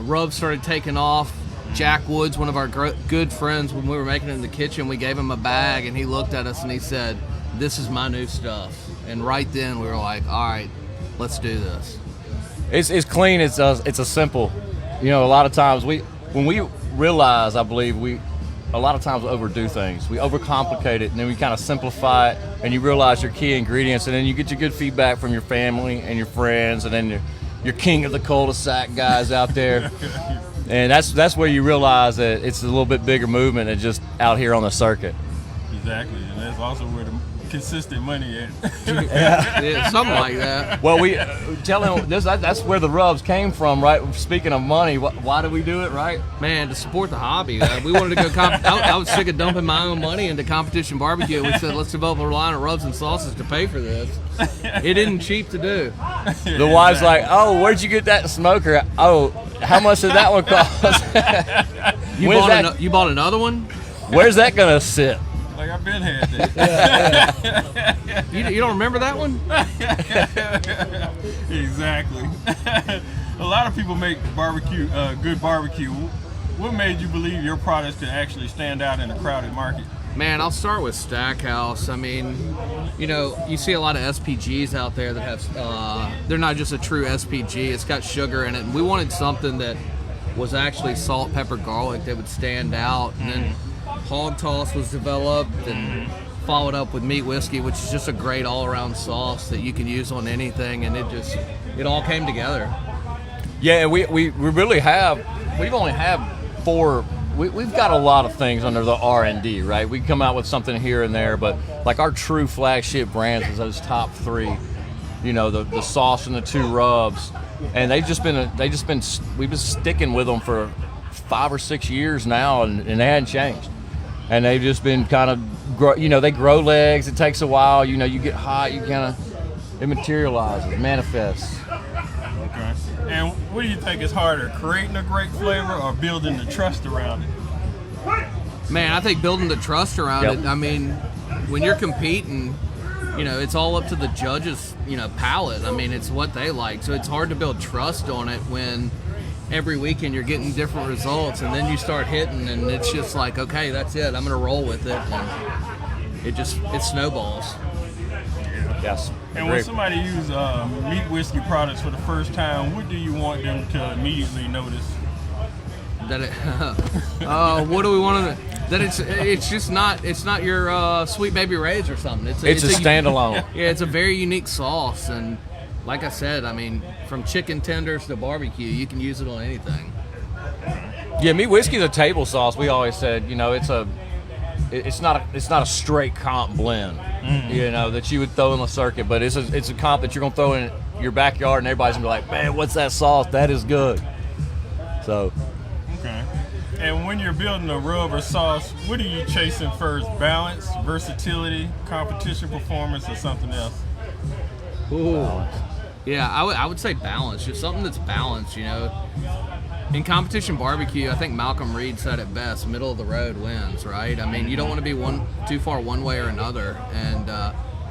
rubs started taking off. Jack Woods, one of our good friends, when we were making it in the kitchen, we gave him a bag, and he looked at us and he said, "This is my new stuff." And right then we were like, "All right, let's do this." It's clean. It's a simple. A lot of times when we realize, I believe a lot of times overdo things. We overcomplicate it, and then we kind of simplify it, and you realize your key ingredients, and then you get your good feedback from your family and your friends, and then your king of the cul-de-sac guys out there. And that's where you realize that it's a little bit bigger movement than just out here on the circuit. Exactly, and that's also where the consistent money at. Yeah, something like that. Well, we tell him that's where the rubs came from, right? Speaking of money, why do we do it, right? Man, to support the hobby. We wanted to go. I was sick of dumping my own money into competition barbecue. We said, let's develop a line of rubs and sauces to pay for this. It isn't cheap to do. The wife's like, "Oh, where'd you get that smoker? Oh, how much did that one cost?" You bought another one? Where's that gonna sit? Like I've been had that. You don't remember that one? Exactly. A lot of people make barbecue, good barbecue. What made you believe your products could actually stand out in a crowded market? Man, I'll start with Stackhouse. I mean, you know, you see a lot of SPGs out there that have, they're not just a true SPG, it's got sugar in it. And we wanted something that was actually salt, pepper, garlic that would stand out. And then Hog Toss was developed and followed up with Meat Whiskey, which is just a great all-around sauce that you can use on anything. And it all came together. Yeah, we really have, we've only had 4. We've got a lot of things under the R&D, right? We come out with something here and there, but like our true flagship brands is those top 3. You know, the sauce and the 2 rubs, and we've been sticking with them for 5 or 6 years now, and they hadn't changed. And they've just been kind of, they grow legs. It takes a while. You know, you get hot, it materializes, manifests. Okay. And what do you think is harder, creating a great flavor or building the trust around it? Man, I think building the trust around it. I mean, when you're competing, you know, it's all up to the judges, palate. I mean, it's what they like. So it's hard to build trust on it when every weekend you're getting different results, and then you start hitting, and it's just like, okay, that's it. I'm going to roll with it. And it snowballs. Yes. And when somebody uses Meat Whiskey products for the first time, what do you want them to immediately notice? That what do we want to? That it's not your Sweet Baby Ray's or something. It's a standalone. Yeah, it's a very unique sauce, and like I said, I mean, from chicken tenders to barbecue, you can use it on anything. Yeah, Meat Whiskey is a table sauce. We always said, it's not a straight comp blend, that you would throw in the circuit, but it's a comp that you're gonna throw in your backyard, and everybody's gonna be like, man, what's that sauce? That is good. So. Okay. And when you're building a rub or sauce, what are you chasing first? Balance, versatility, competition performance, or something else? Ooh. Yeah, I would say balance. Just something that's balanced, In competition barbecue, I think Malcolm Reed said it best, middle of the road wins, right? I mean, you don't want to be too far one way or another, and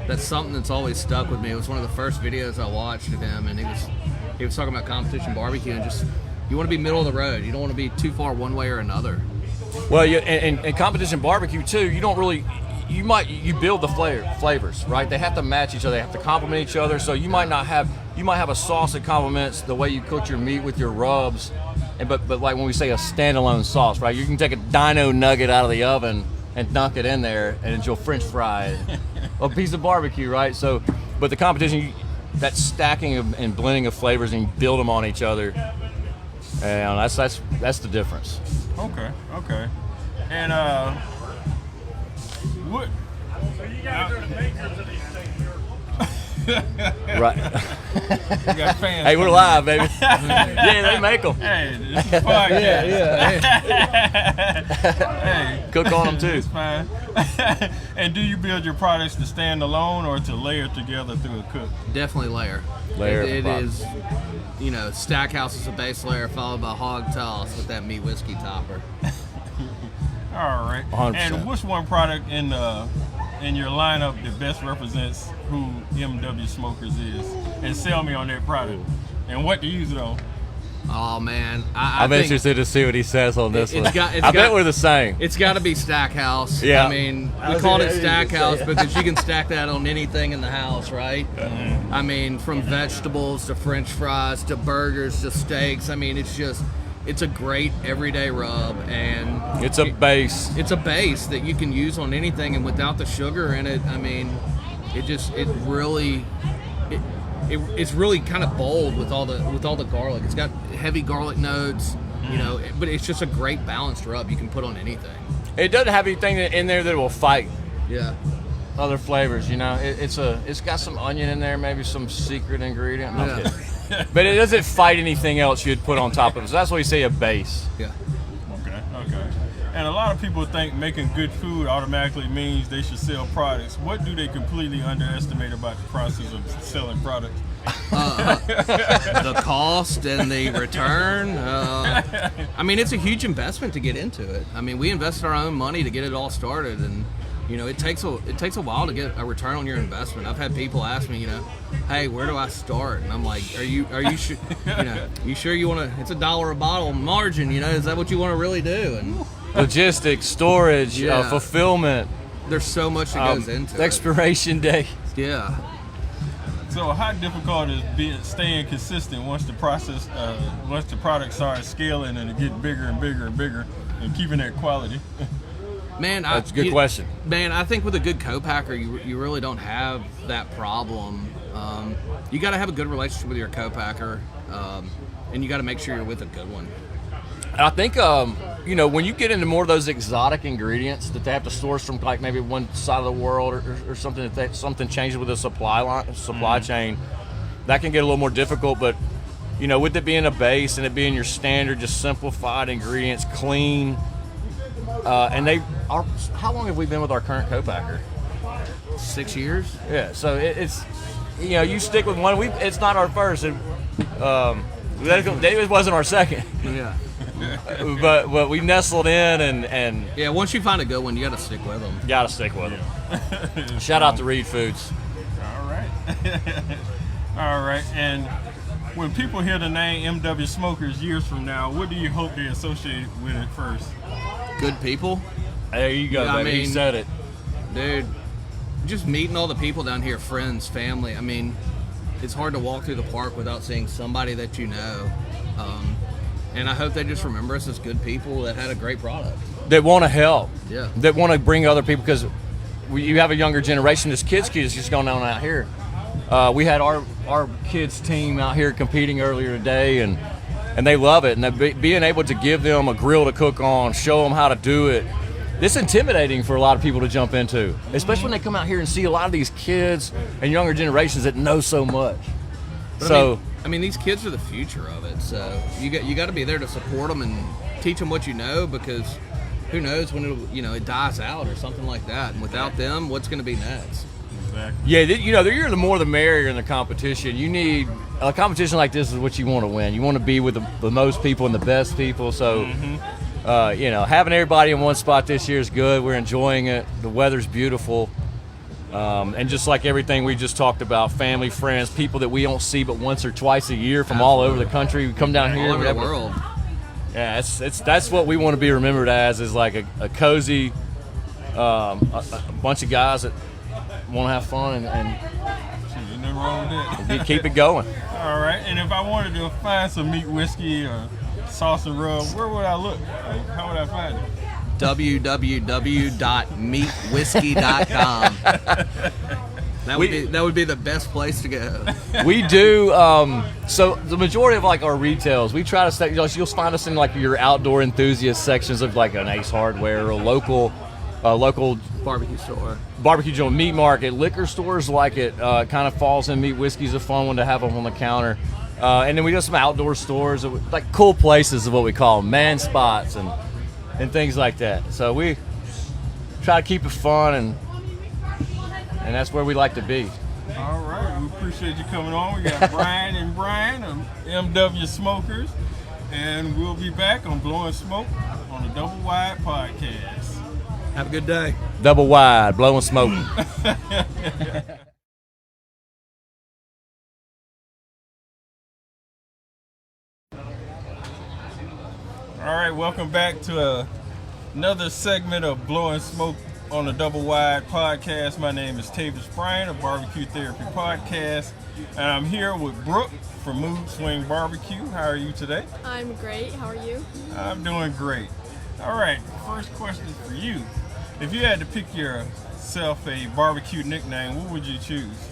that's something that's always stuck with me. It was one of the first videos I watched of him, and he was talking about competition barbecue, and just, you want to be middle of the road. You don't want to be too far one way or another. Well, and competition barbecue too, you don't really, you build the flavors, right? They have to match each other. They have to complement each other. So you might have a sauce that complements the way you cook your meat with your rubs. But like when we say a standalone sauce, right? You can take a dino nugget out of the oven and dunk it in there, and it's your French fry, a piece of barbecue, right? So, but the competition, that stacking and blending of flavors, and you build them on each other, and that's the difference. Okay. And what? So you guys are the makers of these things. Right. We got fans. Hey, we're live, baby. Yeah, they make them. Hey, this is podcast. Hey. Cook on them too. It's fine. And do you build your products to stand alone or to layer together through a cook? Definitely layer. It is, Stackhouse is a base layer followed by Hog Toss with that Meat Whiskey topper. All right. 100%. And what's one product in your lineup that best represents who MW Smokers is? And sell me on that product. And what to use it on? Oh man, I'm interested to see what he says on this one. I bet we're the same. It's got to be Stackhouse. Yeah. I mean, we called it Stackhouse because you can stack that on anything in the house, right? Mm-hmm. I mean, from vegetables to French fries to burgers to steaks. I mean, it's a great everyday rub, and it's a base. It's a base that you can use on anything, and without the sugar in it, I mean, it's really kind of bold with all the garlic. It's got heavy garlic notes, but it's just a great balanced rub you can put on anything. It doesn't have anything in there that will fight. Yeah. Other flavors, it's got some onion in there, maybe some secret ingredient. No, I'm kidding. But it doesn't fight anything else you'd put on top of it. So that's why you say a base. Yeah. Okay. And a lot of people think making good food automatically means they should sell products. What do they completely underestimate about the process of selling products? The cost and the return. I mean, it's a huge investment to get into it. I mean, we invested our own money to get it all started, and you know, it takes a while to get a return on your investment. I've had people ask me, you know, hey, where do I start? And I'm like, are you sure? You know, you sure you want to? It's $1 a bottle margin. You know, is that what you want to really do? And logistics, storage, Yeah. Fulfillment. There's so much that goes into it. Expiration date. Yeah. So how difficult is staying consistent once the product starts scaling and it gets bigger and bigger and bigger, and keeping that quality? Man, That's a good question. Man, I think with a good co-packer, you really don't have that problem. You got to have a good relationship with your co-packer, and you got to make sure you're with a good one. I think, you know, when you get into more of those exotic ingredients that they have to source from, like maybe one side of the world or something, that something changes with the supply chain, that can get a little more difficult. But, you know, with it being a base and it being your standard, just simplified ingredients, clean, and how long have we been with our current co-packer? 6 years. Yeah, so it's, you know, you stick with one. It's not our first. It wasn't our second. Yeah. But we nestled in and yeah, once you find a good one, you got to stick with them. Got to stick with them. Shout out to Reed Foods. All right. All right. And when people hear the name MW Smokers years from now, what do you hope they associate with it first? Good people. There you go, baby. He said it. Dude, just meeting all the people down here, friends, family. I mean, it's hard to walk through the park without seeing somebody that you know. And I hope they just remember us as good people that had a great product. That want to help. Yeah. That want to bring other people, because you have a younger generation. This kids just going on out here. We had our kids team out here competing earlier today, and they love it. And being able to give them a grill to cook on, show them how to do it. It's intimidating for a lot of people to jump into, especially when they come out here and see a lot of these kids and younger generations that know so much. But I mean, these kids are the future of it. So you got to be there to support them and teach them what you know, because who knows when it dies out or something like that. And without them, what's going to be next? Exactly. Yeah, you're the more the merrier in the competition. You need a competition like this is what you want to win. You want to be with the most people and the best people. So, having everybody in one spot this year is good. We're enjoying it. The weather's beautiful. And just like everything we just talked about, family, friends, people that we don't see but once or twice a year from all over the country. We come down here. All over the world. Yeah, that's what we want to be remembered as, is like a cozy a bunch of guys that want to have fun and nothing wrong with that. keep it going. All right, and if I wanted to find some meat whiskey or sauce and rub, where would I look? How would I find it? www.meatwhiskey.com. That would be the best place to go. We do. So the majority of like our retails, we try to stay. You'll find us in like your outdoor enthusiast sections of like an Ace Hardware or a local barbecue store, barbecue joint, meat market, liquor stores like it. Kind of falls in. Meat whiskey's a fun one to have them on the counter. And then we got some outdoor stores, like cool places is what we call them, man spots and things like that. So we try to keep it fun, and that's where we like to be. All right, we appreciate you coming on. We got Brian and Brian of MW Smokers, and we'll be back on Blowin Smoke on the Doublewide podcast. Have a good day. Doublewide, Blowin Smoke. All right, welcome back to another segment of Blowin Smoke on the Doublewide podcast. My name is Tavis Bryant of BBQ Therapy podcast, and I'm here with Brooke from Mood Swing Barbecue. How are you today? I'm great. How are you? I'm doing great. All right, first question for you. If you had to pick yourself a barbecue nickname, what would you choose?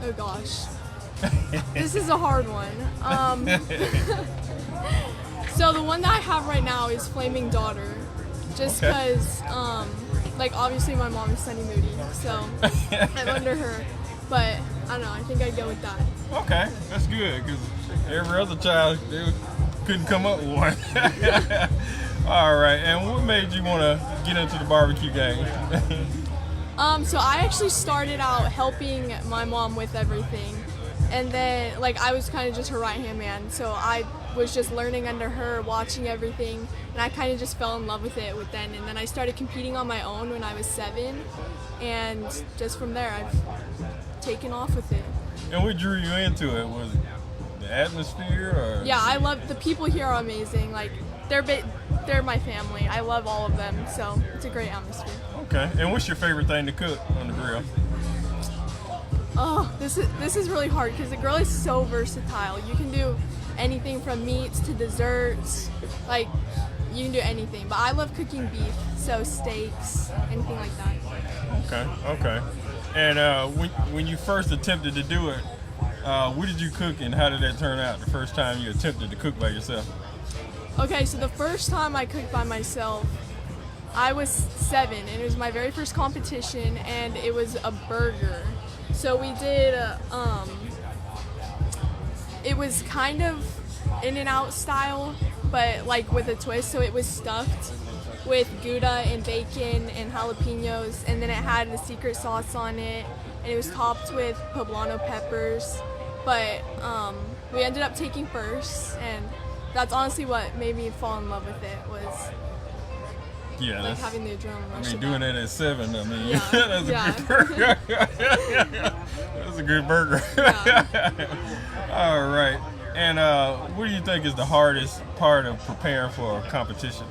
Oh gosh, this is a hard one. So the one that I have right now is Flaming Daughter, just because, obviously my mom is Sunny Moody, so I'm under her. But I don't know. I think I'd go with that. Okay, that's good, because every other child they couldn't come up with one. All right, and what made you want to get into the barbecue game? So I actually started out helping my mom with everything, And then, like, I was kind of just her right-hand man, so I was just learning under her, watching everything, and I kind of just fell in love with it then. And then I started competing on my own when I was 7, and just from there, I've taken off with it. And what drew you into it? Was it the atmosphere, or? Yeah, I love the people here are amazing. Like, they're my family. I love all of them, so it's a great atmosphere. Okay. And what's your favorite thing to cook on the grill? Oh, this is really hard because the grill is so versatile. You can do anything from meats to desserts. Like, you can do anything. But I love cooking beef, so steaks, anything like that. Okay. And when you first attempted to do it, what did you cook and how did that turn out the first time you attempted to cook by yourself? Okay, so the first time I cooked by myself, I was 7, and it was my very first competition, and it was a burger. So we did, it was kind of In-N-Out style, but like with a twist. So it was stuffed with Gouda and bacon and jalapenos, and then it had a secret sauce on it, and it was topped with poblano peppers. But we ended up taking first, and that's honestly what made me fall in love with it, was like having the adrenaline rush. I mean, doing that at 7, I mean, Yeah, that's a good burger. That's a good burger. All right. And what do you think is the hardest part of preparing for a competition?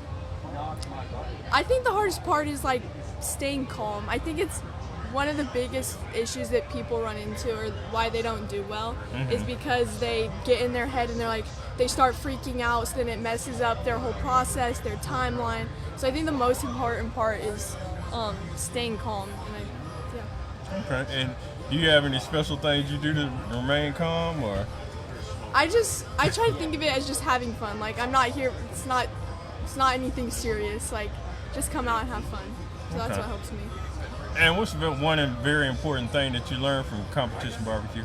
I think the hardest part is like staying calm. I think it's one of the biggest issues that people run into, or why they don't do well, is because they get in their head and they start freaking out, so then it messes up their whole process, their timeline. So I think the most important part is staying calm. Okay. And do you have any special things you do to remain calm, or? I try to think of it as just having fun. Like, I'm not here, it's not anything serious. Like, just come out and have fun. So that's what helps me. And what's the one very important thing that you learned from competition barbecue?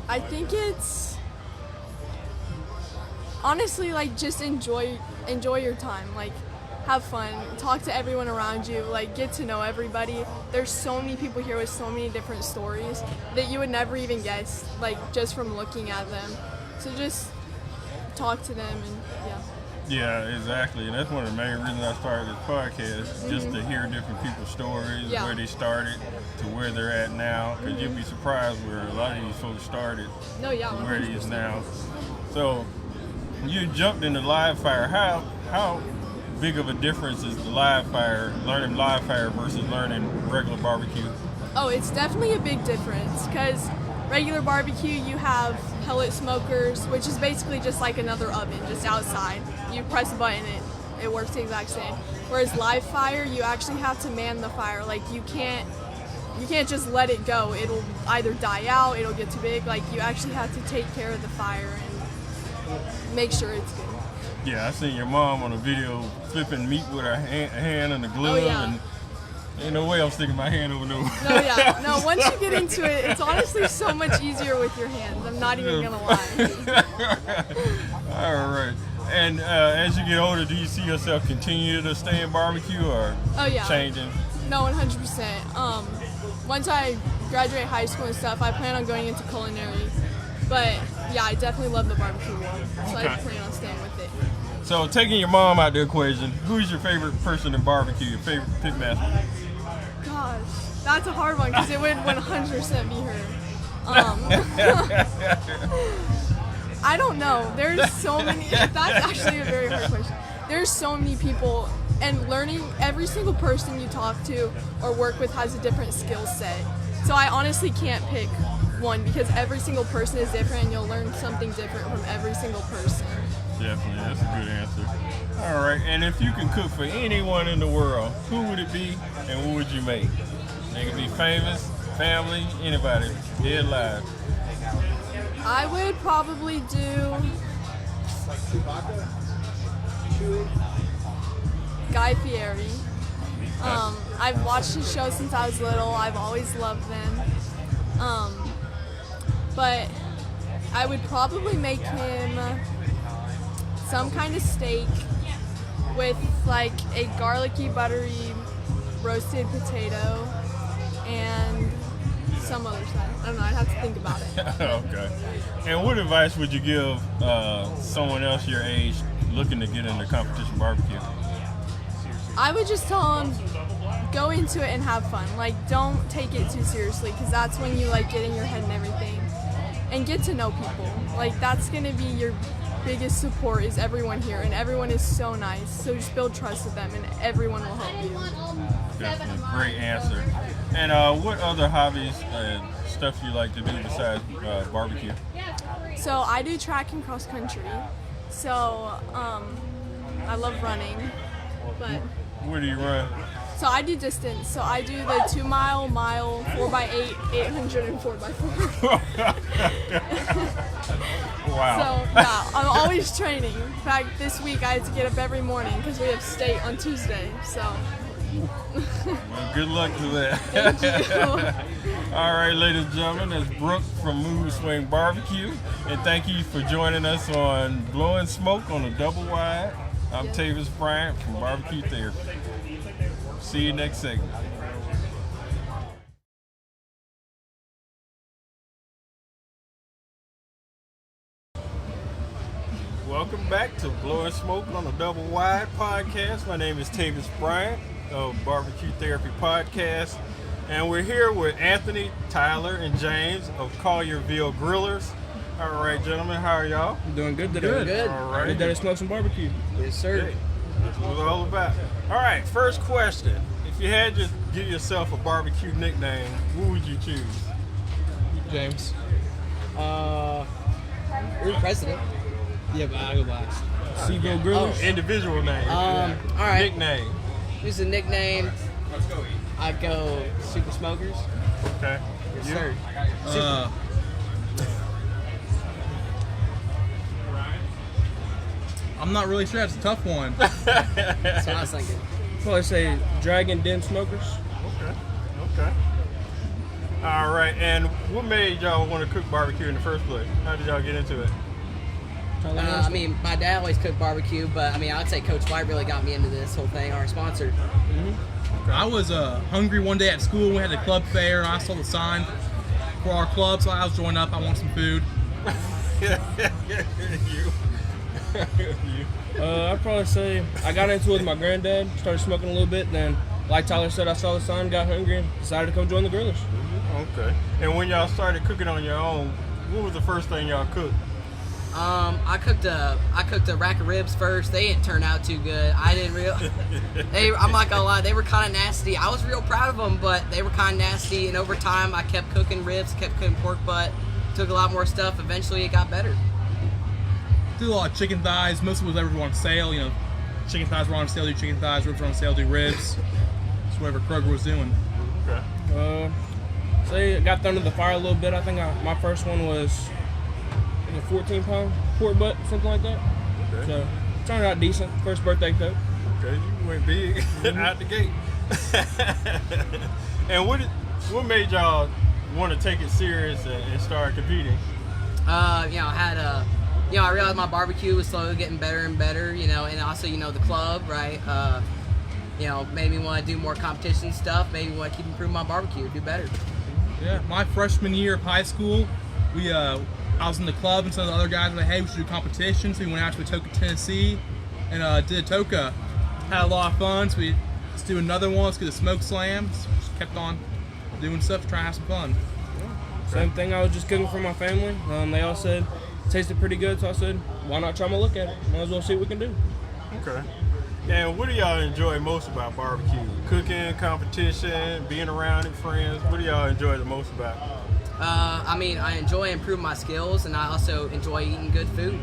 I think it's honestly like just enjoy your time. Like, have fun, talk to everyone around you, like get to know everybody. There's so many people here with so many different stories that you would never even guess, like just from looking at them. So just talk to them and Yeah, exactly. And that's one of the main reasons I started this podcast, just to hear different people's stories, where they started to where they're at now. Because you'll be surprised where a lot of these folks started to where it is now. So you jumped into live fire. How big of a difference is the live fire, learning live fire versus learning regular barbecue? Oh, it's definitely a big difference, because regular barbecue, you have pellet smokers, which is basically just like another oven, just outside. You press a button, it works the exact same. Whereas live fire, you actually have to man the fire. Like, you can't just let it go. It'll either die out, it'll get too big. Like, you actually have to take care of the fire and make sure it's good. Yeah, I seen your mom on a video flipping meat with her hand in the glove, and ain't no way I'm sticking my hand over No, once you get into it, it's honestly so much easier with your hands. I'm not even gonna lie. All right. And as you get older, do you see yourself continue to stay in barbecue, or changing? No, 100%. Once I graduate high school and stuff, I plan on going into culinary. But yeah, I definitely love the barbecue world, so I plan on staying with it. So, taking your mom out the equation, who's your favorite person in barbecue, your favorite pitmaster? Gosh, that's a hard one, because it would 100% be her. I don't know. There's so many. That's actually a very hard question. There's so many people, and learning, every single person you talk to or work with has a different skill set. So I honestly can't pick one, because every single person is different, and you'll learn something different from every single person. Definitely, that's a good answer. All right, and if you could cook for anyone in the world, who would it be, and what would you make? They could be famous, family, anybody, dead alive. I would probably do Guy Fieri. I've watched his show since I was little. I've always loved them. But I would probably make him some kind of steak with like a garlicky, buttery roasted potato and some other side. I don't know. I'd have to think about it. Okay. And what advice would you give someone else your age looking to get into competition barbecue? I would just tell them, go into it and have fun. Like, don't take it too seriously, because that's when you like get in your head and everything. And get to know people. Like, that's gonna be your biggest support, is everyone here, and everyone is so nice. So just build trust with them, and everyone will help you. Definitely, great answer. And what other hobbies and stuff you like to do besides barbecue? So I do track and cross country. So I love running, but Where do you run? so I do distance. So I do the 2 mile, 4x8, 800, and 4x4. Wow. So yeah, I'm always training. In fact, this week I had to get up every morning because we have state on Tuesday. So. Well, good luck to that. Thank you. All right, ladies and gentlemen, that's Brooke from Move Swing Barbecue, and thank you for joining us on Blowin Smoke on the Doublewide. I'm Tavis Bryant from BBQ Therapy. See you next segment. Welcome back to Blowin Smoke on the Doublewide podcast. My name is Tavis Bryant of BBQ Therapy Podcast, and we're here with Anthony, Tyler, and James of Collierville Grillers. All right, gentlemen, how are y'all? Doing good today. Doing good. All right. Good day to smoke some barbecue. Yes, sir. Hey, that's what it's all about. All right, first question. If you had to give yourself a barbecue nickname, what would you choose? James. You're the president. Yeah, but I'll go last. Seagull Grillers? Oh. Individual name. All right. Nickname. Who's the nickname? I'd go Super Smokers. Okay. Yes, You? sir. I'm not really sure. That's a tough one. That's what I was thinking. Probably say Dragon Den Smokers. Okay. All right, and what made y'all want to cook barbecue in the first place? How did y'all get into it? I mean, my dad always cooked barbecue, but I mean, I'd say Coach White really got me into this whole thing, our sponsor. I was hungry one day at school. We had a club fair, and I saw the sign for our club, so I was joining up. I want some food. I'd probably say I got into it with my granddad, started smoking a little bit, then like Tyler said, I saw the sign, got hungry, and decided to come join the Grillers. Okay. And when y'all started cooking on your own, what was the first thing y'all cooked? I cooked a rack of ribs first. They didn't turn out too good. I didn't I'm not gonna lie, they were kind of nasty. I was real proud of them, but they were kind of nasty. And over time, I kept cooking ribs, kept cooking pork butt, took a lot more stuff. Eventually, it got better. Do a lot of chicken thighs. Most of it was ever on sale. You know, chicken thighs were on sale. Do chicken thighs. Ribs were on sale. Do ribs. It's whatever Kroger was doing. Okay. Say I got thrown to the fire a little bit. I think my first one was a 14-pound pork butt, something like that. Okay. So turned out decent. First birthday cook. Okay, you went big out the gate. And what made y'all want to take it serious and start competing? I realized my barbecue was slowly getting better and better, you know, and also, you know, the club, right? Made me want to do more competition stuff, made me want to keep improving my barbecue, do better. Yeah, my freshman year of high school, I was in the club, and some of the other guys were like, hey, we should do competition. So we went out to Atoka, Tennessee, and did Atoka. Had a lot of fun, so let's do another one. Let's get a smoke slam. Just kept on doing stuff to try to have some fun. Same thing, I was just cooking for my family. They all said it tasted pretty good, so I said, why not try my look at it? Might as well see what we can do. Okay. And what do y'all enjoy most about barbecue? Cooking, competition, being around your friends? What do y'all enjoy the most about it? I enjoy improving my skills, and I also enjoy eating good food.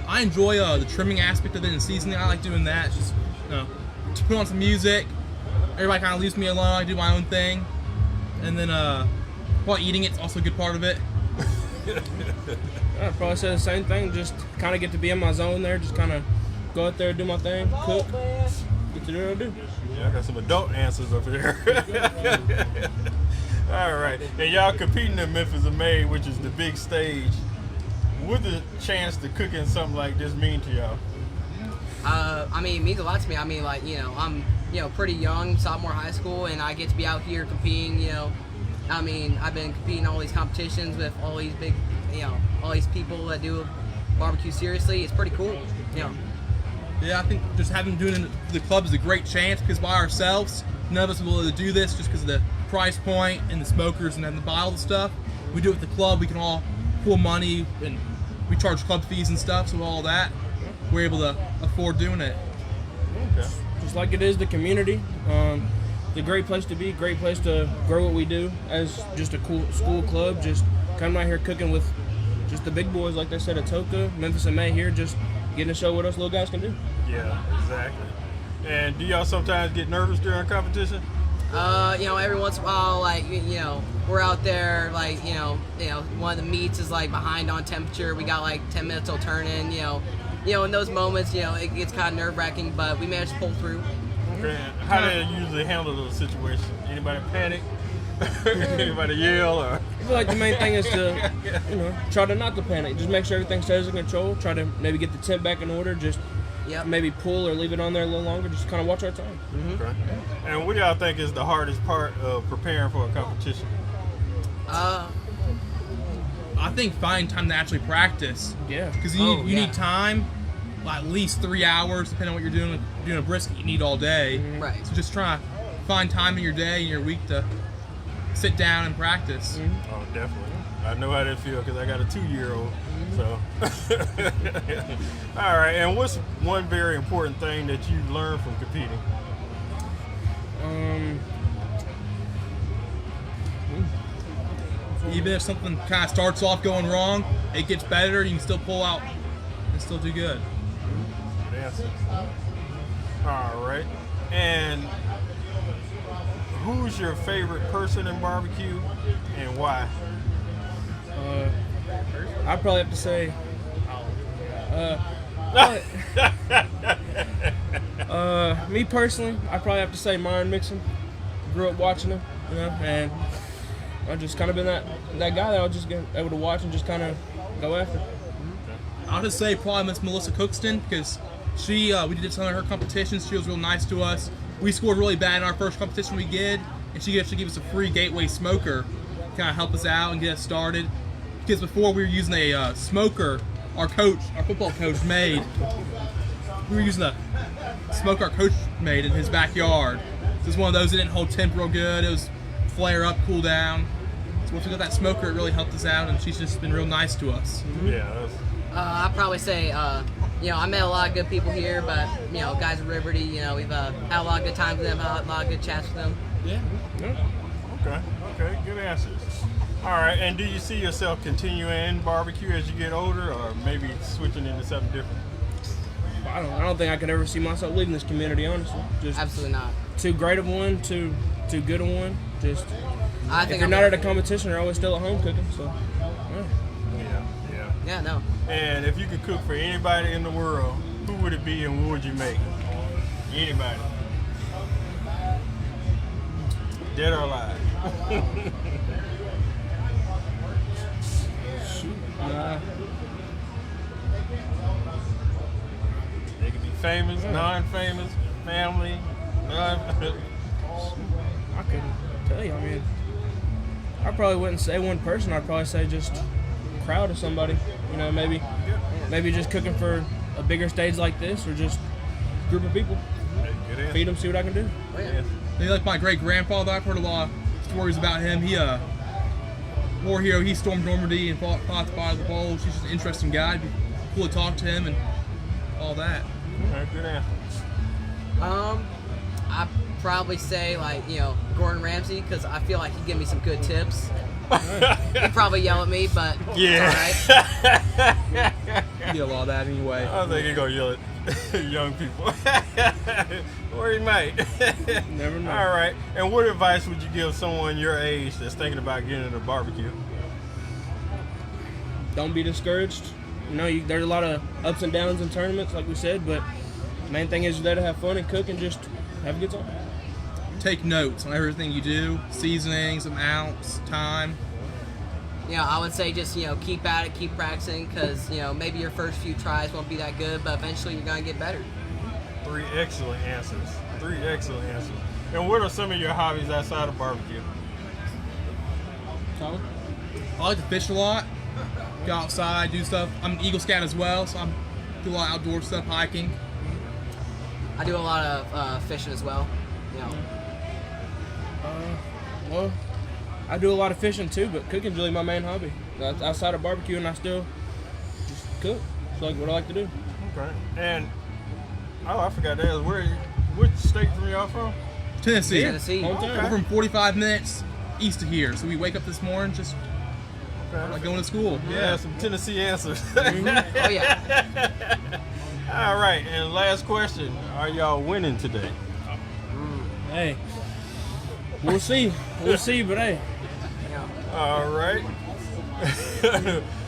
I enjoy the trimming aspect of it and seasoning. I like doing that. It's just, to put on some music. Everybody kind of leaves me alone. I do my own thing. And then while eating, it's also a good part of it. I'd probably say the same thing. Just kind of get to be in my zone there. Just kind of go out there, do my thing, cook, get to do what I do. Yeah, I got some adult answers up here. All right. And y'all competing in Memphis in May, which is the big stage. What the chance to cook in something like this mean to y'all? It means a lot to me. I'm, pretty young, sophomore high school, and I get to be out here competing, I mean, I've been competing in all these competitions with all these big, all these people that do barbecue seriously. It's pretty cool, Yeah, I think just having doing the club is a great chance because by ourselves, none of us will be able to do this just because of the price point and the smokers and then the bottle stuff. We do it with the club, we can all pull money and we charge club fees and stuff, so all that, we're able to afford doing it. Okay. Just like it is the community. It's a great place to be, great place to grow what we do as just a cool school club, just coming out here cooking with just the big boys, like they said, at Toka, Memphis and May here, just getting to show what us little guys can do. Yeah, exactly. And do y'all sometimes get nervous during competition? Every once in a while, like, we're out there, like, one of the meats is like behind on temperature. We got like 10 minutes till turn in, in those moments, it gets kind of nerve wracking, but we managed to pull through. Okay. How do you usually handle those situations? Anybody panic? Anybody yell? Or? I feel like the main thing is to, try to not to panic. Just make sure everything stays in control. Try to maybe get the temp back in order. Just maybe pull or leave it on there a little longer. Just kind of watch our time. Mm-hmm. Okay. And what do y'all think is the hardest part of preparing for a competition? I think finding time to actually practice. Yeah. Because you need time, at least 3 hours, depending on what you're doing. Doing a brisket, you need all day. Right. So just try to find time in your day and your week to sit down and practice. Mm-hmm. Oh, definitely. I know how that feels because I got a 2-year-old. So, all right. And what's one very important thing that you learned from competing? Even if something kind of starts off going wrong, it gets better. You can still pull out and still do good. Good answer. All right. And who's your favorite person in barbecue and why? I'd probably have to say, me personally, I'd probably have to say Myron Mixon. Grew up watching him, and I've just kind of been that guy that I was just able to watch and just kind of go after. I'll just say probably Miss Melissa Cookston because we did some of her competitions. She was real nice to us. We scored really bad in our first competition we did, and she actually gave us a free gateway smoker, kind of help us out and get us started. Because before we were using a smoker, our football coach made. We were using a smoker our coach made in his backyard. So it's one of those that didn't hold temp real good. It was flare up, cool down. So once we got that smoker, it really helped us out, and she's just been real nice to us. Yeah. I'd probably say, I met a lot of good people here, but, guys at Liberty, we've had a lot of good times with them, had a lot of good chats with them. Yeah. Okay, good answers. All right, and do you see yourself continuing barbecue as you get older, or maybe switching into something different? I don't think I could ever see myself leaving this community, honestly. Just absolutely not. Too great of one, too good of one. Just I think if you're not at a competition, you're always still at home cooking. So, yeah, no. And if you could cook for anybody in the world, who would it be and what would you make? Anybody. Dead or alive? They could be famous, non-famous, family, I couldn't tell you. I mean, I probably wouldn't say one person. I'd probably say just a crowd of somebody. Maybe just cooking for a bigger stage like this, or just a group of people. Feed them, see what I can do. They like my great grandfather. I've heard a lot of stories about him. He war hero. He stormed Normandy and fought the Battle of the Bulge. He's just an interesting guy. It'd be cool to talk to him and all that. Okay, good answer. I'd probably say Gordon Ramsay, because I feel like he'd give me some good tips. He'd probably yell at me, but it's all right. He did a lot of that anyway. I don't think he's gonna yell at young people. Or he might. Never know. All right. And what advice would you give someone your age that's thinking about getting into barbecue? Don't be discouraged. There's a lot of ups and downs in tournaments, like we said, but the main thing is you're there to have fun and cook and just have a good time. Take notes on everything you do, seasonings, amounts, time. I would say just, keep at it, keep practicing, because, maybe your first few tries won't be that good, but eventually you're going to get better. Three excellent answers. And what are some of your hobbies outside of barbecue? So, I like to fish a lot. Go outside, do stuff. I'm an Eagle Scout as well, so I do a lot of outdoor stuff, hiking. I do a lot of fishing as well. You know. Well, I do a lot of fishing too, but cooking's really my main hobby. Outside of barbecuing, I still just cook. It's like what I like to do. Okay. And I forgot to ask, which state from y'all from? Tennessee. Hometown. We're from 45 minutes east of here, so we wake up this morning just like going to school. Yeah, some Tennessee answers. Oh yeah. All right, and last question: are y'all winning today? Hey, we'll see. We'll see, but hey. All right.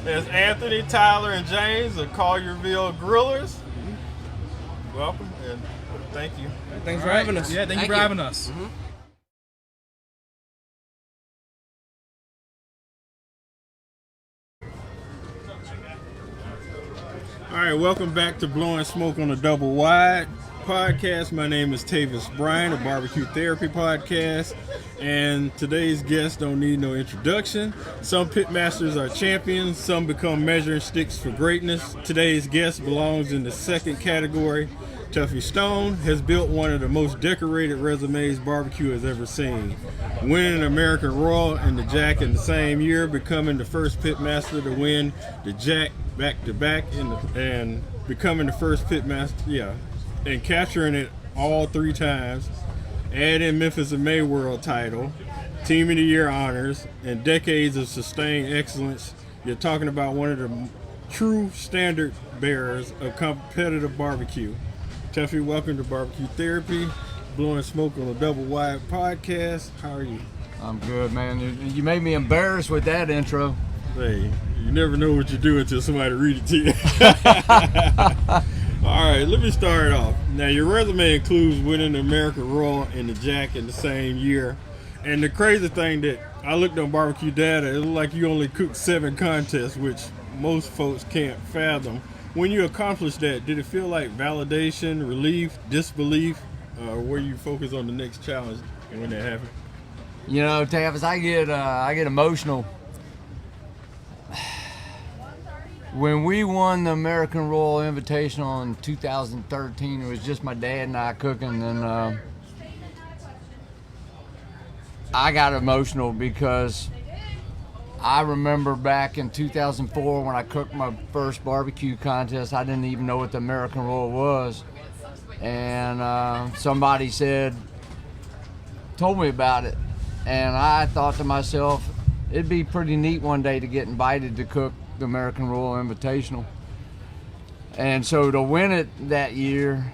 There's Anthony, Tyler, and James of Collierville Grillers. Welcome and thank you. Thanks for having us. Yeah, thank you for having us. All right, welcome back to Blowin Smoke on the Doublewide podcast. My name is Tavis Bryan of BBQ Therapy podcast, and today's guests don't need no introduction. Some pitmasters are champions, some become measuring sticks for greatness. Today's guest belongs in the second category. Tuffy Stone has built one of the most decorated resumes barbecue has ever seen, winning American Royal and the Jack in the same year, becoming the first pitmaster to win the Jack back-to-back and becoming the first pitmaster, and capturing it all 3 times, adding Memphis and May World title, Team of the Year honors, and decades of sustained excellence. You're talking about one of the true standard bearers of competitive barbecue. Tuffy, welcome to BBQ Therapy, Blowin Smoke on the Doublewide podcast. How are you? I'm good, man. You made me embarrassed with that intro. Hey, you never know what you do until somebody read it to you. All right, let me start off. Now, your resume includes winning the American Royal and the Jack in the same year. And the crazy thing that I looked on barbecue data, it looked like you only cooked 7 contests, which most folks can't fathom. When you accomplished that, did it feel like validation, relief, disbelief, or were you focused on the next challenge when that happened? You know, Tavis, I get emotional. When we won the American Royal Invitational in 2013, it was just my dad and I cooking, and I got emotional because I remember back in 2004 when I cooked my first barbecue contest. I didn't even know what the American Royal was, and somebody told me about it, and I thought to myself, it'd be pretty neat one day to get invited to cook the American Royal Invitational. And so to win it that year,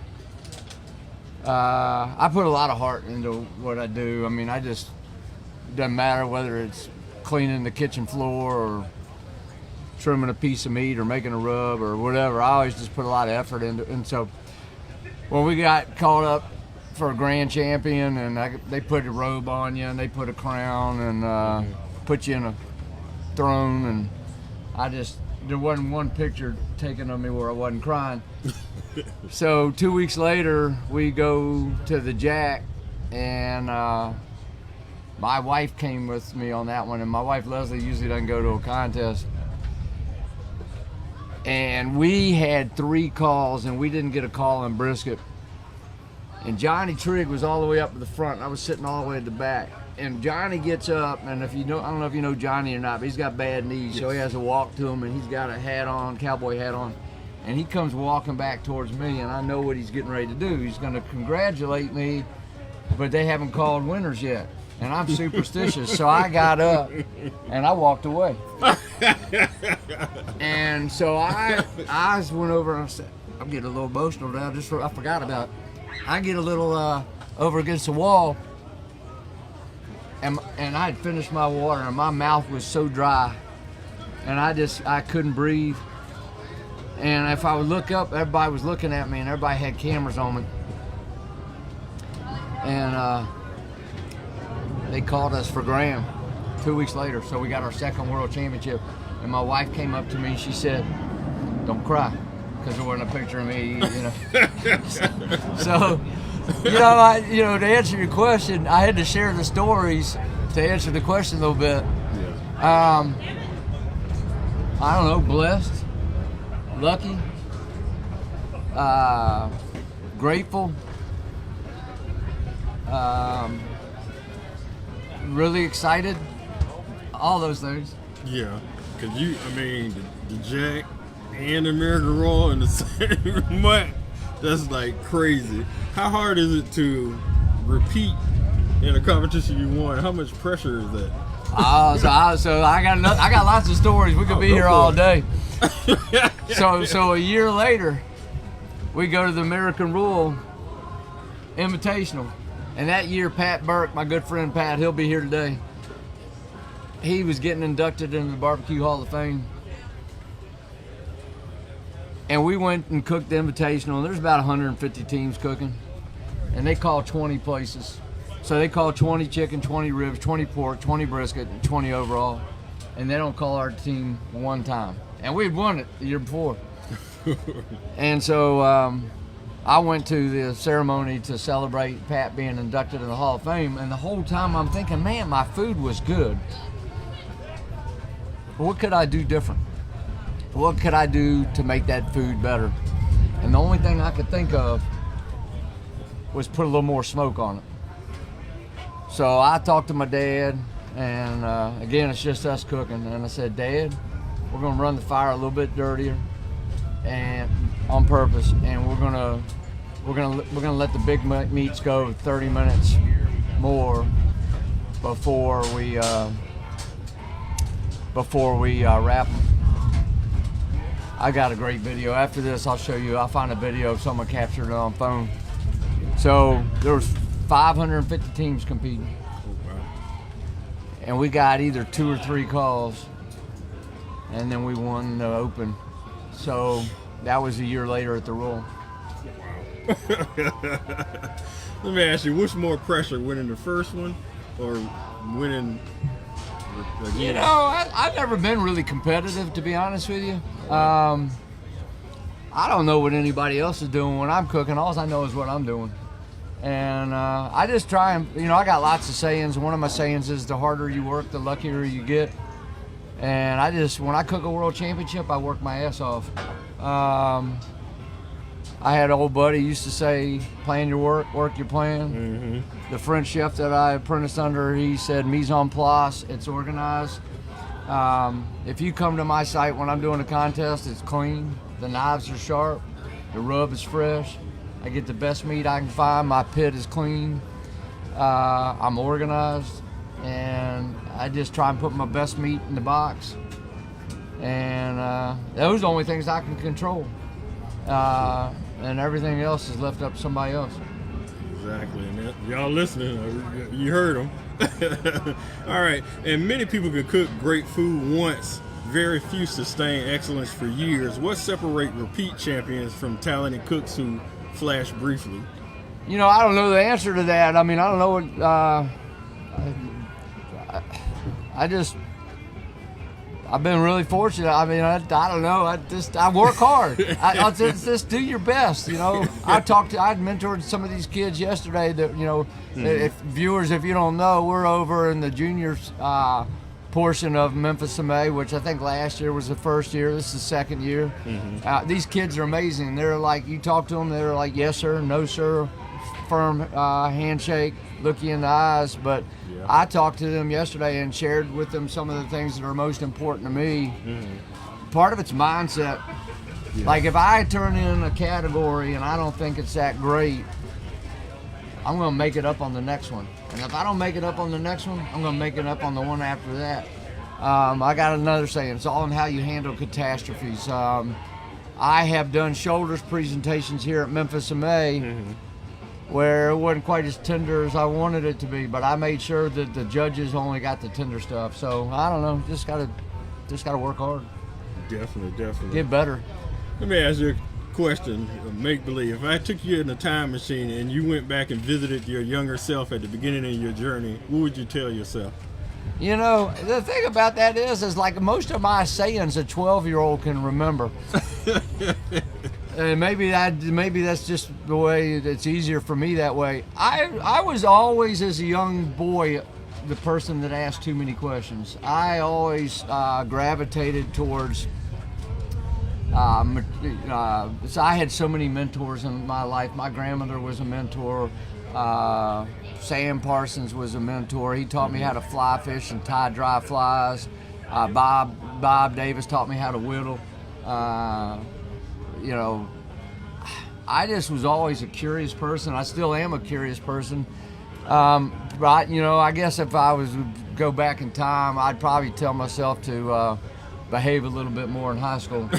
I put a lot of heart into what I do. I mean, it doesn't matter whether it's cleaning the kitchen floor or trimming a piece of meat or making a rub or whatever. I always just put a lot of effort into it. And so when we got called up for a grand champion, and they put a robe on you and they put a crown and put you in a throne, and there wasn't one picture taken of me where I wasn't crying. So 2 weeks later, we go to the Jack, and my wife came with me on that one, and my wife Leslie usually doesn't go to a contest. And we had 3 calls, and we didn't get a call in brisket. And Johnny Trigg was all the way up at the front, and I was sitting all the way at the back. And Johnny gets up, and I don't know if you know Johnny or not, but he's got bad knees, so he has to walk to him, and he's got a hat on, cowboy hat on, and he comes walking back towards me, and I know what he's getting ready to do. He's going to congratulate me, but they haven't called winners yet, and I'm superstitious, so I got up, and I walked away. And so I went over, and I said, I'm getting a little emotional now, I forgot about it. I get a little over against the wall, and I had finished my water, and my mouth was so dry, and I couldn't breathe. And if I would look up, everybody was looking at me, and everybody had cameras on me. And they called us for Graham 2 weeks later, so we got our second world championship. And my wife came up to me, and she said, "Don't cry," because there wasn't a picture of me, you know. So, to answer your question, I had to share the stories to answer the question a little bit. I don't know, blessed, lucky, grateful, really excited, all those things. Yeah, because the Jack and the American Royal in the same month, that's like crazy. How hard is it to repeat in a competition you won? How much pressure is that? So I got lots of stories. We could be here all day. So a year later, we go to the American Royal Invitational, and that year Pat Burke, my good friend Pat, he'll be here today. He was getting inducted into the Barbecue Hall of Fame, and we went and cooked the Invitational. And there's about 150 teams cooking, and they call 20 places. So they call 20 chicken, 20 ribs, 20 pork, 20 brisket, and 20 overall. And they don't call our team one time. And we'd won it the year before. And so I went to the ceremony to celebrate Pat being inducted in the Hall of Fame. And the whole time I'm thinking, man, my food was good. What could I do different? What could I do to make that food better? And the only thing I could think of was put a little more smoke on it. So I talked to my dad, and again, it's just us cooking. And I said, Dad, we're gonna run the fire a little bit dirtier, and on purpose. And we're gonna let the big meats go 30 minutes more before we wrap them. I got a great video. After this, I'll show you. I'll find a video of someone captured it on phone. So there was 550 teams competing, and we got either 2 or 3 calls, and then we won the open. So that was a year later at the Royal. Let me ask you, what's more pressure, winning the first one or winning again? You know, I've never been really competitive, to be honest with you. I don't know what anybody else is doing when I'm cooking. All I know is what I'm doing. And I just try and, I got lots of sayings. One of my sayings is the harder you work, the luckier you get. And when I cook a world championship, I work my ass off. I had an old buddy used to say, plan your work your plan. Mm-hmm. The French chef that I apprenticed under, he said, mise en place, it's organized. If you come to my site when I'm doing a contest, it's clean, the knives are sharp, the rub is fresh. I get the best meat I can find. My pit is clean. I'm organized, and I just try and put my best meat in the box. And those are the only things I can control. And everything else is left up to somebody else. Exactly. And y'all listening, you heard them. All right. And many people can cook great food once. Very few sustain excellence for years. What separates repeat champions from talented cooks who flash briefly? I don't know the answer to that. I don't know what. I've been really fortunate. I don't know. I work hard. I just do your best. I mentored some of these kids yesterday. That if viewers, if you don't know, we're over in the juniors portion of Memphis, which I think last year was the first year. This is the second year. Mm-hmm. These kids are amazing. They're like, you talk to them, they're like, yes sir, no sir, firm handshake, look you in the eyes. But yeah. I talked to them yesterday and shared with them some of the things that are most important to me. Mm-hmm. Part of it's mindset. Yeah. Like if I turn in a category and I don't think it's that great, I'm going to make it up on the next one. And if I don't make it up on the next one, I'm going to make it up on the one after that. I got another saying. It's all in how you handle catastrophes. I have done shoulders presentations here at Memphis where it wasn't quite as tender as I wanted it to be, but I made sure that the judges only got the tender stuff. So I don't know, just gotta work hard. Definitely. Get better. Let me ask you a question, make believe. If I took you in a time machine and you went back and visited your younger self at the beginning of your journey, what would you tell yourself? The thing about that is like most of my sayings a 12-year-old can remember. And maybe that's just the way it's easier for me that way. I was always, as a young boy, the person that asked too many questions. I always gravitated towards. So I had so many mentors in my life. My grandmother was a mentor. Sam Parsons was a mentor. He taught me how to fly fish and tie dry flies. Bob Davis taught me how to whittle. You know, I just was always a curious person. I still am a curious person. But, you know, I guess if I was to go back in time, I'd probably tell myself to behave a little bit more in high school.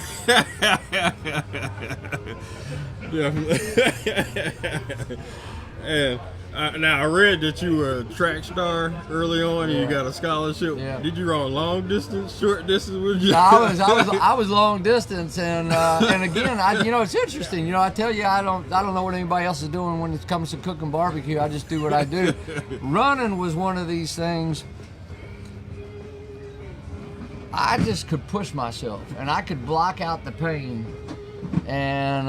And now I read that you were a track star early on, and you got a scholarship. Yeah. Did you run long distance, short distance? No, I was long distance, and again, it's interesting. You know, I tell you, I don't know what anybody else is doing when it comes to cooking barbecue. I just do what I do. Running was one of these things. I just could push myself, and I could block out the pain, and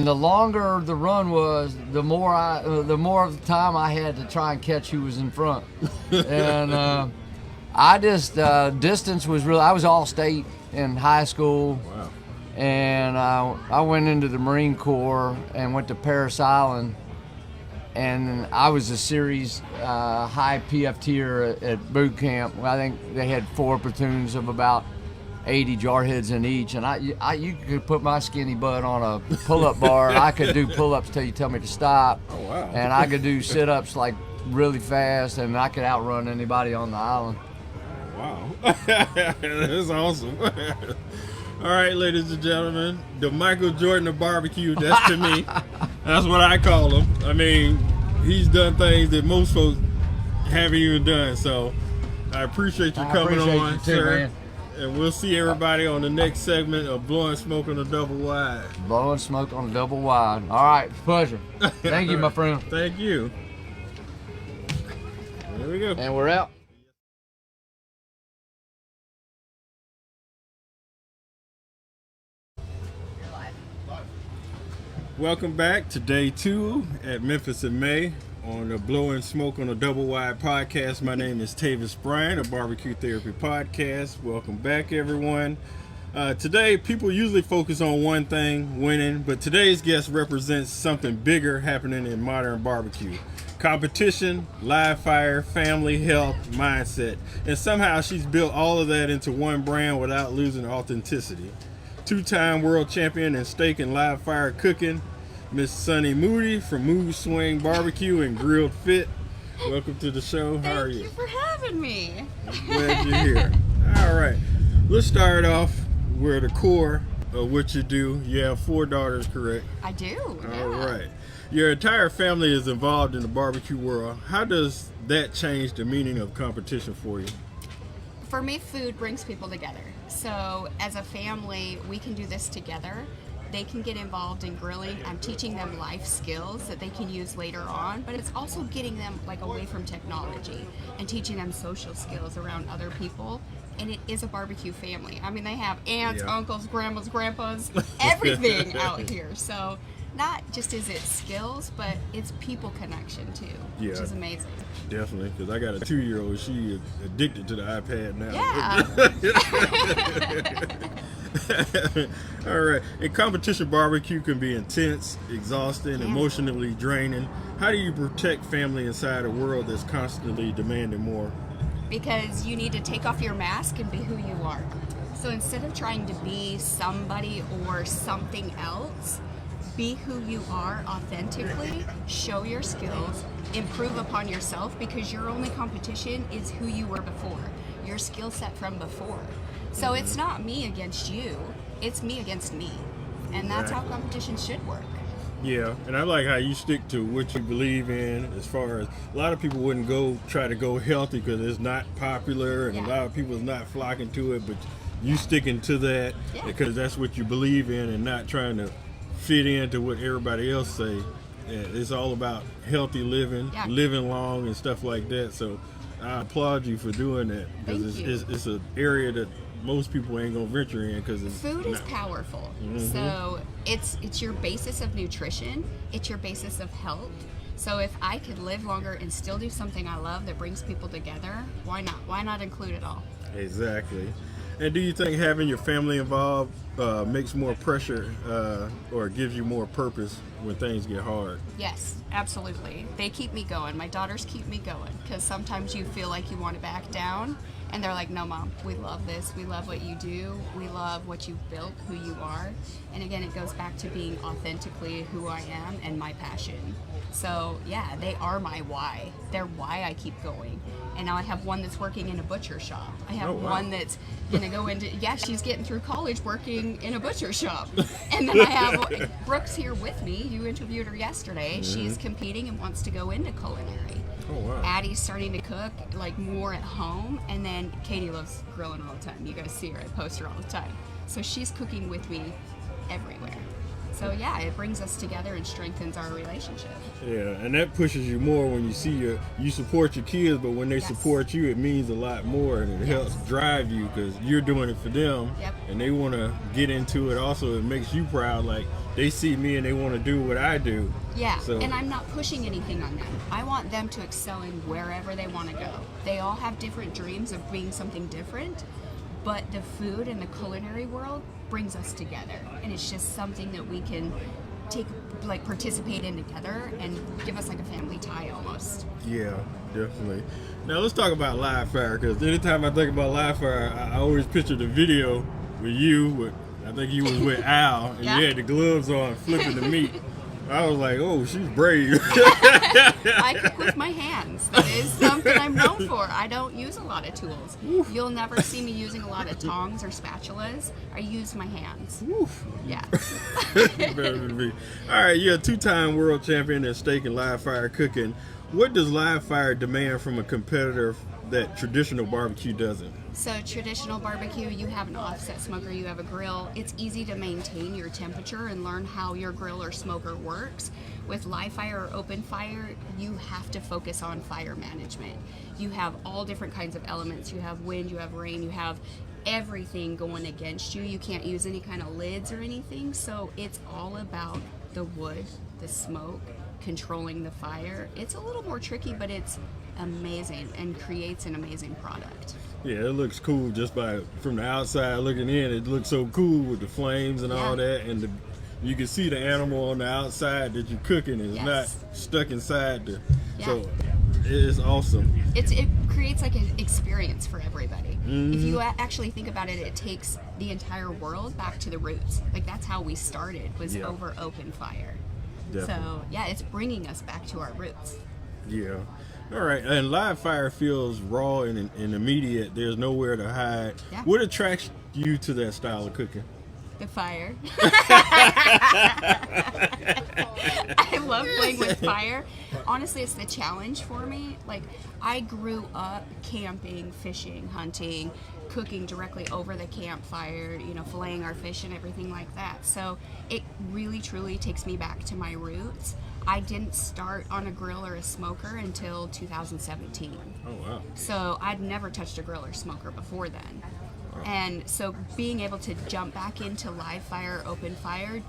the longer the run was, the more of the time I had to try and catch who was in front. And I just distance was real. I was all state in high school. Wow. And I went into the Marine Corps and went to Parris Island. And I was a series high PF-tier at boot camp. I think they had 4 platoons of about 80 jarheads in each, and you could put my skinny butt on a pull-up bar. I could do pull-ups till you tell me to stop. Oh, wow. And I could do sit-ups like really fast, and I could outrun anybody on the island. Wow. That's awesome. All right, ladies and gentlemen, the Michael Jordan of barbecue, that's to me. That's what I call him. I mean, he's done things that most folks haven't even done, so I appreciate you coming on, sir. Man. And we'll see everybody on the next segment of Blowin Smoke on the Doublewide. Blowin Smoke on the Doublewide. All right, pleasure. Thank you, my friend. Thank you. There we go. And we're out. Welcome back to day 2 at Memphis in May on the Blowin Smoke on the Doublewide podcast. My name is Tavis Bryant of BBQ Therapy podcast. Welcome back, everyone. Today, people usually focus on one thing, winning, but today's guest represents something bigger happening in modern barbecue. Competition, live fire, family, health, mindset. And somehow she's built all of that into one brand without losing authenticity. 2-time world champion in steak and live fire cooking, Miss Sunny Moody from Mood Swing Barbecue and Grilled Fit. Welcome to the show. How are you? Thank you for having me. I'm glad you're here. All right, let's start off with the core of what you do. You have 4 daughters, correct? I do. All right. Your entire family is involved in the barbecue world. How does that change the meaning of competition for you? For me, food brings people together. So as a family, we can do this together. They can get involved in grilling. I'm teaching them life skills that they can use later on, but it's also getting them like away from technology and teaching them social skills around other people. And it is a barbecue family. I mean, they have aunts, uncles, grandmas, grandpas, everything out here. So not just is it skills, but it's people connection too, which is amazing. Definitely, because I got a 2-year-old. She is addicted to the iPad now. Yeah. All right. And competition barbecue can be intense, exhausting, emotionally draining. How do you protect family inside a world that's constantly demanding more? Because you need to take off your mask and be who you are. So instead of trying to be somebody or something else, be who you are authentically, show your skills, improve upon yourself, because your only competition is who you were before, your skill set from before. So it's not me against you, it's me against me. And that's how competition should work. Yeah, and I like how you stick to what you believe in. As far as a lot of people wouldn't try to go healthy because it's not popular, and a lot of people is not flocking to it, but you sticking to that because that's what you believe in and not trying to fit into what everybody else say. It's all about healthy living, living long and stuff like that. So I applaud you for doing that, because it's an area that most people ain't gonna venture in because food is powerful. So it's your basis of nutrition, it's your basis of health. So if I could live longer and still do something I love that brings people together, why not? Why not include it all? Exactly. And do you think having your family involved makes more pressure or gives you more purpose when things get hard? Yes, absolutely. They keep me going. My daughters keep me going, because sometimes you feel like you want to back down, and they're like, no, Mom, we love this. We love what you do. We love what you've built, who you are. And again, it goes back to being authentically who I am and my passion. So yeah, they are my why. They're why I keep going. And now I have one that's working in a butcher shop. I have one that's gonna go into, she's getting through college working in a butcher shop. And then I have Brooke's here with me. You interviewed her yesterday. Mm-hmm. She's competing and wants to go into culinary. Oh, wow. Addie's starting to cook like more at home, and then Katie loves grilling all the time. You guys see her, I post her all the time. So she's cooking with me everywhere. So yeah, it brings us together and strengthens our relationship. Yeah, and that pushes you more when you see you support your kids, but when they support you, it means a lot more, and it helps drive you because you're doing it for them, and they want to get into it. Also, it makes you proud, like they see me and they want to do what I do. Yeah, so, and I'm not pushing anything on them. I want them to excel in wherever they want to go. They all have different dreams of being something different, but the food and the culinary world brings us together, and it's just something that we can participate in together and give us like a family tie almost. Yeah, definitely. Now let's talk about live fire, because anytime I think about live fire, I always picture the video with you. I think you was with Al, and you had the gloves on, flipping the meat. I was like, oh, she's brave. I cook with my hands. That is something I'm known for. I don't use a lot of tools. You'll never see me using a lot of tongs or spatulas. I use my hands. Yeah. Better than me. All right, you're a two-time world champion in steak and live fire cooking. What does live fire demand from a competitor that traditional barbecue doesn't? So traditional barbecue, you have an offset smoker, you have a grill. It's easy to maintain your temperature and learn how your grill or smoker works. With live fire or open fire, you have to focus on fire management. You have all different kinds of elements. You have wind, you have rain, you have everything going against you. You can't use any kind of lids or anything. So it's all about the wood, the smoke, controlling the fire. It's a little more tricky, but it's amazing and creates an amazing product. Yeah, it looks cool just from the outside looking in. It looks so cool with the flames and all that, and you can see the animal on the outside that you're cooking. It's not stuck inside so it's awesome. It creates like an experience for everybody. If you actually think about it, it takes the entire world back to the roots. Like that's how we started, was over open fire. Definitely. So yeah, it's bringing us back to our roots. Yeah. All right, and live fire feels raw and immediate. There's nowhere to hide. Yeah. What attracts you to that style of cooking? The fire. I love playing with fire. Honestly, it's the challenge for me. Like, I grew up camping, fishing, hunting, cooking directly over the campfire, filleting our fish and everything like that. So it really, truly takes me back to my roots. I didn't start on a grill or a smoker until 2017. Oh, wow. So I'd never touched a grill or smoker before then. And so being able to jump back into live fire, open fire,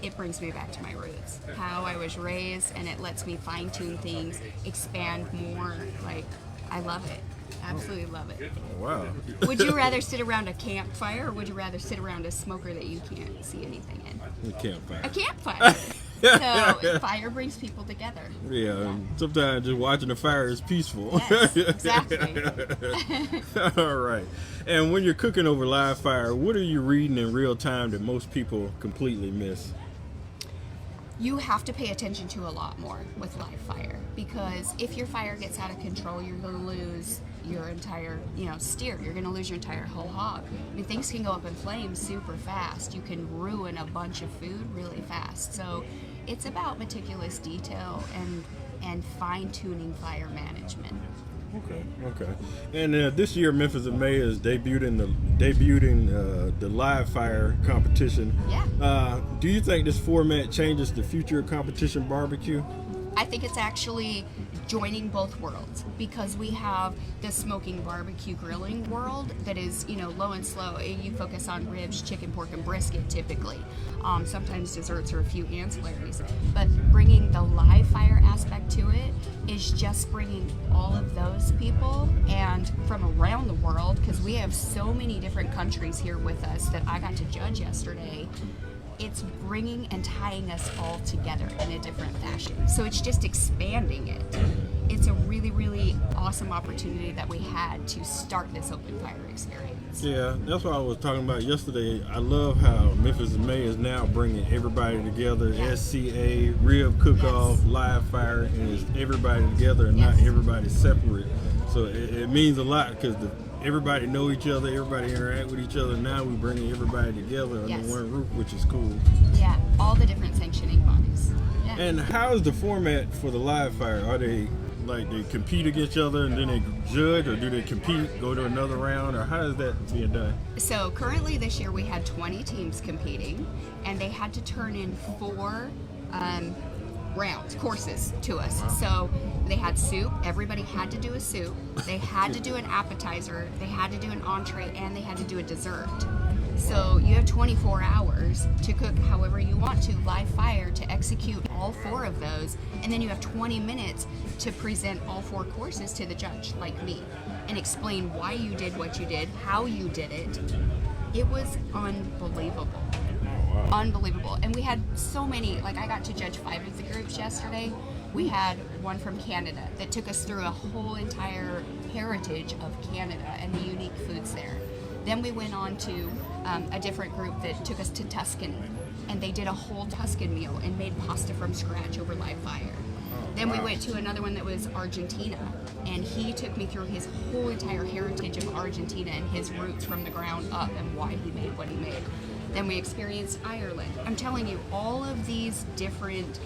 it brings me back to my roots. How I was raised, and it lets me fine tune things, expand more. Like, I love it. Absolutely love it. Oh, wow. Would you rather sit around a campfire, or would you rather sit around a smoker that you can't see anything in? A campfire. A campfire. So fire brings people together. Yeah. Sometimes just watching the fire is peaceful. Yes, exactly. All right. And when you're cooking over live fire, what are you reading in real time that most people completely miss? You have to pay attention to a lot more with live fire, because if your fire gets out of control, you're going to lose your entire, steer. You're going to lose your entire whole hog. I mean, things can go up in flames super fast. You can ruin a bunch of food really fast. So it's about meticulous detail and fine-tuning fire management. Okay. And this year, Memphis in May is debuting the live fire competition. Yeah. Do you think this format changes the future of competition barbecue? I think it's actually joining both worlds, because we have the smoking barbecue grilling world that is, low and slow. You focus on ribs, chicken, pork, and brisket typically. Sometimes desserts or a few ancillaries. But bringing the live fire aspect to it is just bringing all of those people and from around the world, because we have so many different countries here with us that I got to judge yesterday. It's bringing and tying us all together in a different fashion. So it's just expanding it. It's a really, really awesome opportunity that we had to start this open fire experience. Yeah, that's what I was talking about yesterday. I love how Memphis in May is now bringing everybody together. SCA, rib cook-off, live fire, and it's everybody together and not everybody separate. So it means a lot, because everybody know each other, everybody interact with each other. Now we're bringing everybody together under one roof, which is cool. Yeah, all the different sanctioning bodies. Yeah. And how is the format for the live fire? Are they they compete against each other and then they judge, or do they compete, go to another round, or how is that being done? So currently this year we had 20 teams competing, and they had to turn in 4 courses to us. So they had soup, everybody had to do a soup, they had to do an appetizer, they had to do an entree, and they had to do a dessert. So you have 24 hours to cook however you want to, live fire, to execute all 4 of those, and then you have 20 minutes to present all 4 courses to the judge, like me, and explain why you did what you did, how you did it. It was unbelievable. Unbelievable. And we had so many, I got to judge 5 of the groups yesterday. We had one from Canada that took us through a whole entire heritage of Canada and the unique foods there. Then we went on to a different group that took us to Tuscany, and they did a whole Tuscan meal and made pasta from scratch over live fire. Then we went to another one that was Argentina, and he took me through his whole entire heritage of Argentina and his roots from the ground up and why he made what he made. Then we experienced Ireland. I'm telling you, all of these different,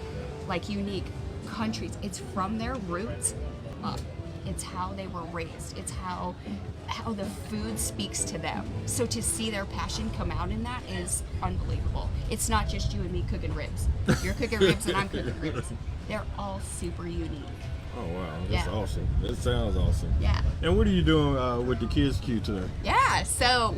unique countries, it's from their roots up. It's how they were raised. It's how the food speaks to them. So to see their passion come out in that is unbelievable. It's not just you and me cooking ribs. You're cooking ribs and I'm cooking ribs. They're all super unique. Oh wow, that's awesome. That sounds awesome. Yeah. And what are you doing with the Kids Queue today? Yeah, so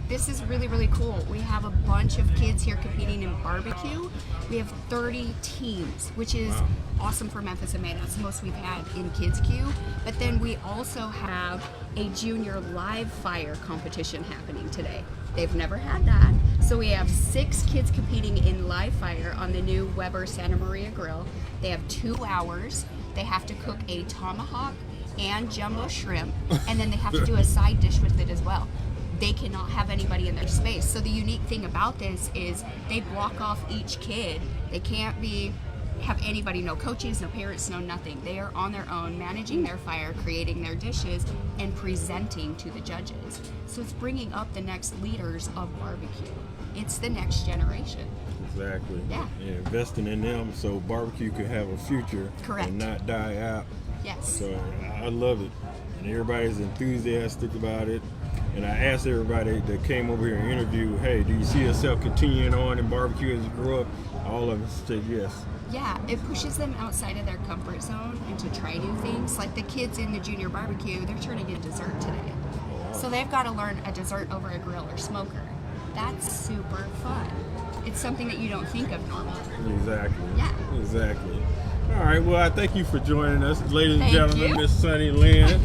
this is really, really cool. We have a bunch of kids here competing in barbecue. We have 30 teams, which is awesome for Memphis and May. That's the most we've had in Kids Queue. But then we also have a junior live fire competition happening today. They've never had that. So we have 6 kids competing in live fire on the new Weber Santa Maria grill. They have 2 hours. They have to cook a tomahawk and jumbo shrimp, and then they have to do a side dish with it as well. They cannot have anybody in their space. So the unique thing about this is they block off each kid. They can't have anybody, no coaches, no parents, no nothing. They are on their own, managing their fire, creating their dishes, and presenting to the judges. So it's bringing up the next leaders of barbecue. It's the next generation. Exactly. Yeah. And investing in them so barbecue can have a future. Correct. And not die out. Yes. So I love it. And everybody's enthusiastic about it. And I asked everybody that came over here and interviewed, hey, do you see yourself continuing on in barbecue as you grow up? All of us said yes. Yeah, it pushes them outside of their comfort zone and to try new things. Like the kids in the junior barbecue, they're turning in dessert today. So they've got to learn a dessert over a grill or smoker. That's super fun. It's something that you don't think of normally. Exactly. Yeah. Exactly. All right. Well, I thank you for joining us, ladies and Thank gentlemen. you. Miss Sunny Lynn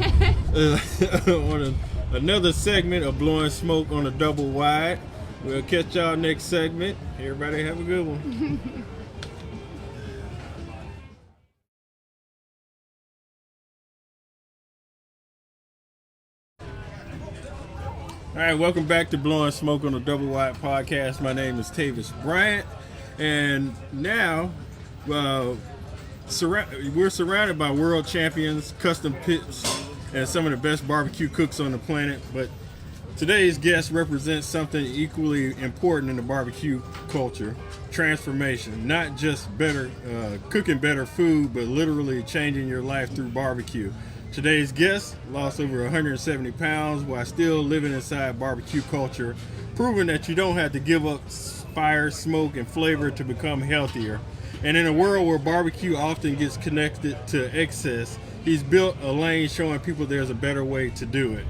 on another segment of Blowin Smoke on the Doublewide. We'll catch y'all next segment. Everybody have a good one. All right, welcome back to Blowin Smoke on the Doublewide podcast. My name is Tavis Bryant, and now we're surrounded by world champions, custom pits, and some of the best barbecue cooks on the planet. But today's guest represents something equally important in the barbecue culture: transformation. Not just cooking better food, but literally changing your life through barbecue. Today's guest lost over 170 pounds while still living inside barbecue culture, proving that you don't have to give up fire, smoke, and flavor to become healthier. And in a world where barbecue often gets connected to excess, he's built a lane showing people there's a better way to do it.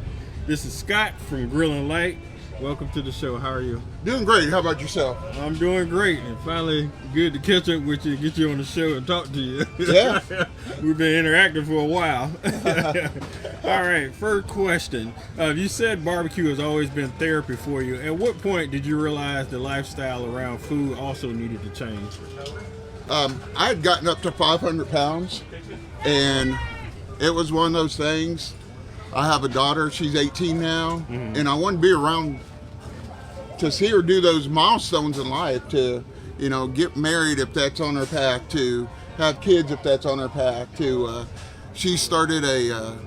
This is Scott from Grillin' Light. Welcome to the show. How are you? Doing great. How about yourself? I'm doing great, and finally good to catch up with you, get you on the show and talk to you. Yeah. We've been interacting for a while. All right, first question. You said barbecue has always been therapy for you. At what point did you realize the lifestyle around food also needed to change? I had gotten up to 500 pounds, and it was one of those things. I have a daughter, she's 18 now, and I want to be around to see her do those milestones in life, to, you know, get married if that's on her path, to have kids if that's on her path, to, she started a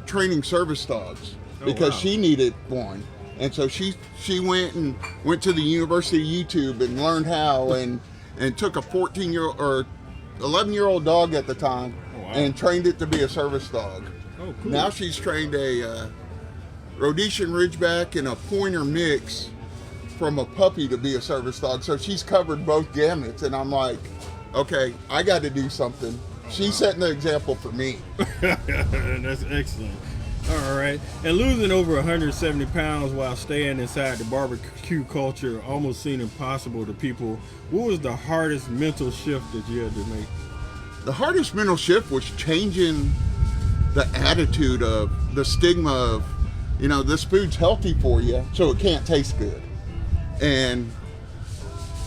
training service dogs because she needed one. And so she went to the University of YouTube and learned how, and took a 14-year-old or 11-year-old dog at the time and trained it to be a service dog. Oh, cool. Now she's trained a Rhodesian Ridgeback and a Pointer mix from a puppy to be a service dog. So she's covered both gamuts, and I'm like, okay, I got to do something. She's setting the example for me. That's excellent. All right. And losing over 170 pounds while staying inside the barbecue culture almost seemed impossible to people. What was the hardest mental shift that you had to make? The hardest mental shift was changing the attitude of the stigma of, you know, this food's healthy for you, so it can't taste good. And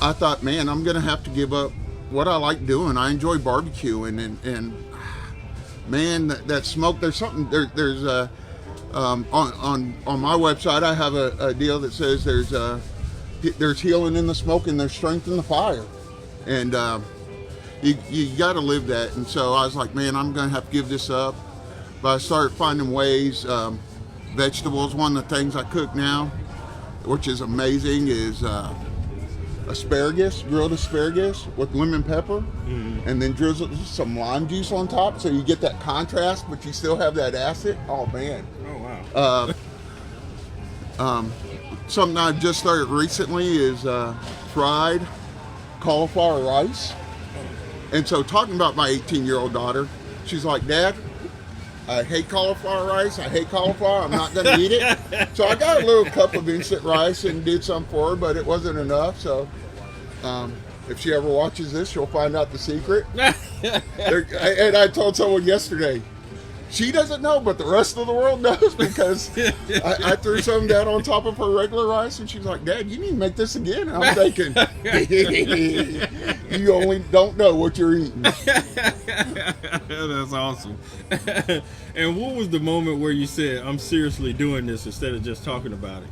I thought, man, I'm gonna have to give up what I like doing. I enjoy barbecuing, and man, that smoke. There's something there's on my website. I have a deal that says there's healing in the smoke and there's strength in the fire, and you got to live that. And so I was like, man, I'm gonna have to give this up. But I started finding ways. Vegetables, one of the things I cook now, which is amazing, is asparagus, grilled asparagus with lemon pepper, and then drizzle some lime juice on top, so you get that contrast, but you still have that acid. Oh man! Oh wow! Something I've just started recently is fried cauliflower rice. And so, talking about my 18-year-old daughter, she's like, Dad, I hate cauliflower rice. I hate cauliflower. I'm not going to eat it. So I got a little cup of instant rice and did some for her, but it wasn't enough. So if she ever watches this, she'll find out the secret. And I told someone yesterday, she doesn't know, but the rest of the world knows, because I threw some down on top of her regular rice, and she's like, Dad, you need to make this again. And I'm thinking, you only don't know what you're eating. That's awesome. And what was the moment where you said, I'm seriously doing this instead of just talking about it?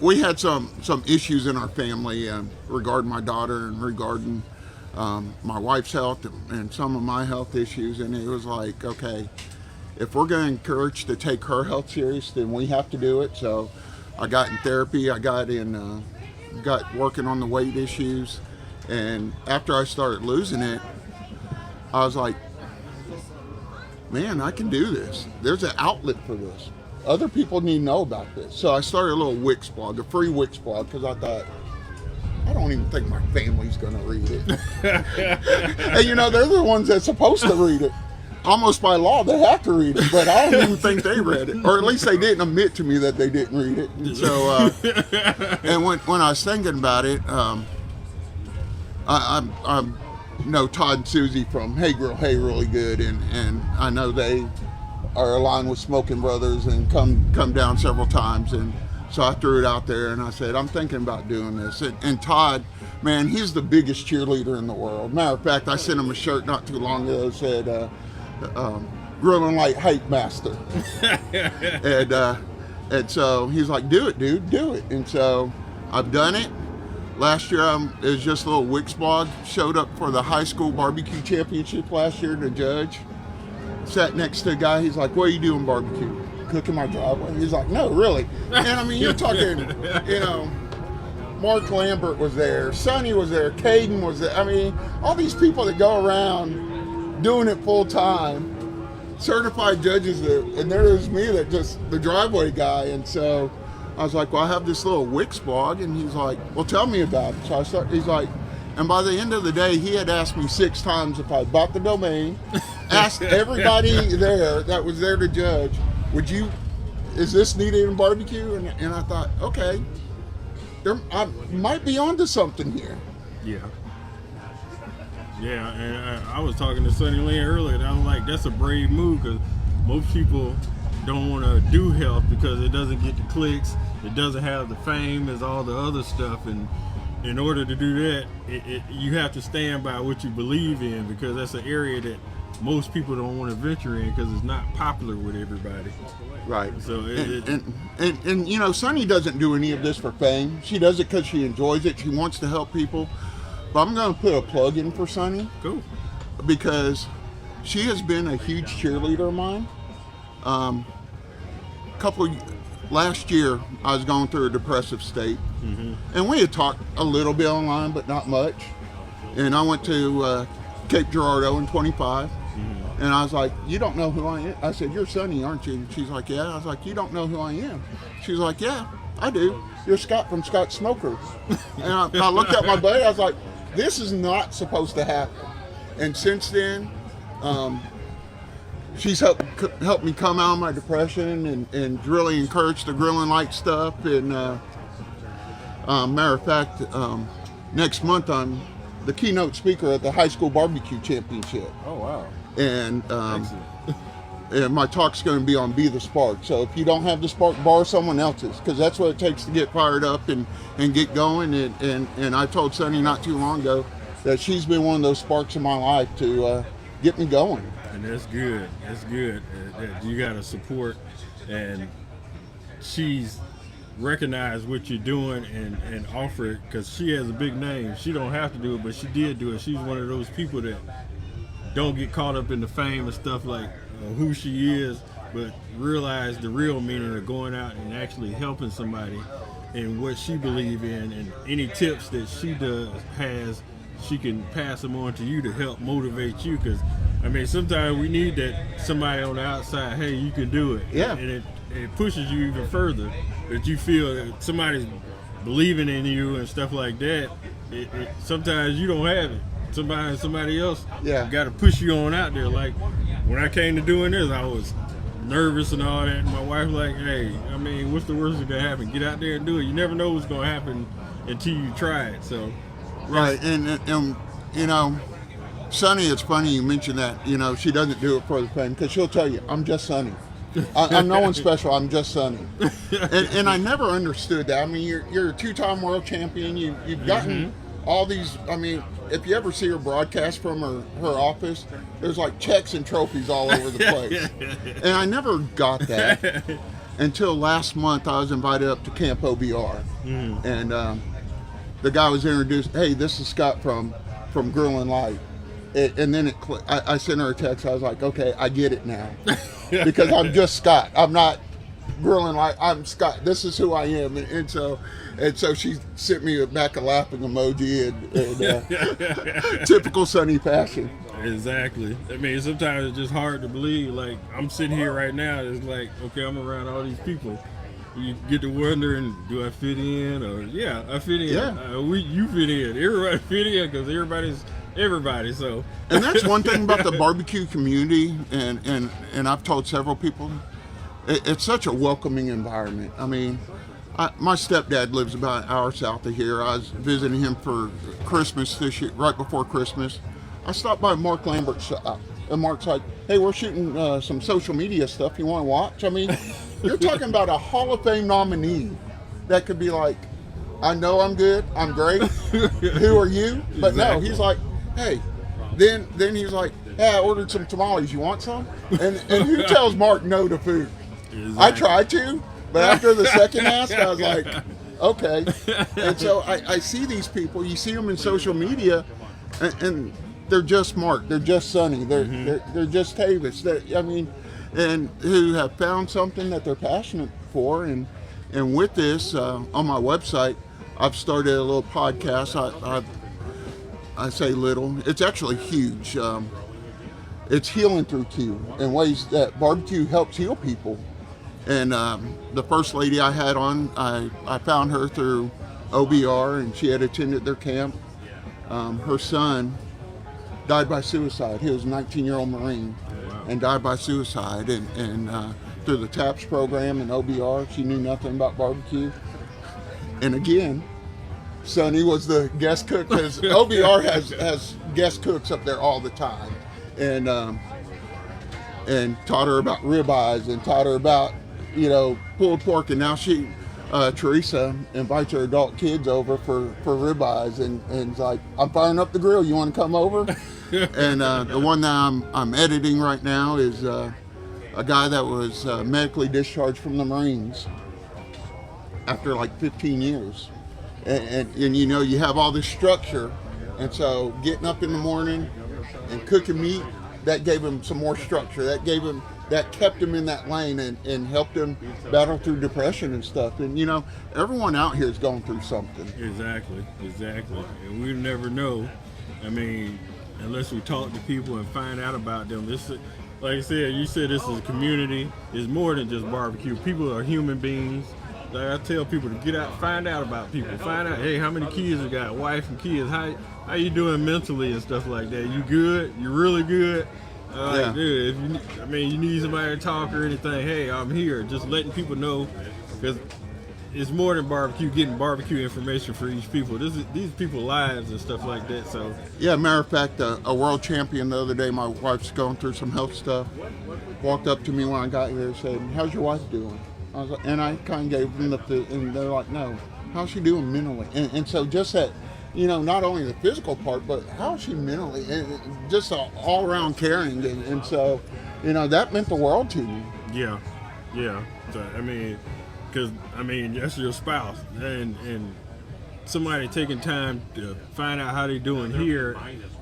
We had some issues in our family regarding my daughter and regarding my wife's health and some of my health issues, and it was like, okay, if we're going to encourage to take her health serious, then we have to do it. So I got in therapy, I got working on the weight issues, and after I started losing it, I was like, man, I can do this. There's an outlet for this. Other people need to know about this. So I started a little Wix blog, a free Wix blog, because I thought, I don't even think my family's going to read it. And you know, they're the ones that's supposed to read it. Almost by law, they have to read it, but I don't even think they read it. Or at least they didn't admit to me that they didn't read it. And so, and when I was thinking about it, I know Todd and Susie from Hey Grill Hey really good, and I know they are aligned with Smoking Brothers and come down several times, and so I threw it out there and I said, I'm thinking about doing this. And Todd, man, he's the biggest cheerleader in the world. Matter of fact, I sent him a shirt not too long ago that said, Grillin' Light Hype Master. And so he's like, do it, dude, do it. And so I've done it. Last year, it was just a little Wix blog. Showed up for the high school barbecue championship last year to judge. Sat next to a guy, he's like, what are you doing barbecue? Cooking my driveway? He's like, no, really. And I mean, you're talking, you know, Mark Lambert was there, Sonny was there, Caden was there. I mean, all these people that go around doing it full time, certified judges there, and there's me that just the driveway guy. And so I was like, well, I have this little Wix blog, and he's like, well, tell me about it. So he's like, And by the end of the day, he had asked me 6 times if I bought the domain, asked everybody there that was there to judge, is this needed in barbecue? And I thought, okay, I might be onto something here. Yeah. Yeah, and I was talking to Sonny Lynn earlier, and I was like, that's a brave move, because most people don't want to do health because it doesn't get the clicks, it doesn't have the fame as all the other stuff, and in order to do that, you have to stand by what you believe in, because that's an area that most people don't want to venture in because it's not popular with everybody. Right. So and you know, Sonny doesn't do any of this for fame. She does it because she enjoys it. She wants to help people. But I'm going to put a plug in for Sonny. Cool. Because she has been a huge cheerleader of mine. Last year, I was going through a depressive state. Mm-hmm. And we had talked a little bit online, but not much. And I went to Cape Girardeau in 25. Mm-hmm. And I was like, you don't know who I am? I said, you're Sonny, aren't you? And she's like, yeah. I was like, you don't know who I am? She's like, yeah, I do. You're Scott from Scott Smokers. And I looked at my buddy, I was like, this is not supposed to happen. And since then, she's helped me come out of my depression and really encouraged the grilling light stuff. And matter of fact, next month I'm the keynote speaker at the high school barbecue championship. Oh wow! And and my talk's going to be on Be the Spark. So if you don't have the spark, borrow someone else's, because that's what it takes to get fired up and get going. And I told Sonny not too long ago that she's been one of those sparks in my life to get me going. And that's good. That's good. You got to support, and she's recognized what you're doing and offer it, because she has a big name. She don't have to do it, but she did do it. She's one of those people that don't get caught up in the fame and stuff like who she is, but realize the real meaning of going out and actually helping somebody and what she believes in, and any tips that she has, she can pass them on to you to help motivate you. Because I mean, sometimes we need that somebody on the outside, hey, you can do it. Yeah. And it pushes you even further, that you feel that somebody's believing in you and stuff like that. Sometimes you don't have it. Somebody else got to push you on out there. Like when I came to doing this, I was nervous and all that. And my wife was like, hey, I mean, what's the worst that can happen? Get out there and do it. You never know what's going to happen until you try it. So, right. And you know, Sonny, it's funny you mentioned that. You know, she doesn't do it for the fame, because she'll tell you, I'm just Sonny. I'm no one special. I'm just Sonny. And I never understood that. I mean, you're a 2-time world champion. You've gotten all these. I mean, if you ever see her broadcast from her office, there's like checks and trophies all over the place. And I never got that until last month. I was invited up to Camp OBR, and the guy was introduced. Hey, this is Scott from Grilling Light. And then I sent her a text. I was like, okay, I get it now, because I'm just Scott. I'm not Grilling Light. I'm Scott. This is who I am. And so she sent me back a laughing emoji and typical Sonny fashion. Exactly. I mean, sometimes it's just hard to believe. Like, I'm sitting here right now, it's like, okay, I'm around all these people. You get to wondering, do I fit in? Or yeah, I fit in. Yeah. You fit in. Everybody fit in, because everybody. So. And that's one thing about the barbecue community, and I've told several people, it's such a welcoming environment. I mean, my stepdad lives about an hour south of here. I was visiting him for Christmas this year, right before Christmas. I stopped by Mark Lambert's shop, and Mark's like, hey, we're shooting some social media stuff. You want to watch? I mean, you're talking about a Hall of Fame nominee that could be like, I know I'm good, I'm great, who are you? But no, he's like, hey, then he's like, hey, I ordered some tamales, you want some? And who tells Mark no to food? Exactly. I tried to, but after the second ask, I was like, okay. And so I see these people, you see them in social media, and they're just Mark, they're just Sonny, they're just Tavis, and who have found something that they're passionate for. And with this, on my website, I've started a little podcast. I say little, it's actually huge. It's healing through Q, in ways that barbecue helps heal people. And the first lady I had on, I found her through OBR, and she had attended their camp. her son died by suicide. He was a 19-year-old Marine and died by suicide. And through the TAPS program and OBR, she knew nothing about barbecue. And again, Sonny was the guest cook, because OBR has guest cooks up there all the time. And taught her about ribeyes and taught her about, pulled pork. And now Teresa invites her adult kids over for ribeyes, and it's like, I'm firing up the grill. You want to come over? And the one that I'm editing right now is a guy that was medically discharged from the Marines after like 15 years. And you have all this structure. And so getting up in the morning and cooking meat, that gave him some more structure. That kept him in that lane and helped him battle through depression and stuff. And everyone out here is going through something. Exactly. And we never know. I mean, unless we talk to people and find out about them. This, like I said, you said this is a community. It's more than just barbecue. People are human beings. Like I tell people to get out, find out about people. Find out, hey, how many kids you got, wife and kids, how you doing mentally and stuff like that. You good? You really good? Yeah. Dude, if you need somebody to talk or anything, hey, I'm here. Just letting people know, because it's more than barbecue, getting barbecue information for each people. These people's lives and stuff like that. So yeah, matter of fact, a world champion the other day, my wife's going through some health stuff, walked up to me when I got here and said, how's your wife doing? I was like, and I kind of gave them and they're like, no, how's she doing mentally? And so just that, not only the physical part, but how is she mentally, and just all around caring. And so, that meant the world to me. Yeah. So, that's your spouse, and somebody taking time to find out how they're doing here,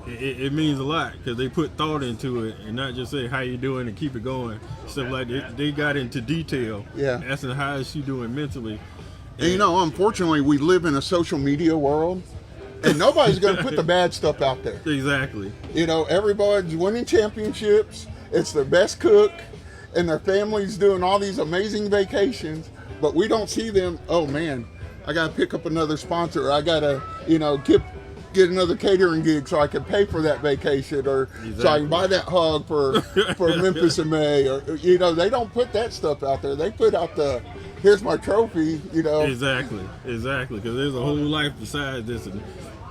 it means a lot, because they put thought into it and not just say how you doing and keep it going. Stuff like that. They got into detail. Yeah. Asking how is she doing mentally. And unfortunately, we live in a social media world, and nobody's going to put the bad stuff out there. Exactly. Everybody's winning championships. It's their best cook, and their family's doing all these amazing vacations, but we don't see them. Oh man, I got to pick up another sponsor. I got to, get another catering gig so I can pay for that vacation, or so I can buy that hog for Memphis in May. Or they don't put that stuff out there. They put out the, here's my trophy. Exactly. Because there's a whole life besides this, and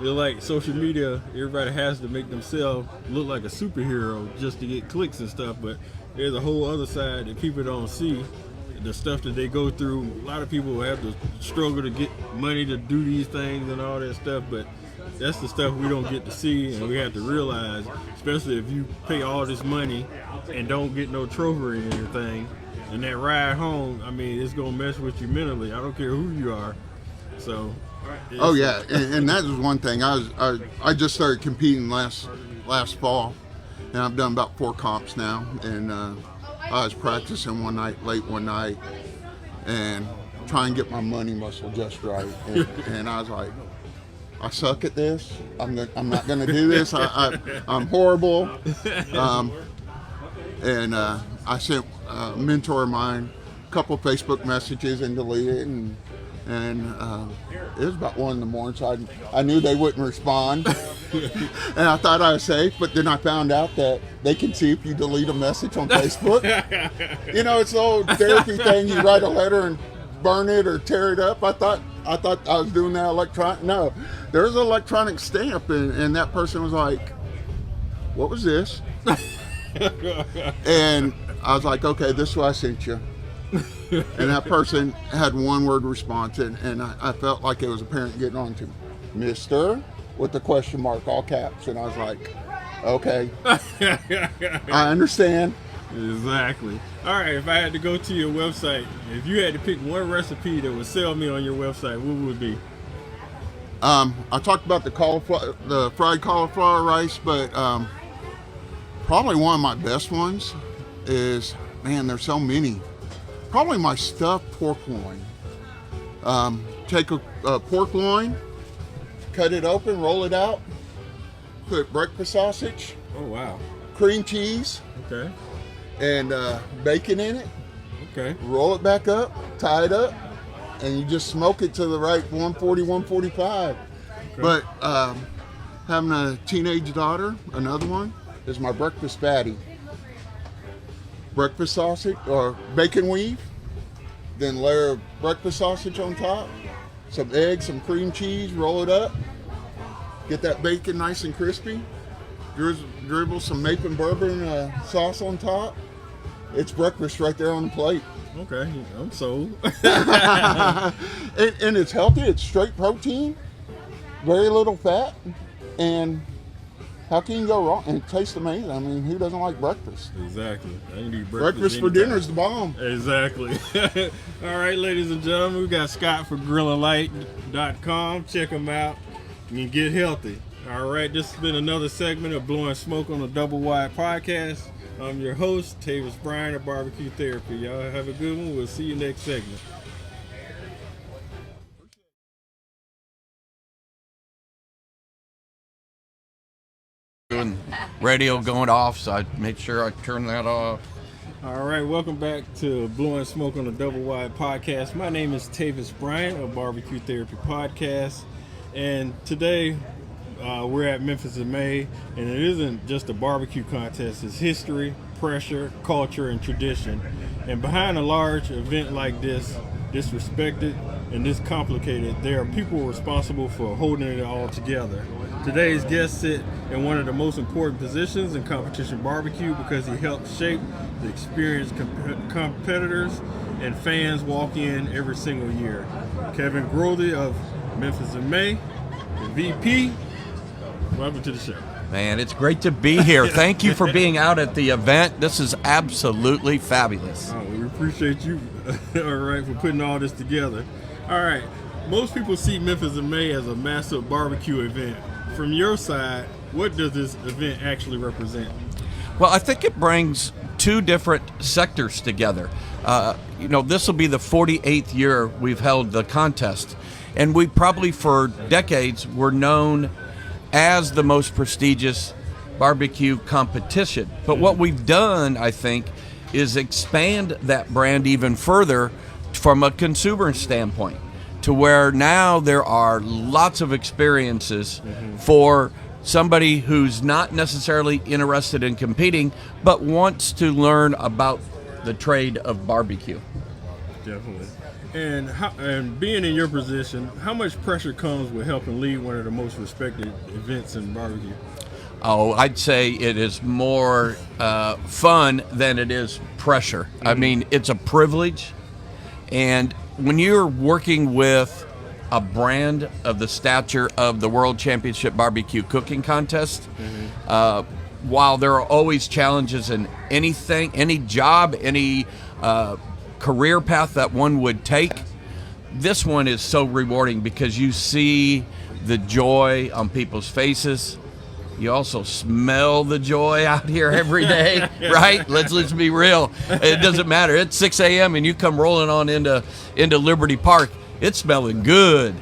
like social media, everybody has to make themselves look like a superhero just to get clicks and stuff. But there's a whole other side that people don't see. The stuff that they go through. A lot of people have to struggle to get money to do these things and all that stuff, but that's the stuff we don't get to see, and we have to realize, especially if you pay all this money and don't get no trophy or anything, and that ride home, it's gonna mess with you mentally. I don't care who you are. So oh yeah, and that is one thing. I just started competing last fall, and I've done about 4 comps now, and I was practicing late one night, and trying to get my money muscle just right, and I was like, I suck at this. I'm not going to do this. I'm horrible. And I sent a mentor of mine a couple of Facebook messages and deleted it, and it was about 1 in the morning, so I knew they wouldn't respond. And I thought I was safe, but then I found out that they can see if you delete a message on Facebook. It's the old therapy thing. You write a letter and burn it or tear it up. I thought I was doing that electronic. No, there's an electronic stamp, and that person was like, what was this? And I was like, okay, this is what I sent you. And that person had 1-word response, and I felt like it was a parent getting on to me. Mister, with the question mark, all caps. And I was like, okay, I understand. Exactly. All right, if I had to go to your website, if you had to pick one recipe that would sell me on your website, what would it be? I talked about the fried cauliflower rice, but probably one of my best ones is, man, there's so many. Probably my stuffed pork loin. Take a pork loin, cut it open, roll it out, put breakfast sausage. Oh wow. Cream cheese. Okay. And bacon in it. Okay. Roll it back up, tie it up, and you just smoke it to the right 140, 145. Okay. But having a teenage daughter, another one, is my breakfast patty. Breakfast sausage or bacon weave, then layer of breakfast sausage on top, some eggs, some cream cheese, roll it up, get that bacon nice and crispy, dribble some maple bourbon sauce on top. It's breakfast right there on the plate. Okay, I'm sold. and it's healthy, it's straight protein, very little fat, and how can you go wrong? And it tastes amazing. I mean, who doesn't like breakfast? Exactly. I can eat Breakfast for dinner is the bomb. Exactly. All right, ladies and gentlemen, we got Scott for GrillAlight.com. Check him out. You can get healthy. All right, this has been another segment of Blowin Smoke on the Doublewide podcast. I'm your host, Tavis Bryan of BBQ Therapy. Y'all have a good one. We'll see you next segment. Radio going off, so I made sure I turned that off. All right, welcome back to Blowin Smoke on the Doublewide podcast. My name is Tavis Bryant of BBQ Therapy Podcast, and today we're at Memphis in May, and it isn't just a barbecue contest. It's history, pressure, culture, and tradition. And behind a large event like this, disrespected and this complicated, there are people responsible for holding it all together. Today's guest sit in one of the most important positions in competition barbecue because he helped shape the experienced competitors and fans walk in every single year. Kevin Grothe of Memphis in May, the VP. Welcome to the show. Man, it's great to be here. Thank you for being out at the event. This is absolutely fabulous. Oh, we appreciate you, all right, for putting all this together. All right, most people see Memphis in May as a massive barbecue event. From your side, what does this event actually represent? Well, I think it brings two different sectors together. This will be the 48th year we've held the contest, and we probably for decades were known as the most prestigious barbecue competition. But what we've done, I think, is expand that brand even further from a consumer standpoint, to where now there are lots of experiences for somebody who's not necessarily interested in competing, but wants to learn about the trade of barbecue. Definitely. And being in your position, how much pressure comes with helping lead one of the most respected events in barbecue? Oh, I'd say it is more fun than it is pressure. I mean, it's a privilege. And when you're working with a brand of the stature of the World Championship Barbecue Cooking Contest, while there are always challenges in anything, any job, any career path that one would take, this one is so rewarding because you see the joy on people's faces. You also smell the joy out here every day, right? Let's be real. It doesn't matter. It's 6 a.m. and you come rolling on into Liberty Park. It's smelling good.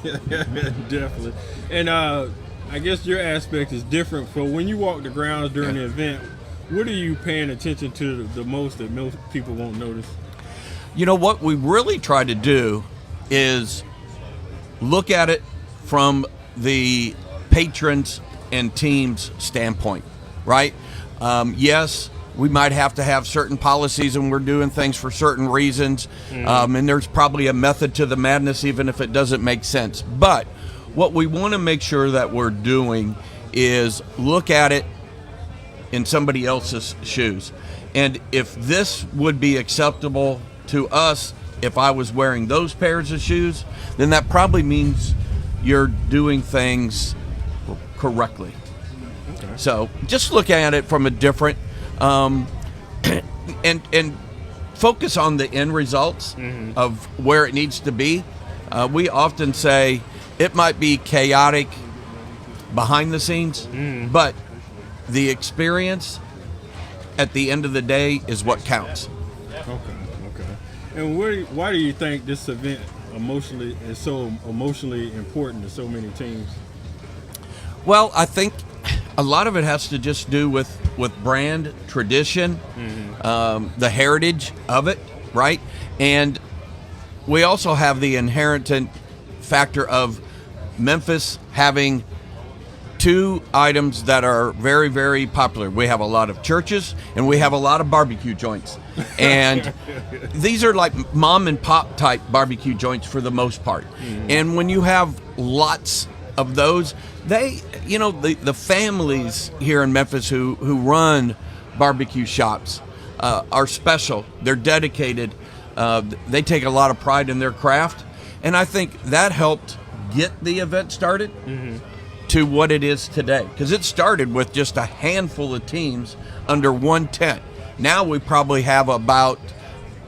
Definitely. And I guess your aspect is different. So when you walk the grounds during the event, what are you paying attention to the most that most people won't notice? You know, what we really try to do is look at it from the patrons and teams standpoint, right? Yes, we might have to have certain policies and we're doing things for certain reasons, and there's probably a method to the madness even if it doesn't make sense. But what we want to make sure that we're doing is look at it in somebody else's shoes. And if this would be acceptable to us if I was wearing those pairs of shoes, then that probably means you're doing things correctly. Okay. So just look at it from a different and focus on the end results of where it needs to be. We often say it might be chaotic behind the scenes, but the experience at the end of the day is what counts. Okay. And why do you think this event is so emotionally important to so many teams? Well, I think a lot of it has to just do with brand tradition, the heritage of it, right? And we also have the inherent factor of Memphis having two items that are very, very popular. We have a lot of churches and we have a lot of barbecue joints. And these are like mom and pop type barbecue joints for the most part. And when you have lots of those, they, you know, the families here in Memphis who run barbecue shops are special. They're dedicated. They take a lot of pride in their craft. And I think that helped get the event started to what it is today. Because it started with just a handful of teams under one tent. Now we probably have about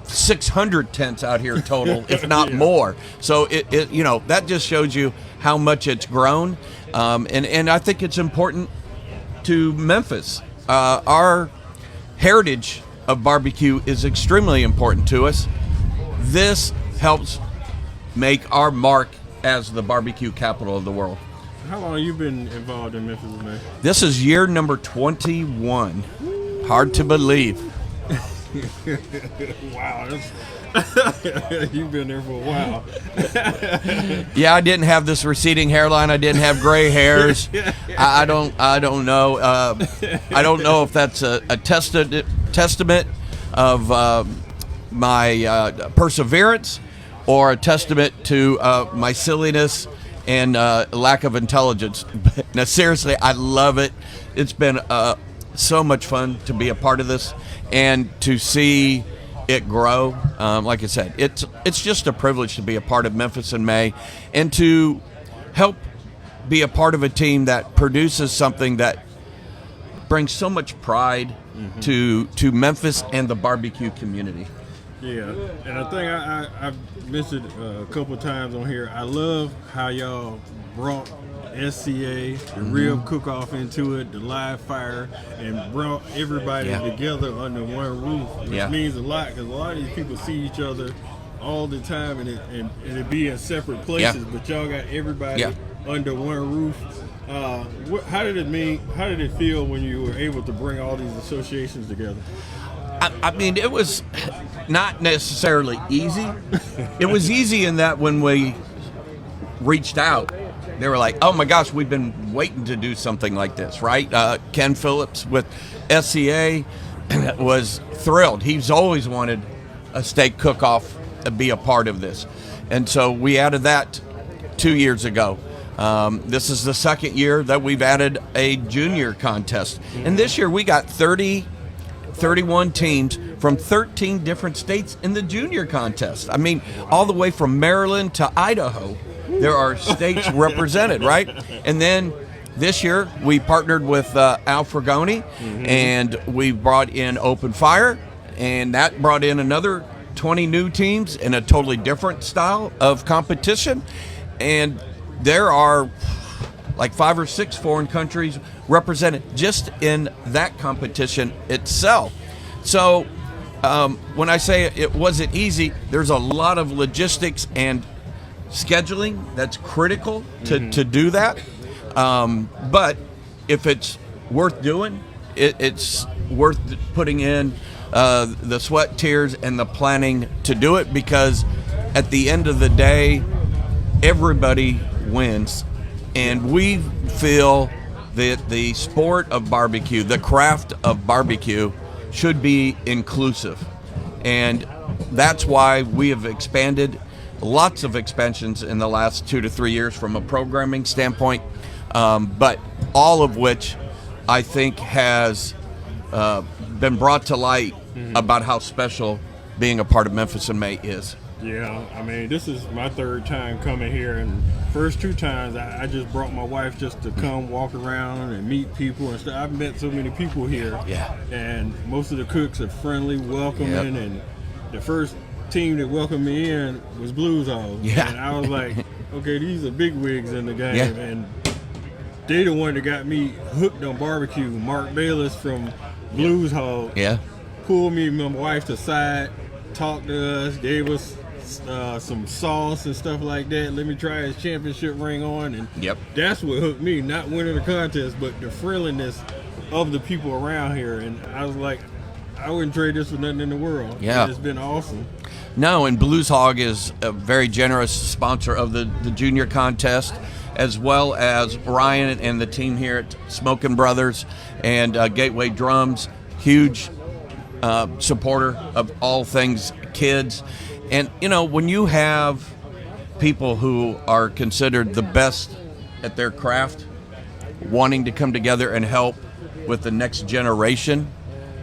600 tents out here total, if not more. So it you know, that just shows you how much it's grown. And I think it's important to Memphis. Our heritage of barbecue is extremely important to us. This helps make our mark as the barbecue capital of the world. How long have you been involved in Memphis, man? This is year number 21. Hard to believe. Wow, you've been there for a while. Yeah, I didn't have this receding hairline. I didn't have gray hairs. I don't know. I don't know if that's a testament of my perseverance or a testament to my silliness and lack of intelligence. Now, seriously, I love it. It's been so much fun to be a part of this and to see it grow. Like I said, it's just a privilege to be a part of Memphis in May and to help be a part of a team that produces something that brings so much pride to Memphis and the barbecue community. Yeah, and I think I've mentioned a couple of times on here, I love how y'all brought SCA, the rib cook-off into it, the live fire, and brought everybody together under one roof, which means a lot, because a lot of these people see each other all the time, and it be in separate places, but y'all got everybody under one roof. How did it feel when you were able to bring all these associations together? I mean, it was not necessarily easy. It was easy in that when we reached out, they were like, oh my gosh, we've been waiting to do something like this, right? Ken Phillips with SCA was thrilled. He's always wanted a steak cook-off to be a part of this. And so we added that 2 years ago. This is the second year that we've added a junior contest. And this year we got 31 teams from 13 different states in the junior contest. I mean, all the way from Maryland to Idaho, there are states represented, right? And then this year we partnered with Al Fragoni, and we brought in Open Fire, and that brought in another 20 new teams in a totally different style of competition. And there are like 5 or 6 foreign countries represented just in that competition itself. So when I say it wasn't easy, there's a lot of logistics and scheduling that's critical to do that. But if it's worth doing, it's worth putting in the sweat, tears, and the planning to do it, because at the end of the day, everybody wins. And we feel that the sport of barbecue, the craft of barbecue, should be inclusive. And that's why we have expanded, lots of expansions in the last 2 to 3 years from a programming standpoint, but all of which I think has been brought to light about how special being a part of Memphis in May is. Yeah, I mean, this is my 3rd time coming here, and first 2 times I just brought my wife just to come walk around and meet people and stuff. I've met so many people here, and most of the cooks are friendly, welcoming, and the first team that welcomed me in was Blues Hog, and I was like, okay, these are big wigs in the game, and they the one that got me hooked on barbecue. Mark Bayless from Blues Hog pulled me and my wife to the side, talked to us, gave us some sauce and stuff like that. Let me try his championship ring on, and that's what hooked me. Not winning the contest, but the friendliness of the people around here. And I was like, I wouldn't trade this for nothing in the world. Yeah, it's been awesome. No, and Blues Hog is a very generous sponsor of the junior contest. as well as Ryan and the team here at Smokin' Brothers and Gateway Drums, huge supporter of all things kids. And, you know, when you have people who are considered the best at their craft wanting to come together and help with the next generation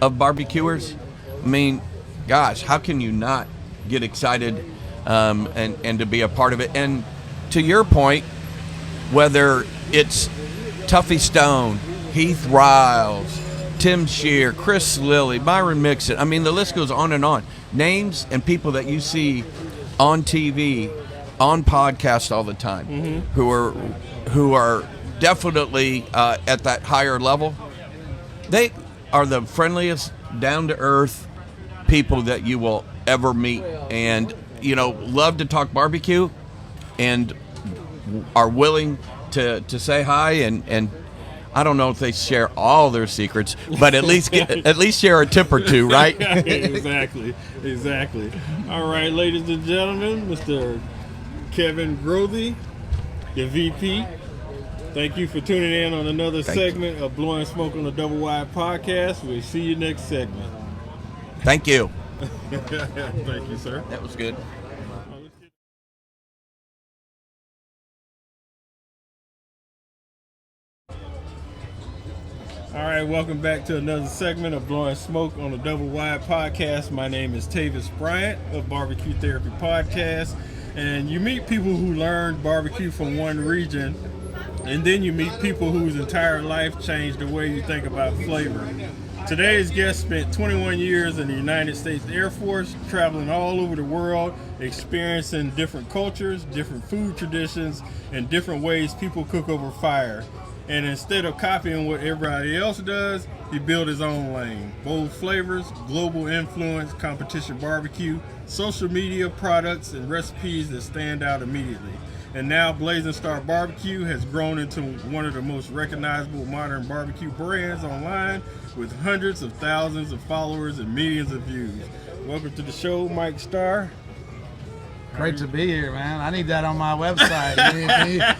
of barbecuers, I mean, gosh, how can you not get excited and to be a part of it? And to your point, whether it's Tuffy Stone, Heath Riles, Tim Shear, Chris Lilly, Byron Mixon, I mean, the list goes on and on. Names and people that you see on TV, on podcasts all the time, who are definitely at that higher level. They are the friendliest, down-to-earth people that you will ever meet, and love to talk barbecue, and are willing to say hi, and I don't know if they share all their secrets, but at least share a tip or two, right? Exactly. All right, ladies and gentlemen, Mr. Kevin Grothy, the VP. Thank you for tuning in on another segment of Blowin Smoke on the Doublewide podcast. We'll see you next segment. Thank you. Thank you, sir. That was good. All right, welcome back to another segment of Blowin Smoke on the Doublewide podcast. My name is Tavis Bryant of BBQ Therapy podcast, and you meet people who learned barbecue from one region, and then you meet people whose entire life changed the way you think about flavor. Today's guest spent 21 years in the United States Air Force, traveling all over the world, experiencing different cultures, different food traditions, and different ways people cook over fire. And instead of copying what everybody else does, he built his own lane. Bold flavors, global influence, competition barbecue, social media, products, and recipes that stand out immediately. And now Blazing Star Barbecue has grown into one of the most recognizable modern barbecue brands online, with hundreds of thousands of followers and millions of views. Welcome to the show, Mike Starr. Great to be here, man. I need that on my website.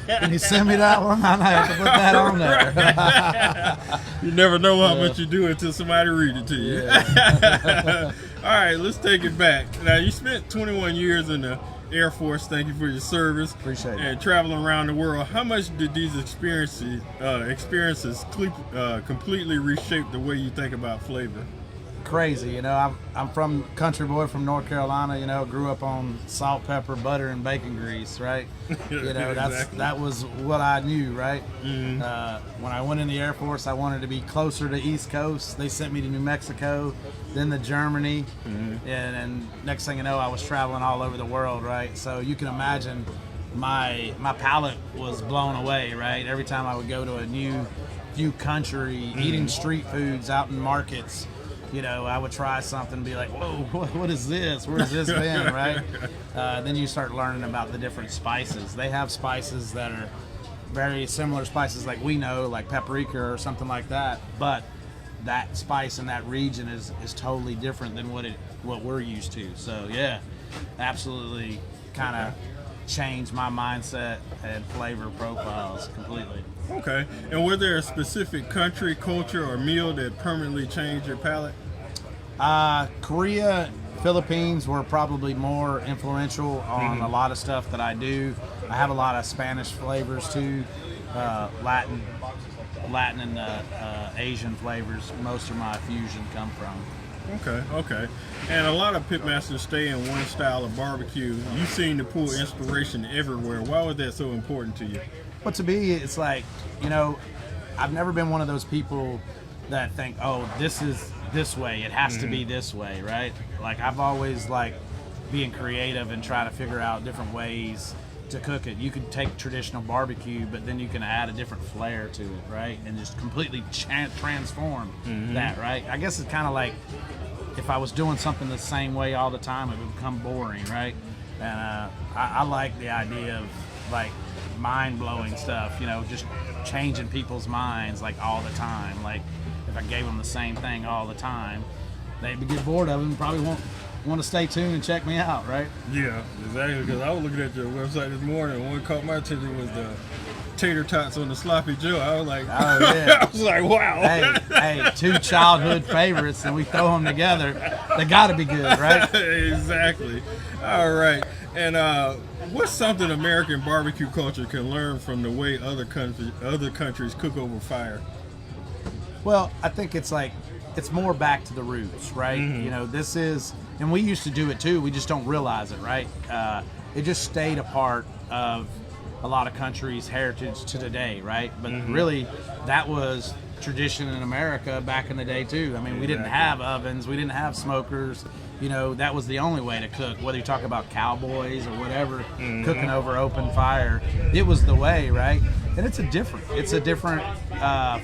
Can you send me that one? I have to put that on there. You never know how much you do until somebody read it to you. Yeah. All right, let's take it back. Now, you spent 21 years in the Air Force. Thank you for your service. Appreciate it. And traveling around the world. How much did these experiences completely reshape the way you think about flavor? Crazy, I'm from country boy from North Carolina, grew up on salt, pepper, butter, and bacon grease, right? Exactly. That was what I knew, right? Mm-hmm. When I went in the Air Force, I wanted to be closer to East Coast. They sent me to New Mexico, then to Germany, and next thing you know, I was traveling all over the world, right? So you can imagine my palate was blown away, right? Every time I would go to a new country, eating street foods out in markets, I would try something and be like, whoa, what is this? Where's this been, right? Then you start learning about the different spices. They have spices that are very similar spices like we know, like paprika or something like that, but that spice in that region is totally different than what we're used to. So yeah, absolutely kind of changed my mindset and flavor profiles completely. Okay. And were there a specific country, culture, or meal that permanently changed your palate? Korea, Philippines were probably more influential on a lot of stuff that I do. I have a lot of Spanish flavors too, Latin and Asian flavors. Most of my fusion come from. Okay. And a lot of pitmasters stay in one style of barbecue. You seem to pull inspiration everywhere. Why was that so important to you? But to me, it's like, I've never been one of those people that think, oh, this is this way, it has to be this way, right? Like, I've always liked being creative and trying to figure out different ways to cook it. You could take traditional barbecue, but then you can add a different flair to it, right? And just completely transform that, right? I guess it's kind of like if I was doing something the same way all the time, it would become boring, right? And I like the idea of like mind-blowing stuff, just changing people's minds like all the time. Like if I gave them the same thing all the time, they'd get bored of it and probably won't want to stay tuned and check me out, right? Yeah, exactly. Because I was looking at your website this morning, and what caught my attention was tater tots on the sloppy Joe. I was like, Oh yeah. I was like, wow. Hey, two childhood favorites, and we throw them together. They got to be good, right? Exactly. All right. And what's something American barbecue culture can learn from the way other countries cook over fire? Well, I think it's more back to the roots, right? Mm-hmm. You know, this is, and we used to do it too. We just don't realize it, right? It just stayed a part of a lot of countries' heritage to today, right? But Mm-hmm. really, that was tradition in America back in the day too. I mean, we didn't have ovens, we didn't have smokers. You know, that was the only way to cook. Whether you talk about cowboys or whatever, Mm-hmm. cooking over open fire, it was the way, right? And it's a different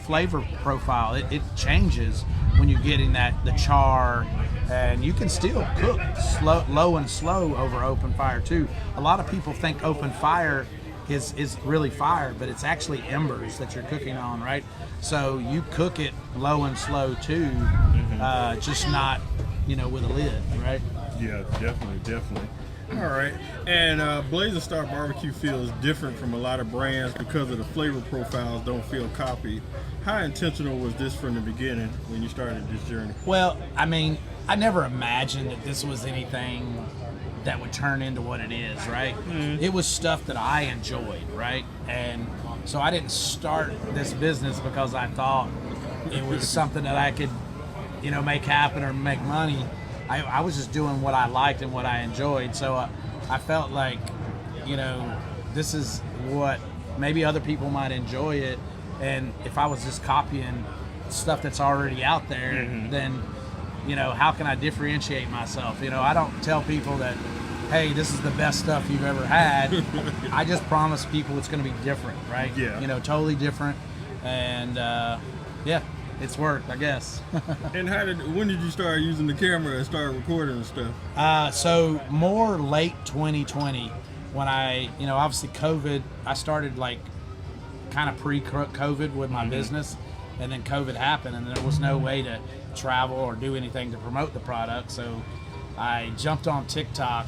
flavor profile. It changes when you're getting the char, and you can still cook low and slow over open fire too. A lot of people think open fire is really fire, but it's actually embers that you're cooking on, right? So you cook it low and slow too, just not, with a lid, right? Yeah, definitely. All right. And Blazing Star Barbecue feels different from a lot of brands because of the flavor profiles don't feel copied. How intentional was this from the beginning when you started this journey? Well, I mean, I never imagined that this was anything that would turn into what it is, right? It was stuff that I enjoyed, right? And so I didn't start this business because I thought it was something that I could, make happen or make money. I was just doing what I liked and what I enjoyed. So I felt like, this is what maybe other people might enjoy it. And if I was just copying stuff that's already out there, then, how can I differentiate myself? I don't tell people that, hey, this is the best stuff you've ever had. I just promise people it's going to be different, right? Yeah. Totally different. And, it's worked, I guess. And when did you start using the camera and start recording and stuff? So more late 2020 when I, obviously COVID, I started kind of pre-COVID with my business, and then COVID happened and there was no way to travel or do anything to promote the product. So I jumped on TikTok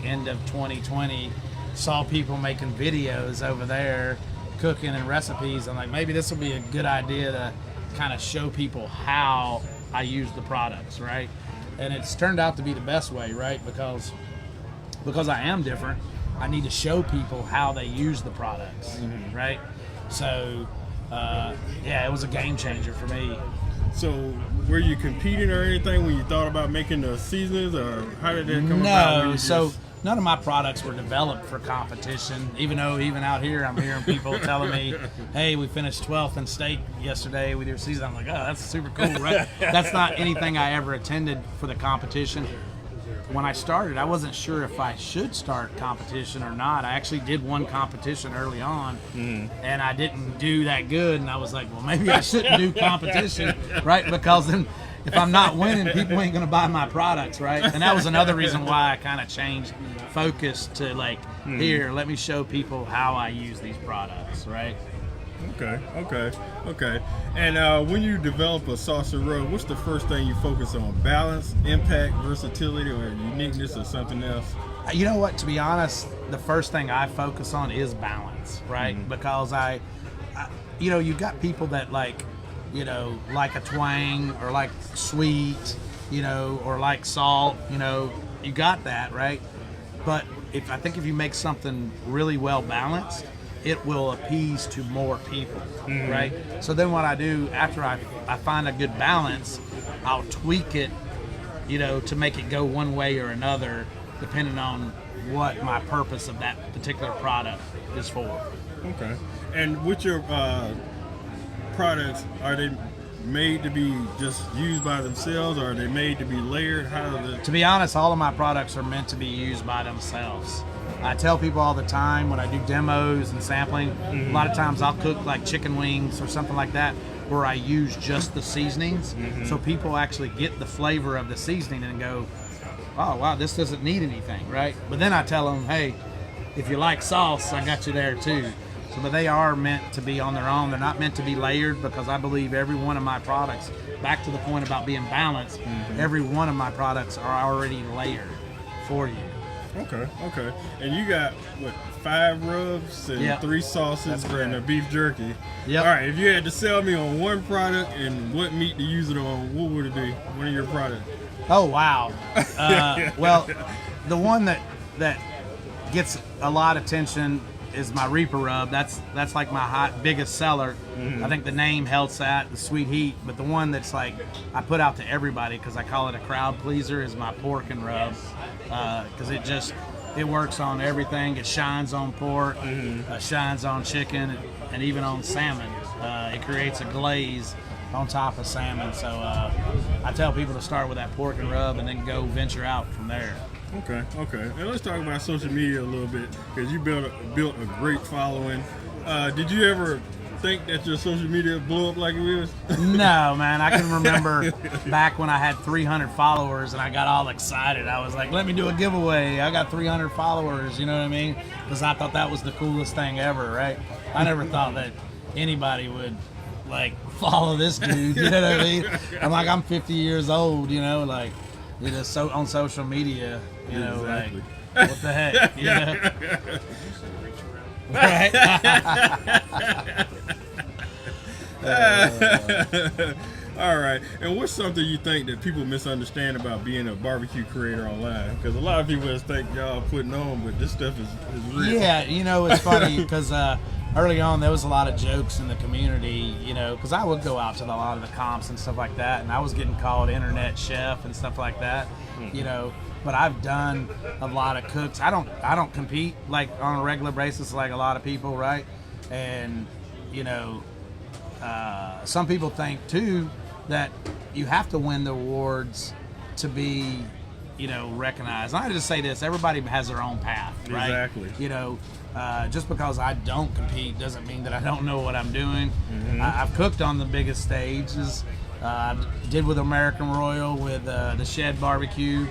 end of 2020, saw people making videos over there, cooking and recipes. I'm like, maybe this will be a good idea to kind of show people how I use the products, right? And it's turned out to be the best way, right? Because I am different, I need to show people how they use the products, right? So, it was a game changer for me. So, were you competing or anything when you thought about making the seasonings, or how did that come about? No, so none of my products were developed for competition, even though even out here I'm hearing people telling me, hey, we finished 12th in state yesterday with your season. I'm like, oh, that's super cool, right? That's not anything I ever attended for the competition. When I started, I wasn't sure if I should start competition or not. I actually did one competition early on, and I didn't do that good, and I was like, well, maybe I shouldn't do competition, right? Because then if I'm not winning, people ain't gonna buy my products, right? And that was another reason why I kind of changed focus to here, let me show people how I use these products, right? Okay. And when you develop a saucer rub, what's the first thing you focus on? Balance, impact, versatility, or uniqueness, or something else? You know what? To be honest, the first thing I focus on is balance, right? Because I you've got people that like a twang or like sweet, or like salt, you got that, right? But I think if you make something really well balanced, it will appease to more people, right? So then what I do after I find a good balance, I'll tweak it, to make it go one way or another, depending on what my purpose of that particular product is for. Okay. And with your products, are they made to be just used by themselves, or are they made to be layered? To be honest, all of my products are meant to be used by themselves. I tell people all the time when I do demos and sampling, a lot of times I'll cook like chicken wings or something like that where I use just the seasonings, so people actually get the flavor of the seasoning and go, oh wow, this doesn't need anything, right? But then I tell them, hey, if you like sauce, I got you there too. So, but they are meant to be on their own. They're not meant to be layered, because I believe every one of my products, back to the point about being balanced, every one of my products are already layered for you. Okay. And you got, what, 5 rubs and Yep. 3 sauces That's and correct. a beef jerky? Yep. All right, if you had to sell me on one product and what meat to use it on, what would it be? One of your products? Oh wow. Well, the one that gets a lot of attention is my Reaper rub. That's like my biggest seller. Mhm. I think the name helps that, the sweet heat. But the one that's like I put out to everybody because I call it a crowd pleaser is my pork and rub, because it works on everything. It shines on pork, shines on chicken, and even on salmon. It creates a glaze on top of salmon. So I tell people to start with that pork and rub and then go venture out from there. Okay. And let's talk about social media a little bit, because you built a great following. Did you ever think that your social media blew up like it is? No, man. I can remember back when I had 300 followers and I got all excited. I was like, let me do a giveaway. I got 300 followers, you know what I mean? Because I thought that was the coolest thing ever, right? I never thought that anybody would, like, follow this dude, you know what I mean? I'm 50 years old, you know, like, so on social media, you know, Exactly. like, what the heck, you know? Right? All right. And what's something you think that people misunderstand about being a barbecue creator online? Because a lot of people just think y'all putting on, but this stuff is real. Yeah, you know, it's funny because early on there was a lot of jokes in the community, you know, because I would go out to a lot of the comps and stuff like that, and I was getting called internet chef and stuff like that, you know. But I've done a lot of cooks. I don't compete like on a regular basis like a lot of people, right? And you know, some people think too that you have to win the awards to be, you know, recognized. And I just say this: everybody has their own path, right? Exactly. You know, just because I don't compete doesn't mean that I don't know what I'm doing. I've cooked on the biggest stages. I did with American Royal with the Shed Barbecue.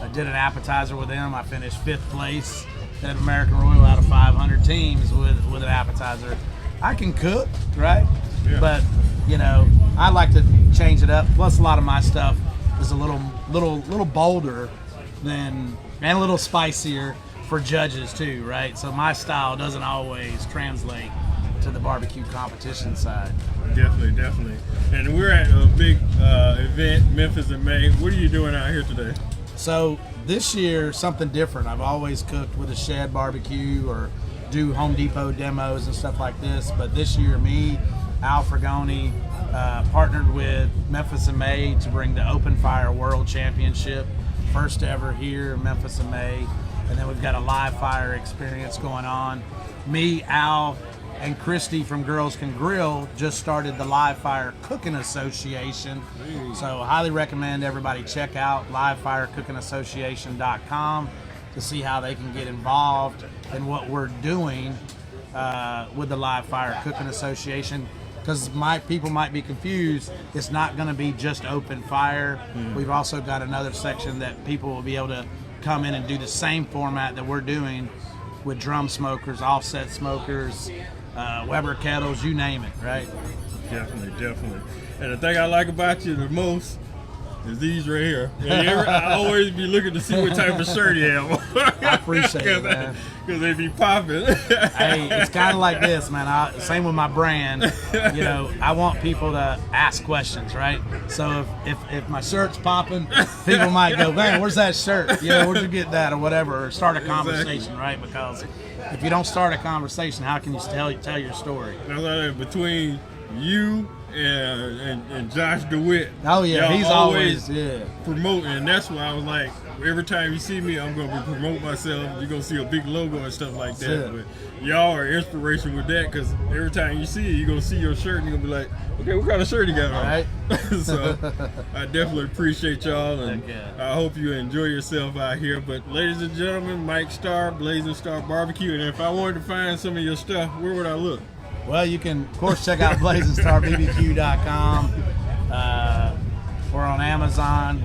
I did an appetizer with them. I finished 5th place at American Royal out of 500 teams with an appetizer. I can cook, right? Yeah. But you know, I like to change it up. Plus, a lot of my stuff is a little bolder and a little spicier for judges too, right? So my style doesn't always translate to the barbecue competition side. Definitely. And we're at a big event, Memphis in May. What are you doing out here today? So this year, something different. I've always cooked with a Shed Barbecue or do Home Depot demos and stuff like this. But this year, me, Al Fragoni, partnered with Memphis in May to bring the Open Fire World Championship. First ever here in Memphis in May. And then we've got a live fire experience going on. Me, Al, and Christy from Girls Can Grill just started the Live Fire Cooking Association. So I highly recommend everybody check out livefirecookingassociation.com to see how they can get involved in what we're doing with the Live Fire Cooking Association. Because people might be confused. It's not going to be just open fire. We've also got another section that people will be able to come in and do the same format that we're doing with drum smokers, offset smokers, Weber kettles, you name it, right? Definitely. And the thing I like about you the most is these right here. I always be looking to see what type of shirt you have. I appreciate it, man. Because they be popping. Hey, it's kind of like this, man. Same with my brand. You know, I want people to ask questions, right? So if my shirt's popping, people might go, man, where's that shirt? You know, where'd you get that or whatever? Or start a conversation, right? Because if you don't start a conversation, how can you tell your story? Between you and Josh DeWitt. Oh yeah, he's always promoting, and that's why I was like, every time you see me, I'm gonna promote myself. You're gonna see a big logo and stuff like that. But y'all are inspiration with that, because every time you see it, you're gonna see your shirt and you're gonna be like, okay, what kind of shirt you got on? Right. So I definitely appreciate y'all, and I hope you enjoy yourself out here. But ladies and gentlemen, Mike Starr, Blazing Star Barbecue, and if I wanted to find some of your stuff, where would I look? Well, you can, of course, check out BlazinStarBBQ.com. We're on Amazon.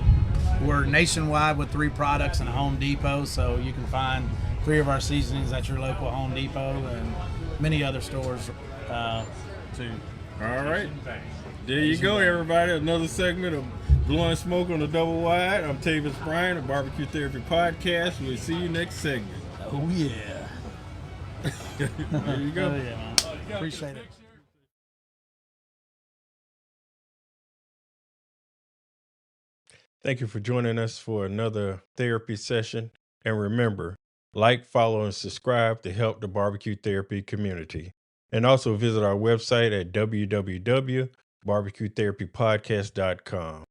We're nationwide with 3 products in Home Depot, so you can find 3 of our seasonings at your local Home Depot and many other stores too. All right. There you go, everybody. Another segment of Blowin Smoke on the Doublewide. I'm Tavis Bryant of BBQ Therapy Podcast. We'll see you next segment. Oh, yeah. There you go. Oh, yeah, man. Appreciate it. Thank you for joining us for another therapy session. And remember, like, follow, and subscribe to help the barbecue therapy community. And also visit our website at www.bbqtherapypodcast.com.